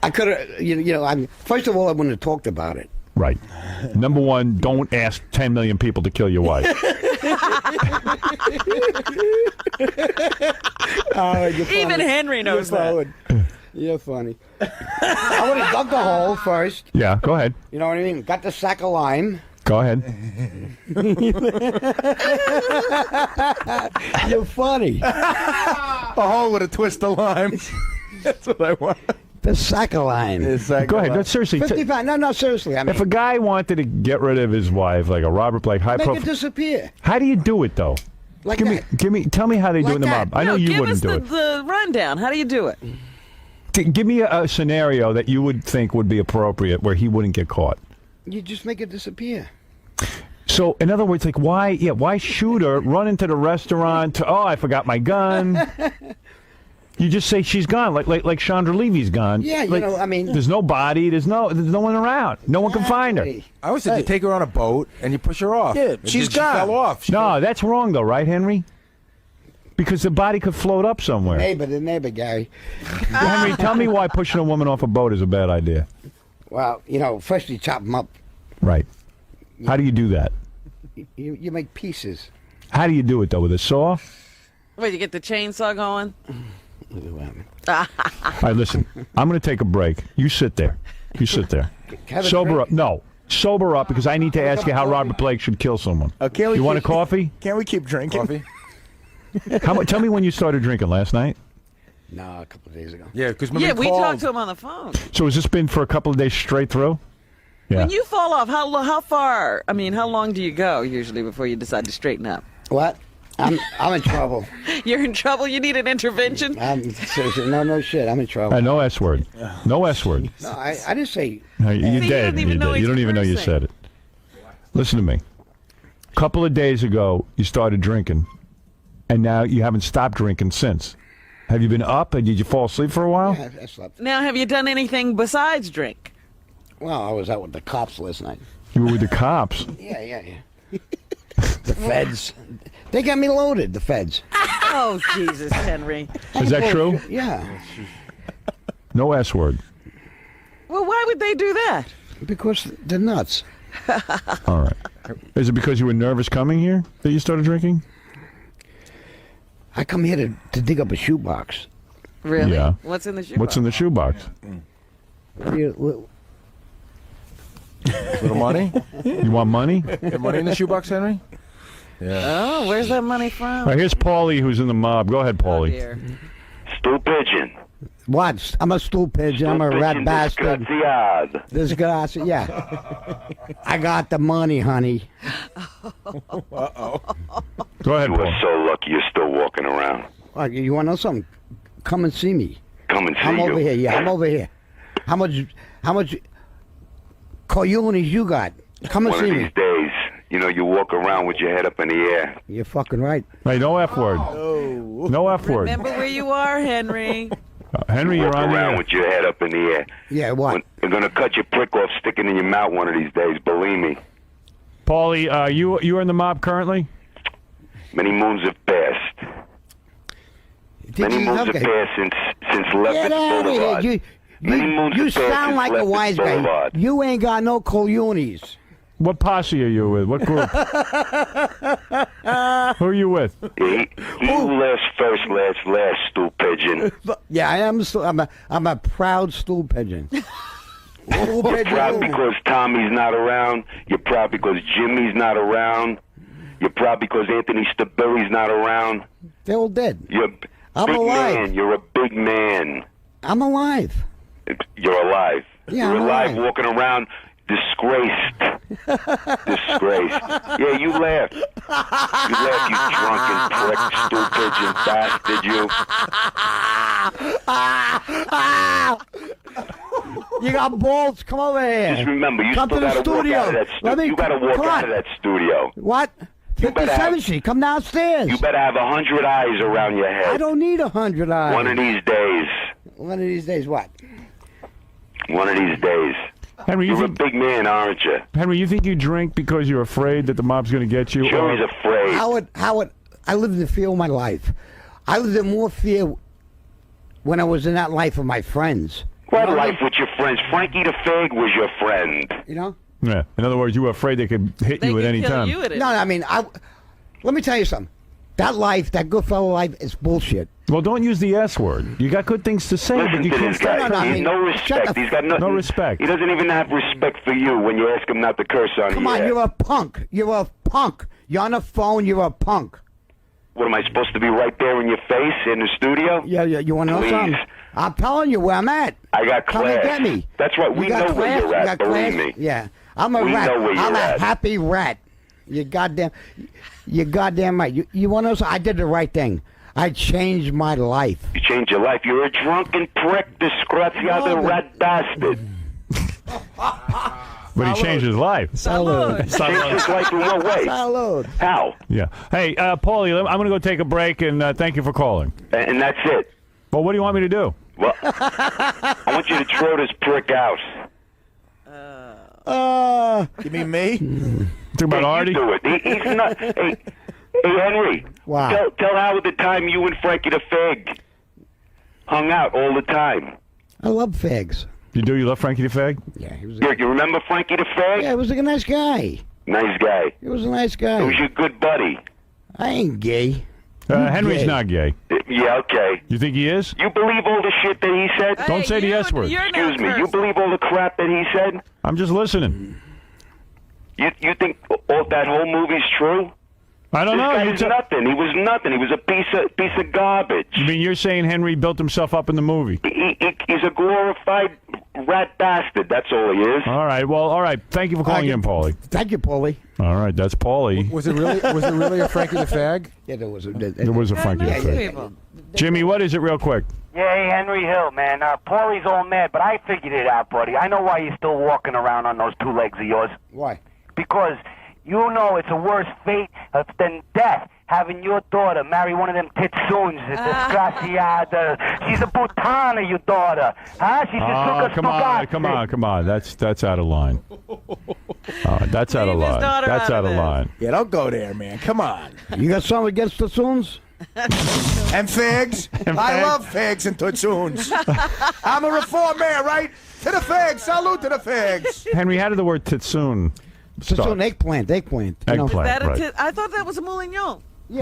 could have, first of all, I wouldn't have talked about it. Right. Number one, don't ask 10 million people to kill your wife. Even Henry knows that. You're funny. I would have dug the hole first. Yeah, go ahead. You know what I mean? Got the sack of lime. Go ahead. You're funny. A hole with a twist of lime. That's what I want. The sack of lime. Go ahead. No, seriously. 55. No, seriously. I mean, if a guy wanted to get rid of his wife, like a Robert Blake, make it disappear. How do you do it, though? Like Tell me how they do in the mob. I know you wouldn't do it. Give us the rundown. How do you do it? Give me a scenario that you would think would be appropriate where he wouldn't get caught. You just make it disappear. So, in other words, like, why shoot her, run into the restaurant, I forgot my gun. You just say she's gone, like Chandra Levy's gone. Yeah, I mean... There's no body, there's no one around. No one can find her. I always said you take her on a boat and you push her off. Yeah, she's gone. She fell off. No, that's wrong, though, right, Henry? Because the body could float up somewhere. The neighbor, Gary. Henry, tell me why pushing a woman off a boat is a bad idea. Well, first you chop them up. Right. How do you do that? You make pieces. How do you do it, though? With a saw? Wait, you get the chainsaw going? All right, listen. I'm going to take a break. You sit there. Sober up. No. Sober up, because I need to ask you how Robert Blake should kill someone. You want a coffee? Can't we keep drinking? Coffee? Tell me when you started drinking. Last night? No, a couple of days ago. Yeah, because we talked to him on the phone. So has this been for a couple of days straight through? Yeah. When you fall off, how far? I mean, how long do you go usually before you decide to straighten up? What? I'm in trouble. You're in trouble? You need an intervention? Seriously, no shit. I'm in trouble. No S word. No S word. No, I didn't say. No, you did. You don't even know you said it. Listen to me. A couple of days ago, you started drinking, and now you haven't stopped drinking since. Have you been up, and did you fall asleep for a while? Yeah, I slept. Now, have you done anything besides drink? Well, I was out with the cops last night. You were with the cops? Yeah. The feds. They got me loaded, the feds. Oh, Jesus, Henry. Is that true? Yeah. No S word. Well, why would they do that? Because they're nuts. All right. Is it because you were nervous coming here that you started drinking? I come here to dig up a shoebox. Really? Yeah. What's in the shoebox? What's in the shoebox? Little money? You want money? Get money in the shoebox, Henry? Yeah. Oh, where's that money from? All right, here's Paulie, who's in the mob. Go ahead, Paulie. Stool pigeon. What? I'm a stool pigeon. I'm a rat bastard. Desgraciado. Yeah. I got the money, honey. Uh-oh. Go ahead, You are so lucky you're still walking around. You want to know something? Come and see me. Come and see I'm you. over here. Yeah, I'm over here. How much coyones you got? Come and see One me. of these days, you walk around with your head up in the air. You're fucking right. Hey, no F word. Oh. No F word. Remember where you are, Henry. Henry, you're walk on around there. with your head up in the air. Yeah, what? They're going to cut your prick off, stick it in your mouth one of these days, believe me. Paulie, you are in the mob currently? Many moons have passed. Many moons have passed since Lefferts Boulevard. You sound like a wise guy. You ain't got no coyones. What posse are you with? What group? Who are you with? He who laughs first last, stool pigeon. Yeah, I am. I'm a proud stool pigeon. You're proud because Tommy's not around. You're proud because Jimmy's not around. You're proud because Anthony Stabille's not around. They're all dead. I'm alive. Man. You're a big man. I'm alive. You're alive. Yeah, You're I'm alive, alive. walking around disgraced. Disgraced. Yeah, you laugh. You laugh, you drunken prick, stool pigeon bastard, you. You got balls. Come over here. Just remember, you come still to the gotta walk studio. out of that studio. You gotta walk out of that studio. What? 50-70. Come downstairs. You better have 100 eyes around your head. I don't need 100 eyes. One of these days. One of these days, what? One of these days. Henry, You're a big man, aren't you? Henry, you think you drink because you're afraid that the mob's going to get you? Sure, he's afraid. Howard, I lived in fear all my life. I lived in more fear when I was in that life of my friends. What life with your friends? Frankie the Fag was your friend. You know? Yeah. In other words, you were afraid they could hit you at any time. No, I mean, let me tell you something. That life, that good fellow life, is bullshit. Well, don't use the S word. You got good things to say, but you can't say no respect. He's got no respect. He doesn't even have respect for you when you ask him not to curse on you. Come on, you're a punk. You're a punk. You're on the phone. You're a punk. What, am I supposed to be right there in your face in the studio? Yeah. You want to know something? I'm telling you where I'm at. I got class. Come and get me. That's right. We know where you're at. Believe me. Yeah. I'm a rat. I'm a happy rat. You goddamn. You're goddamn right. You want to know? I did the right thing. I changed my life. You changed your life. You're a drunken prick, disgraziato rat bastard. But he changed his life. Salud. Changed his life in what way? Salud. How? Yeah. Hey, Paulie, I'm going to go take a break, and thank you for calling. And that's it. Well, what do you want me to do? Well, I want you to throw this prick out. You mean me? Talk about Artie? You do it. He's not. Hey, Henry. Wow. Tell Howard the time you and Frankie the Fag hung out all the time. I love fags. You do? You love Frankie the Fag? Yeah, he was. You remember Frankie the Fag? Yeah, he was a nice guy. Nice guy. He was a nice guy. He was your good buddy. I ain't gay. Henry's gay. not gay. Yeah, okay. You think he is? You believe all the shit that he said? Don't say the S word. Excuse me. You believe all the crap that he said? I'm just listening. You think all that whole movie's true? I don't know. This guy is nothing. He was nothing. He was a piece of garbage. You mean you're saying Henry built himself up in the movie? He's a glorified rat bastard. That's all he is. All right. Well, all right. Thank you for calling in, Paulie. Thank you, Paulie. All right. That's Paulie. Was it really a Frankie the Fag? Yeah, there was a Frankie the Fag. Jimmy, what is it real quick? Yeah, hey, Henry Hill, man. Paulie's all mad, but I figured it out, buddy. I know why you're still walking around on those two legs of yours. Why? Because you know it's a worse fate than death, having your daughter marry one of them titsoons, disgraziata. She's a putana, your daughter. Huh? She's just Come on. That's out of line. That's out of line. That's out of line. Yeah, don't go there, man. Come on. You got something against the Soons? And figs. I love figs and tutsoons. I'm a reform man, right? To the figs. Salute to the figs. Henry, how did the word titsoon start? Titsoon, eggplant. Eggplant, right. I thought that was a moulignon. Yeah,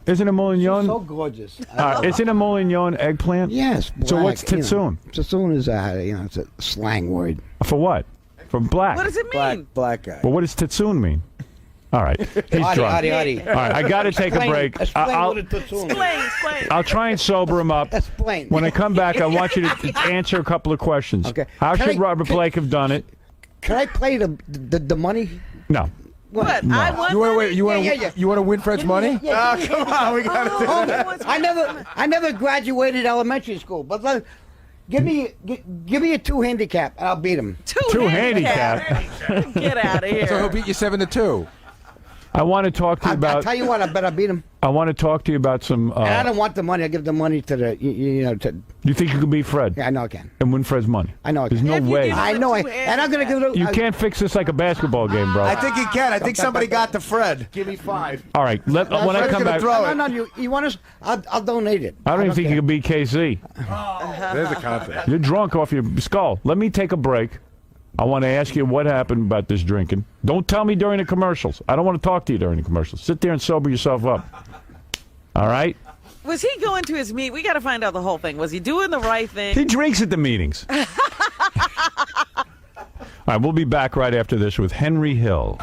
isn't a moulignon? So gorgeous. Isn't a moulignon eggplant? Yes. So black, what's titsoon? Titsoon is it's a slang word. For what? For black. What does it mean? Black guy. Well, what does titsoon mean? All right. He's drunk. Adi. All right, I got to take a break. Explain. I'll try and sober him up. Explain. When I come back, I want you to answer a couple of questions. Okay. How should Robert Blake have done it? Can I play the money? No. What? No. I want You want to win? You want to win Fred's money? Yeah. Oh, come on, we got to do that. I never graduated elementary school, but give me a 2 handicap and I'll beat him. Two handicap. Get out of here. So he'll beat you 7-2. I want to talk to you about. I'll tell you what, I bet I beat him. I want to talk to you about some. And I don't want the money. I give the money to the You think you can beat Fred? Yeah, I know I can. And win Fred's money? I know I can. There's no way. I know and I'm gonna give it. You can't fix this like a basketball game, bro. I think he can. I think somebody got to Fred. Give me 5. All right. When I come back. No, you want us? I'll donate it. I don't even think you can beat KC. There's a confidence. You're drunk off your skull. Let me take a break. I want to ask you what happened about this drinking. Don't tell me during the commercials. I don't want to talk to you during the commercials. Sit there and sober yourself up. All right? Was he going to his meet? We got to find out the whole thing. Was he doing the right thing? He drinks at the meetings. All right, we'll be back right after this with Henry Hill.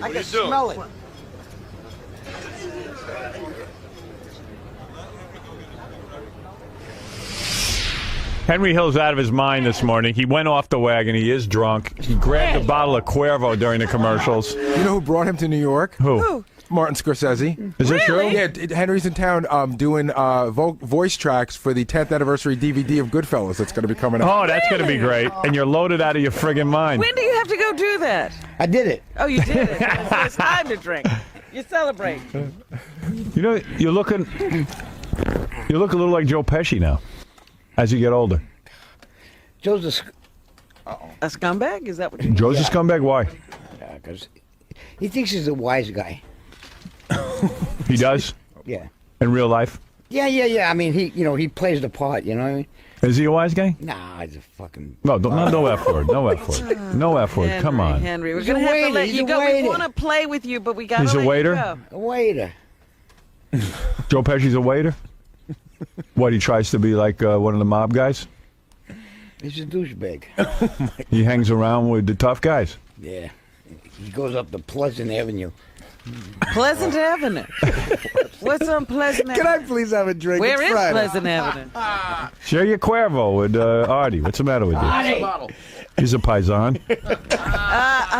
I can smell it. Henry Hill's out of his mind this morning. He went off the wagon. He is drunk. He grabbed a bottle of Cuervo during the commercials. You know who brought him to New York? Who? Martin Scorsese. Is it true? Yeah, Henry's in town doing voice tracks for the 10th anniversary DVD of Goodfellas that's going to be coming out. Oh, that's going to be great. And you're loaded out of your friggin' mind. When do you have to go do that? I did it. Oh, you did it. So it's time to drink. You celebrate. You know, you look a little like Joe Pesci now as you get older. Joe's a scumbag? Is that what you Joe's a scumbag? Why? Because he thinks he's a wise guy. He does? Yeah. In real life? Yeah. I mean, he plays the part, you know what I mean? Is he a wise guy? Nah, he's a fucking... No F word. No F word. No F word. Come on. Henry, we're going to have to let you go. We want to play with you, but we got to let He's a waiter? you go. A waiter. Joe Pesci's a waiter? What, he tries to be like one of the mob guys? He's a douchebag. He hangs around with the tough guys. Yeah. He goes up to Pleasant Avenue. Pleasant Avenue. What's on Pleasant Avenue? Can I please have a drink? Where It's is Friday. Pleasant Avenue? Share your Cuervo with Artie. What's the matter with you? Artie. He's a paisan.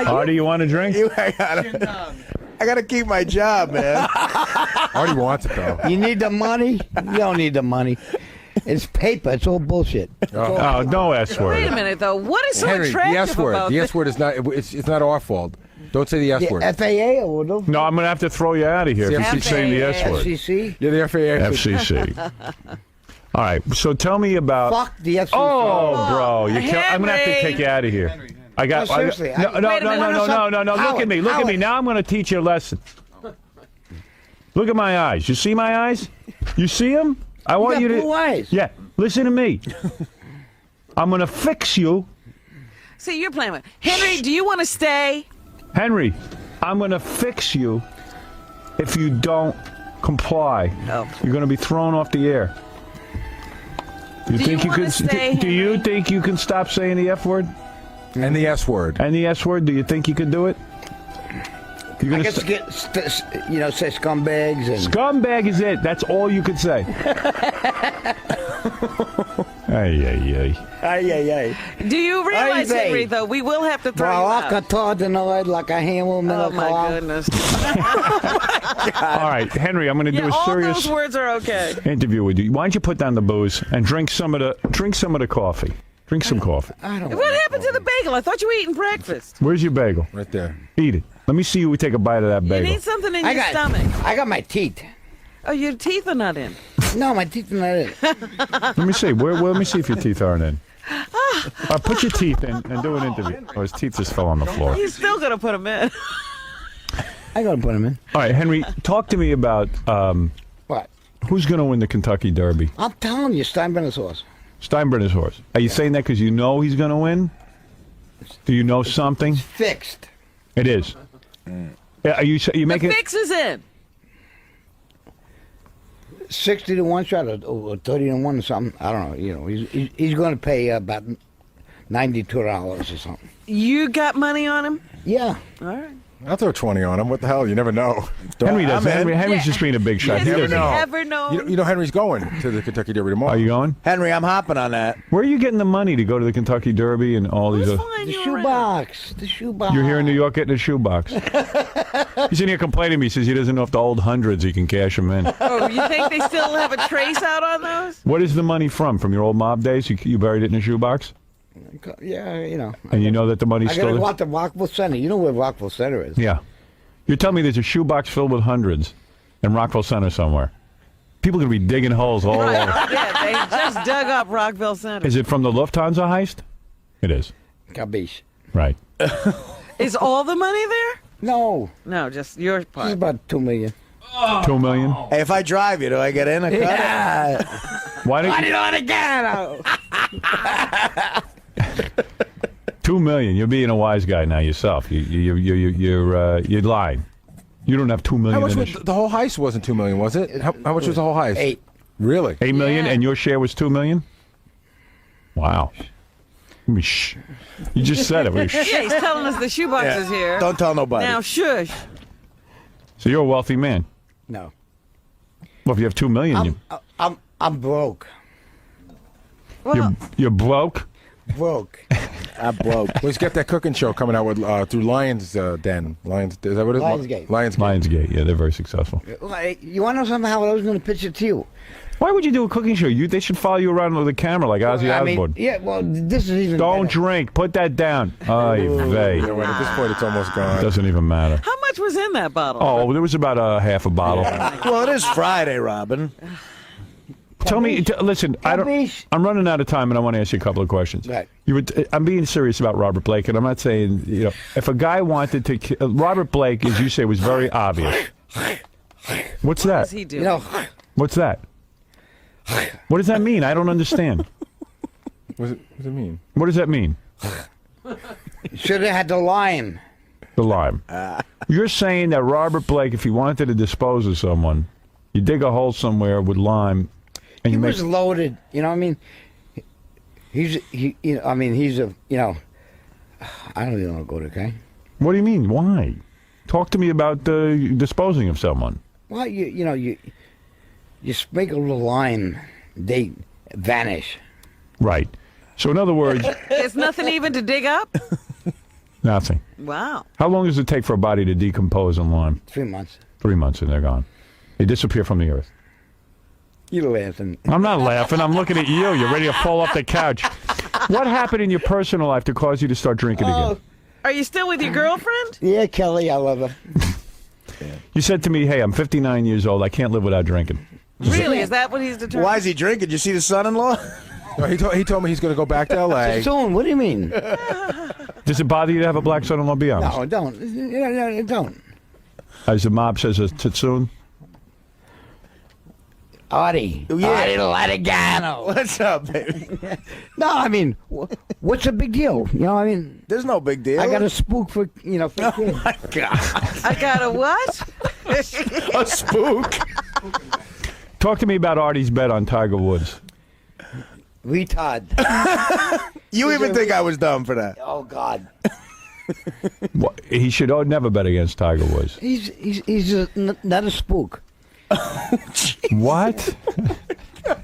Artie, you want a drink? I gotta keep my job, man. Artie wants it, though. You need the money? You don't need the money. It's paper. It's all bullshit. Oh, no S word. Wait a minute, though. What is so Henry, attractive the S word. about The this? S word is not. It's not our fault. Don't say the S word. FAA or the No, I'm going to have to throw you out of here if you keep saying the S word. FCC? Yeah, the FAA. FCC. All right, so tell me about... Fuck the FCC. Oh, bro. I'm going to have to take you out of here. I got... No, seriously. No, Wait a minute. no. Look at me. Look at me. Now I'm going to teach you a lesson. Look at my eyes. You see my eyes? You see them? I want you to... blue eyes. Yeah. Listen to me. I'm going to fix you. See, you're playing with Henry. Do you want to stay? Henry, I'm going to fix you if you don't comply. No. You're going to be thrown off the air. Do you wanna stay, do you think you can stop saying the F word? And the S word. And the S word? Do you think you can do it? You're I gonna guess say scumbags and... Scumbag is it. That's all you could say. Ay. Do you realize, Ay, Henry, though, we will have to throw you Well, out? like a hammer. Oh, my goodness. All right, Henry, I'm going to do a all serious those words are okay. interview with you. Why don't you put down the booze and drink some of the coffee? Drink some coffee. What happened to the bagel? I thought you were eating breakfast. Where's your bagel? Right there. Eat it. Let me see you take a bite of that You bagel. need something in your stomach. I got my teeth. Oh, your teeth are not in. No, my teeth are not in. Let me see. Let me see if your teeth aren't in. Put your teeth in and do an interview. Oh, his teeth just fell on the floor. He's still going to put them in. I got to put them in. All right, Henry, talk to me about What? who's going to win the Kentucky Derby. I'm telling you, Steinbrenner's horse. Steinbrenner's horse. Are you saying that because you know he's going to win? Do you know something? Fixed. It is. Yeah, are you making The fix is in. 60 to 1 shot or 30 to 1 or something. I don't know. You know, he's going to pay about $92 or something. You got money on him? Yeah. All right. I'll throw 20 on him. What the hell? You never know. Henry does. Henry's just being a big shot. Yes, He you doesn't know. never know. You know Henry's going to the Kentucky Derby tomorrow. Are you going? Henry, I'm hopping on that. Where are you getting the money to go to the Kentucky Derby and all these? The shoebox. The shoebox. You're here in New York getting a shoebox. He's in here complaining to me. He says he doesn't know if the old hundreds he can cash them in. Oh, you think they still have a trace out on those? What is the money from? From your old mob days? You buried it in a shoebox? Yeah, you know. And you know that the money's I got still to there? go out to Rockville Center. You know where Rockville Center is? Yeah. You're telling me there's a shoebox filled with hundreds in Rockville Center somewhere. People are going to be digging holes all over. Yeah, they just dug up Rockville Center. Is it from the Lufthansa heist? It is. Cabiche. Right. Is all the money there? No. No, just your part. It's about $2 million. $2 million? Hey, if I drive you, do I get in? Yeah. Why don't you... want to get out? $2 million. You're being a wise guy now yourself. You're lying. You don't have $2 million. How much in was it. the whole heist? Wasn't $2 million, was it? How much was the whole heist? 8. Really? $8 million, Yeah. and your share was $2 million. Wow. Shh. You just said it. Yeah, he's telling us the shoebox is here. Don't tell nobody. Now, shush. So you're a wealthy man. No. Well, if you have $2 million, I'm broke. Well, you're broke. Broke. I'm broke. Let's get that cooking show coming out with through Lions Den. Lions. Is that what it is? Lionsgate. Lionsgate. Yeah, they're very successful. You want to know something? How I was going to pitch it to you. Why would you do a cooking show? They should follow you around with a camera like Ozzy Osbourne. Yeah, well, this is even Don't better. drink. Put that down. Ay vey. Yeah, well, at this point, it's almost gone. Doesn't even matter. how much was in that bottle? Oh, there was about a half a bottle. Well, it is Friday, Robin. Tell me, listen. I'm running out of time, and I want to ask you a couple of questions. Right. I'm being serious about Robert Blake, and I'm not saying if a guy wanted to. Robert Blake, as you say, was very obvious. What's that? What does he do? You know, What's that? What does that mean? I don't understand. What does it mean? What does that mean? should have had the lime. The lime. You're saying that Robert Blake, if he wanted to dispose of someone, you dig a hole somewhere with lime, and He you make. was loaded. You know what I mean? He's a, I don't even want to go to okay. What do you mean? Why? Talk to me about disposing of someone. Well, you sprinkle the lime, they vanish. Right. So in other words, There's nothing even to dig up? nothing. Wow. How long does it take for a body to decompose in lime? 3 months. 3 months and they're gone. They disappear from the earth. You're laughing. I'm not laughing. I'm looking at you. You're ready to fall off the couch. What happened in your personal life to cause you to start drinking again? Are you still with your girlfriend? Yeah, Kelly, I love her. You said to me, hey, I'm 59 years old. I can't live without drinking. Really? Is that what he's determined? Why is he drinking? Did you see the son-in-law? No, he told me he's going to go back to L.A. Soon, what do you mean? Does it bother you to have a black son-in-law? Be honest. No, don't. No, don't. As the mob says, a Titsoon? Artie. Yeah. Artie Latigano. What's up, baby? No, I mean, what's the big deal? You know, I mean, there's no big deal. I got a spook for for kids. My God. I got a what? A spook. Talk to me about Artie's bet on Tiger Woods. Retard. You even think I was dumb for that? Oh God. What, he should never bet against Tiger Woods. He's not a spook. What?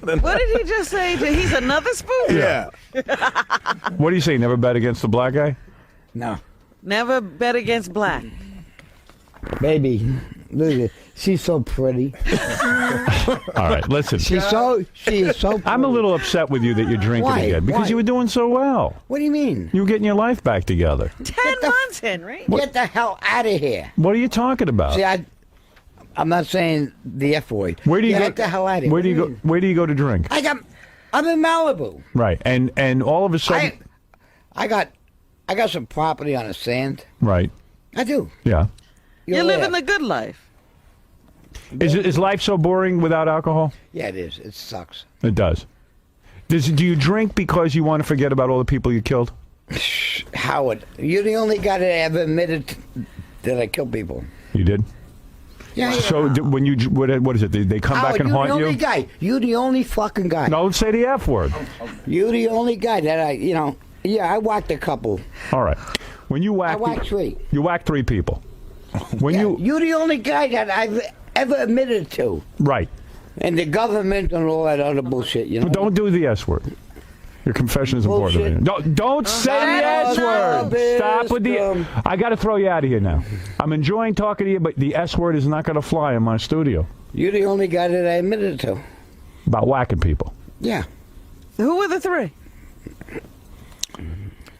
What did he just say? He's another spook? Yeah. What do you say? Never bet against the black guy? No. Never bet against black. Baby, look at she's so pretty. All right, listen. She is so pretty. I'm a little upset with you that you're drinking Why? again because Why? you were doing so well. What do you mean? You were getting your life back together. 10 months, Henry. Get the hell out of here. What are you talking about? See, I'm not saying the F word. Where do you Get go? the hell out of here. Where do you go? Where do you go to drink? I'm in Malibu. Right, and all of a sudden, I got some property on the sand. right? I do. Yeah. You're living the good life. Is life so boring without alcohol? Yeah, it is. It sucks. It does. Do you drink because you want to forget about all the people you killed? Howard, you're the only guy that ever admitted that I killed people. You did. Yeah. So when you what is it? They come Howard, back and haunt you're the you? only guy. You're the only fucking guy. Don't say the F word. You're the only guy that yeah, I whacked a couple. All right. When you whack, I whacked 3. You whacked 3 people. When you're the only guy that I've ever admitted to. Right. And the government and all that other bullshit, you know. But don't do the S word. Your confession is important. Don't say the S word. Stop with the. I got to throw you out of here now. I'm enjoying talking to you, but the S word is not going to fly in my studio. You're the only guy that I admitted to. About whacking people. Yeah. Who were the 3?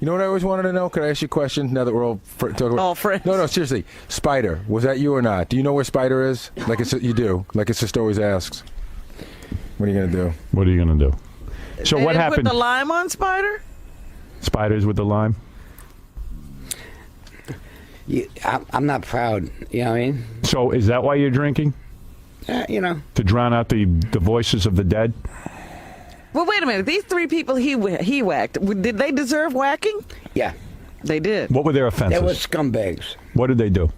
You know what I always wanted to know? Could I ask you a question now that we're all talking about... All friends. No, seriously. Spider, was that you or not? Do you know where Spider is? You do. Like his sister always asks. What are you going to do? What are you going to do? So They what didn't happened? Put the lime on Spider? Spiders with the lime? I'm not proud. You know what I mean? So is that why you're drinking? You know. To drown out the voices of the dead? Well, wait a minute. These 3 people he whacked, did they deserve whacking? Yeah. They did. What were their offenses? They were scumbags. What did they do?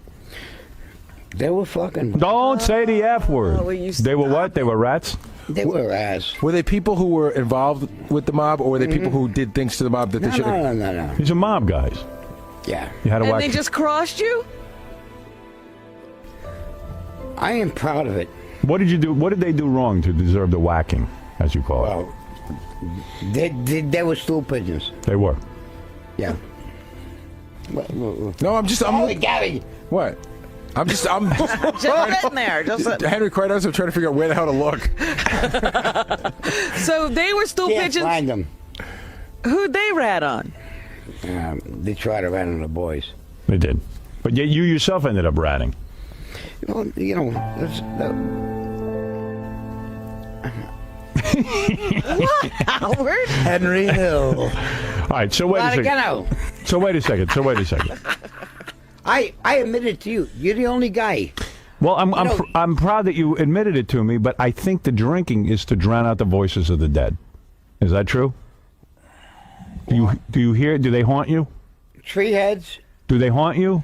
They were fucking... Don't say the F word. They were what? They were rats? They were ass. Were they people who were involved with the mob, or were they people who did things to the mob that they should have... No. These are mob guys. Yeah. You had to And whack... they just crossed you? I am proud of it. What did you do? What did they do wrong to deserve the whacking, as you call it? They were stool pigeons. They were. Yeah. No, I'm... Gary. What? I'm just sitting there. Henry, quite honestly, I'm trying to figure out where the hell to look. So they were stool Can't pigeons? find them. Who'd they rat on? They tried to rat on the boys. They did. But yet you yourself ended up ratting. Well, you know, What, Howard? Henry Hill. All right, so wait a second. So wait a second. I admit it to you. You're the only guy. Well, I'm proud that you admitted it to me, but I think the drinking is to drown out the voices of the dead. Is that true? Do you hear? Do they haunt you? Tree heads. Do they haunt you?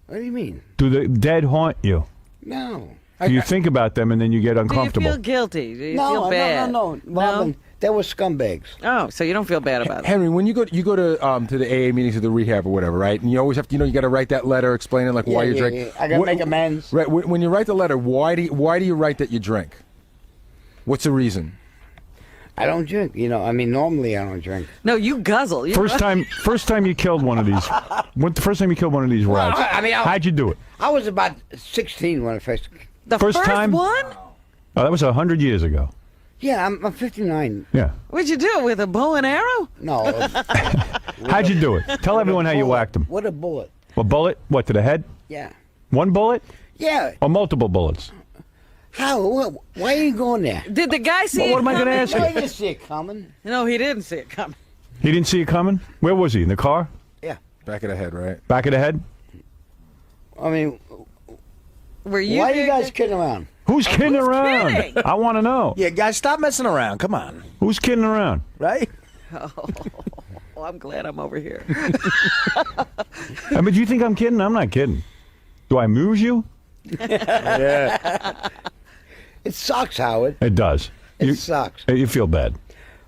What do you mean? Do the dead haunt you? No. Do you think about them and then you get uncomfortable? Do you feel guilty? Do you No, feel bad? No. Robin, They were scumbags. Oh, so you don't feel bad about it. Henry, when you go to the AA meetings or the rehab or whatever, right? And you always have to, you got to write that letter explaining like why you drink. Yeah. I got to make amends. Right. When you write the letter, why do you write that you drink? What's the reason? I don't drink. Normally I don't drink. No, you guzzle. First time you killed one of these. The first time you killed one of these rats? How'd you do it? I was about 16 when I first. The first time? one? Oh, that was 100 years ago. Yeah, I'm 59. Yeah. What'd you do, with a bow and arrow? No. How'd you do it? Tell everyone how you whacked him. With a bullet. A bullet? What, to the head? Yeah. One bullet? Yeah. Or multiple bullets? How? Why are you going there? Did the guy see it what am I going to ask you? No, he didn't see it coming. No, he didn't see it coming. He didn't see it coming? Where was he? In the car? Yeah. Back of the head, right? Back of the head? I mean, were you? Why are you guys kidding around? Who's kidding around? Kidding? I want to know. Yeah, guys, stop messing around. Come on. Who's kidding around? Right? Oh, I'm glad I'm over here. But you think I'm kidding? I'm not kidding. Do I amuse you? Yeah. It sucks, Howard. It does. It sucks. You feel bad.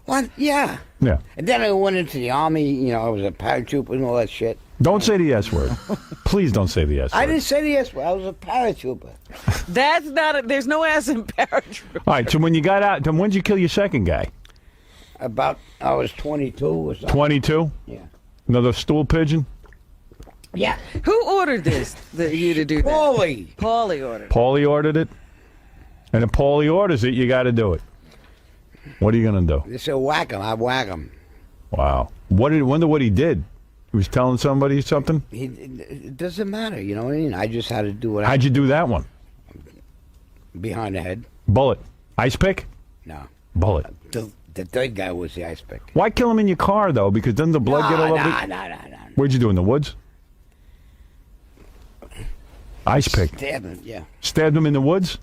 What? Yeah. Yeah. And then I went into the Army, I was a paratrooper and all that shit. Don't say the S word. Please don't say the S word. I didn't say the S word. I was a paratrooper. That's not there's no ass in paratrooper. All right, so when you got out, then when did you kill your second guy? I was 22 or something. 22? Yeah. Another stool pigeon? Yeah. Who ordered you to do that? Paulie ordered it. Paulie ordered it? And if Paulie orders it, you got to do it. What are you going to do? They said whack him. I whack him. Wow. Wonder what he did. He was telling somebody something? It doesn't matter, you know what I mean? I just had to do what How'd you do that one? Behind the head. Bullet. Ice pick? No. Bullet. The third guy was the ice pick. Why kill him in your car, though? Because doesn't the blood get all over it? No. Where'd you do, in the woods? Ice pick. Stabbed him, yeah. Stabbed him in the woods?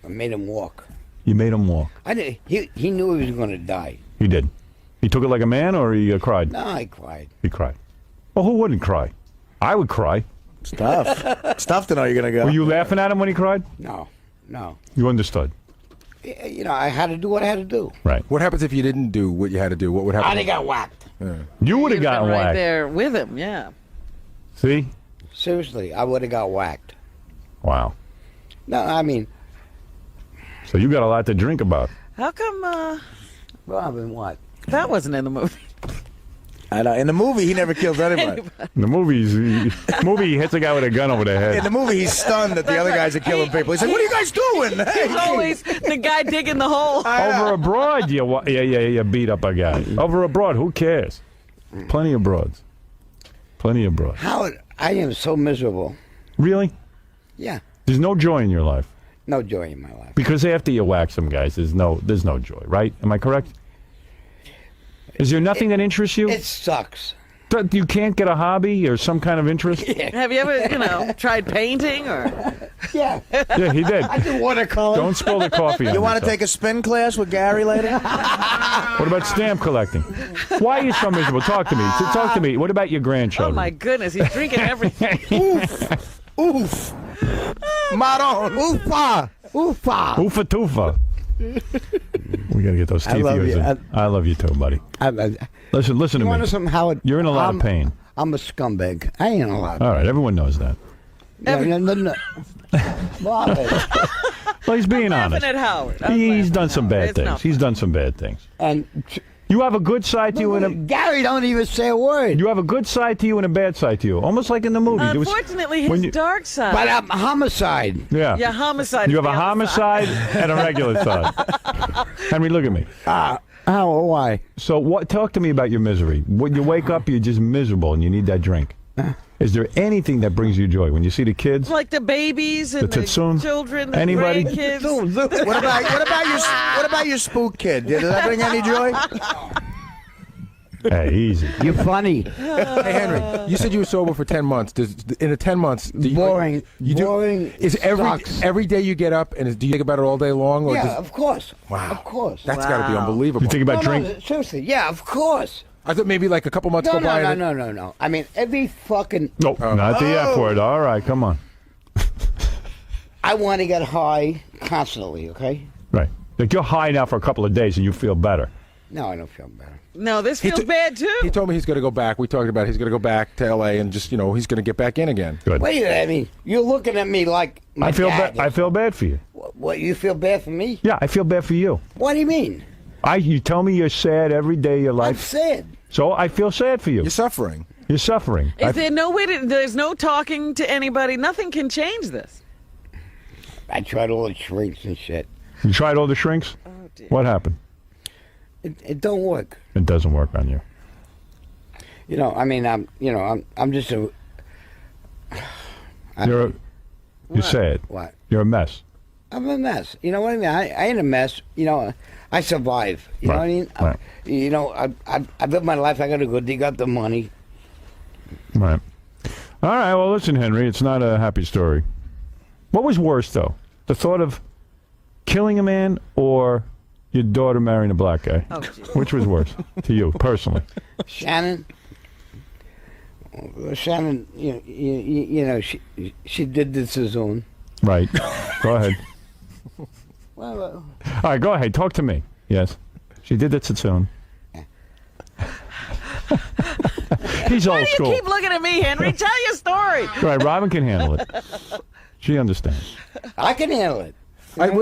I made him walk. You made him walk? I did. He knew he was going to die. He did. He took it like a man, or he cried? No, he cried. He cried. Well, who wouldn't cry? I would cry. It's tough. It's tough to know you're going to go. Were you laughing at him when he cried? No. You understood? I had to do what I had to do. Right. What happens if you didn't do what you had to do? What would happen? I'd have got whacked. Yeah. You would have gotten right whacked. there with him, yeah. See? Seriously, I would have got whacked. Wow. No, I mean... So you got a lot to drink about. How come, Robin, what? That wasn't in the movie. I know. In the movie, he never kills anybody. In the movie, he hits a guy with a gun over the head. In the movie, he's stunned that the other guys are killing people. He's like, what are you guys doing? Hey. He's always the guy digging the hole. Over abroad, you beat up a guy. Over abroad, who cares? Plenty of broads. Howard, I am so miserable. Really? Yeah. There's no joy in your life. No joy in my life. Because after you whack some guys, there's no joy, right? Am I correct? Is there nothing that interests you? It sucks. You can't get a hobby or some kind of interest? Have you ever, tried painting or? Yeah. Yeah, he did. I do watercolor. Don't spill the coffee on You want to yourself. take a spin class with Gary later? What about stamp collecting? Why are you so miserable? Talk to me. Talk to me. What about your grandchildren? Oh my goodness, he's drinking everything. Oof. Maron. Oofa. Oofa. Oofa toofa. We gotta get those teeth of yours in. I love you too, buddy. Listen to You me. want some, Howard? You're in a lot of pain. I'm a scumbag. I ain't in a lot of pain. All right, everyone knows that. No. Well, he's being honest. Laughing at Howard. He's done some bad It's not things. He's done some bad things. And You have a good side to you and a... Gary don't even say a word. You have a good side to you and a bad side to you. Almost like in the movie. Unfortunately, his dark side. But I'm homicide. Yeah. Yeah, homicide. You have a homicide and a regular side. Henry, look at me. Why? So talk to me about your misery. When you wake up, you're just miserable and you need that drink. Is there anything that brings you joy? When you see the kids? Like the babies and the Tetsun? children, the Anybody? grandkids. What about your spook kid? Did that bring any joy? Hey, easy. You're funny. Hey, Henry, you said you were sober for 10 months. In the 10 months... Boring. Is every day you get up, and do you think about it all day long? Or of course. Wow. Of course. That's got to be unbelievable. You think about drink? No, seriously, yeah, of course. I thought maybe like a couple months go by. No. I mean, every fucking... Nope, not the F word. All right, come on. I want to get high constantly, okay? Right. Like, you're high now for a couple of days and you feel better. No, I don't feel better. No, this feels bad, too. He told me he's going to go back. We talked about he's going to go back to L.A. and just, he's going to get back in again. Good. Wait, I mean, you're looking at me like my dad. I feel bad for you. What, you feel bad for me? Yeah, I feel bad for you. What do you mean? You tell me you're sad every day of your life. I'm sad. So I feel sad for you. You're suffering. You're suffering. Is there no way there's no talking to anybody? Nothing can change this. I tried all the shrinks and shit. You tried all the shrinks? Oh, dear. What happened? It don't work. It doesn't work on you. I mean, I'm just a... You're sad. What? You're a mess. I'm a mess. You know what I mean? I ain't a mess. I survive. You know what I mean? Right. I live my life. I got to go dig up the money. Right. All right, well, listen, Henry, it's not a happy story. What was worse, though? The thought of killing a man or your daughter marrying a black guy? Oh, which was worse to you, personally? Shannon, she did this his own. Right. Go ahead. Well, all right, go ahead. Talk to me. Yes. She did that its own. He's old school. Why do you keep looking at me, Henry? Tell your story. Right, Robin can handle it. She understands. I can handle it.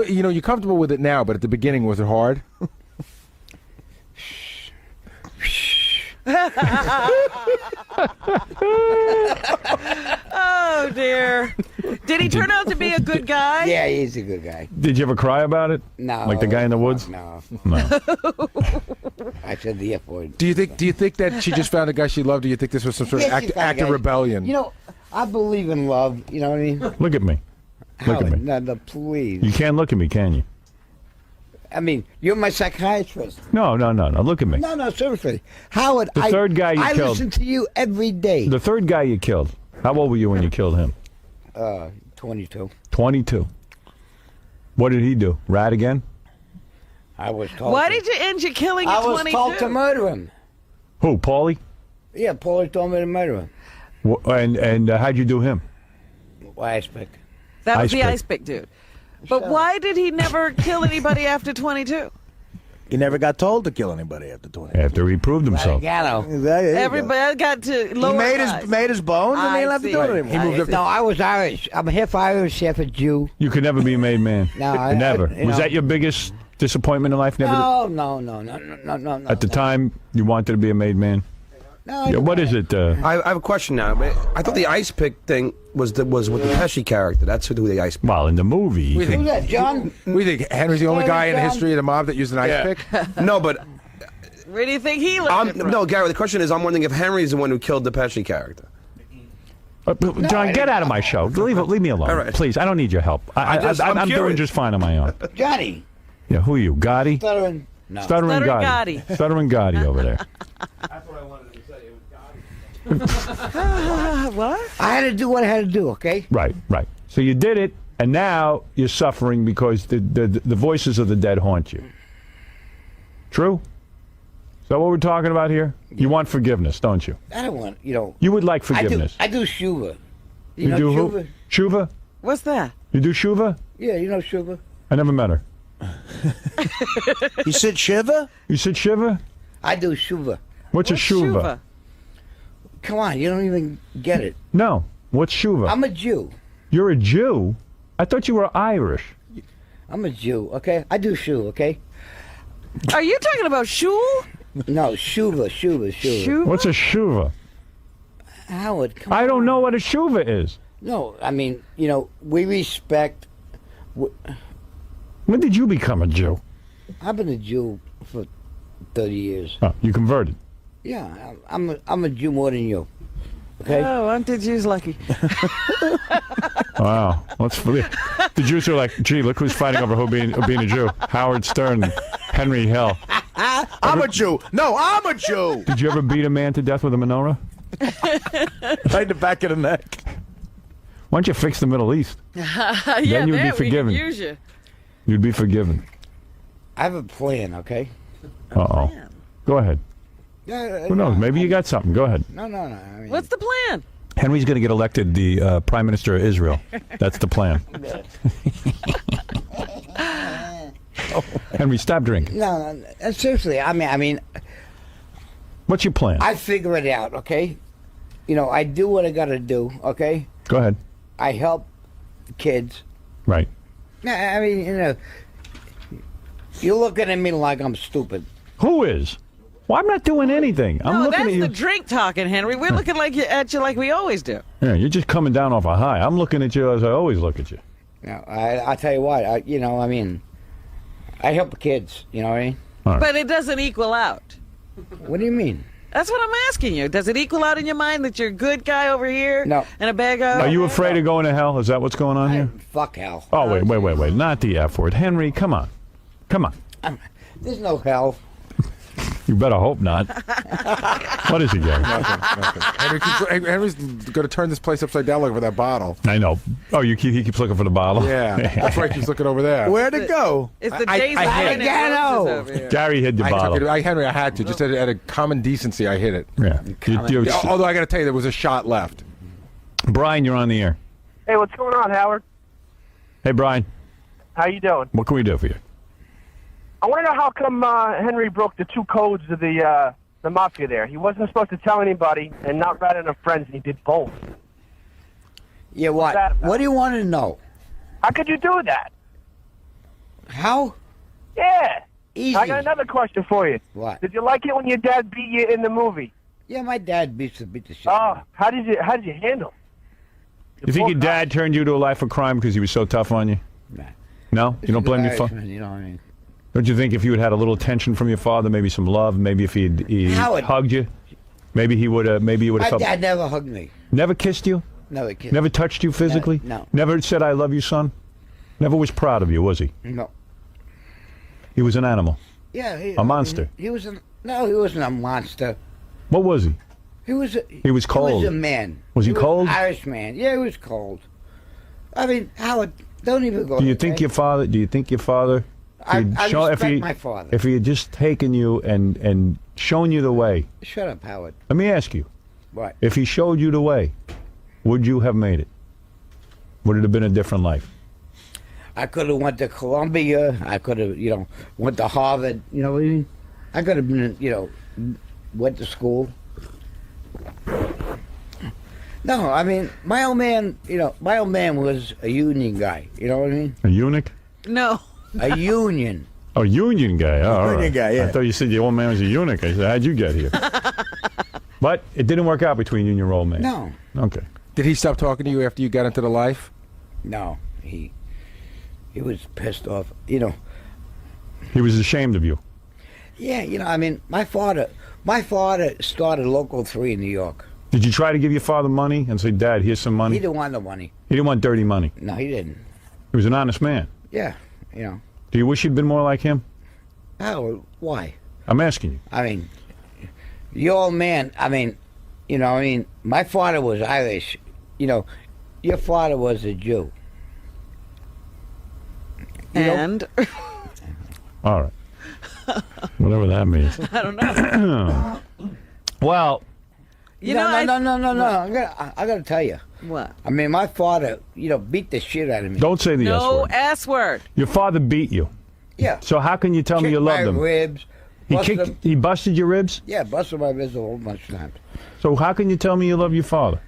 You're comfortable with it now, but at the beginning, was it hard? Oh, dear. Did he turn out to be a good guy? Yeah, he's a good guy. Did you ever cry about it? No. Like the guy in the woods? No. No. I said the F word. Do you think that she just found a guy she loved? Do you think this was some sort of act of rebellion? I believe in love. You know what I mean? Look at me. Look at me. No, please. You can't look at me, can you? I mean, you're my psychiatrist. No. Look at me. No, seriously. Howard, the third guy you I killed. listen to you every day. The third guy you killed. How old were you when you killed him? 22. 22. What did he do? Rat again? I was told. Why did you end your killing at 22? I was told to murder him. Who, Paulie? Yeah, Paulie told me to murder him. And how'd you do him? Ice pick. That was the ice pick dude. But why did he never kill anybody after 22? He never got told to kill anybody after 20. After he proved himself. Everybody got to lower He made his bones and he didn't have to do it anymore. He moved up. No, I was Irish. I'm half Irish, half a Jew. You could never be a made man. No, never. Was that your biggest disappointment in life? Never. No. At the time, you wanted to be a made man. No. Yeah, what is it? I have a question now. I thought the ice pick thing was with the Pesci character. That's who the ice pick. Well, in the movie. We think, that, John? We think Henry's the only guy in the history of the mob that used an ice pick? No, but... Where do you think he lived from? No, Gary, the question is, I'm wondering if Henry's the one who killed the Pesci character. John, get out of my show. Leave me alone. All right. Please, I don't need your help. I'm doing just fine on my own. Johnny. Yeah, who are you? Gotti? Stuttering. No. Stuttering Gotti. Stuttering Gotti over there. That's what I wanted to say. It was What? I had to do what I had to do, okay? Right. So you did it, and now you're suffering because the voices of the dead haunt you. True? Is that what we're talking about here? You want forgiveness, don't you? I don't want, You would like forgiveness. I do shuva. You do shuva? Shuva? What's that? You do shuva? Yeah, you know shuva. I never met her. You said Shiva? You said Shiva? I do shuva. What's a shuva? Come on, you don't even get it. No. What's shuva? I'm a Jew. You're a Jew? I thought you were Irish. I'm a Jew, okay? I do shuva, okay? Are you talking about shul? No, shuva. Shuva? What's a shuva? Howard, come I don't know what a shuva is. No, I mean, we respect... When did you become a Jew? I've been a Jew for 30 years. Oh, you converted? Yeah, I'm a Jew more than you. Okay? Oh, aren't the Jews lucky? Wow. The Jews are like, gee, look who's fighting over being a Jew. Howard Stern, Henry Hill. I'm a Jew. No, I'm a Jew. Did you ever beat a man to death with a menorah? Right in the back of the neck. Why don't you fix the Middle East? Then you'd be forgiven. We could use you. You'd be forgiven. I have a plan, okay? Uh-oh. Go ahead. Who knows? Maybe you got something. Go ahead. No. I mean, what's the plan? Henry's going to get elected the Prime Minister of Israel. That's the plan. Henry, stop drinking. No, seriously. I mean, what's your plan? I figure it out. Okay. You know, I do what I got to do. Okay. Go ahead. I help the kids. Right. I mean, you know, you're looking at me like I'm stupid. Who is? Well, I'm not doing anything. I'm looking at you. That's the drink talking, Henry. We're looking at you like we always do. Yeah, you're just coming down off a high. I'm looking at you as I always look at you. No, I tell you what. I help the kids. You know what I mean? Right. But it doesn't equal out. What do you mean? That's what I'm asking you. Does it equal out in your mind that you're a good guy over here and a bad guy over Are you there? afraid of going to hell? Is that what's going on here? Fuck hell. Oh, wait. Not the F word. Henry, come on. Come on. There's no hell. You better hope not. What is he getting? Nothing. Henry's going to turn this place upside down looking for that bottle. I know. Oh, he keeps looking for the bottle? Yeah. That's why he keeps looking over there. Where'd it go? It's the I days hid it. Gary hid the bottle. Henry, I had to. Just out of common decency, I hid it. Yeah. Although I got to tell you, there was a shot left. Brian, you're on the air. Hey, what's going on, Howard? Hey, Brian. How you doing? What can we do for you? I want to know how come Henry broke the 2 codes of the mafia there. He wasn't supposed to tell anybody and not rat on friends, and he did both. Yeah, what? What do you want to know? How could you do that? How? Yeah. Easy. I got another question for you. What? Did you like it when your dad beat you in the movie? Yeah, my dad beat the shit. Oh, how did you handle it? You think your dad turned you to a life of crime because he was so tough on you? Nah. No? You don't blame your father? You know what I mean? Don't you think if you had a little attention from your father, maybe some love, maybe if he hugged you, maybe he would have, maybe you would have My felt... dad never hugged me. Never kissed you? Never kissed. Never touched you physically? No. Never said, I love you, son? Never was proud of you, was he? No. He was an animal. Yeah. A monster. He wasn't a monster. What was he? He was cold. He was a man. Was he cold? An Irish man. Yeah, he was cold. I mean, Howard, don't even go Do you there, think okay? your father... I respect my father. If he had just taken you and shown you the way... Shut up, Howard. Let me ask you. What? If he showed you the way, would you have made it? Would it have been a different life? I could have went to Columbia. I could have, went to Harvard. You know what I mean? I could have been, went to school. No, I mean, my old man was a union guy. You know what I mean? A eunuch? No. A union. Oh, union guy. Oh, all Union right. guy, yeah. I thought you said your old man was a eunuch. I said, how'd you get here? But it didn't work out between you and your old man. No. Okay. Did he stop talking to you after you got into the life? No, he was pissed off. You know. He was ashamed of you. Yeah, I mean, my father started Local 3 in New York. Did you try to give your father money and say, Dad, here's some money? He didn't want the money. He didn't want dirty money. No, he didn't. He was an honest man. Yeah, Do you wish you'd been more like him? How? Why? I'm asking you. I mean, the old man, my father was Irish. Your father was a Jew. And? All right. Whatever that means. I don't know. Well. No. I got to tell you. What? I mean, my father, beat the shit out of me. Don't say the S No word. S word. Your father beat you. Yeah. So how can you tell me you loved him? Ribs. He busted your ribs? Yeah, busted my ribs a whole bunch of times. So how can you tell me you love your father?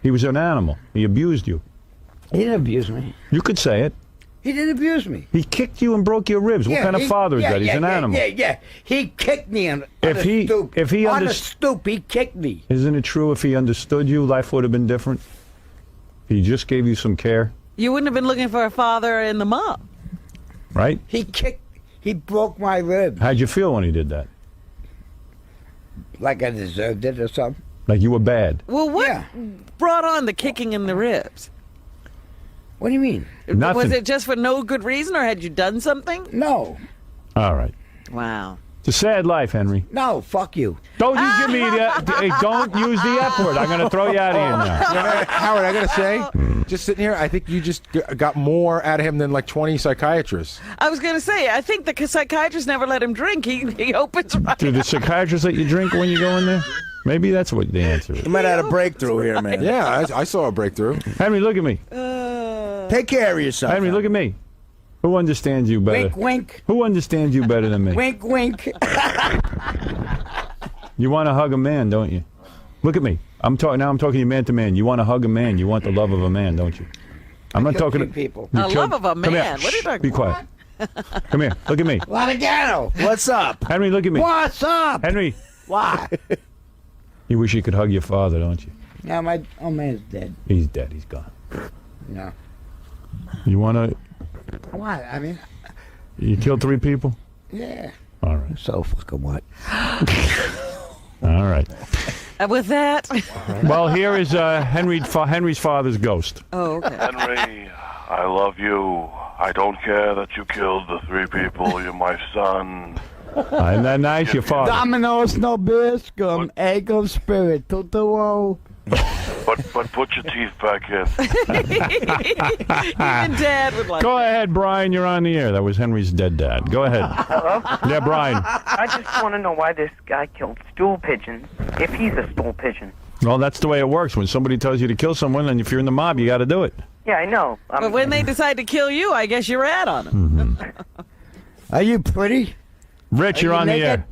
He was an animal. He abused you. He didn't abuse me. You could say it. He didn't abuse me. He kicked you and broke your ribs. What kind of father is that? He's an animal. Yeah. He kicked me on If the he stoop. On the stoop, he kicked me. Isn't it true if he understood you, life would have been different? He just gave you some care, You wouldn't have been looking for a father in the mob. right? He broke my ribs. How'd you feel when he did that? Like I deserved it or something. Like you were bad? Well, what brought on the kicking in the ribs? What do you mean? Nothing. Was it just for no good reason, or had you done something? No. All right. Wow. It's a sad life, Henry. No, fuck you. Don't you give me the... don't use the F word. I'm going to throw you out of here now. Howard, I got to say, just sitting here, I think you just got more out of him than like 20 psychiatrists. I was going to say, I think the psychiatrist never let him drink. He opens right Do the psychiatrists let you drink when you go in there? Maybe that's what the answer is. You might have had a breakthrough here, man. Yeah, I saw a breakthrough. Henry, look at me. Take care of yourself. Henry, look at me. Who understands you better? Wink, wink. Who understands you better than me? Wink, wink. You want to hug a man, don't you? Look at me. I'm talking to you man to man. You want to hug a man. You want the love of a man, don't you? I'm not talking to people. Love of a Come here. man. What are you talking Be quiet. Come here. Look at me. Ladagano. What's up? Henry, look at me. What's up? Henry. What? You wish you could hug your father, don't you? No, my old man's dead. He's dead. He's gone. No. You want to... What? I mean... You killed 3 people? Yeah. All right. So fucking what? All right. With that. Well, here is Henry's father's ghost. Oh, okay. Henry, I love you. I don't care that you killed the 3 people. You're my son. Isn't that nice, your father? Domino's Nobiscum, Egg Spirit, Tutuo. But put your teeth back in. Even Dad would like Go ahead, Brian. You're on the air. That was Henry's dead dad. Go ahead. Hello? Yeah, Brian. I just want to know why this guy killed stool pigeons, if he's a stool pigeon. Well, that's the way it works. When somebody tells you to kill someone, and if you're in the mob, you got to do it. Yeah, I know. But when they decide to kill you, I guess you're rat on them. Are you pretty? Rich, you're on the air.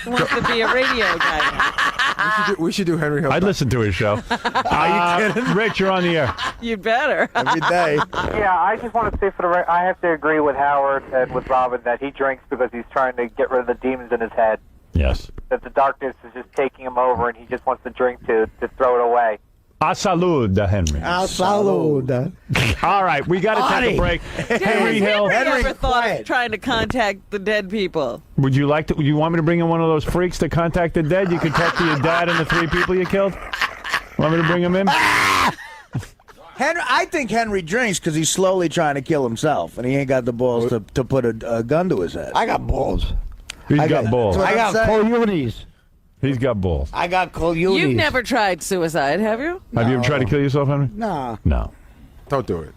He wants to be a radio guy. We should do Henry Hill. I'd listen to his show. Are you kidding? Rich, you're on the air. You better. Every day. Yeah, I just want to say I have to agree with Howard and with Robin that he drinks because he's trying to get rid of the demons in his head. Yes. That the darkness is just taking him over and he just wants to drink to throw it away. A salud, Henry. A salud. All right, we got to take a break. Henry Hill. Henry ever thought of trying to contact the dead people? Would you like to? Would you want me to bring in one of those freaks to contact the dead? You could talk to your dad and the 3 people you killed. Want me to bring him in? Henry, I think Henry drinks because he's slowly trying to kill himself, and he ain't got the balls to put a gun to his head. I got balls. He's got balls. I got coyotes. He's got balls. I got coyotes. You've never tried suicide, have you? Have you ever tried to kill yourself, Henry? No. No. Don't do it.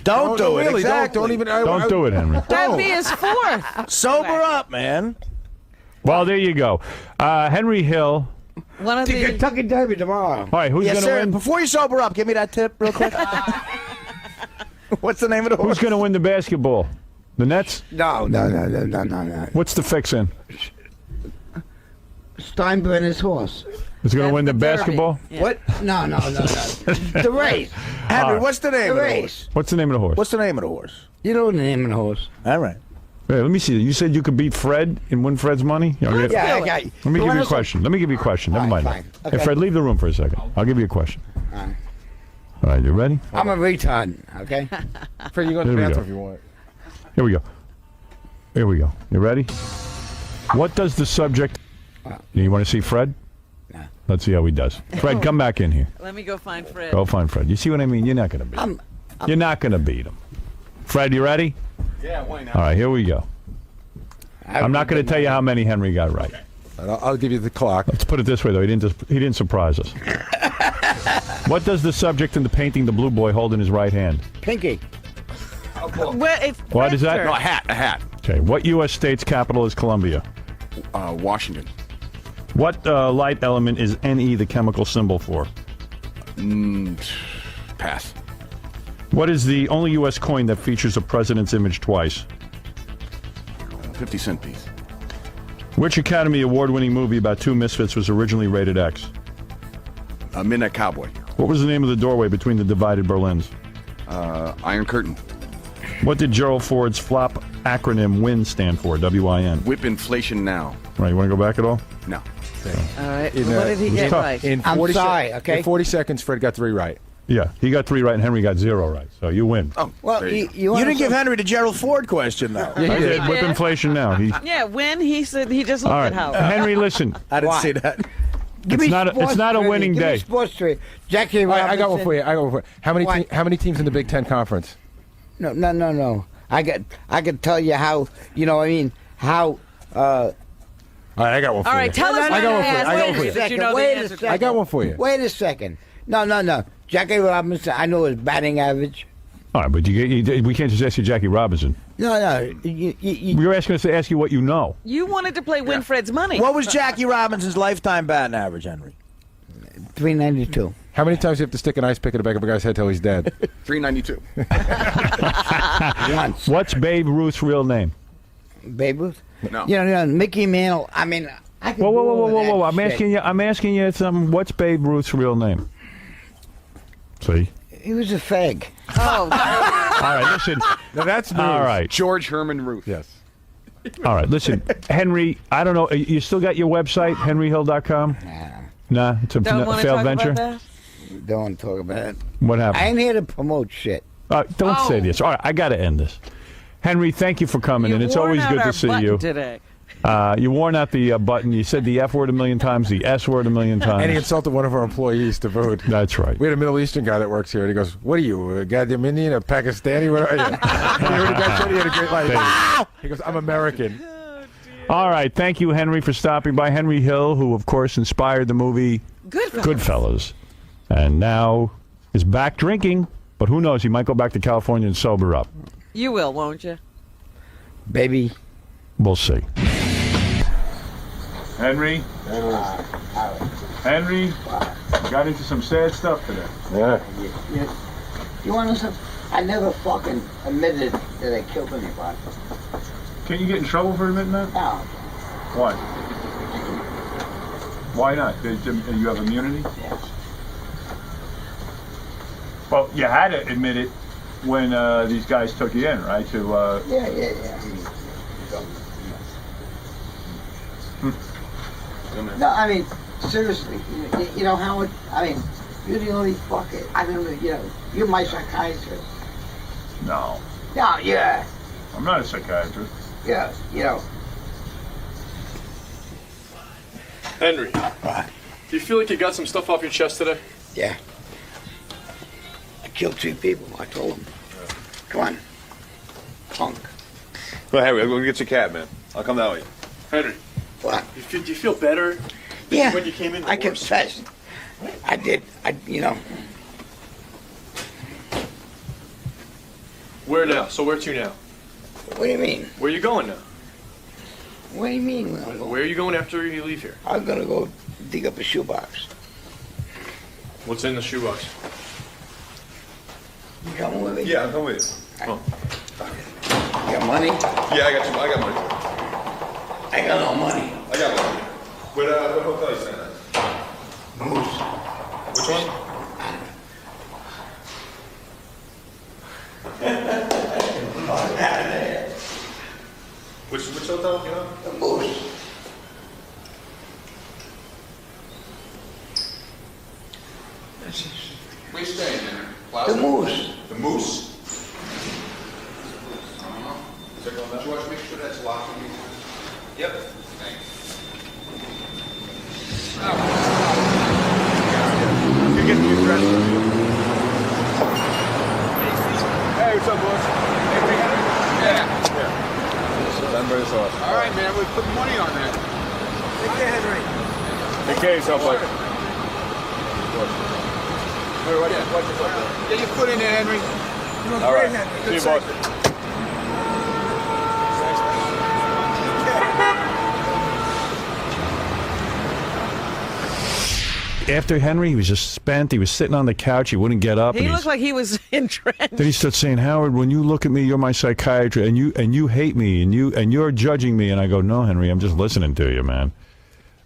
Don't do it. Really, Exactly. don't even. Don't do it, Henry. That'd be his 4th. Sober up, man. Well, there you go. Henry Hill. One of the Kentucky Derby tomorrow. All right, who's yes, going to sir. win? Before you sober up, give me that tip real quick. What's the name of the horse? Who's going to win the basketball? The Nets? No. What's the fix-in? Steinbrenner's his horse. Is going to win the basketball? Yeah. What? No. The race. Henry, what's the name of the horse? What's the name of the horse? What's the name of the horse? You know the name of the horse. All right. Hey, let me see. You said you could beat Fred and win Fred's money? Yeah, I got you. Let me give you a question. Never mind. Fine. Hey, Fred, leave the room for a second. I'll give you a question. All right, you ready? I'm a retard, okay? Fred, you go to the bathroom if you want. Here we go. You ready? What does the subject... You want to see Fred? No. Let's see how he does. Fred, come back in here. Let me go find Fred. Go find Fred. You see what I mean? You're not going to beat him. You're not going to beat him. Fred, you ready? Yeah, why not? All right, here we go. I'm not going to tell you how many Henry got right. I'll give you the clock. Let's put it this way, though. He didn't surprise us. What does the subject in the painting The Blue Boy hold in his right hand? Pinky. What is that? No, a hat. Okay. What U.S. state's capital is Columbia? Washington. What light element is Ne the chemical symbol for? Pass. What is the only U.S. coin that features a president's image twice? 50-cent piece. Which Academy Award-winning movie about 2 misfits was originally rated X? Midnight Cowboy. What was the name of the doorway between the divided Berlins? Iron Curtain. What did Gerald Ford's flop acronym WIN stand for? W-I-N. Whip inflation now. Right, you want to go back at all? No. All right. What did he get right? In 40 seconds, Fred got 3 right. Yeah, he got 3 right and Henry got 0 right. So you win. Oh, well, you didn't give Henry the Gerald Ford question, though. I did. Whip inflation now. When he said he just looked all right. at Howard. Henry, listen. I didn't say that. It's not a winning day. Give me sports trivia. Jackie Robinson. I got one for you. How many teams in the Big Ten Conference? No. I can tell you how. You know, what I mean, how. All right, I got one for you. All right, tell us. I got one for you. Wait a second. I got one for you. Wait a second. No. Jackie Robinson. I know his batting average. All right, but we can't just ask you Jackie Robinson. No. You're asking us to ask you what you know. You wanted to play Winfred's money. What was Jackie Robinson's lifetime batting average, Henry? $3.92. How many times do you have to stick an ice pick in the back of a guy's head till he's dead? $3.92. Once. What's Babe Ruth's real name? Babe Ruth? No. You know, Mickey Mantle. I mean, I could Whoa, go whoa, whoa, over whoa, that whoa! I'm shit. asking you something. What's Babe Ruth's real name? See? He was a fag. Oh. All right, listen. Now that's news. All right. George Herman Ruth. Yes. All right, listen, Henry. I don't know. You still got your website, henryhill.com? Nah, it's a Don't want to failed talk venture. about that? Don't want to talk about it. What happened? I ain't here to promote shit. Don't say this. All right, I got to end this. Henry, thank you for coming in. It's always good to see you. Today. You worn out the button. You said the F word a million times, the S word a million times. And he insulted one of our employees to boot. That's right. We had a Middle Eastern guy that works here, and he goes, "What are you, a goddamn Indian, a Pakistani? What are you?" And the guy said he had a great life. He goes, "I'm American." All right, thank you, Henry, for stopping by. Henry Hill, who, of course, inspired the movie Goodfellas, and now is back drinking, but who knows? He might go back to California and sober up. You will, won't you? Baby. We'll see. Henry? Henry? Got into some sad stuff today. Yeah. You want to know something? I never fucking admitted that I killed anybody. Can you get in trouble for admitting that? No. Why? Why not? You have immunity? Yes. Well, you had to admit it when these guys took you in, right? To Yeah. No, I mean, seriously, you know, Howard, I mean, you're the only fucker, I don't know, you know, you're my psychiatrist. No. No, yeah. I'm not a psychiatrist. Yeah, you know. Henry, do you feel like you got some stuff off your chest today? Yeah. I killed 3 people, I told them. Come on. Punk. Well, Henry, I'm going to get your cab, man. I'll come that way. Henry. What? Do you feel better Yeah. when you came in? I confessed. I did. You know. Where now? So where to now? What do you mean? Where are you going now? What do you mean? Where are you going after you leave here? I'm gonna go dig up a shoebox. What's in the shoebox? You coming with me? Yeah, I'm coming with you. Oh. You got money? Yeah, I got money. I got no money. I got money. What hotel you staying at? Moose. Which one? Which hotel, you know? The Moose. Where you staying, man? The Moose. The Moose? George, make sure that's locked. Yep. Thanks. You get the address. Hey, what's up, boss? Hey, Henry? Yeah. That's awesome. All right, man. We put money on that. Take care, Henry. Take care of yourself, bud. Watch yourself. Get your foot in there, Henry. All right. See you, boss. After Henry, he was just spent. He was sitting on the couch. He wouldn't get up. He and looked like he was entrenched. Then he starts saying, "Howard, when you look at me, you're my psychiatrist, and you hate me, and you're judging me." And I go, "No, Henry, I'm just listening to you, man."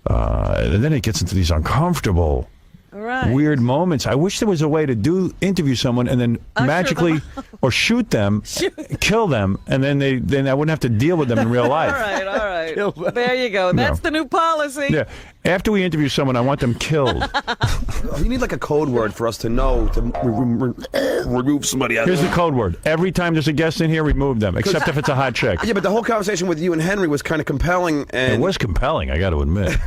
And then it gets into these uncomfortable, weird moments. I wish there was a way to interview someone and then magically, or shoot them, kill them, and then I wouldn't have to deal with them in real life. All right. There you go. That's the new policy. Yeah. After we interview someone, I want them killed. You need like a code word for us to know to remove somebody out. Here's the code word. Every time there's a guest in here, remove them, except if it's a hot chick. Yeah, but the whole conversation with you and Henry was kind of compelling. And it was compelling, I got to admit.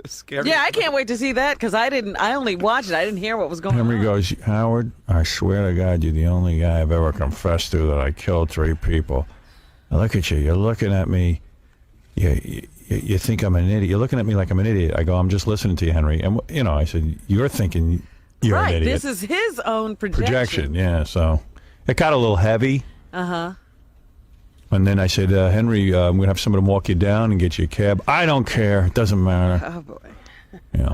Scary. Yeah, I can't wait to see that because I only watched it. I didn't hear what was going on. Henry goes, "Howard, I swear to God, you're the only guy I've ever confessed to that I killed 3 people. Now look at you. You're looking at me. You think I'm an idiot. You're looking at me like I'm an idiot." I go, "I'm just listening to you, Henry." And, I said, "You're thinking you're an idiot." This is his own projection. Yeah, so it got a little heavy. Uh-huh. And then I said, "Henry, I'm going to have somebody walk you down and get you a cab." "I don't care. It doesn't matter." Oh, boy.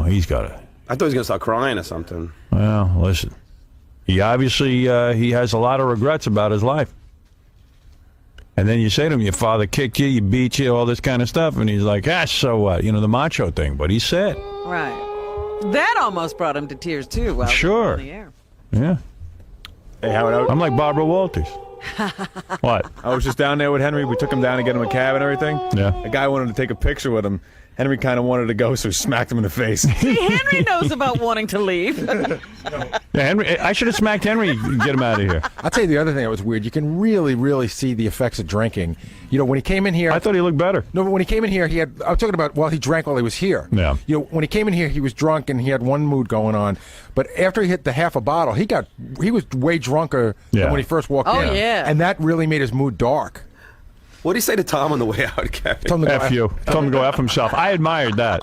He's got I thought he was going to start crying or something. Well, listen. He obviously he has a lot of regrets about his life. And then you say to him, your father kicked you, you beat you, all this kind of stuff. And he's like, so what? You know, the macho thing. But he's sad. Right. That almost brought him to tears, too. While Sure. He was on the air. Yeah. Hey, Howard, I'm like Barbara Walters. What? I was just down there with Henry. We took him down to get him a cab and everything. Yeah. The guy wanted to take a picture with him. Henry kind of wanted to go, so he smacked him in the face. See, Henry knows about wanting to leave. Yeah, Henry. I should have smacked Henry and get him out of here. I'll tell you the other thing that was weird. You can really, really see the effects of drinking. You know, when he came in here... I thought he looked better. No, but when he came in here, he had... I'm talking about while he drank while he was here. Yeah. You know, when he came in here, he was drunk and he had one mood going on. But after he hit the half a bottle, he was way drunker than when he first walked in. Oh, yeah. And that really made his mood dark. What did he say to Tom on the way out, Capri? F you. Tell him to go F himself. I admired that.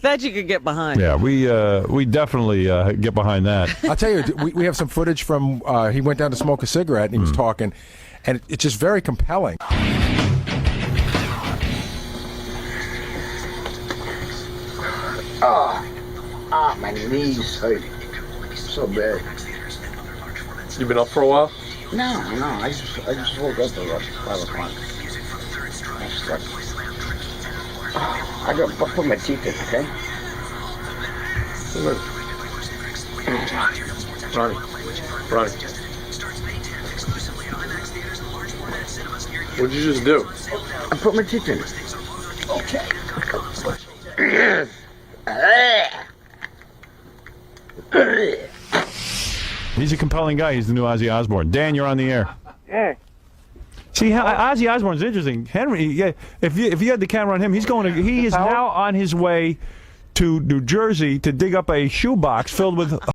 That you could get behind. Yeah, we definitely get behind that. I'll tell you, we have some footage from he went down to smoke a cigarette and he was talking, and it's just very compelling. My knees hurt so bad. You been up for a while? No, I just woke up at 5 o'clock. I'm stuck. I got to put my teeth in, okay? Ronnie. What'd you just do? I put my teeth in. Okay. He's a compelling guy. He's the new Ozzy Osbourne. Dan, you're on the air. Yeah. See, Ozzy Osbourne's interesting. Henry, yeah, if you had the camera on him, he is now on his way to New Jersey to dig up a shoebox filled with